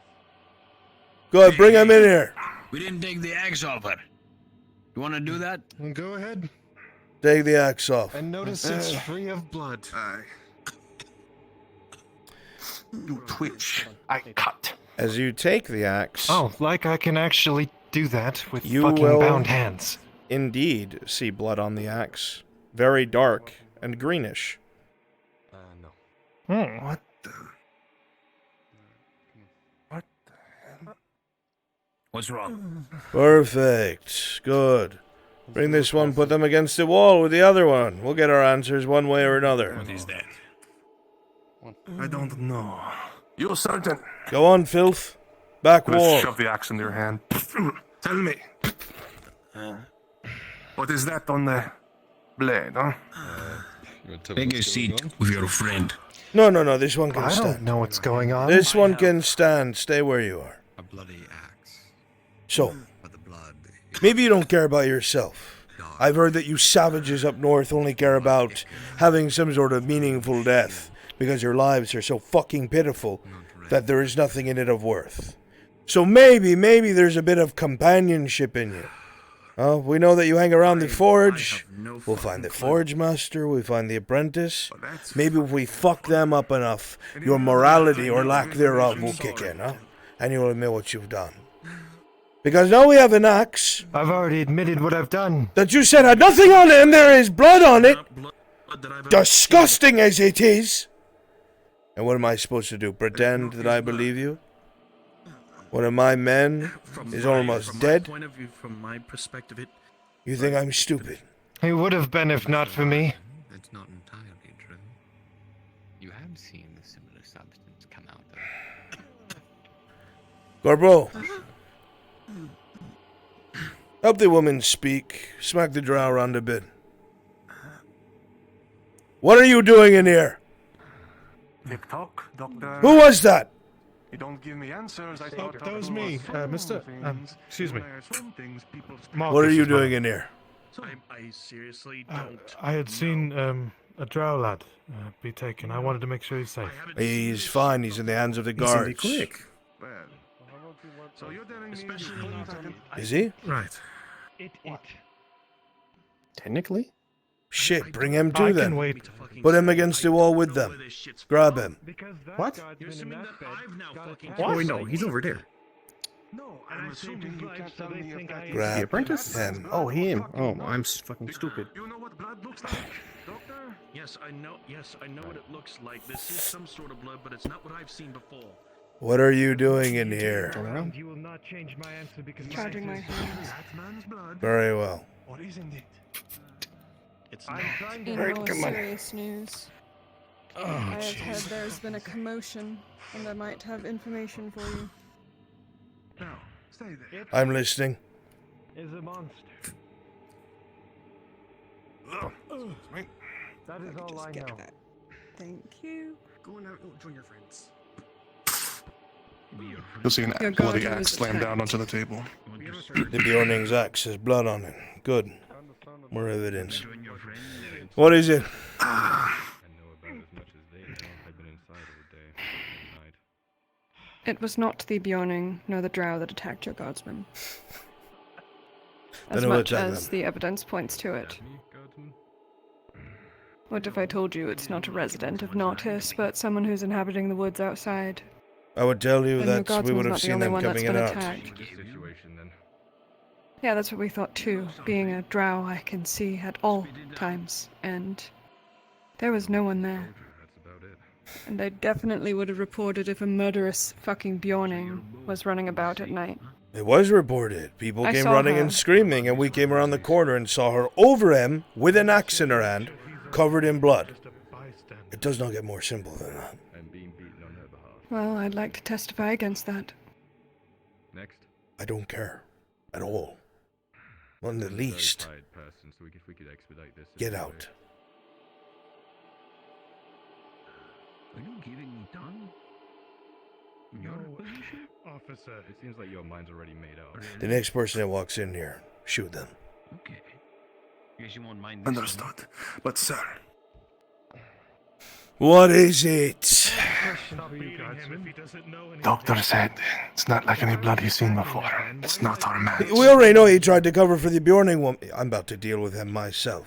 Go ahead, bring him in here. We didn't take the axe off her. You want to do that? Go ahead. Take the axe off. And notice it's free of blood. You twitch. I cut. As you take the axe, Oh, like I can actually do that with you fucking will bound hands. indeed see blood on the axe. Very dark and greenish. What the? What's wrong? Perfect. Good. Bring this one, put them against the wall with the other one. We'll get our answers one way or another. What is that? I don't know. You, Sergeant. Go on, filth. Back wall. Shove the axe in your hand. Tell me. What is that on the blade, huh? Take a seat with your friend. No, this one can I stand. don't know what's going on. This one can stand. Stay where you are. A bloody axe. So, For the blood. maybe you don't care about yourself. I've heard that you savages up north only care about having some sort of meaningful death because your lives are so fucking pitiful that there is nothing in it of worth. So maybe there's a bit of companionship in you. We know that you hang around the forge. We'll find the forge master. We'll find the apprentice. Maybe if we fuck them up enough, your morality or lack thereof will kick in, huh? And you'll admit what you've done. Because now we have an axe. I've already admitted what I've done. That you said had nothing on it and there is blood on it. Disgusting as it is. And what am I supposed to do? Pretend that I believe you? One of my men is almost dead? Point of view, from my perspective, You think I'm stupid? He would have been if not for me. That's not entirely true. You have seen the similar substance come out of. Corporal. Help the woman speak. Smack the drow around a bit. What are you doing in here? Tick-tock, Doctor. Who was that? You don't give me answers. I Oh, thought that was me, Mister. Excuse me. What are you doing in here? I seriously don't. I had seen a drow lad be taken. I wanted to make sure he's safe. He's fine. He's in the hands of the guards. So you're telling me Is he? Right. Technically? Shit, bring him I to them. can wait. Put him against the wall with them. Grab him. What? You're assuming that I've now fucking What? killed No, he's over there. No, I'm assuming you can't tell me if that Grab The apprentice? him. Oh, him. Oh, I'm fucking stupid. You know what blood looks like, Doctor? Yes, I know. Yes, I know what it looks like. This is some sort of blood, but it's not what I've seen before. What are you doing in here? You will not change my answer because Charging my hands. that man's blood. Very well. Or isn't it? It's I'm not. trying to In Alright, more come on. serious news, Oh, I have heard there's been a commotion, and I might have information for you. Now, stay there. I'm listening. Is a monster. That is all I know. Thank you. Go and join your friends. You'll see an Your bloody guardian axe was slam down attacked. onto the table. The Bjorning's axe has blood on it. Good. More evidence. What is it? It was not the Bjorning nor the drow that attacked your guardsman. Then As who much attacked as them? the evidence points to it. What if I told you it's not a resident of Nautis, but someone who's inhabiting the woods outside? I would tell you And your that we would guardsman's have not the seen only them one that's coming been in out. attacked. Yeah, that's what we thought too. Being a drow, I can see at all times, and there was no one there. And I definitely would have reported if a murderous fucking Bjorning was running about at night. It was reported. People I came saw running her. and screaming, and we came around the corner and saw her over him with an axe in her hand, covered in blood. It does not get more simple than that. Well, I'd like to testify against that. I don't care. At all. Not in the least. Get out. Are you giving me tongue? No, officer. It seems like your mind's already made up. The next person that walks in here, shoot them. Okay. Guess you won't mind this. Understood. But, sir, What is it? Doctor said it's not like any blood he's seen before. It's not our match. We already know he tried to cover for the Bjorning woman. I'm about to deal with him myself.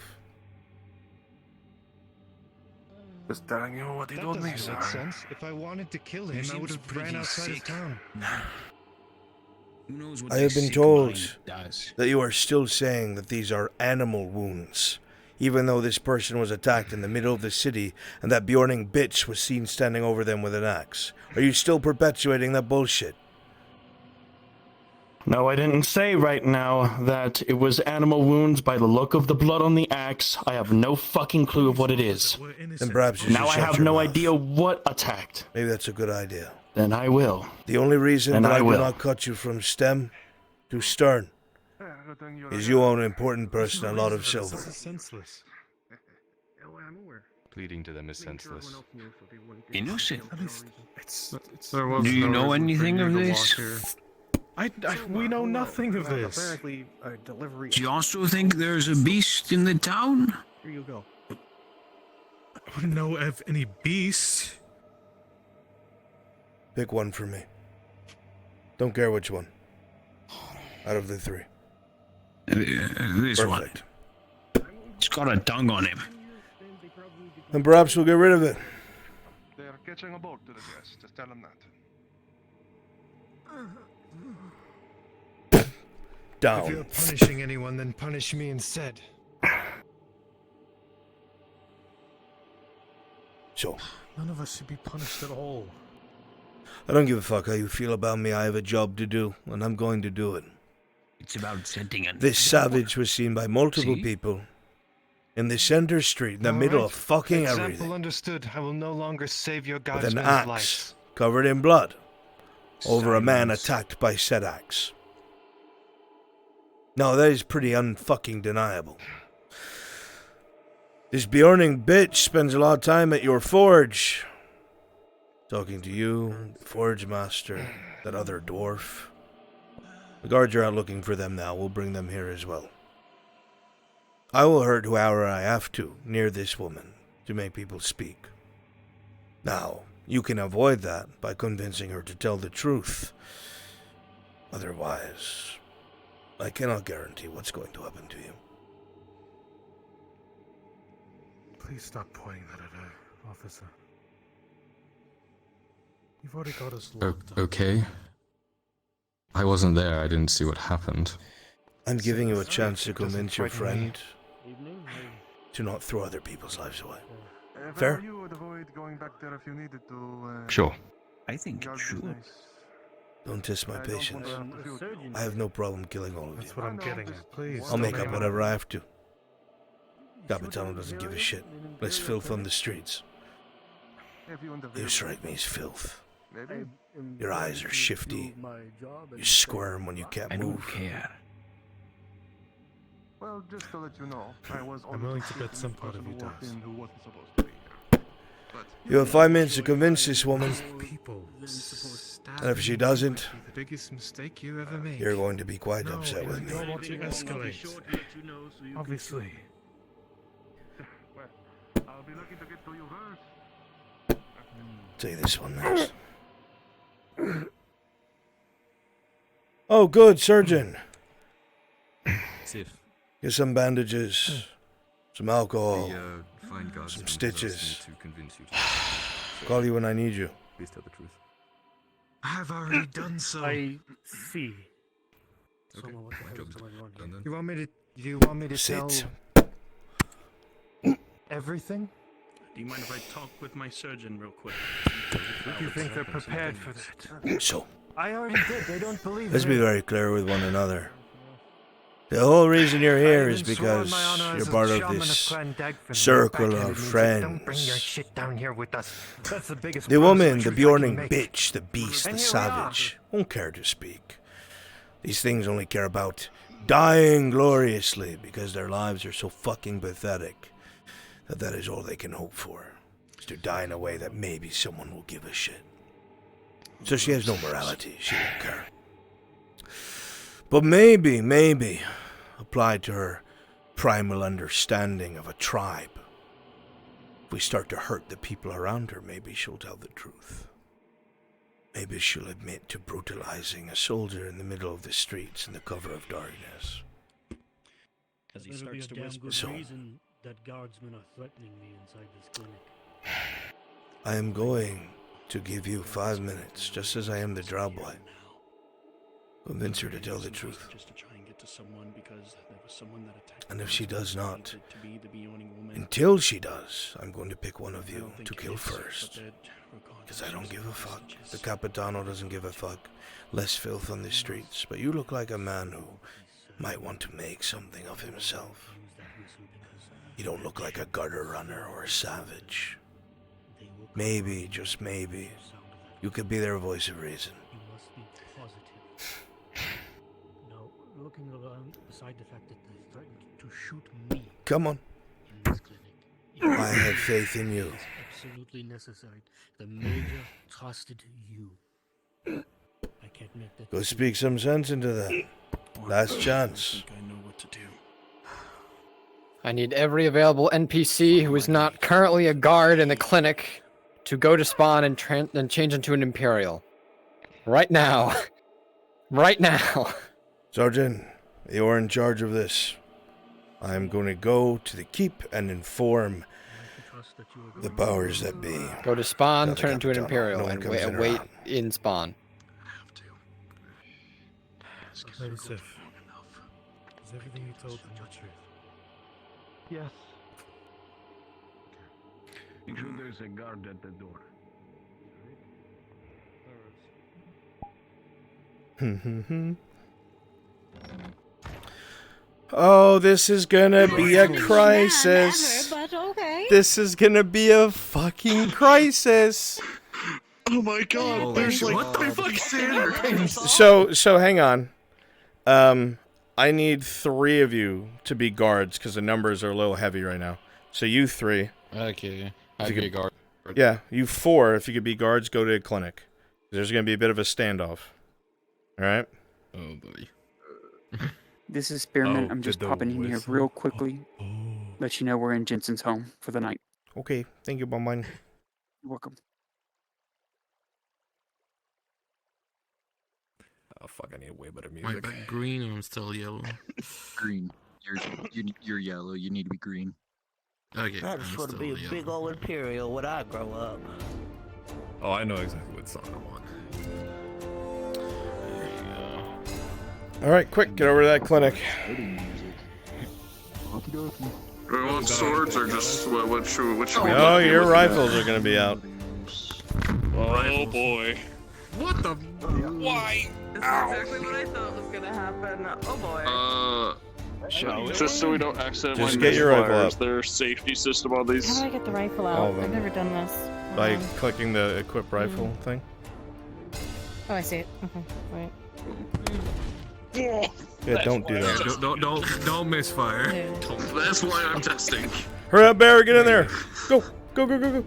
Just telling you what he That told doesn't me, sir. make sense. If I wanted to kill him, I would have ran outside of town. Who knows what I their have been sick told mind does. that you are still saying that these are animal wounds, even though this person was attacked in the middle of the city and that Bjorning bitch was seen standing over them with an axe. Are you still perpetuating that bullshit? No, I didn't say right now that it was animal wounds by the look of the blood on the axe. I have no fucking clue of what it is. Then perhaps you Now should I shut have your no mouth. idea what attacked. Maybe that's a good idea. Then I will. The only reason And that I I do will. not cut you from stem to stern is you owe an important person a lot of silver. Senseless. Pleading to them is senseless. Innocent. There was Do you no know reason for anything you of to this? walk here. We know nothing of this. Apparently, a delivery. Do you also think there's a beast in the town? Here you go. I wouldn't know of any beasts. Pick one for me. Don't care which one. Out of the three. This one. Perfect. It's got a tongue on him. Then perhaps we'll get rid of it. They are catching a boat to the gas. Just tell them that. Down. If you're punishing anyone, then punish me instead. So, None of us should be punished at all. I don't give a fuck how you feel about me. I have a job to do, and I'm going to do it. It's about setting an This savage was seen by multiple See? people in the center street, in the middle of fucking Example everything, understood. I will no longer save your with guardsman's an axe life. covered in blood over a man Silence. attacked by said axe. No, that is pretty unfucking deniable. This Bjorning bitch spends a lot of time at your forge. Talking to you, the forge master, that other dwarf. The guards are out looking for them now. We'll bring them here as well. I will hurt whoever I have to near this woman to make people speak. Now, you can avoid that by convincing her to tell the truth. Otherwise, I cannot guarantee what's going to happen to you. Please stop pointing that at her, officer. You've already got us locked up. Okay. I wasn't there. I didn't see what happened. I'm giving you a chance to convince your friend to not throw other people's lives away. Fair? You would avoid going back there if you needed to. Sure. I think you should. Don't test my patience. I have no problem killing all of you. That's what I'm getting at. Please. I'll make up whatever I have to. Capitano doesn't give a shit. Less filth on the streets. You strike me as filth. Your eyes are shifty. You squirm when you can't move. I don't care. Well, just to let you know, I'm willing to bet some part of you does. You have 5 minutes to convince this woman. People. And if she doesn't, The biggest mistake you ever made. you're going to be quite upset with me. I don't want to escalate. Obviously. I'll be lucky to get to you first. Say this one next. Oh, good, surgeon. Get some bandages, some alcohol, some stitches. Call you when I need you. Please tell the truth. I've already done so. I see. Okay. What the hell is going on here? You want me to Sit. tell everything? Do you mind if I talk with my surgeon real quick? You think they're prepared for that? So, I already did. They don't believe let's me. be very clear with one another. The whole reason you're here is even sworn because my honor you're as a part of shaman this Clan Dagfinn. circle Backhanded of me and said, friends. Don't bring your shit down here with us. That's the biggest. The woman, the promise of truth I can Bjorning make. bitch, the beast, And the here we are. savage, won't care to speak. These things only care about dying gloriously because their lives are so fucking pathetic that is all they can hope for, is to die in a way that maybe someone will give a shit. So she has no morality, she won't care. But maybe, applied to her primal understanding of a tribe, if we start to hurt the people around her, maybe she'll tell the truth. Maybe she'll admit to brutalizing a soldier in the middle of the streets in the cover of darkness. As he starts to whisper. So, Reason that guardsmen are threatening me inside this clinic. I am going to give you 5 minutes, just as I am the drow boy. Convince her to tell the truth. Just to try and get to someone because there was someone that attacked. And if she does not, to be the Bjorning woman. until she does, I'm going to pick one of you to kill first. Because I don't give a fuck. The Capitano doesn't give a fuck. Less filth on the streets. But you look like a man who might want to make something of himself. You don't look like a gutter runner or a savage. Maybe, just maybe, you could be their voice of reason. You must be positive. Now, looking around, beside the fact that they threatened to shoot me Come on. in this clinic, I have faith in you. it's absolutely necessary. The Major trusted you. I can't make that. Go speak some sense into that. Last chance. I know what to do. I need every available NPC who is not currently a guard in the clinic to go to spawn and change into an Imperial. Right now. Right now. Sergeant, you're in charge of this. I am going to go to the keep and inform the powers that be. Go to spawn, Tell the turn into an Capitano, Imperial, no one and comes in wait around. in spawn. Lady Sif, is everything you told them the truth? Yes. Make sure there's a guard at the door. Oh, this is gonna be a crisis. But okay. This is gonna be a fucking crisis. Oh my god, there's like what the fuck Sanders. So hang on. I need 3 of you to be guards because the numbers are a little heavy right now. So you 3. Okay, If I'd you be a could- guard. Yeah, you 4. If you could be guards, go to a clinic. There's gonna be a bit of a standoff. All right. Oh boy. This is Spearman. Oh, I'm just did the popping in here whistle? real quickly. Let you know we're in Jensen's home for the night. Okay. Thank you, Bonbon. You're welcome. Oh fuck! I need way better Wait, music. but green and I'm still yellow. Green. You're yellow. You need to be green. Okay. I just want to be a big old Imperial when I grow up. Oh, I know exactly what song I want. All right, quick, get over to that clinic. Do we want swords or just what should we? No, your rifles are gonna be out. Oh boy. What the? Why? That's exactly what I thought was gonna happen. Oh boy. Just so we don't accidentally Just get your rifle misfire, up. is there a safety system on these? How do I get the rifle All out? of them. I've never done this. By clicking the equip rifle thing. Oh, I see it. Okay, wait. Yeah, don't do that. Don't misfire. That's why I'm testing. Hurry up, Bear, get in there. Go, go, go, go, go.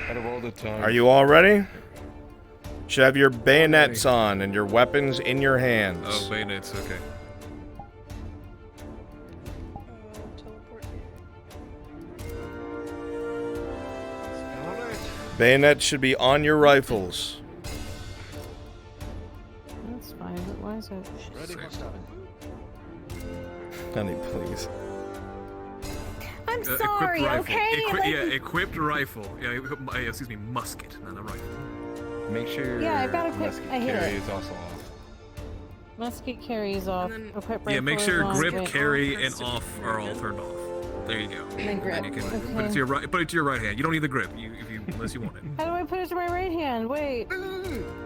Out of all the time. Are you all ready? Should have your bayonets on and your weapons in your hands. Oh, bayonets, okay. Bayonets should be on your rifles. That's fine, but why is it? Honey, please. I'm sorry, equipped rifle. okay? Yeah, equipped rifle. Yeah, excuse me, musket, not a rifle. Make sure Yeah, I've got equipped. musket I hit carry it. is also off. Musket carry is off. Equip Yeah, make rifle sure is on. grip, Wait. carry, and off are all turned off. There you go. And then grip. you can Okay. put it to your right. Put it to your right hand. You don't need the grip, unless you want it. How do I put it to my right hand? Wait.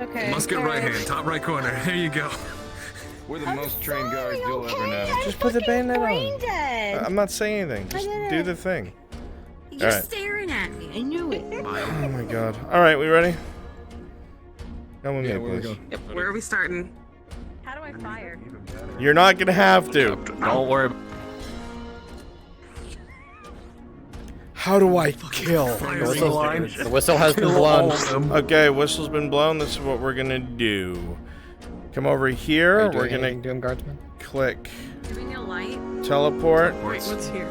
Okay. Musket right hand, top right corner. There you go. We're the most trained guards you'll ever know. Just put the bayonet brain on. dead. I'm not saying anything. Just do the thing. You're All right. staring at me. I knew it. Oh my god. All right, we ready? Come with me, please. Yep, where are we starting? How do I fire? You're not gonna have to. Don't worry. How do I kill? The whistle has been blown. Okay, whistle's been blown. This is what we're gonna do. Come over here. Are you We're doing gonna anything to him, Guardsman? click Do we need a light? teleport. Wait, what's here?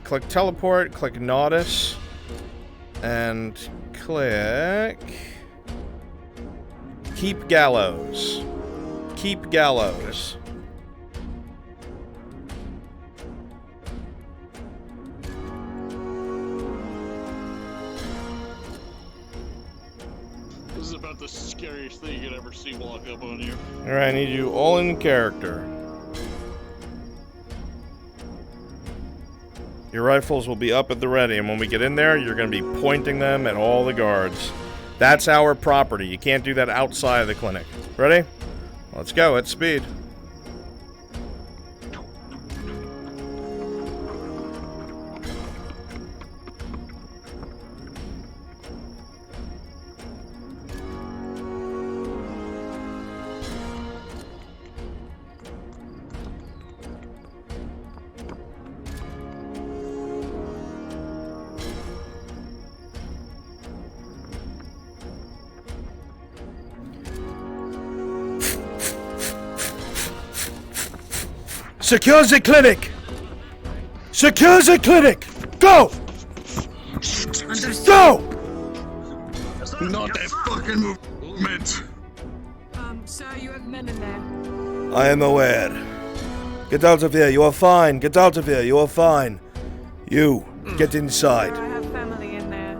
Click teleport. Click Nautice, and click keep gallows. Keep gallows. This is about the scariest thing you could ever see walk up on you. All right, I need you all in character. Your rifles will be up at the ready, and when we get in there, you're going to be pointing them at all the guards. That's our property. You can't do that outside of the clinic. Ready? Let's go at speed. Secure the clinic! Secure the clinic! Go! Go! Not that fucking movement. Sir, you have men in there. I am aware. Get out of here. You are fine. Get out of here. You are fine. You, get inside. I have family in there.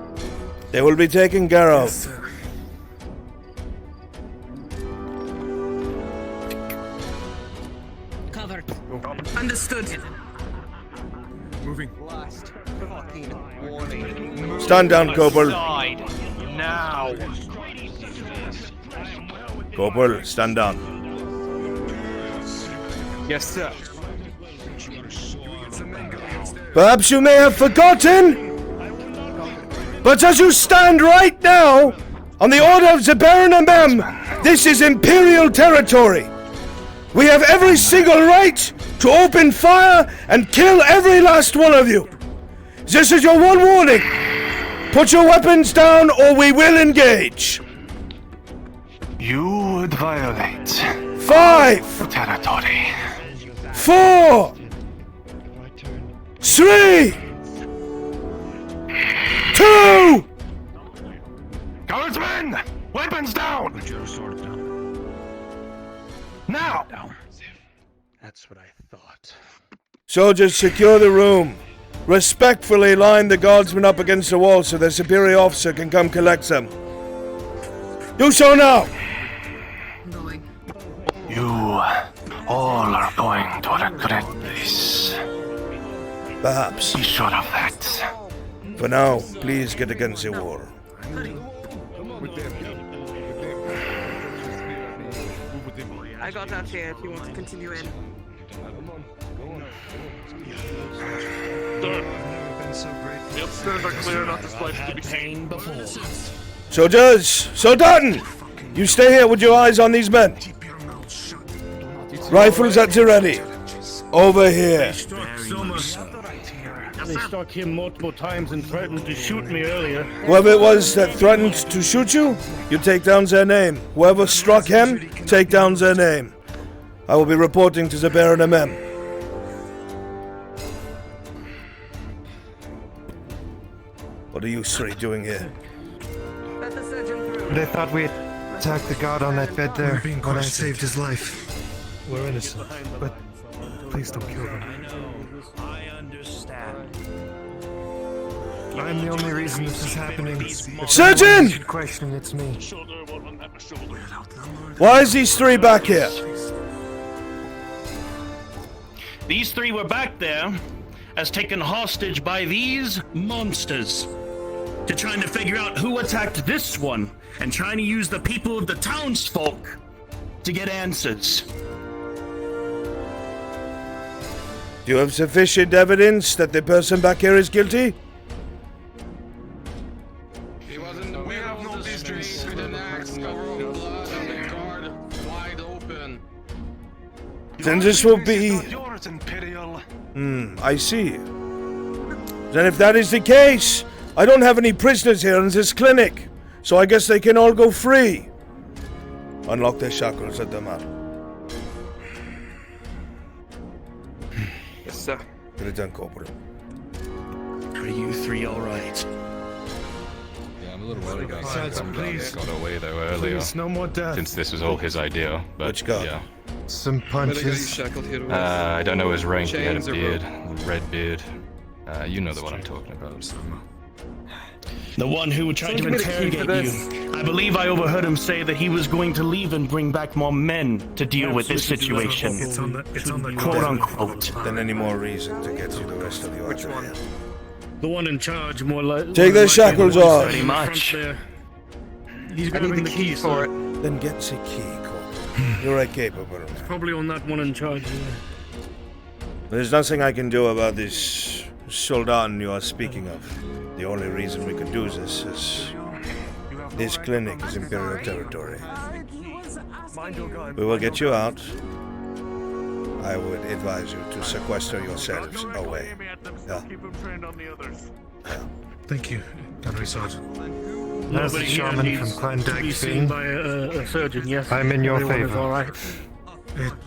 They will be taken care of. Covered. Understood. Moving. Last fucking warning. Stand down, Corporal. Now. Corporal, stand down. Yes, sir. Perhaps you may have forgotten, but as you stand right now, on the order of the Baron Amem, this is Imperial territory. We have every single right to open fire and kill every last one of you. This is your one warning. Put your weapons down or we will engage. You would violate 5 territory. 4 3 2! Guardsmen! Weapons down! Put your sword down. Now! Down. That's what I thought. Soldiers, secure the room. Respectfully line the guardsmen up against the wall so their superior officer can come collect them. Do so now! You all are going to regret this. Perhaps. Be sure of that. For now, please get against the wall. I got that here if you want to continue in. The upstairs are clear enough despite to be pain before. Soldiers! Soldaten! You stay here with your eyes on these men. Rifles at the ready. Over here. They struck him multiple times and threatened to shoot me earlier. Whoever it was that threatened to shoot you, you take down their name. Whoever struck him, take down their name. I will be reporting to the Baron MM. What are you three doing here? They thought we attacked the guard on that bed there when I saved his life. We're innocent, but please don't kill them. I understand. I'm the only reason this is happening. Surgeon! Question, it's me. Why is these three back here? These three were back there as taken hostage by these monsters. To trying to figure out who attacked this one and trying to use the people of the townsfolk to get answers. Do you have sufficient evidence that the person back here is guilty? We have no business with an axe covered in blood and the guard wide open. Then this will be... Yours, Imperial. I see. Then if that is the case, I don't have any prisoners here in this clinic, so I guess they can all go free. Unlock their shackles, let them out. Yes, sir. Get it done, Corporal. Are you three alright? Yeah, I'm a little worried about Besides, some please. got away though earlier. Please, no more death. Since this was all his idea. But Which guard? yeah. Some punches. I don't know his rank. He had a Chains or beard, red beard. You know the one I'm talking about. The one who tried to interrogate you. I believe I overheard him say that he was going to leave and bring back more men to deal with this situation. It's on the Quote unquote. Then any more reason to get you the rest of you out of here. The one in charge, more like. Take their shackles off. Pretty much. He's grabbing the keys for it. Then get the key, Corporal. You're capable. Probably on that one in charge. There's nothing I can do about this soldat you are speaking of. The only reason we can do this is this clinic is Imperial territory. We will get you out. I would advise you to sequester yourselves away. Yeah. Thank you, Gunnery Sergeant. As a Nobody here shaman needs from to be Clandag seen Fiend, by a surgeon, yes? I'm in your Everyone is favor. all right.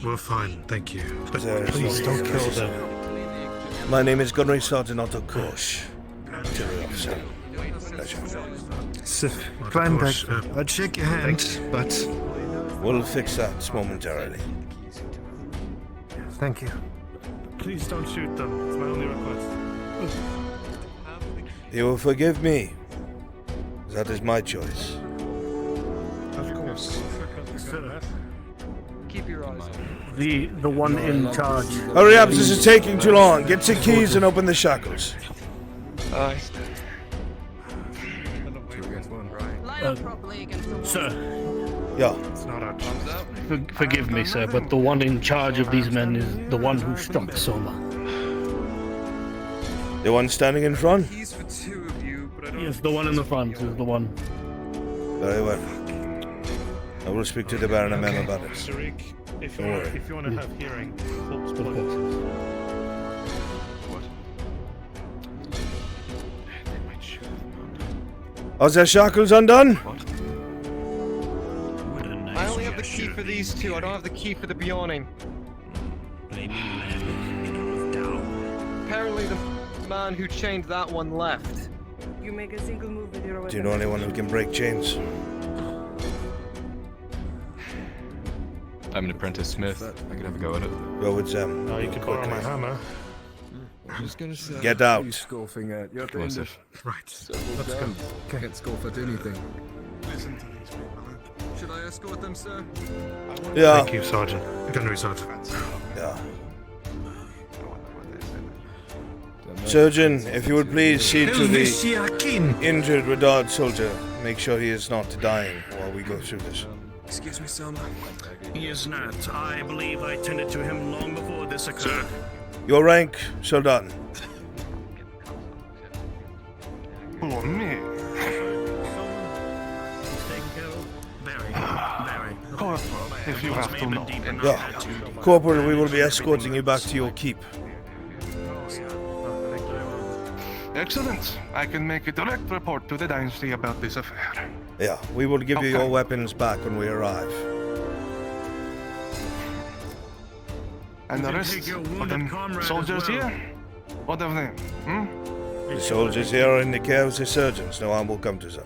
We're fine, thank you. But There is please no don't kill them. My name is Gunnery Sergeant Otto Kosh. Artillery officer. Pleasure. Sif, Clandag, I'd shake your hand, but We'll fix that momentarily. thank you. Please don't shoot them. It's my only request. You will forgive me. That is my choice. Of course. Keep your eyes on. The one in charge. Hurry up, this is taking too long. Get the keys and open the shackles. Aye. Line up properly against the wall. Sir, Yeah. It's not our forgive me, sir, but the one in charge of these men is the one who struck Soma. The one standing in front? Keys for two of you, but I don't. Yes, the one in the front is the one. Very well. I will speak to the Baron and Mem about it. Tariq, if Don't worry. you want to have hearing, Of course. Are their shackles undone? I only have the key for these two. I don't have the key for the Bjorning. Apparently the man who chained that one left. You make a single move with your weapon. Do you know anyone who can break chains? I'm an apprentice smith. I can have a go at it. Go with them. Oh, you can borrow my hammer. I'm just gonna say, Get out. You scoffing at your Come on, end. Sif. Right. Let's go. Can't scoff at anything. Listen to these people. Should I escort them, sir? Yeah. Thank you, Sergeant. Gunnery Sergeant. Yeah. Surgeon, if you would please see to the injured Redard soldier. Make sure he is not dying while we go through this. Excuse me, sir. He is not. I believe I tended to him long before this occurred. Your rank, Soldan. Oh, me. Corporal, if you have to know. Yeah. Corporal, we will be escorting you back to your keep. Excellent. I can make a direct report to the dynasty about this affair. Yeah, we will give you your weapons back when we arrive. And the rest of them soldiers here? What of them? The soldiers here are in the care of the surgeons. No harm will come to them.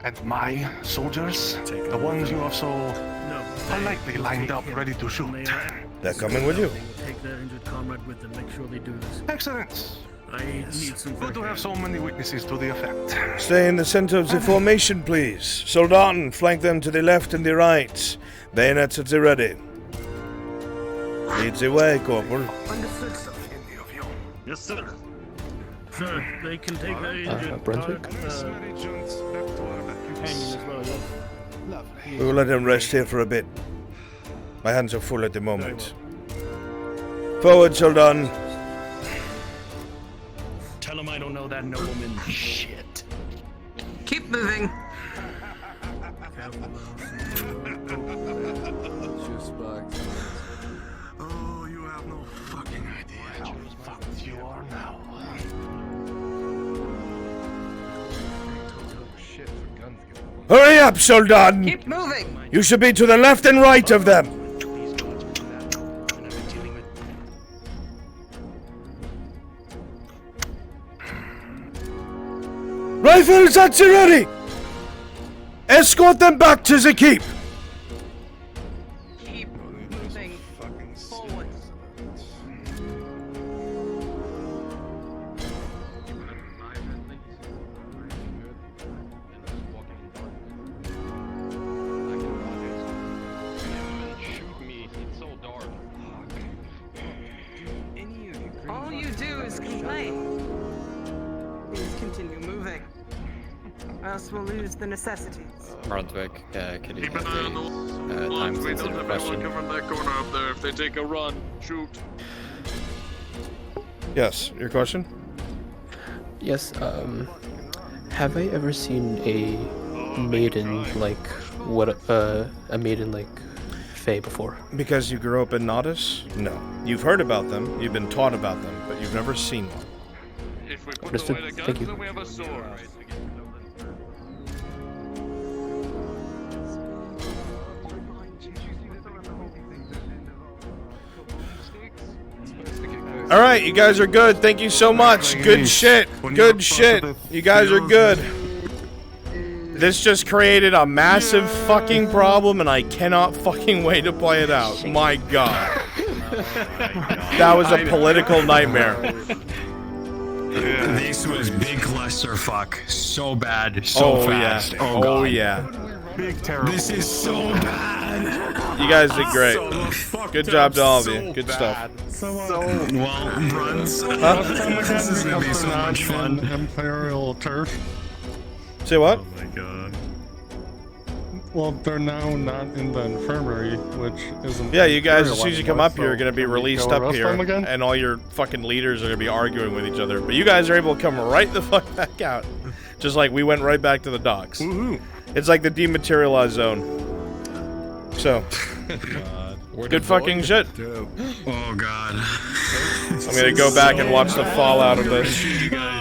And my soldiers? The ones you have so politely lined up, ready to shoot. They're coming with you. Take their injured comrade with them. Make sure they do this. Excellent. I need some. Good to have so many witnesses to the effect. Stay in the center of the formation, please. Soldaten, flank them to the left and the right. Bayonets at the ready. Lead the way, Corporal. Understood, sir. Yes, sir. Sir, they can take their injured Brunswick? companion as well, yes. We will let him rest here for a bit. My hands are full at the moment. Forward, Soldan. Tell him I don't know that nobleman. Shit. Keep moving. Oh, you have no fucking idea how fucked you are now. Hurry up, Soldan! Keep moving. You should be to the left and right of them. Rifles at the ready! Escort them back to the keep! Keep moving forward. All you do is complain. Please continue moving, or else we'll lose the necessities. Brunswick, could you Keep an eye on the lines. We don't have anyone come from that corner up there. If they take a run, shoot. Yes, your question? Yes, have I ever seen a maiden like a maiden like Fae before? Because you grew up in Nodus? No. You've heard about them, you've been taught about them, but you've never seen one. If we put Understood. away the guns, Thank you. then we have a sword. Alright, you guys are good. Thank you so much. Good shit. Good shit. You guys are good. This just created a massive fucking problem, and I cannot fucking wait to play it out. My god. That was a political nightmare. This was big clusterfuck. So bad, so fast. Yeah. Oh, God. Yeah. Big terrible. This is so bad. You guys did great. Good job to all of you. Good stuff. Well, Bruns, this is gonna be so much fun. Imperial turf. Say what? Oh my god. Well, they're now not in the infirmary, which isn't. Yeah, you guys, as Imperial soon as you come anymore, up here, are going to be can we released go up arrest here, them again? and all your fucking leaders are going to be arguing with each other. But you guys are able to come right the fuck back out. Just like we went right back to the docks. Woohoo. It's like the dematerialized zone. So, good fucking shit. Oh, God. I'm going to go back and watch the fallout of this. You guys.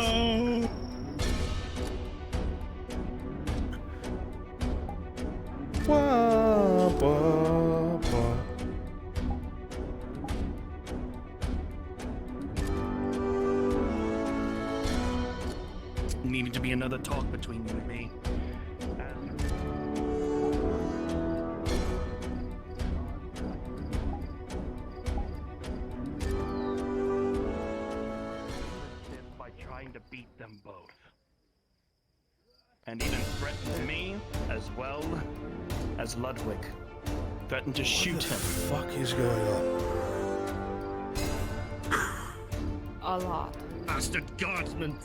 needed to be another talk between you and me. By trying to beat them both. And even threatened me as well as Ludwig. Threatened to shoot him. What the fuck is going on? A lot. Bastard guardsman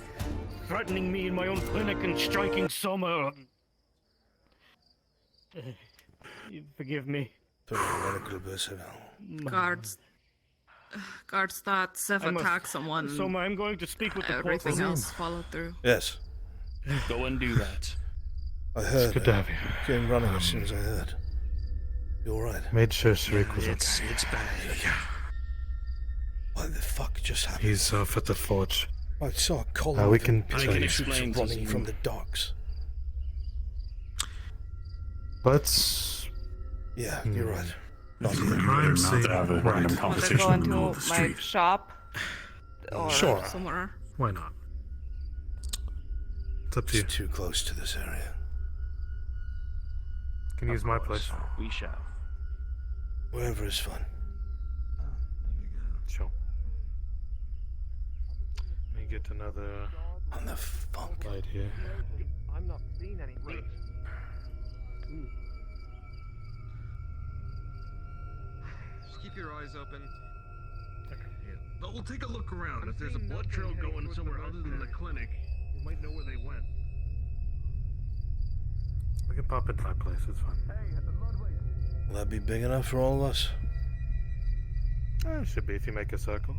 threatening me in my own clinic and striking Soma. Forgive me. Medical personnel. Guards thought Seth attacked someone. Soma, I'm going to speak with the everything corporal. else followed through. Yes. Go and do that. I heard. Good to have you. Came running as soon as I heard. You alright? Made sure Sarik was okay. It's bad. What the fuck just happened? He's off at the forge. I saw a column we of can troops explain to running you. from the docks. Let's... Yeah, you're right. Not here. Crime scene. Want to go into my shop? Or Sure. Somewhere. Why not? It's up to you. It's too close to this area. Can use my place. We shall. Wherever is fun. Sure. Let me get another... On the fuck. Light here. I'm not seeing anything. Just keep your eyes open. Yeah. But we'll take a look around. If there's a blood trail going somewhere other than the clinic, we might know where they went. We can pop into my place, it's fine. Will that be big enough for all of us? It should be if you make a circle.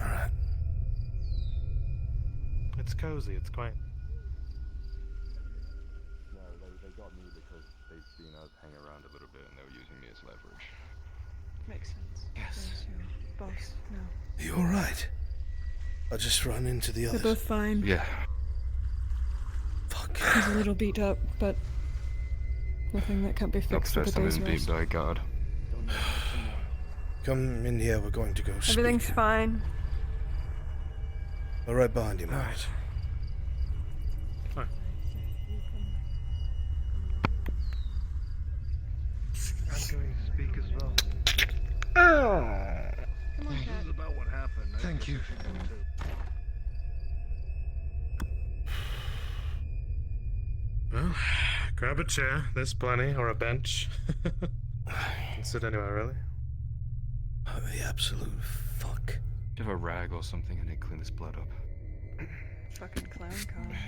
Alright. It's cozy, it's quaint. No, they got me because they've seen us hang around a little bit and they were using me as leverage. Makes sense. Yes. There's your boss now. Are you alright? I just run into the They're others. both fine. Yeah. Fuck. He's a little beat up, but nothing that can't be fixed with a day's rest. by God. Come in here, we're going to go speak. Everything's fine. We're right behind you, Margaret. Fine. I'm going to speak as well. Come on, This is about what happened. Thank you. Well, grab a chair, there's plenty, or a bench. Can sit anywhere, really. Oh, the absolute fuck. Do you have a rag or something and they clean this blood up? Fucking clown car.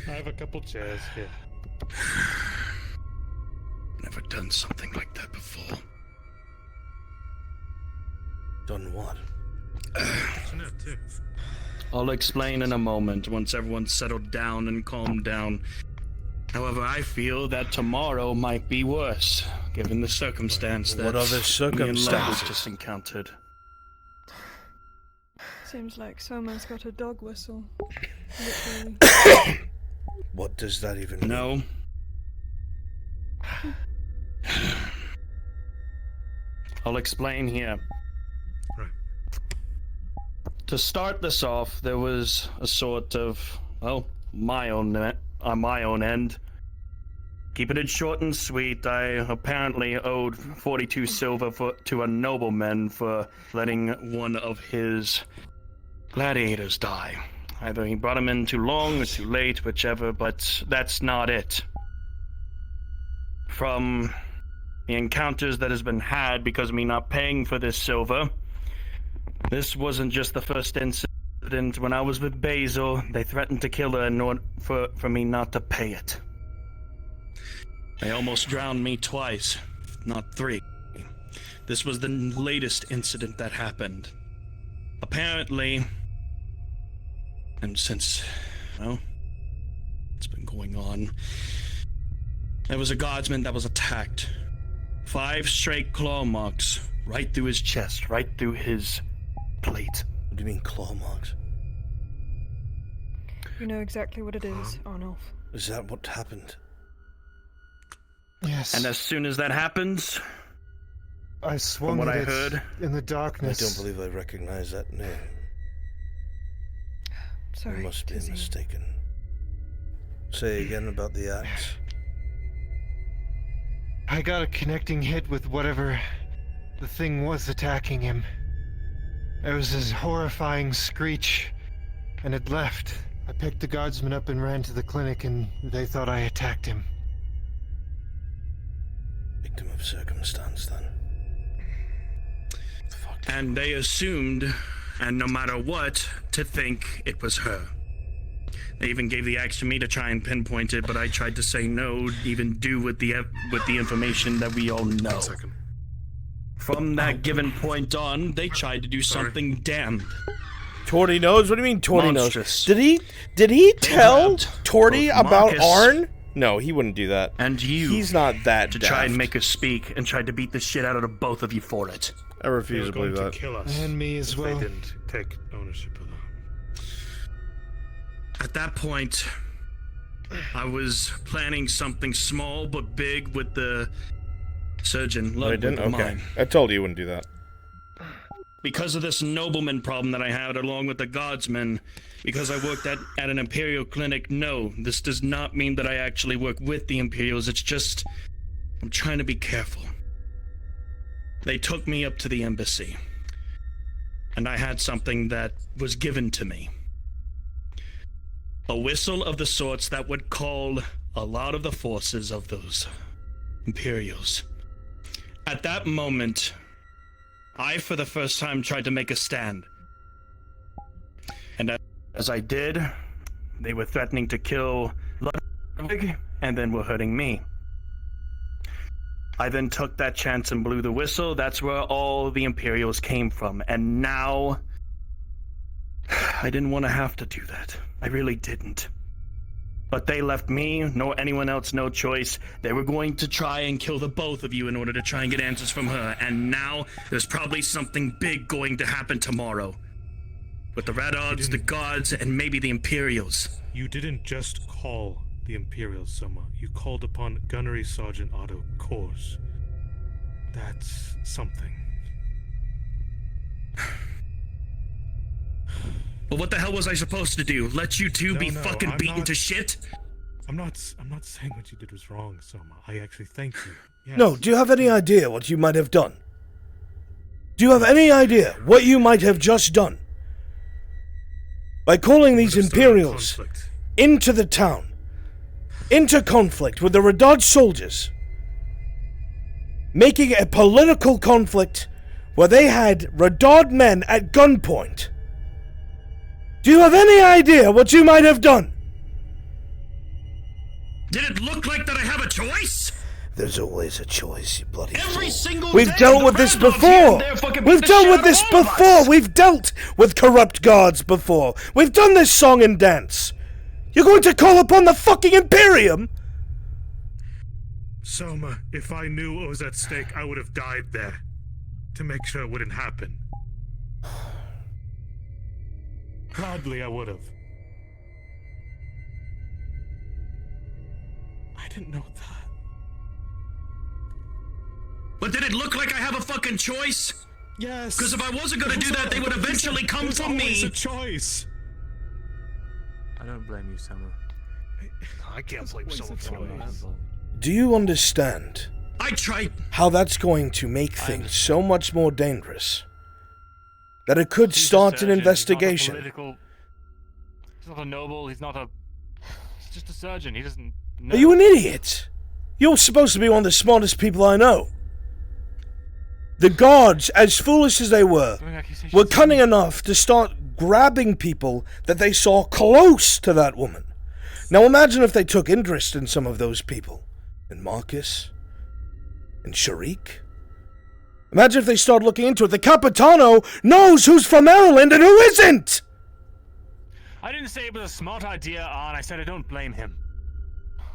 I have a couple chairs here. Never done something like that before. Done what? Too. I'll explain in a moment once everyone's settled down and calmed down. However, I feel that tomorrow might be worse, given the circumstance that What other me and Lev circumstances? just encountered. Seems like someone's got a dog whistle. Literally. What does that even mean? No. I'll explain here. Right. To start this off, there was a sort of, well, my own end. Keeping it short and sweet, I apparently owed 42 silver to a nobleman for letting one of his gladiators die. Either he brought him in too long or too late, whichever, but that's not it. From the encounters that has been had because of me not paying for this silver, this wasn't just the first incident. When I was with Basil, they threatened to kill her in order for me not to pay it. They almost drowned me twice, not three. This was the latest incident that happened. Apparently, and since, well, it's been going on, there was a guardsman that was attacked. 5 straight claw marks right through his chest, right through his plate. What do you mean claw marks? You know exactly what it is, Arnulf. Is that what happened? Yes. And as soon as that happens, I swung from what I it heard, in the I darkness. don't believe I recognize that name. Sorry, I must be Tizzy. mistaken. Say again about the axe. I got a connecting hit with whatever the thing was attacking him. There was this horrifying screech, and it left. I picked the guardsman up and ran to the clinic, and they thought I attacked him. Victim of circumstance, then. And they assumed, and no matter what, to think it was her. They even gave the axe to me to try and pinpoint it, but I tried to say no, even do with the information that we all know. 1 second. From that given point on, they tried to do something damned. Torty knows? What do you mean Torty Monstrous. knows? Did he tell Torty both about Marcus Arn? No, he wouldn't do that. And you. He's not that to daft. try and make us speak and tried to beat the shit out of the both of you for it. I refuse to They were believe going that. to kill us. And me as if well. They didn't take ownership of that. At that point, I was planning something small but big with the surgeon. No, I Ludwig didn't? of Okay. mine. I told you you wouldn't do that. Because of this nobleman problem that I had along with the guardsmen, because I worked at an Imperial clinic, no, this does not mean that I actually work with the Imperials. It's just, I'm trying to be careful. They took me up to the embassy, and I had something that was given to me. A whistle of the sorts that would call a lot of the forces of those Imperials. At that moment, I, for the first time, tried to make a stand. And as I did, they were threatening to kill Ludwig, and then were hurting me. I then took that chance and blew the whistle. That's where all the Imperials came from. And now, I didn't want to have to do that. I really didn't. But they left me, nor anyone else, no choice. They were going to try and kill the both of you in order to try and get answers from her. And now, there's probably something big going to happen tomorrow. With the Red Odds, the Guards, and maybe the Imperials. You didn't just call the Imperials, Soma. You called upon Gunnery Sergeant Otto Kors. That's something. Well, what the hell was I supposed to do? Let you two be fucking beaten to shit? I'm not saying what you did was wrong, Soma. I actually thank you. Yes. No, do you have any idea what you might have done? Do you have any idea what you might have just done? By calling these Imperials into the town, into conflict with the Radad soldiers, making a political conflict where they had Radad men at gunpoint. Do you have any idea what you might have done? Did it look like that I have a choice? There's always a choice, you bloody Every single We've day, dealt the with this Red Dogs before! here and there fucking beat We've the dealt shit with out this of all of before! us. We've dealt with corrupt guards before! We've done this song and dance! You're going to call upon the fucking Imperium? Soma, if I knew what was at stake, I would have died there. To make sure it wouldn't happen. Gladly, I would have. I didn't know that. But did it look like I have a fucking choice? Yes. Because if I wasn't gonna do that, they would eventually come from me. It's a choice. I don't blame you, Summer. I can't blame someone else. Do you understand I tried. how that's going to make things so much more dangerous? That it could start an investigation. He's not a noble, he's just a surgeon, he doesn't know. Are you an idiot? You're supposed to be one of the smartest people I know. The guards, as foolish as they were cunning enough to start grabbing people that they saw close to that woman. Now imagine if they took interest in some of those people. In Marcus. In Sharik. Imagine if they start looking into it. The Capitano knows who's from Maryland and who isn't! I didn't say it was a smart idea, Arn. I said I don't blame him.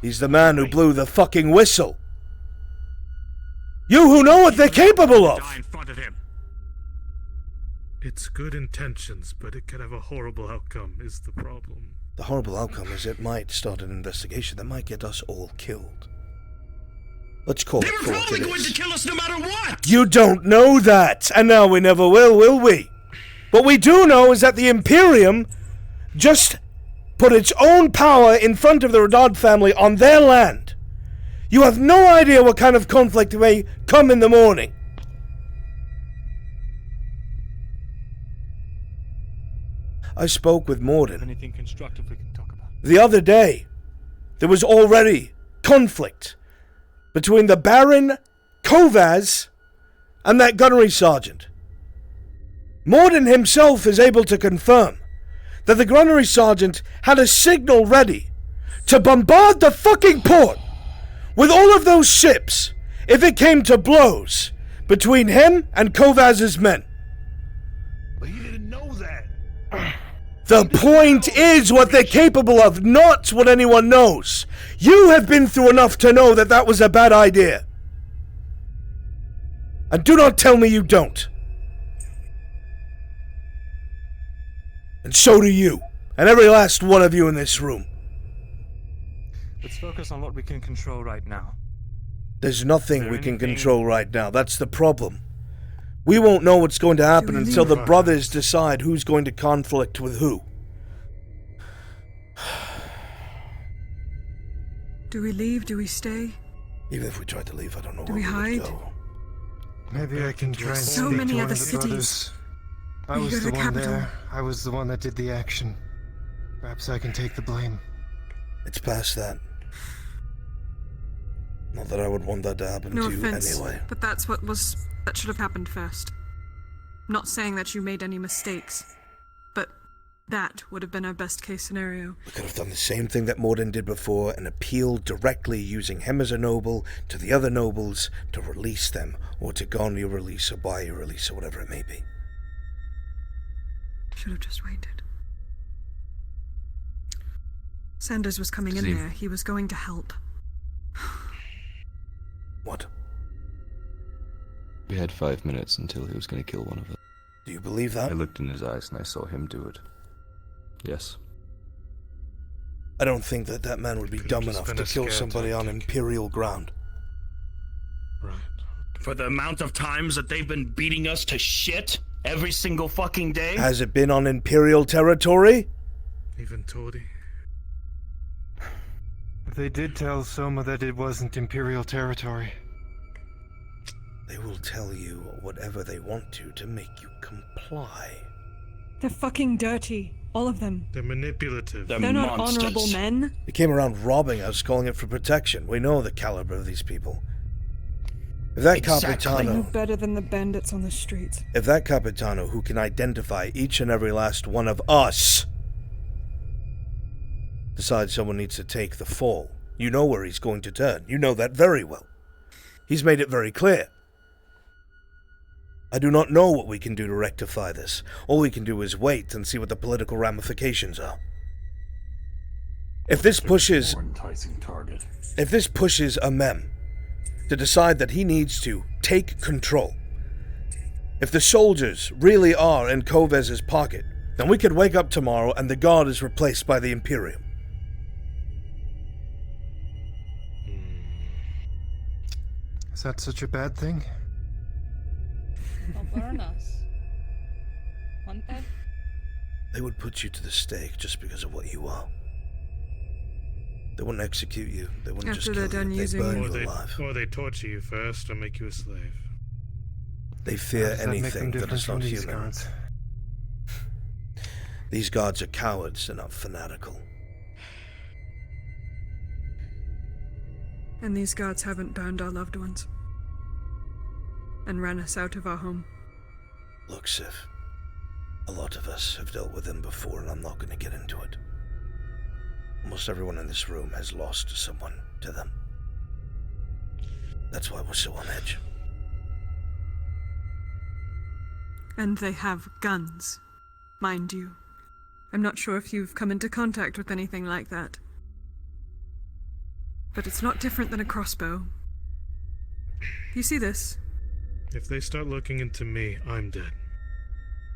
He's the man who blew the fucking whistle. You who know what they're capable of! Die in front of him. It's good intentions, but it could have a horrible outcome, is the problem. The horrible outcome is it might start an investigation that might get us all killed. Let's call it for what it is. They were probably going to kill us no matter what! You don't know that, and now we never will we? What we do know is that the Imperium, just put its own power in front of the Radad family on their land. You have no idea what kind of conflict may come in the morning. I spoke with Morden. Anything constructive we can talk about. The other day, there was already conflict between the Baron, Kovaz, and that gunnery sergeant. Morden himself is able to confirm that the gunnery sergeant had a signal ready to bombard the fucking port with all of those ships if it came to blows between him and Kovaz's men. But he didn't know that. The point is what they're capable of, not what anyone knows. You have been through enough to know that that was a bad idea. And do not tell me you don't. And so do you, and every last one of you in this room. Let's focus on what we can control right now. There's nothing we can control right now, that's the problem. We won't know what's going to happen until the brothers decide who's going to conflict with who. Do we leave? Do we stay? Even if we tried to leave, I don't know Do where we we would hide? go. Maybe I can try and So speak many to one other of the cities. brothers. I We was go to the the one capital. there. I was the one that did the action. Perhaps I can take the blame. It's past that. Not that I would want that to happen No to you offense, anyway. but that should have happened first. Not saying that you made any mistakes, but that would have been our best case scenario. We could have done the same thing that Morden did before and appealed directly using him as a noble to the other nobles to release them, or to garner your release or buy your release or whatever it may be. Should have just waited. Sanders was coming in See. there. He was going to help. What? We had 5 minutes until he was going to kill one of us. Do you believe that? I looked in his eyes and I saw him do it. Yes. I don't think that that man would be dumb just enough been to a kill scare somebody on Imperial ground. Right. For the amount of times that they've been beating us to shit every single fucking day? Has it been on Imperial territory? Even Tordy. They did tell Soma that it wasn't Imperial territory. They will tell you whatever they want to make you comply. They're fucking dirty. All of them. They're manipulative. They're not honorable men. They came around robbing us, calling it for protection. We know the caliber of these people. If that They're Capitano, better than the bandits on the streets. if that Capitano who can identify each and every last one of us decides someone needs to take the fall, you know where he's going to turn. You know that very well. He's made it very clear. I do not know what we can do to rectify this. All we can do is wait and see what the political ramifications are. If this pushes a mem to decide that he needs to take control, if the soldiers really are in Kovez's pocket, then we could wake up tomorrow and the guard is replaced by the Imperium. Is that such a bad thing? They'll burn us. Won't they? They would put you to the stake just because of what you are. They wouldn't execute you. They wouldn't just After kill they're done you. They'd using burn you. you alive. Or they torture you first or make you a slave. They fear How does that make them anything that different is not from these human. guards? These guards are cowards and not fanatical. And these guards haven't burned our loved ones. And ran us out of our home. Look, Sif. A lot of us have dealt with them before, and I'm not going to get into it. Almost everyone in this room has lost someone to them. That's why we're so on edge. And they have guns, mind you. I'm not sure if you've come into contact with anything like that. But it's not different than a crossbow. You see this? If they start looking into me, I'm dead.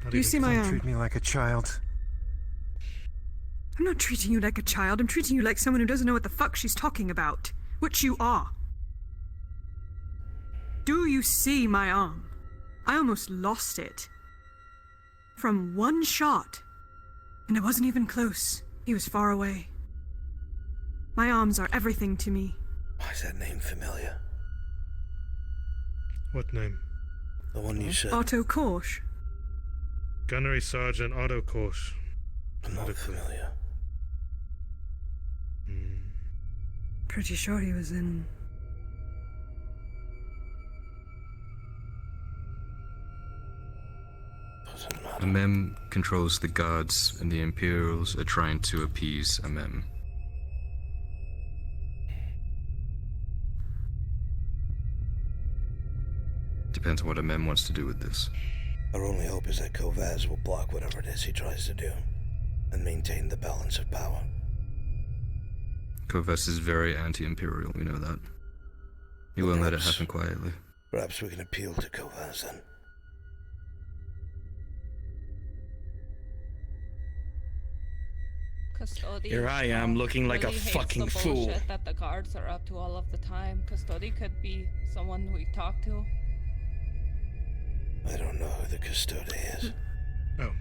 Not Do you even see my close. arm? Treat me like a child. I'm not treating you like a child. I'm treating you like someone who doesn't know what the fuck she's talking about. Which you are. Do you see my arm? I almost lost it. From one shot. And it wasn't even close. He was far away. My arms are everything to me. Why is that name familiar? What name? The one you said. Otto Korsch. Gunnery Sergeant Otto Korsch. I'm not familiar. Pretty sure he was in... Amem controls the guards, and the Imperials are trying to appease Amem. Depends on what Amem wants to do with this. Our only hope is that Kovaz will block whatever it is he tries to do, and maintain the balance of power. Kovas is very anti-Imperial, we know that. He won't let it happen quietly. Perhaps we can appeal to Kovaz then. Custody. Here I am looking like a really hates fucking the fool. bullshit that the guards are up to all of the time. Custody could be someone we talk to. I don't know who the custode is. Oh.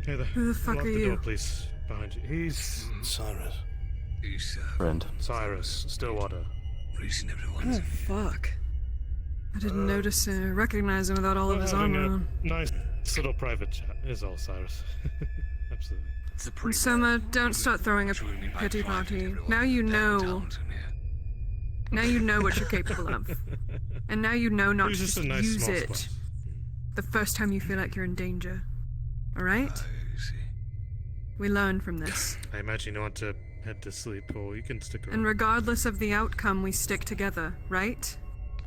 Hey there. Who the fuck Lock are the you? door, please. Behind you. He's... Cyrus. He's, Friend. Cyrus, Stillwater. Reason everyone. Oh, fuck. I didn't notice or recognize him without all of his armor on. Nice little private chat is all, Cyrus. Absolutely. And Soma, don't start throwing a pity party. Now you know. Now you know what you're capable of. And now you know not to It was just just a nice use small it spot. the first time you feel like you're in danger. Alright? We learn from this. I imagine you want to head to sleep, or you can stick around. And regardless of the outcome, we stick together, right?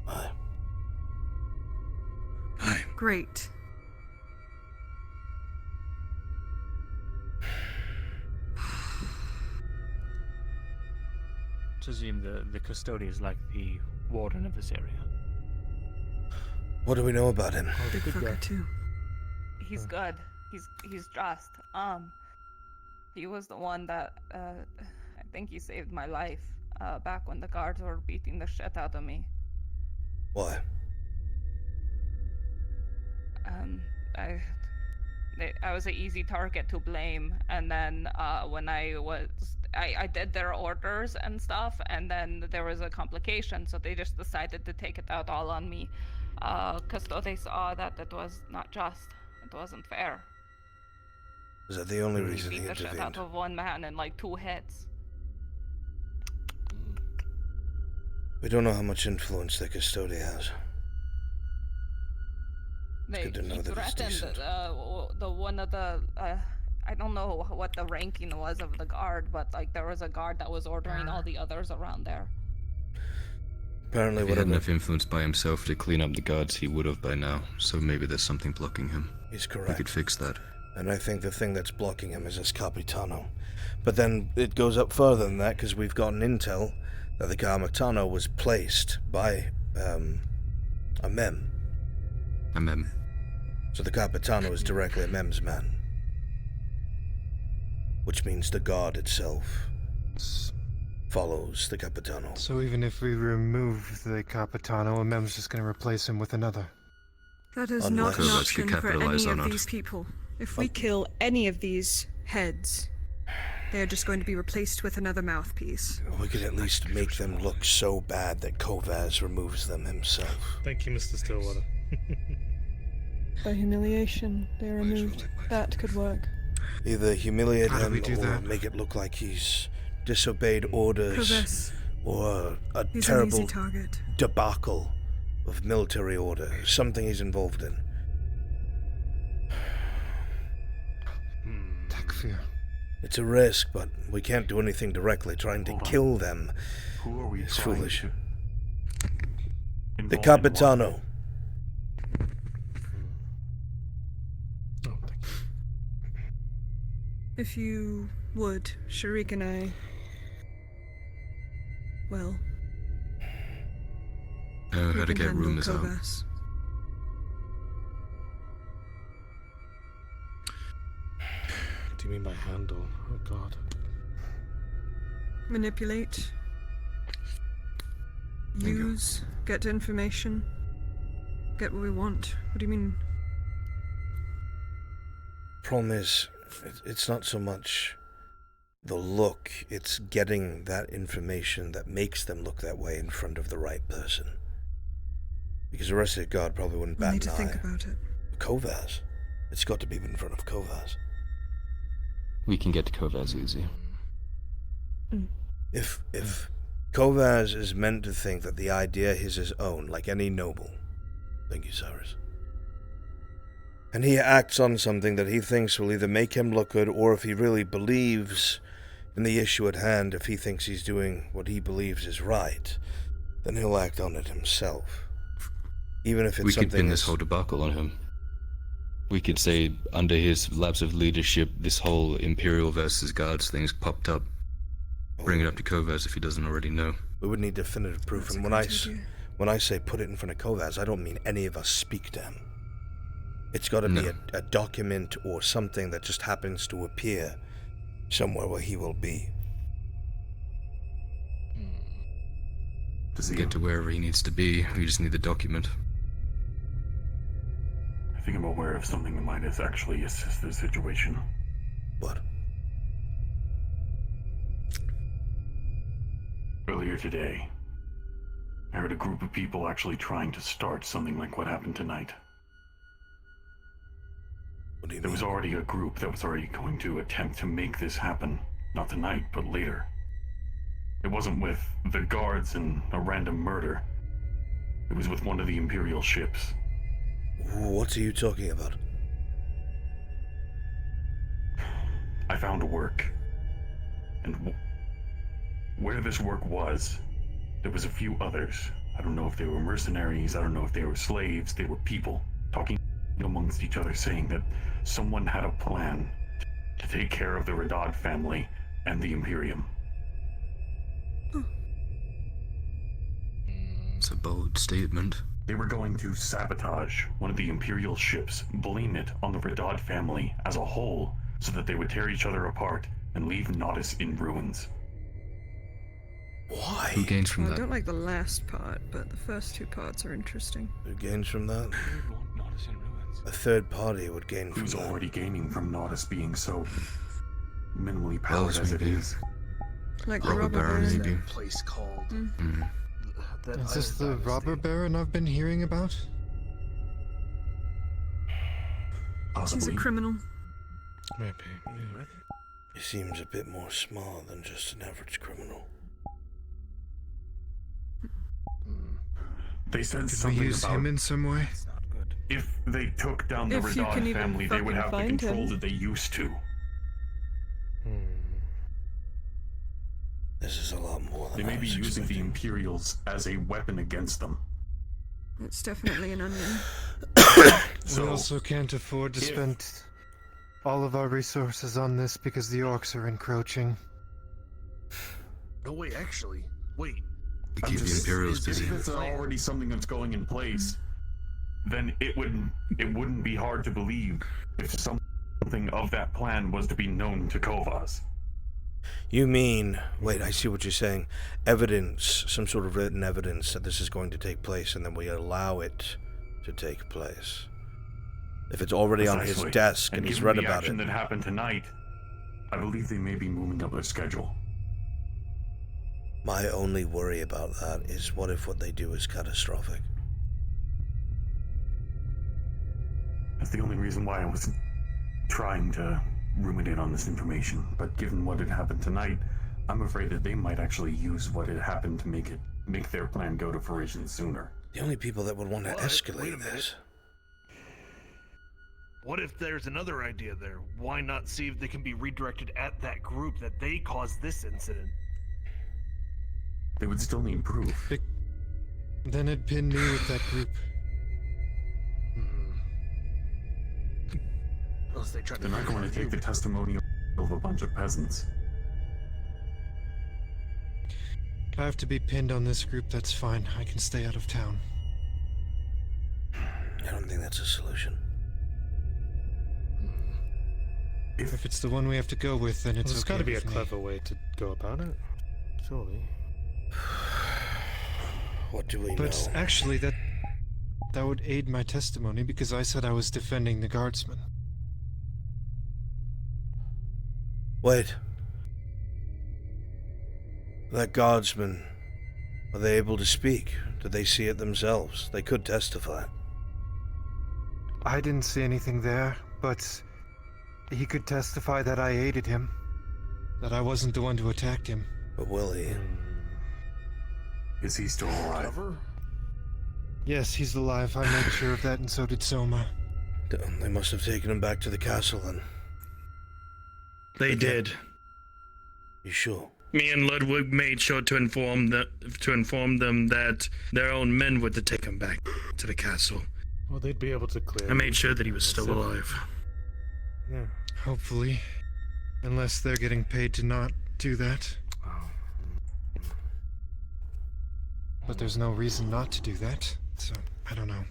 Aye. Great. Presume the custodian is like the warden of this area. What do we know about him? Big fucker too. He's good. He's just. He was the one that I think he saved my life back when the guards were beating the shit out of me. Why? I was an easy target to blame, and then when I did their orders and stuff, and then there was a complication, so they just decided to take it out all on me, because they saw that it was not just, it wasn't fair. Is that the only He reason he beat the shit intervened? out of one man in like 2 hits. We don't know how much influence the custode has. He good to know that it's threatened decent. the one of the I don't know what the ranking was of the guard, but like there was a guard that was ordering all the others around there. Apparently, If he had whatever. enough influence by himself to clean up the guards, he would have by now. So maybe there's something blocking him. He's We correct. could fix that. And I think the thing that's blocking him is his Capitano. But then it goes up further than that, because we've gotten intel that the Capitano was placed by Amem. Amem. So the Capitano is directly Amem's man. Which means the guard itself follows the Capitano. So even if we remove the Capitano, Amem's just going to replace him with another. That is Unless- not an Kovas option could for capitalize any on of it. these people. If we kill any of these heads, they are just going to be replaced with another mouthpiece. We could at least make them look so bad that Kovaz removes them himself. Thank you, Mr. Stillwater. By humiliation, they are removed. That could work. Either humiliate How do him we do or that? make it look like he's disobeyed orders Kovas, or a he's an easy terrible target. debacle of military order, something he's involved in. Takfir. It's a risk, but we can't do anything directly. Trying to kill them Who are we is trying foolish. to The involve in what? Capitano. Oh, thank you. If you would, Sharik and I... Well, Know we how to can get handle rumors out. Kovas. What do you mean by handle? Oh god. Manipulate. Use. Get information. Get what we want. What do you mean? Problem is, It's not so much the look, it's getting that information that makes them look that way in front of the right person. Because the rest of the guard probably wouldn't bat an eye. I need to think about it. Kovaz. It's got to be in front of Kovaz. We can get to Kovaz easy. If Kovaz is meant to think that the idea is his own, like any noble, thank you, Cyrus, and he acts on something that he thinks will either make him look good, or if he really believes in the issue at hand, if he thinks he's doing what he believes is right, then he'll act on it himself. Even if it's we something could pin this whole debacle on him. We could say, under his lapse of leadership, this whole Imperial versus Guards thing's popped up. Bring it up to Kovaz if he doesn't already know. We would need definitive proof, and when I say put it in front of Kovaz, I don't mean any of us speak to him. It's got to be a document or something that just happens to appear somewhere where he will be. To get to wherever he needs to be, we just need the document. I think I'm aware of something that might actually assist the situation. What? Earlier today, I heard a group of people actually trying to start something like what happened tonight. What do you mean? There was already a group that was already going to attempt to make this happen. Not tonight, but later. It wasn't with the guards and a random murder. It was with one of the Imperial ships. What are you talking about? I found work. And where this work was, there was a few others. I don't know if they were mercenaries, I don't know if they were slaves, they were people talking amongst each other, saying that someone had a plan to take care of the Radad family and the Imperium. It's a bold statement. They were going to sabotage one of the Imperial ships, blame it on the Radad family as a whole, so that they would tear each other apart and leave Nodus in ruins. Why? Who gains from I that? don't like the last part, but the first two parts are interesting. Who gains from that? A third party would gain from Who's that. already gaining from Nodus being so minimally powered as it is. Like the robber baron. maybe. Place called. Is this the robber baron I've been hearing about? He's a criminal. Maybe. He seems a bit more smart than just an average criminal. They said Could we something use about him in some way? if they took down the If you can Radad even family, they would fucking have the find control him. that they used to. This is a lot more than They may I be was using the expecting. Imperials as a weapon against them. It's definitely an onion. We also can't afford to spend all of our resources on this because the orcs are encroaching. No, wait, actually. Wait. We keep the Imperials busy. If it's already something that's going in place, then it wouldn't be hard to believe if something of that plan was to be known to Kovaz. You mean, wait, I see what you're saying. Evidence, some sort of written evidence that this is going to take place, and then we allow it to take place. If it's already on his Precisely. desk and he's read given the about action it. that happened tonight, I believe they may be moving up their schedule. My only worry about that is what if what they do is catastrophic? That's the only reason why I was trying to ruminate on this information, but given what had happened tonight, I'm afraid that they might actually use what had happened to make their plan go to fruition sooner. The only people that would want to escalate this. What if there's another idea there? Why not see if they can be redirected at that group that they caused this incident? They would still need proof. Then it'd pin me with that group. Unless they try to They're not going to take the testimony of a bunch of peasants. If I have to be pinned on this group, that's fine. I can stay out of town. I don't think that's a solution. If it's the one we have to go with, then it's There's okay got to be a with me. clever way to go about it. Surely. What do we know? But actually, that would aid my testimony because I said I was defending the guardsmen. Wait. That guardsman, are they able to speak? Did they see it themselves? They could testify. I didn't see anything there, but he could testify that I aided him. That I wasn't the one who attacked him. But will he? Is he still alive? Yes, he's alive. I made sure of that, and so did Soma. They must have taken him back to the castle then. They did. You sure? Me and Ludwig made sure to inform them that their own men were to take him back to the castle. Well, they'd be able to clear. I made sure that he was still alive. Yeah. Hopefully. Unless they're getting paid to not do that. But there's no reason not to do that, so I don't know.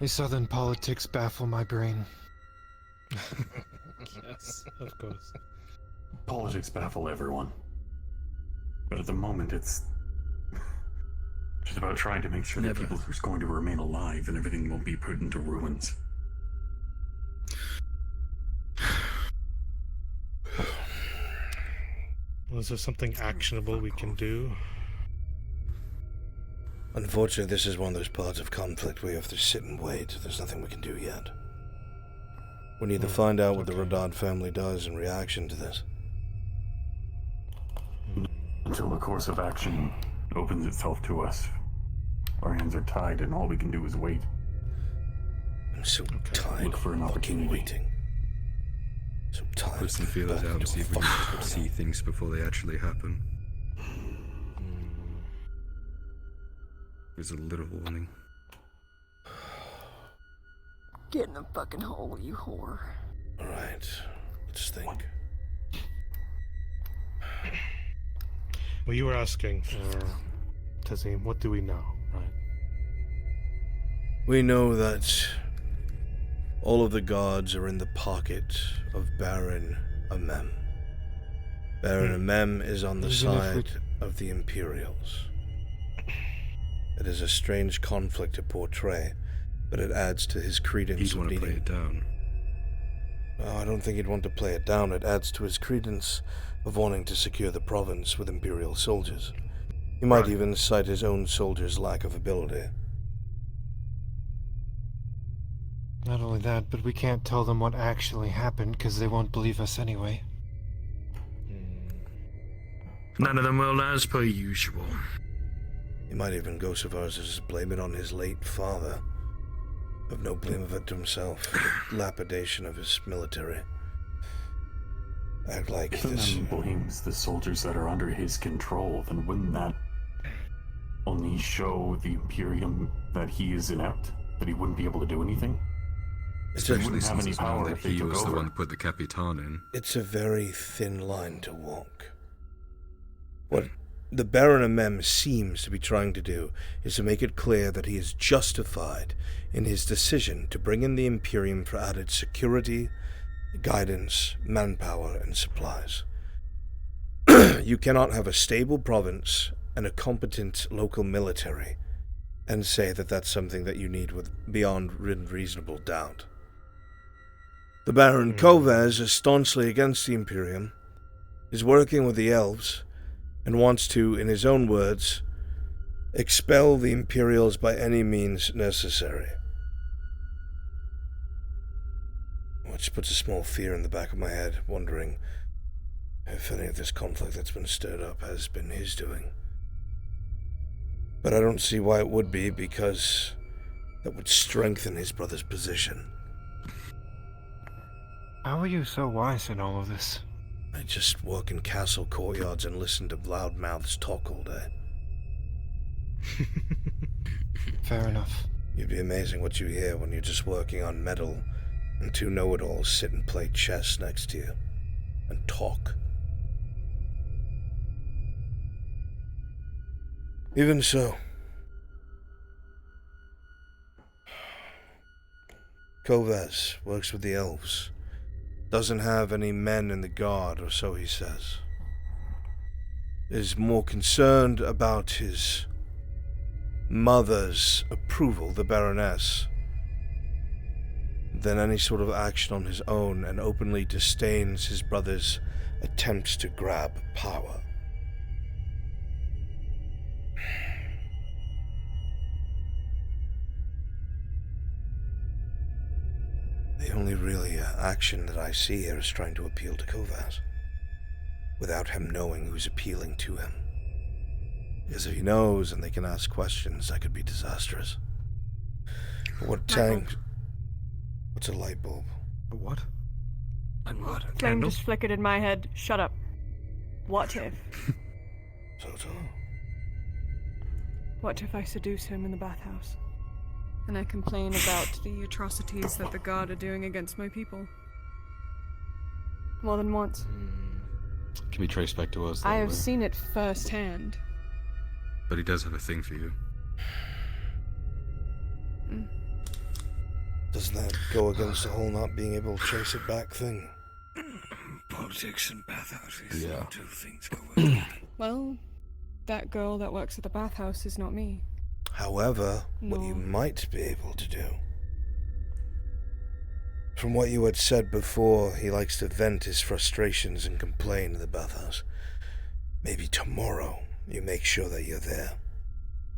These southern politics baffle my brain. Yes, of course. Politics baffle everyone. But at the moment, it's just about trying to make sure that people are going to remain alive and everything won't be put into ruins. Well, is there something actionable we can do? Unfortunately, this is one of those parts of conflict where you have to sit and wait. There's nothing we can do yet. We need to find out what the Rodard family does in reaction to this. Until the course of action opens itself to us, our hands are tied and all we can do is wait. I'm so tired Look for an of fucking opportunity. waiting. So tired. Put some feelers out and see if we can see things before they actually happen. There's a little warning. Get in the fucking hole, you whore. Alright, let's think. Well, you were asking, Tazim, what do we know, right? We know that all of the guards are in the pocket of Baron Amem. Baron Amem is on the side of the Imperials. It is a strange conflict to portray, but it adds to his credence. He'd want to play it down. Oh, I don't think he'd want to play it down. It adds to his credence of wanting to secure the province with Imperial soldiers. He might even cite his own soldiers' lack of ability. Not only that, but we can't tell them what actually happened because they won't believe us anyway. None of them will, as per usual. He might even go so far as to blame it on his late father. Have no blame of it to himself. The lapidation of his military. Act like If the man blames the soldiers that are under his control, then wouldn't that only show the Imperium that he is inept? That he wouldn't be able to do anything? Especially wouldn't have since any it's known power that if they he took was the over. one that put the Capitan in. It's a very thin line to walk. What the Baron Amem seems to be trying to do is to make it clear that he is justified in his decision to bring in the Imperium for added security, guidance, manpower, and supplies. You cannot have a stable province and a competent local military and say that that's something that you need with beyond reasonable doubt. The Baron Kovaz is staunchly against the Imperium, is working with the elves, and wants to, in his own words, expel the Imperials by any means necessary. Which puts a small fear in the back of my head, wondering if any of this conflict that's been stirred up has been his doing. But I don't see why it would be, because that would strengthen his brother's position. How are you so wise in all of this? I just work in castle courtyards and listen to loudmouths talk all day. Fair enough. You'd be amazing what you hear when you're just working on metal and two know-it-alls sit and play chess next to you and talk. Even so, Kovaz works with the elves. Doesn't have any men in the guard, or so he says. Is more concerned about his mother's approval, the Baroness, than any sort of action on his own and openly disdains his brother's attempts to grab power. The only really action that I see here is trying to appeal to Kovas, without him knowing who's appealing to him. Because if he knows and they can ask questions, that could be disastrous. But what Tang... What's a light bulb? A what? And what? Flame just flickered in my head. Shut up. What if? What if I seduce him in the bathhouse? And I complain about the atrocities that the guard are doing against my people. More than once. Can be traced back to us. I have seen it firsthand. But he does have a thing for you. Doesn't that go against the whole not being able to trace it back thing? Politics and bathhouses. Yeah. Two things go with Well, that girl that works at the bathhouse is not me. However, what you might be able to do... From what you had said before, he likes to vent his frustrations and complain in the bathhouse. Maybe tomorrow you make sure that you're there.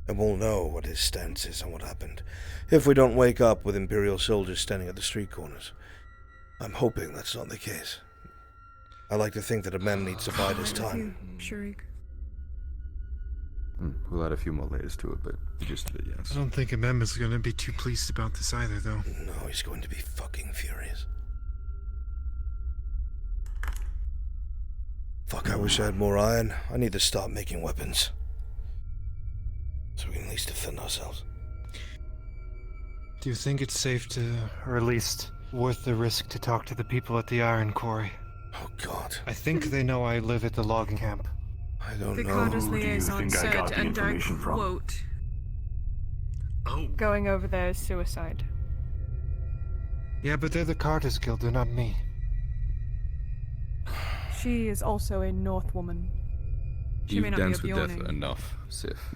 And we'll know what his stance is on what happened, if we don't wake up with Imperial soldiers standing at the street corners. I'm hoping that's not the case. I like to think that a man needs to bide his time. Sharik. We'll add a few more layers to it, but the gist of it, yes. I don't think Amem is going to be too pleased about this either, though. No, he's going to be fucking furious. Fuck, I wish I had more iron. I need to start making weapons. So we can at least defend ourselves. Do you think it's safe to, or at least worth the risk to talk to the people at the iron quarry? Oh, God. I think they know I live at the logging camp. I don't The know. Carter's liaison said, and I quote, going over there is suicide. Yeah, but they're the Carter's Guild, they're not me. She is also a North woman. She may You've not be danced of with your death name. enough, Sif.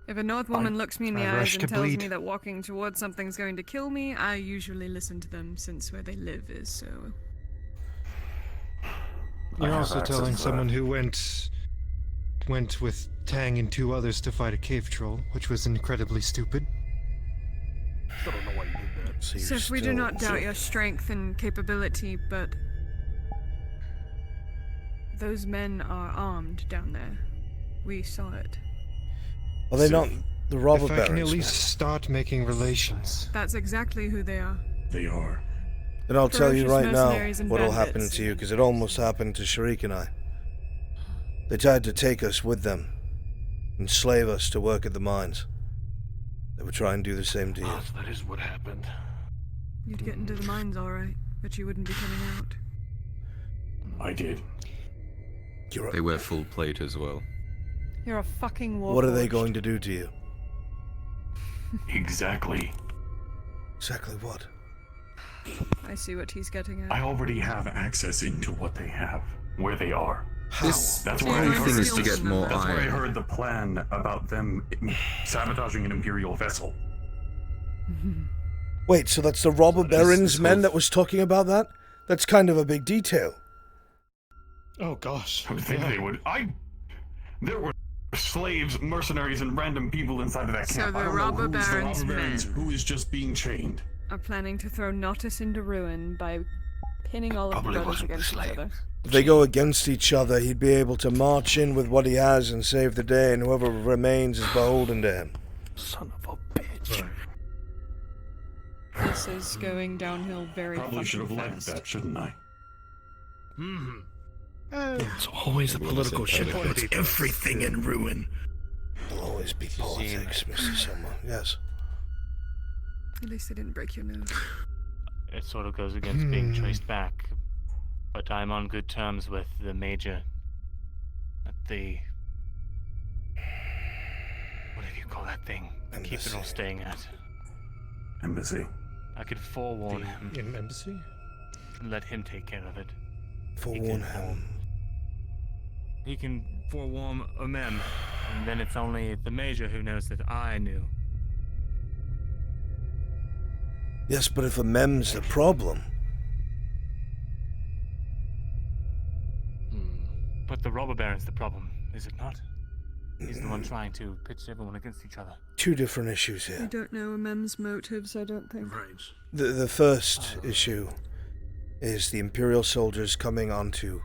If a North woman looks me in the I eyes rush and to tells bleed. me that walking towards something's going to kill me, I usually listen to them, since where they live is so... You're also telling someone who went with Tang and two others to fight a cave troll, which was incredibly stupid. Still don't know why you did that. So Sif, we do not doubt your strength and capability, but... those men are armed down there. We saw it. Are they not the robber If I barons? can at least start making relations. That's exactly who they are. They are. And I'll tell you Ferocious right now mercenaries and what'll happen bandits. to you, because it almost happened to Sharik and I. They tried to take us with them, enslave us to work at the mines. They would try and do the same to you. Oh, that is what happened. You'd get into the mines alright, but you wouldn't be coming out. I did. They wear full plate as well. You're a fucking warforged. What are they going to do to you? Exactly. Exactly what? I see what he's getting at. I already have access into what they have, where they are. How? That's where where I I heard. thing is to get more That's where I iron. heard the plan about them sabotaging an Imperial vessel. Wait, so that's the robber barons men that was talking about that? That's kind of a big detail. Oh gosh. I would think they would. There were slaves, mercenaries, and random people inside of that So camp. the I don't robber know who's the barons robber barons, men. who is just being chained. Are planning to throw Nautis into ruin by pinning all of the brothers against each other. If they go against each other, he'd be able to march in with what he has and save the day, and whoever remains is beholden to him. Son of a bitch. This is going downhill very Probably should have fucking liked fast. that, shouldn't I? It's always the political shit that puts everything in ruin. There'll always be politics, Mr. Summer. Yes. At least they didn't break your nose. It sort of goes against being traced back, but I'm on good terms with the major at the... whatever you call that thing. Keep it all staying at. Embassy. I could forewarn him. In embassy? And let him take care of it. Forewarn him. He can forewarn Mem, and then it's only the major who knows that I knew. Yes, but if a mem's the problem... But the robber baron's the problem, is it not? He's the one trying to pitch everyone against each other. Two different issues We here. don't know a mem's motives, I don't think. The first issue is the Imperial soldiers coming onto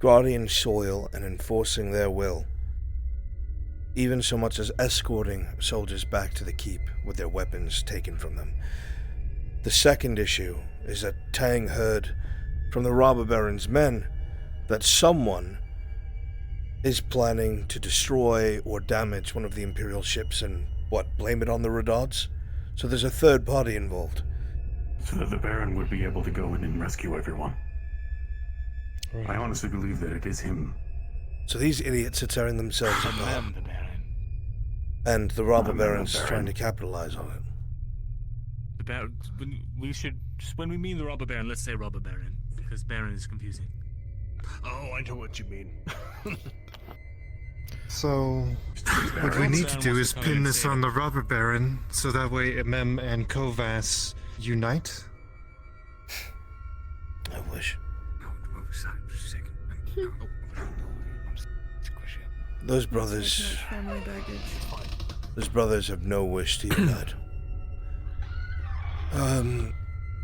Guardian soil and enforcing their will. Even so much as escorting soldiers back to the keep with their weapons taken from them. The second issue is that Tang heard from the robber baron's men that someone is planning to destroy or damage one of the Imperial ships and, blame it on the Redauds? So there's a third party involved. So that the Baron would be able to go in and rescue everyone. Right. I honestly believe that it is him. So these idiots are tearing themselves apart. And the robber baron's trying to capitalize on it. The baron. When we mean the robber baron, let's say robber baron, because baron is confusing. Oh, I know what you mean. So, what we need to do is pin this on the robber baron, so that way Mem and Kovas unite. I wish. Those brothers... Those brothers have no wish to unite.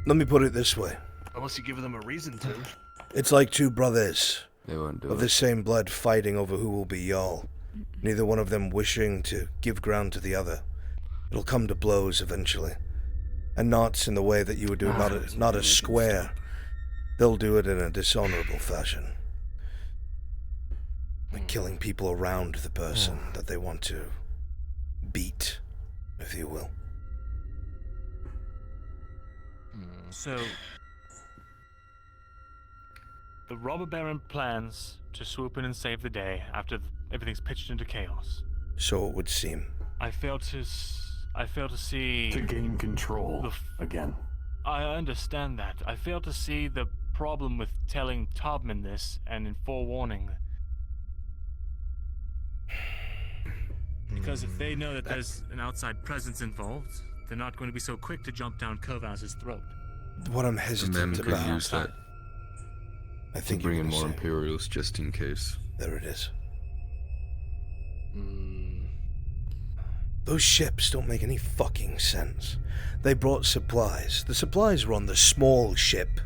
Let me put it this way. Unless you give them a reason to. It's like two brothers They won't do of the same blood fighting over who will be Jarl. Neither one of them wishing to give ground to the other. It'll come to blows eventually. And not in the way that you would do it, not a square. They'll do it in a dishonorable fashion. Like killing people around the person that they want to beat, if you will. So, the robber baron plans to swoop in and save the day after everything's pitched into chaos. So it would seem. I fail to see... To gain control again. I understand that. I fail to see the problem with telling Tobman this and in forewarning. Because if they know that there's an outside presence involved, they're not going to be so quick to jump down Kovas's throat. What I'm hesitant could about... use that. I think bring in more Imperials just in case. There it is. Those ships don't make any fucking sense. They brought supplies. The supplies were on the small ship.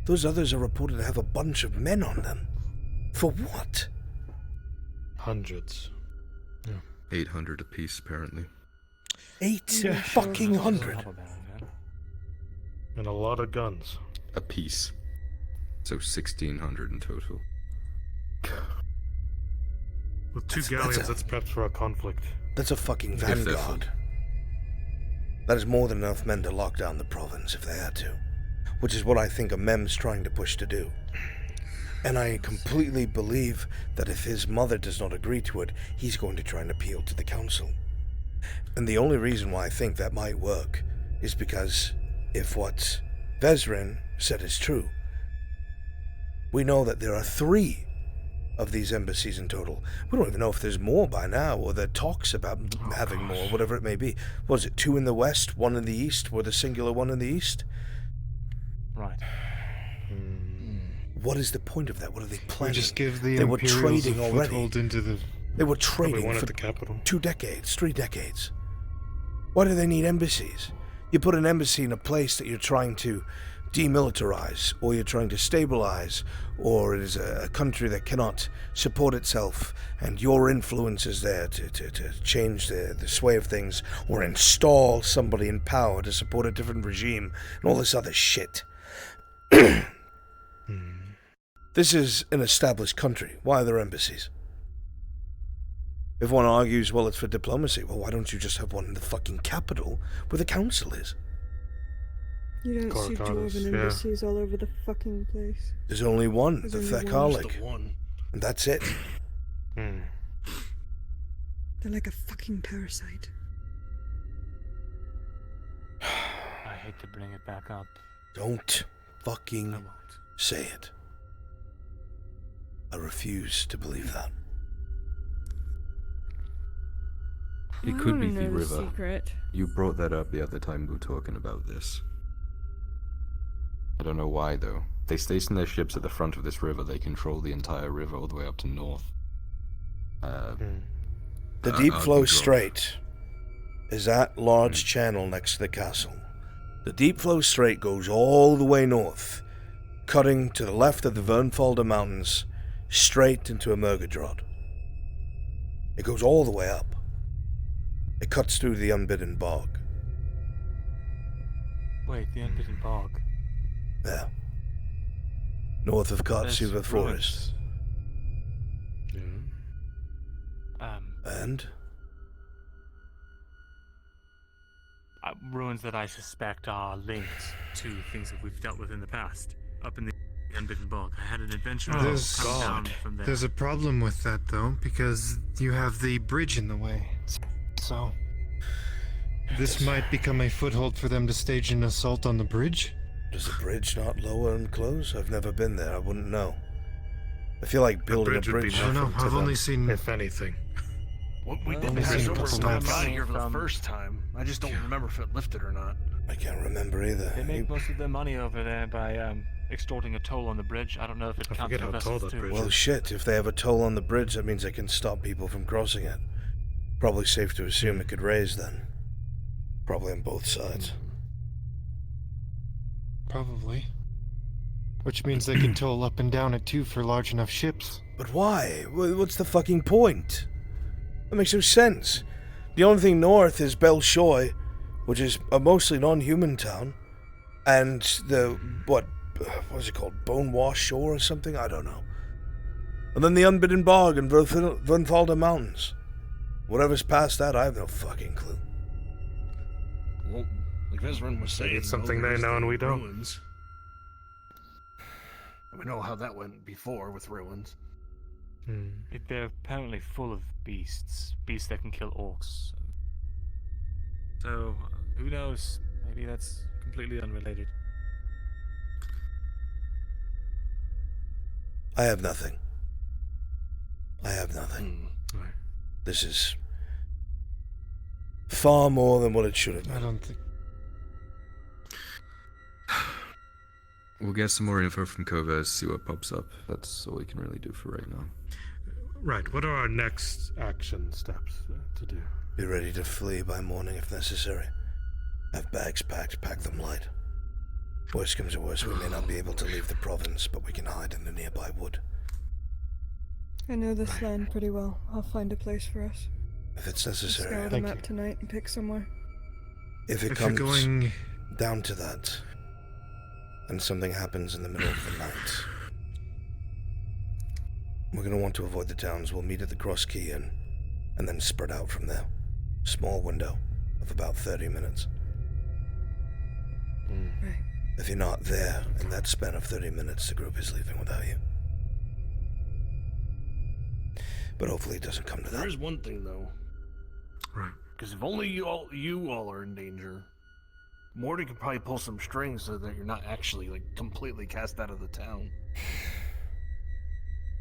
Those others are reported to have a bunch of men on them. For what? Hundreds. Yeah. 800 apiece, apparently. 800. And a lot of guns. Apiece. So 1,600 in total. With two galleons, that's prepped for a conflict. That's a fucking vanguard. That is more than enough men to lock down the province if they had to. Which is what I think a Mem's trying to push to do. And I completely believe that if his mother does not agree to it, he's going to try and appeal to the council. And the only reason why I think that might work is because if what Vezrin said is true, we know that there are 3 of these embassies in total. We don't even know if there's more by now, or there are talks about having more, whatever it may be. Was it 2 in the west, 1 in the east, with a singular 1 in the east? Right. What is the point of that? What are they planning? We just give the they were Imperials trading a already. foothold into the... They were trading one for at the capital. 2 decades, 3 decades. Why do they need embassies? You put an embassy in a place that you're trying to demilitarize, or you're trying to stabilize, or it is a country that cannot support itself, and your influence is there to change the sway of things, or install somebody in power to support a different regime, and all this other shit. This is an established country. Why are there embassies? If one argues, well, it's for diplomacy, well, why don't you just have one in the fucking capital where the council is? You don't see dwarven embassies all over the fucking place. There's only one, There's the only Thekalik. one. And that's it. They're like a fucking parasite. I hate to bring it back up. Don't fucking say it. I refuse to believe that. It I could wanna be the know the river. secret. You brought that up the other time we were talking about this. I don't know why though. They station their ships at the front of this river. They control the entire river all the way up to north. The Deep out Flow control. Strait is that large channel next to the castle. The Deep Flow Strait goes all the way north, cutting to the left of the Vernfalder Mountains, straight into a Murgadrod. It goes all the way up. It cuts through the Unbidden Bog. Wait, the Unbidden Bog. Yeah. North of There's Kartsuva Forest. And? Ruins that I suspect are linked to things that we've dealt with in the past. Up in the Unbidden Bog. I had an adventure come down from there. There's a problem with that, though, because you have the bridge in the way. So, this might become a foothold for them to stage an assault on the bridge? Does the bridge not lower and close? I've never been there. I wouldn't know. I feel like building a bridge. I don't know. I've only seen, if anything. What we did Only pass seen a over couple when we maps. got here for the first time. I just don't remember if it lifted or not. I can't remember either. They make most of their money over there by extorting a toll on the bridge. I don't know if it counts for vessels too. Well, shit, if they have a toll on the bridge, that means they can stop people from crossing it. Probably safe to assume it could raise then. Probably on both sides. probably. Which means they can toll up and down it too for large enough ships. But why? What's the fucking point? That makes no sense. The only thing north is Belshoi, which is a mostly non-human town, and the, what is it called? Bonewash Shore or something? I don't know. And then the Unbidden Bog and Vernfalder Mountains. Whatever's past that, I have no fucking clue. Well, like Vezran was saying, it's something they there's know and the we don't. ruins. We know how that went before with ruins. They're apparently full of beasts that can kill orcs. So, who knows? Maybe that's completely unrelated. I have nothing. I have nothing. Right. This is far more than what it should have been. I don't think. We'll get some more info from Kovaz, see what pops up. That's all we can really do for right now. Right, what are our next action steps to do? Be ready to flee by morning if necessary. Have bags packed, pack them light. Worst comes to worst, we may not be able to leave the province, but we can hide in the nearby wood. I know this land pretty well. I'll find a place for us. If it's I'll necessary. scour the map tonight and pick somewhere. If it If comes you're going down to that, and something happens in the middle of the night, we're going to want to avoid the towns. We'll meet at the Cross Key Inn, and then spread out from there. Small window of about 30 minutes. Right. If you're not there in that span of 30 minutes, the group is leaving without you. But hopefully it doesn't come to that. There is one thing though. Right. Because if only you all are in danger, Morty could probably pull some strings so that you're not actually like completely cast out of the town.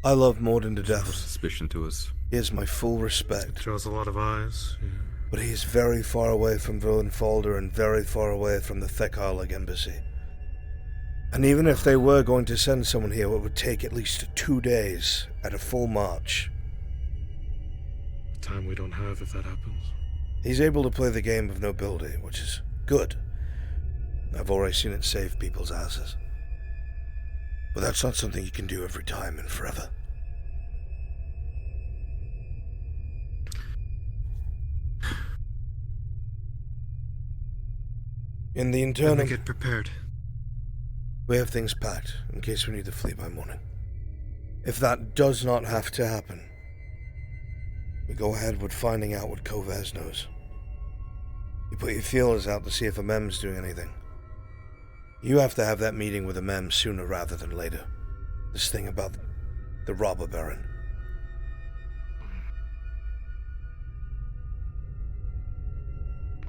I love Morden to death. Suspicion to us. He has my full respect. It draws a lot of eyes. Yeah. But he is very far away from Vernfalder and very far away from the Thekharlig embassy. And even if they were going to send someone here, it would take at least 2 days at a full march. Time we don't have if that happens. He's able to play the game of nobility, which is good. I've already seen it save people's asses. But that's not something you can do every time and forever. In the internal... get prepared. We have things packed, in case we need to flee by morning. If that does not have to happen, we go ahead with finding out what Kovaz knows. You put your feelers out to see if a mem's doing anything. You have to have that meeting with a mem sooner rather than later. This thing about the robber baron.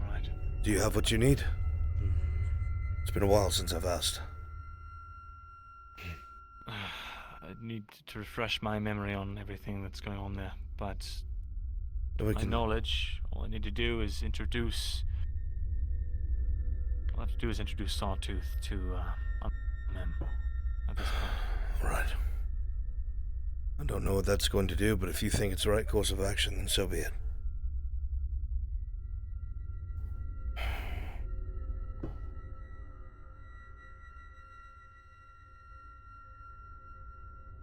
Alright. Do you have what you need? It's been a while since I've asked. I need to refresh my memory on everything that's going on there, but We my can... knowledge, all I need to do is introduce... All I have to do is introduce Sawtooth to him at this point. Right. I don't know what that's going to do, but if you think it's the right course of action, then so be it.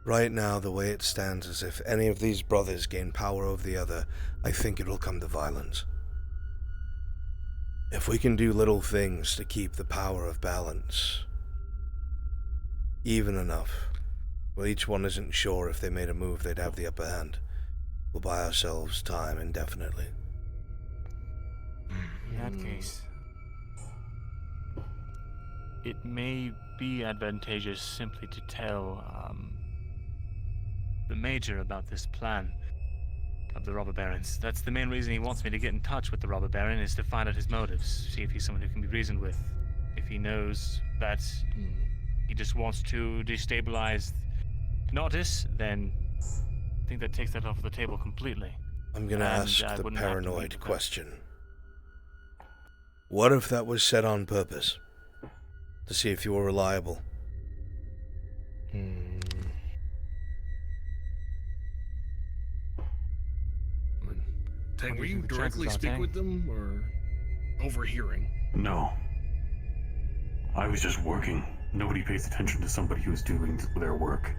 Right now, the way it stands is if any of these brothers gain power over the other, I think it'll come to violence. If we can do little things to keep the power of balance even enough, well, each one isn't sure if they made a move they'd have the upper hand, we'll buy ourselves time indefinitely. In that case, it may be advantageous simply to tell the Major about this plan of the robber barons. That's the main reason he wants me to get in touch with the robber baron, is to find out his motives, see if he's someone who can be reasoned with. If he knows that he just wants to destabilize Nautis, then I think that takes that off the table completely. I'm gonna ask the paranoid question. What if that was set on purpose? To see if you were reliable? Tang, were you directly speak with them, or overhearing? No. I was just working. Nobody pays attention to somebody who's doing their work.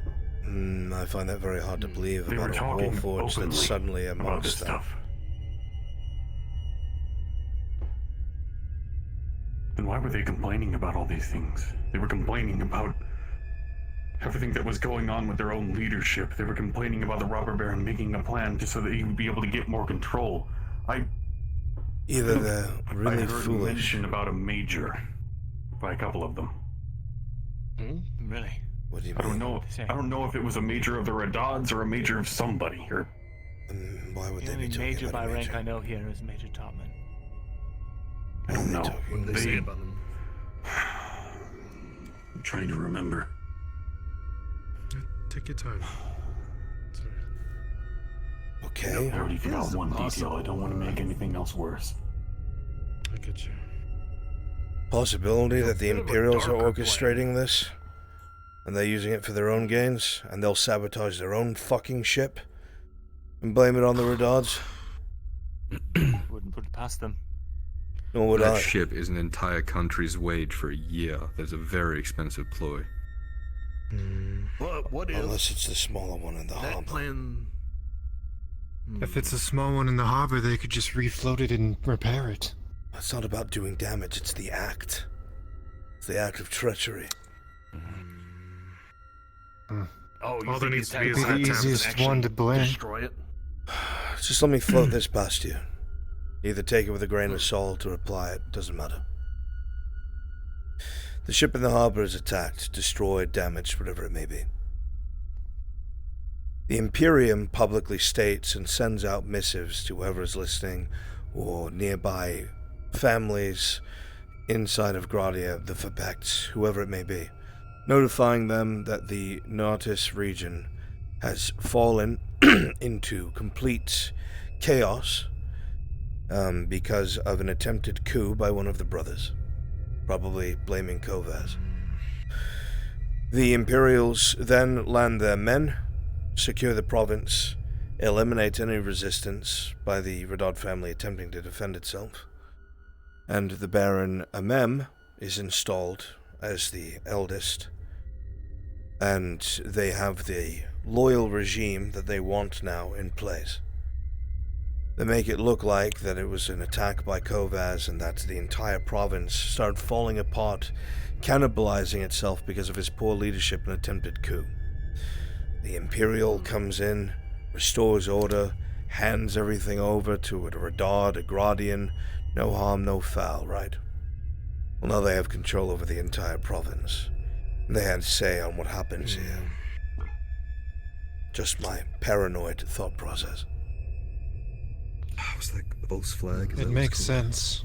I find that very hard to believe They were about a talking warforged that's openly suddenly about this amongst them. stuff. Then why were they complaining about all these things? They were complaining about everything that was going on with their own leadership. They were complaining about the robber baron making a plan just so that he would be able to get more control. Either they're really I heard foolish. mention about a major by a couple of them. Really? What do you I don't know. I don't know if it was a major of the Redods or a major of somebody. Or why would The they only be talking major about by a rank major? I know here is Major Topman. I don't know. What did they say about them? I'm trying to remember. Take your time. Okay. I already forgot one detail. I don't want to make anything else worse. I get you. Possibility that the bit of a Imperials are darker orchestrating this, and they're using it for their own gains, and they'll sabotage their own fucking ship, and blame it on the Redods? Wouldn't put it past them. Nor would that I. ship is an entire country's wage for a year. That's a very expensive ploy. But what if Unless it's the smaller one in the that harbor. plan? If it's a small one in the harbor, they could just refloat it and repair it. It's not about doing damage, it's the act. It's the act of treachery. Oh, you All there think needs to be the is Be the attempt. easiest one to blame. destroy it? Just let me float this past you. Either take it with a grain of salt or apply it, doesn't matter. The ship in the harbor is attacked, destroyed, damaged, whatever it may be. The Imperium publicly states and sends out missives to whoever is listening or nearby families inside of Gradia, the Verbects, whoever it may be, notifying them that the Nautis region has fallen into complete chaos because of an attempted coup by one of the brothers, probably blaming Kovaz. The Imperials then land their men, secure the province, eliminate any resistance by the Redod family attempting to defend itself, and the Baron Amem is installed as the eldest, and they have the loyal regime that they want now in place. They make it look like that it was an attack by Kovaz and that the entire province started falling apart, cannibalizing itself because of his poor leadership and attempted coup. The Imperial comes in, restores order, hands everything over to a Redod, a Gradian, no harm, no foul, right? Well, now they have control over the entire province. They had say on what happens here. Just my paranoid thought process. It was like the false flag. It makes sense.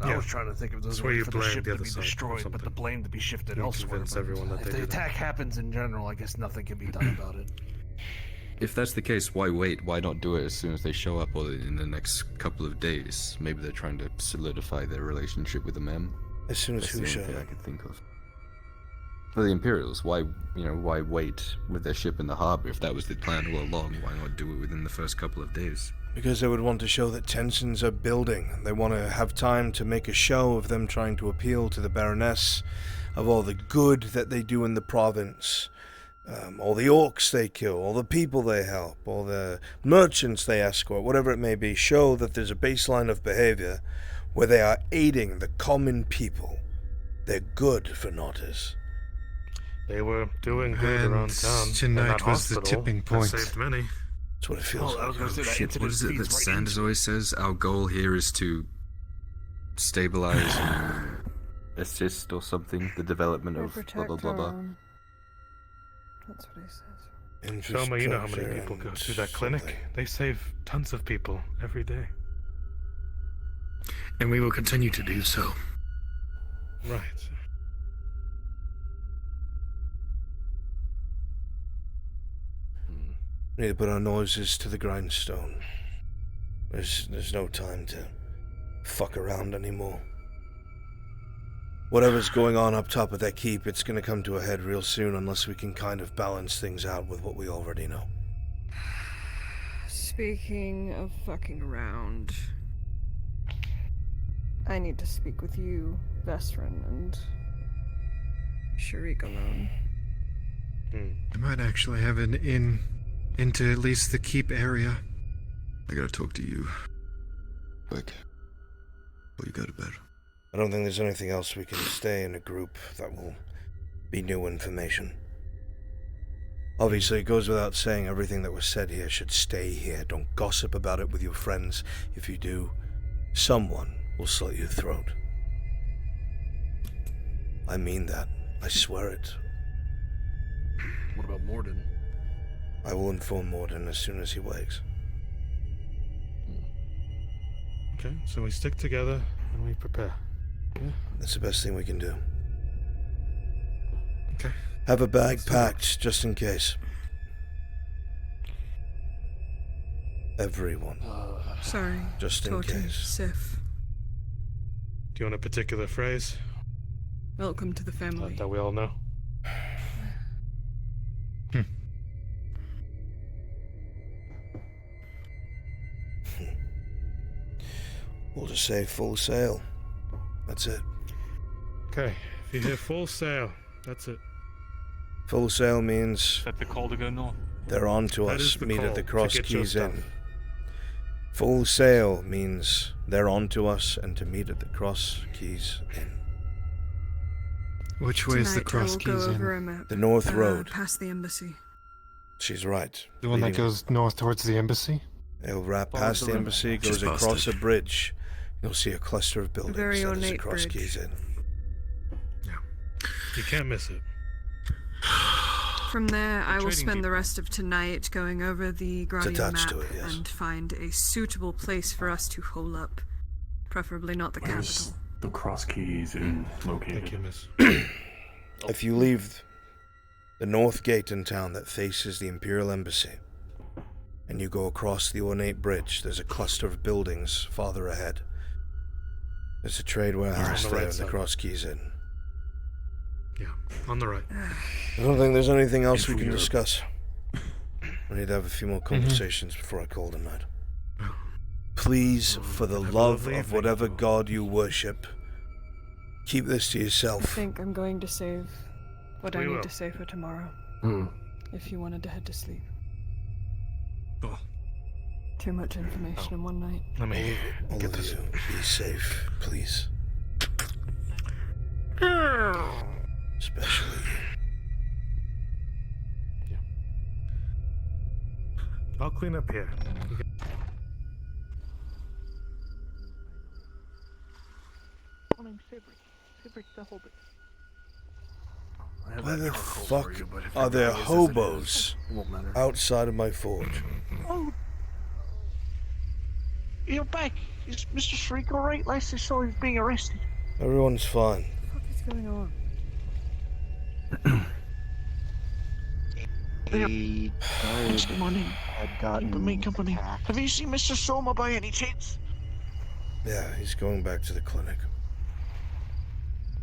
I was trying to think of those That's why ways you for the blame ship the to other be side or destroyed, but the something. blame to be shifted You elsewhere. convince But everyone that if they the did it. attack happens in general, I guess nothing can be done about it. if that's the case, why wait? Why not do it as soon as they show up, or in the next couple of days? Maybe they're trying to solidify their relationship with the men. As soon as That's who the only show thing I up? could think of. For the Imperials, why wait with their ship in the harbor? If that was the plan all along, why not do it within the first couple of days? Because they would want to show that tensions are building. They want to have time to make a show of them trying to appeal to the Baroness, of all the good that they do in the province, all the orcs they kill, all the people they help, all the merchants they escort, whatever it may be. Show that there's a baseline of behavior where they are aiding the common people. They're good for Nautis. They were doing good around town. Tonight was the tipping point. Saved many. That's what it feels like. What is it that Sanders always says? Our goal here is to stabilize and assist or something, the development of blah blah blah blah. That's what he says. Soma, you know how many people go through that clinic? They save tons of people every day. And we will continue to do so. Right. We need to put our noses to the grindstone. There's no time to fuck around anymore. Whatever's going on up top of that keep, it's gonna come to a head real soon unless we can kind of balance things out with what we already know. Speaking of fucking around, I need to speak with you, Vestrin, and Sharik alone. I might actually have an in into at least the keep area. I gotta talk to you. Quick. Before you go to bed. I don't think there's anything else we can stay in a group that will be new information. Obviously, it goes without saying everything that was said here should stay here. Don't gossip about it with your friends. If you do, someone will slit your throat. I mean that. I swear it. What about Morden? I will inform Morden as soon as he wakes. Okay, so we stick together and we prepare. Yeah. That's the best thing we can do. Okay. Have a bag packed, just in case. Everyone. Sorry. Just in Torty, case. Sif. Do you want a particular phrase? Welcome to the family. That we all know. We'll just say full sail. That's it. Okay, if you hear full sail, that's it. Full sail means Set the call to go north. they're on to That us. is the Meet call at the to cross get your keys stuff. in. Full sail means they're on to us and to meet at the cross keys in. Which way is the Tonight I cross will keys go over in? a map. The North Road. Past the embassy. She's right. The one that Leading- goes north towards the embassy? It'll wrap Follow past the the river. embassy, Just goes past across it. a bridge. You'll see a cluster of buildings. very That is the ornate cross bridge. keys in. You can't miss it. From there, I will trading spend the people. rest of tonight going over the Gradian attached map to it, yes. and find a suitable place for us to hole up. Preferably not the Where's capital. the cross keys in located? Thank you, miss. If you leave the north gate in town that faces the Imperial Embassy, and you go across the ornate bridge, there's a cluster of buildings farther ahead. There's a trade warehouse On the there right and the side. cross keys in. Yeah, on the right. I don't think there's anything else If we we can are- discuss. We need to have a few more conversations before I call tonight. Please, for the Have a love lovely of evening. whatever god you worship, keep this to I yourself. think I'm going to save what I We need will. to say for tomorrow. If you wanted to head to sleep. Oh, Too much information in one night. let me All get of this. you, be safe, please. Especially you. I'll clean up here. Why the fuck are there hobos outside of my forge? Oh, you're back. Is Mr. Shriek alright? Last I saw he was being arrested. Everyone's fine. What is going on? Mr. Money had gotten keeping me company. attacked. Have you seen Mr. Soma by any chance? Yeah, he's going back to the clinic.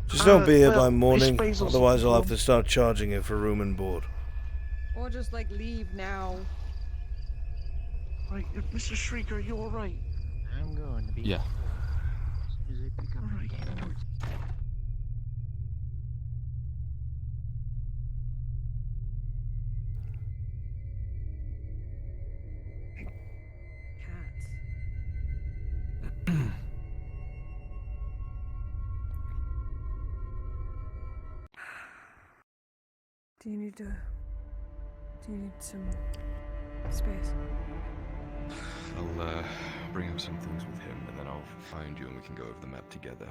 Just don't be here by well, morning, Miss Basil's otherwise I'll have looking to start charging you for room and board. Or just like leave now. Right, Mr. Shriek, are you alright? I'm going to be. Yeah. As soon as I pick up my camera. Do you need some space? I'll bring up some things with him, and then I'll find you and we can go over the map together.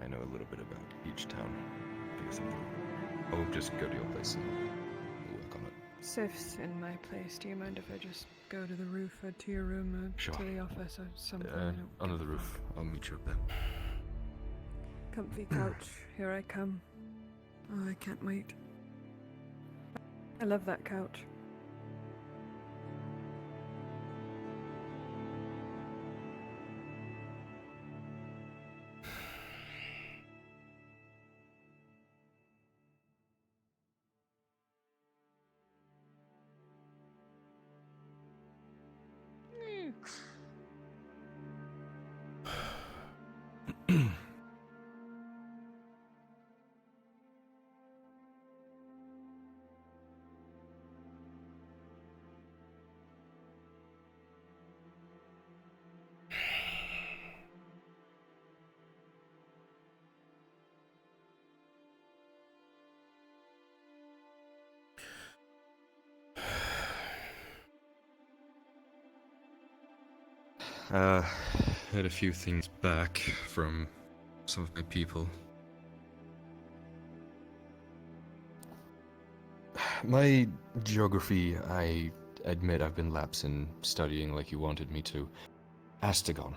I know a little bit about each town. Figure something. I'll just go to your place and we'll work on it. Sif's in my place. Do you mind if I just go to the roof or to your room or Sure. to the office or something? I don't Under give the a roof. fuck. I'll meet you up there. Comfy couch. Here I come. Oh, I can't wait. I love that couch. Heard a few things back from some of my people. My geography, I admit I've been lapsed in studying like you wanted me to. Astegon.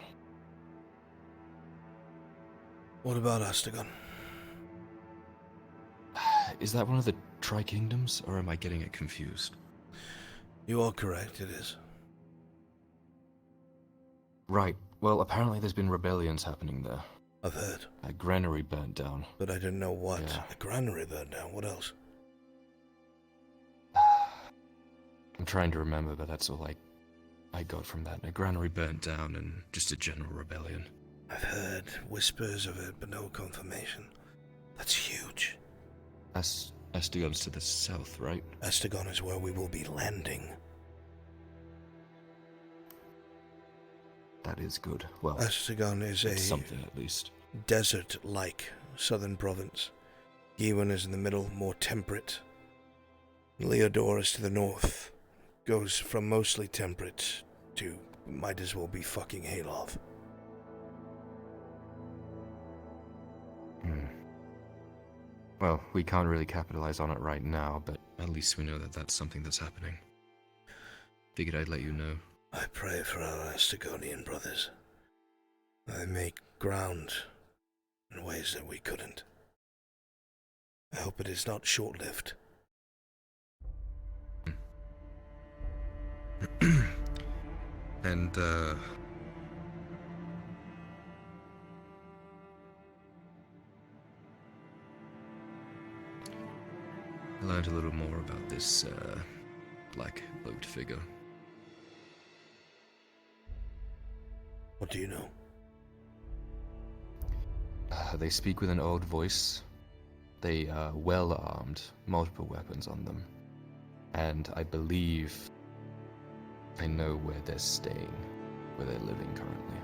What about Astegon? Is that one of the Tri-Kingdoms, or am I getting it confused? You are correct, it is. Right. Well, apparently there's been rebellions happening there. I've heard. A granary burnt down. But I didn't know what. Yeah. A granary burned down. What else? I'm trying to remember, but that's all I got from that. A granary burnt down and just a general rebellion. I've heard whispers of it, but no confirmation. That's huge. Astegon's to the south, right? Astegon is where we will be landing. That is good. Well, Astegon is a something at least. Desert-like southern province. Yiwen is in the middle, more temperate. Leodor is to the north. Goes from mostly temperate to might as well be fucking Halov. Well, we can't really capitalize on it right now, but at least we know that that's something that's happening. Figured I'd let you know. I pray for our Astegonian brothers. They make ground in ways that we couldn't. I hope it is not short-lived. And, I learned a little more about this, black-cloaked figure. What do you know? They speak with an old voice. They are well armed, multiple weapons on them. And I believe I know where they're staying, where they're living currently.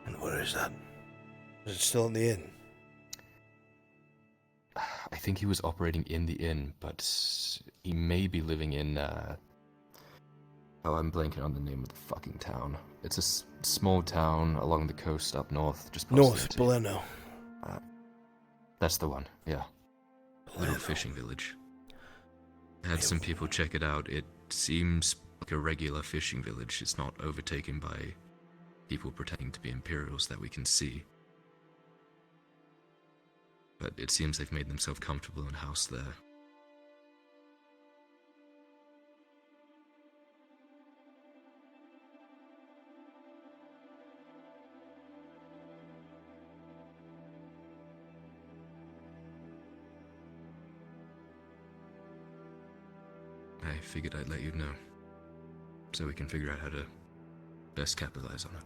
And where is that? Is it still in the inn? I think he was operating in the inn, but he may be living in, Oh, I'm blanking on the name of the fucking town. It's a small town along the coast up north, just past North the Beleno. That's the one, yeah. Little fishing village. I had some people check it out. It seems like a regular fishing village. It's not overtaken by people pretending to be Imperials that we can see. But it seems they've made themselves comfortable and housed there. figured I'd let you know, so we can figure out how to best capitalize on it.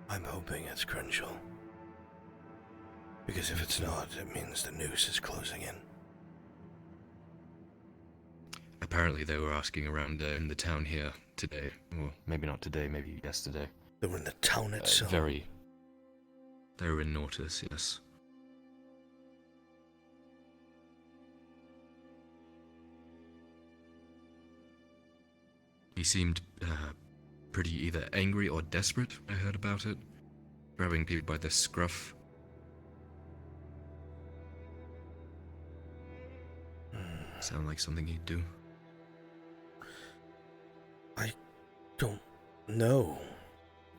I'm hoping it's Crenshaw. Because if it's not, it means the noose is closing in. Apparently they were asking around in the town here today. Well, maybe not today, maybe yesterday. They were in the town itself? They were in Nortus, yes. He seemed pretty either angry or desperate, I heard about it. Grabbing people by the scruff. Sound like something he'd do? I don't know.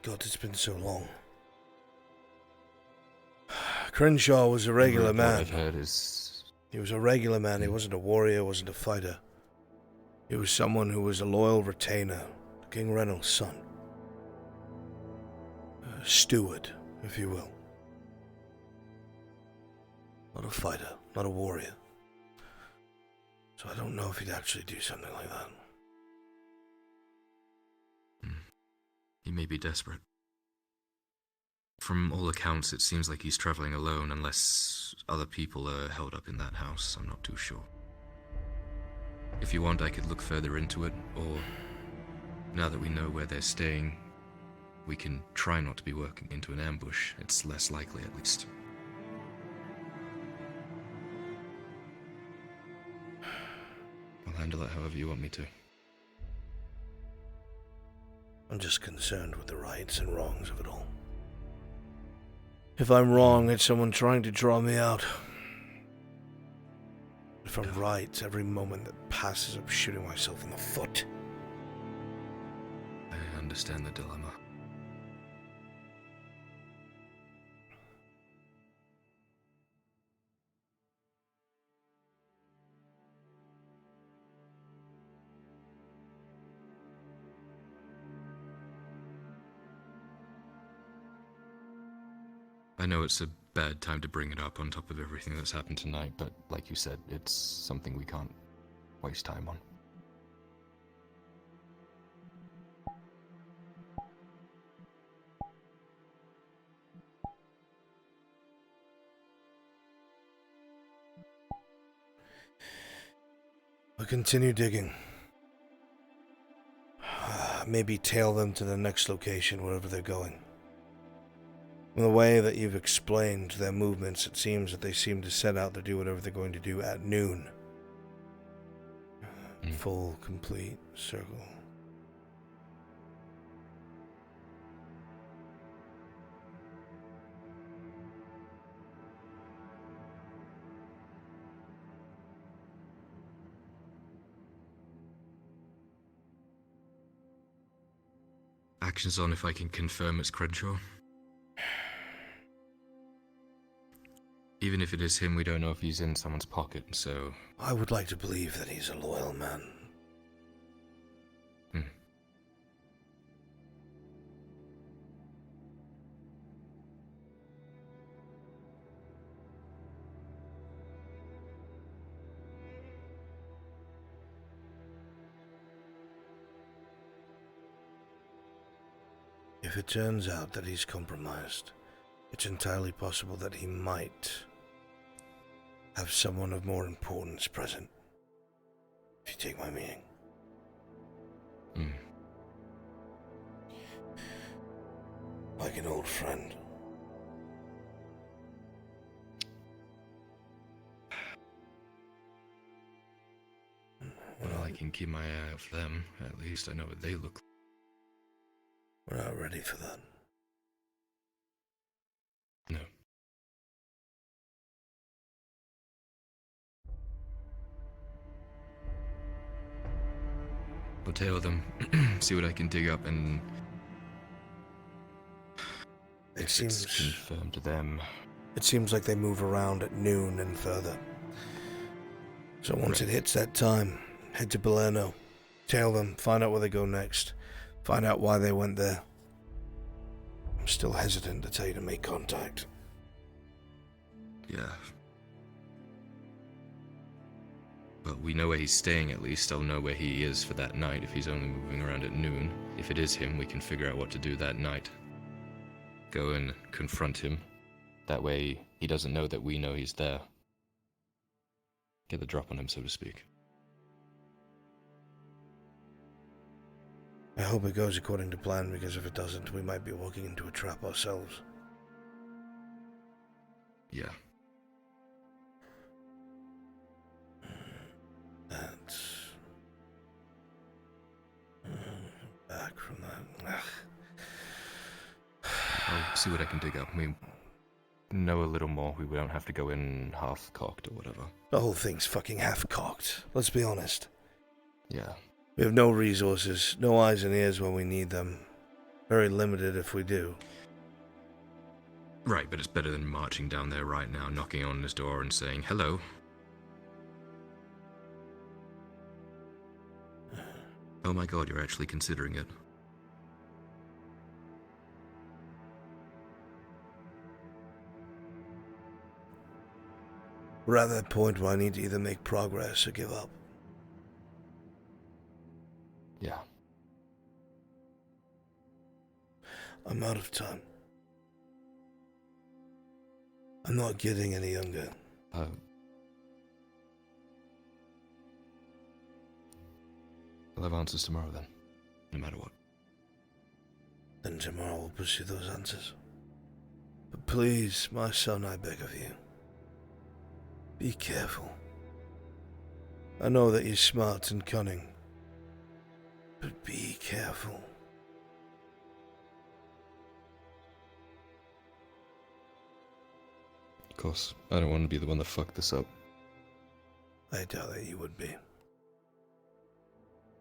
God, it's been so long. Crenshaw was a regular man. I've heard is... He was a regular man. He wasn't a warrior, wasn't a fighter. He was someone who was a loyal retainer, King Reynolds' son. A steward, if you will. Not a fighter, not a warrior. So I don't know if he'd actually do something like that. He may be desperate. From all accounts, it seems like he's traveling alone unless other people are held up in that house. I'm not too sure. If you want, I could look further into it, or now that we know where they're staying, we can try not to be working into an ambush. It's less likely, at least. I'll handle it however you want me to. I'm just concerned with the rights and wrongs of it all. If I'm wrong, it's someone trying to draw me out. If I'm right, every moment that passes, I'm shooting myself in the foot. I understand the dilemma. I know it's a bad time to bring it up on top of everything that's happened tonight, but like you said, it's something we can't waste time on. I'll continue digging. Maybe tail them to the next location, wherever they're going. From the way that you've explained their movements, it seems that they seem to set out to do whatever they're going to do at noon. Full, complete circle. Actions on if I can confirm it's Crenshaw. Even if it is him, we don't know if he's in someone's pocket, so... I would like to believe that he's a loyal man. If it turns out that he's compromised, it's entirely possible that he might have someone of more importance present, if you take my meaning. Like an old friend. Well, I can keep my eye out for them. At least I know what they look like. We're not ready for that. No. I'll tail them, see what I can dig up, and It seems confirmed to them. It seems like they move around at noon and further. So once it hits that time, head to Palermo, tail them, find out where they go next, find out why they went there. I'm still hesitant to tell you to make contact. Yeah. Well, we know where he's staying at least. I'll know where he is for that night if he's only moving around at noon. If it is him, we can figure out what to do that night. Go and confront him. That way, he doesn't know that we know he's there. Get the drop on him, so to speak. I hope it goes according to plan, because if it doesn't, we might be walking into a trap ourselves. Yeah. That's... back from that. I'll see what I can dig up. We know a little more. We don't have to go in half-cocked or whatever. The whole thing's fucking half-cocked. Let's be honest. Yeah. We have no resources, no eyes and ears when we need them. Very limited if we do. Right, but it's better than marching down there right now, knocking on his door and saying, hello. Oh my god, you're actually considering it. We're at that point where I need to either make progress or give up. Yeah. I'm out of time. I'm not getting any younger. We'll have answers tomorrow then, no matter what. Then tomorrow we'll pursue those answers. But please, my son, I beg of you, be careful. I know that you're smart and cunning, but be careful. Of course, I don't want to be the one that fucked this up. I doubt that you would be.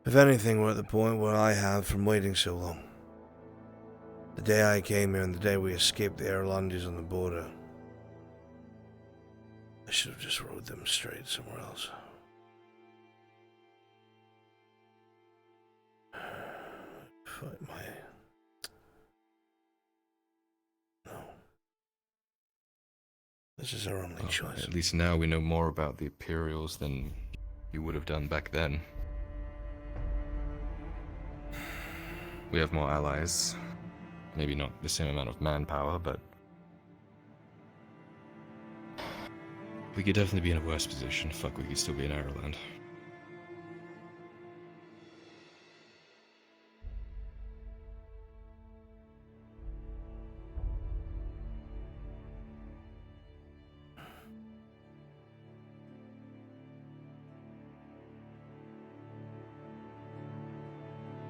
If anything, we're at the point where I have from waiting so long. The day I came here and the day we escaped the Airlandis on the border. I should have just rode them straight somewhere else. Fight my... No. This is our only choice. At least now we know more about the Imperials than you would have done back then. We have more allies. Maybe not the same amount of manpower, but we could definitely be in a worse position. Fuck, we could still be in Ireland.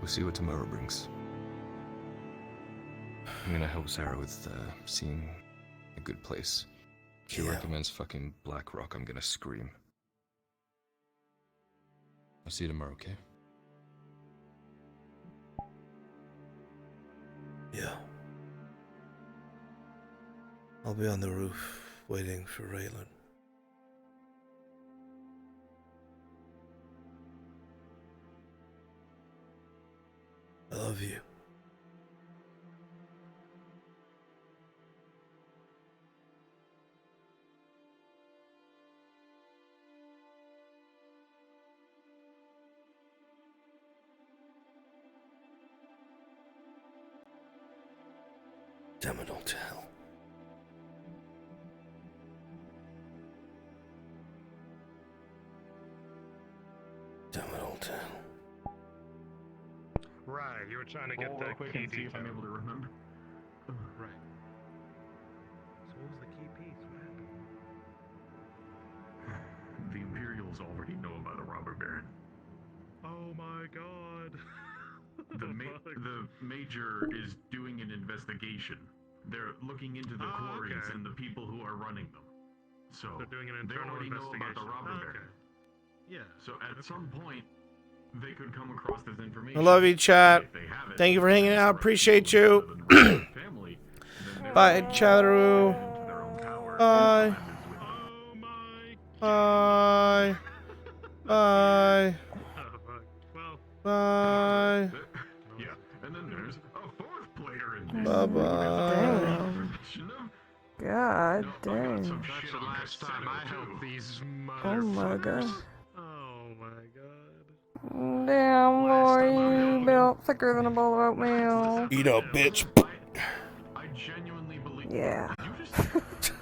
We'll see what tomorrow brings. I'm gonna help Sarah with seeing a good place. She recommends fucking Black Rock. I'm gonna scream. I'll see you tomorrow, okay? Yeah. I'll be on the roof, waiting for Raylan. I love you. Damn it all to hell. Damn it all to hell. Right, you were trying to get Real the quick key and see if I'm detail. able to remember. Right. So what was the key piece? What happened? The Imperials already know about the robber baron. Oh my god. The Major is doing an investigation. They're looking into the quarries and the people who are running them. So they're doing an they internal already know about the investigation. robber baron. Yeah. So at some point, they could come across this I information. love you, chat. If they have it, Thank you for hanging out. Appreciate you. family, Bye, Chataroo. Bye. Bye. Bye. Bye. Yeah, and then there's a fourth player in Bye bye. God No, I got dang. some That's shit the on last time I helped these Oh my god. Oh Damn, boy, you built thicker than a bowl of oatmeal. Eat up, bitch. I genuinely believe. Yeah. You just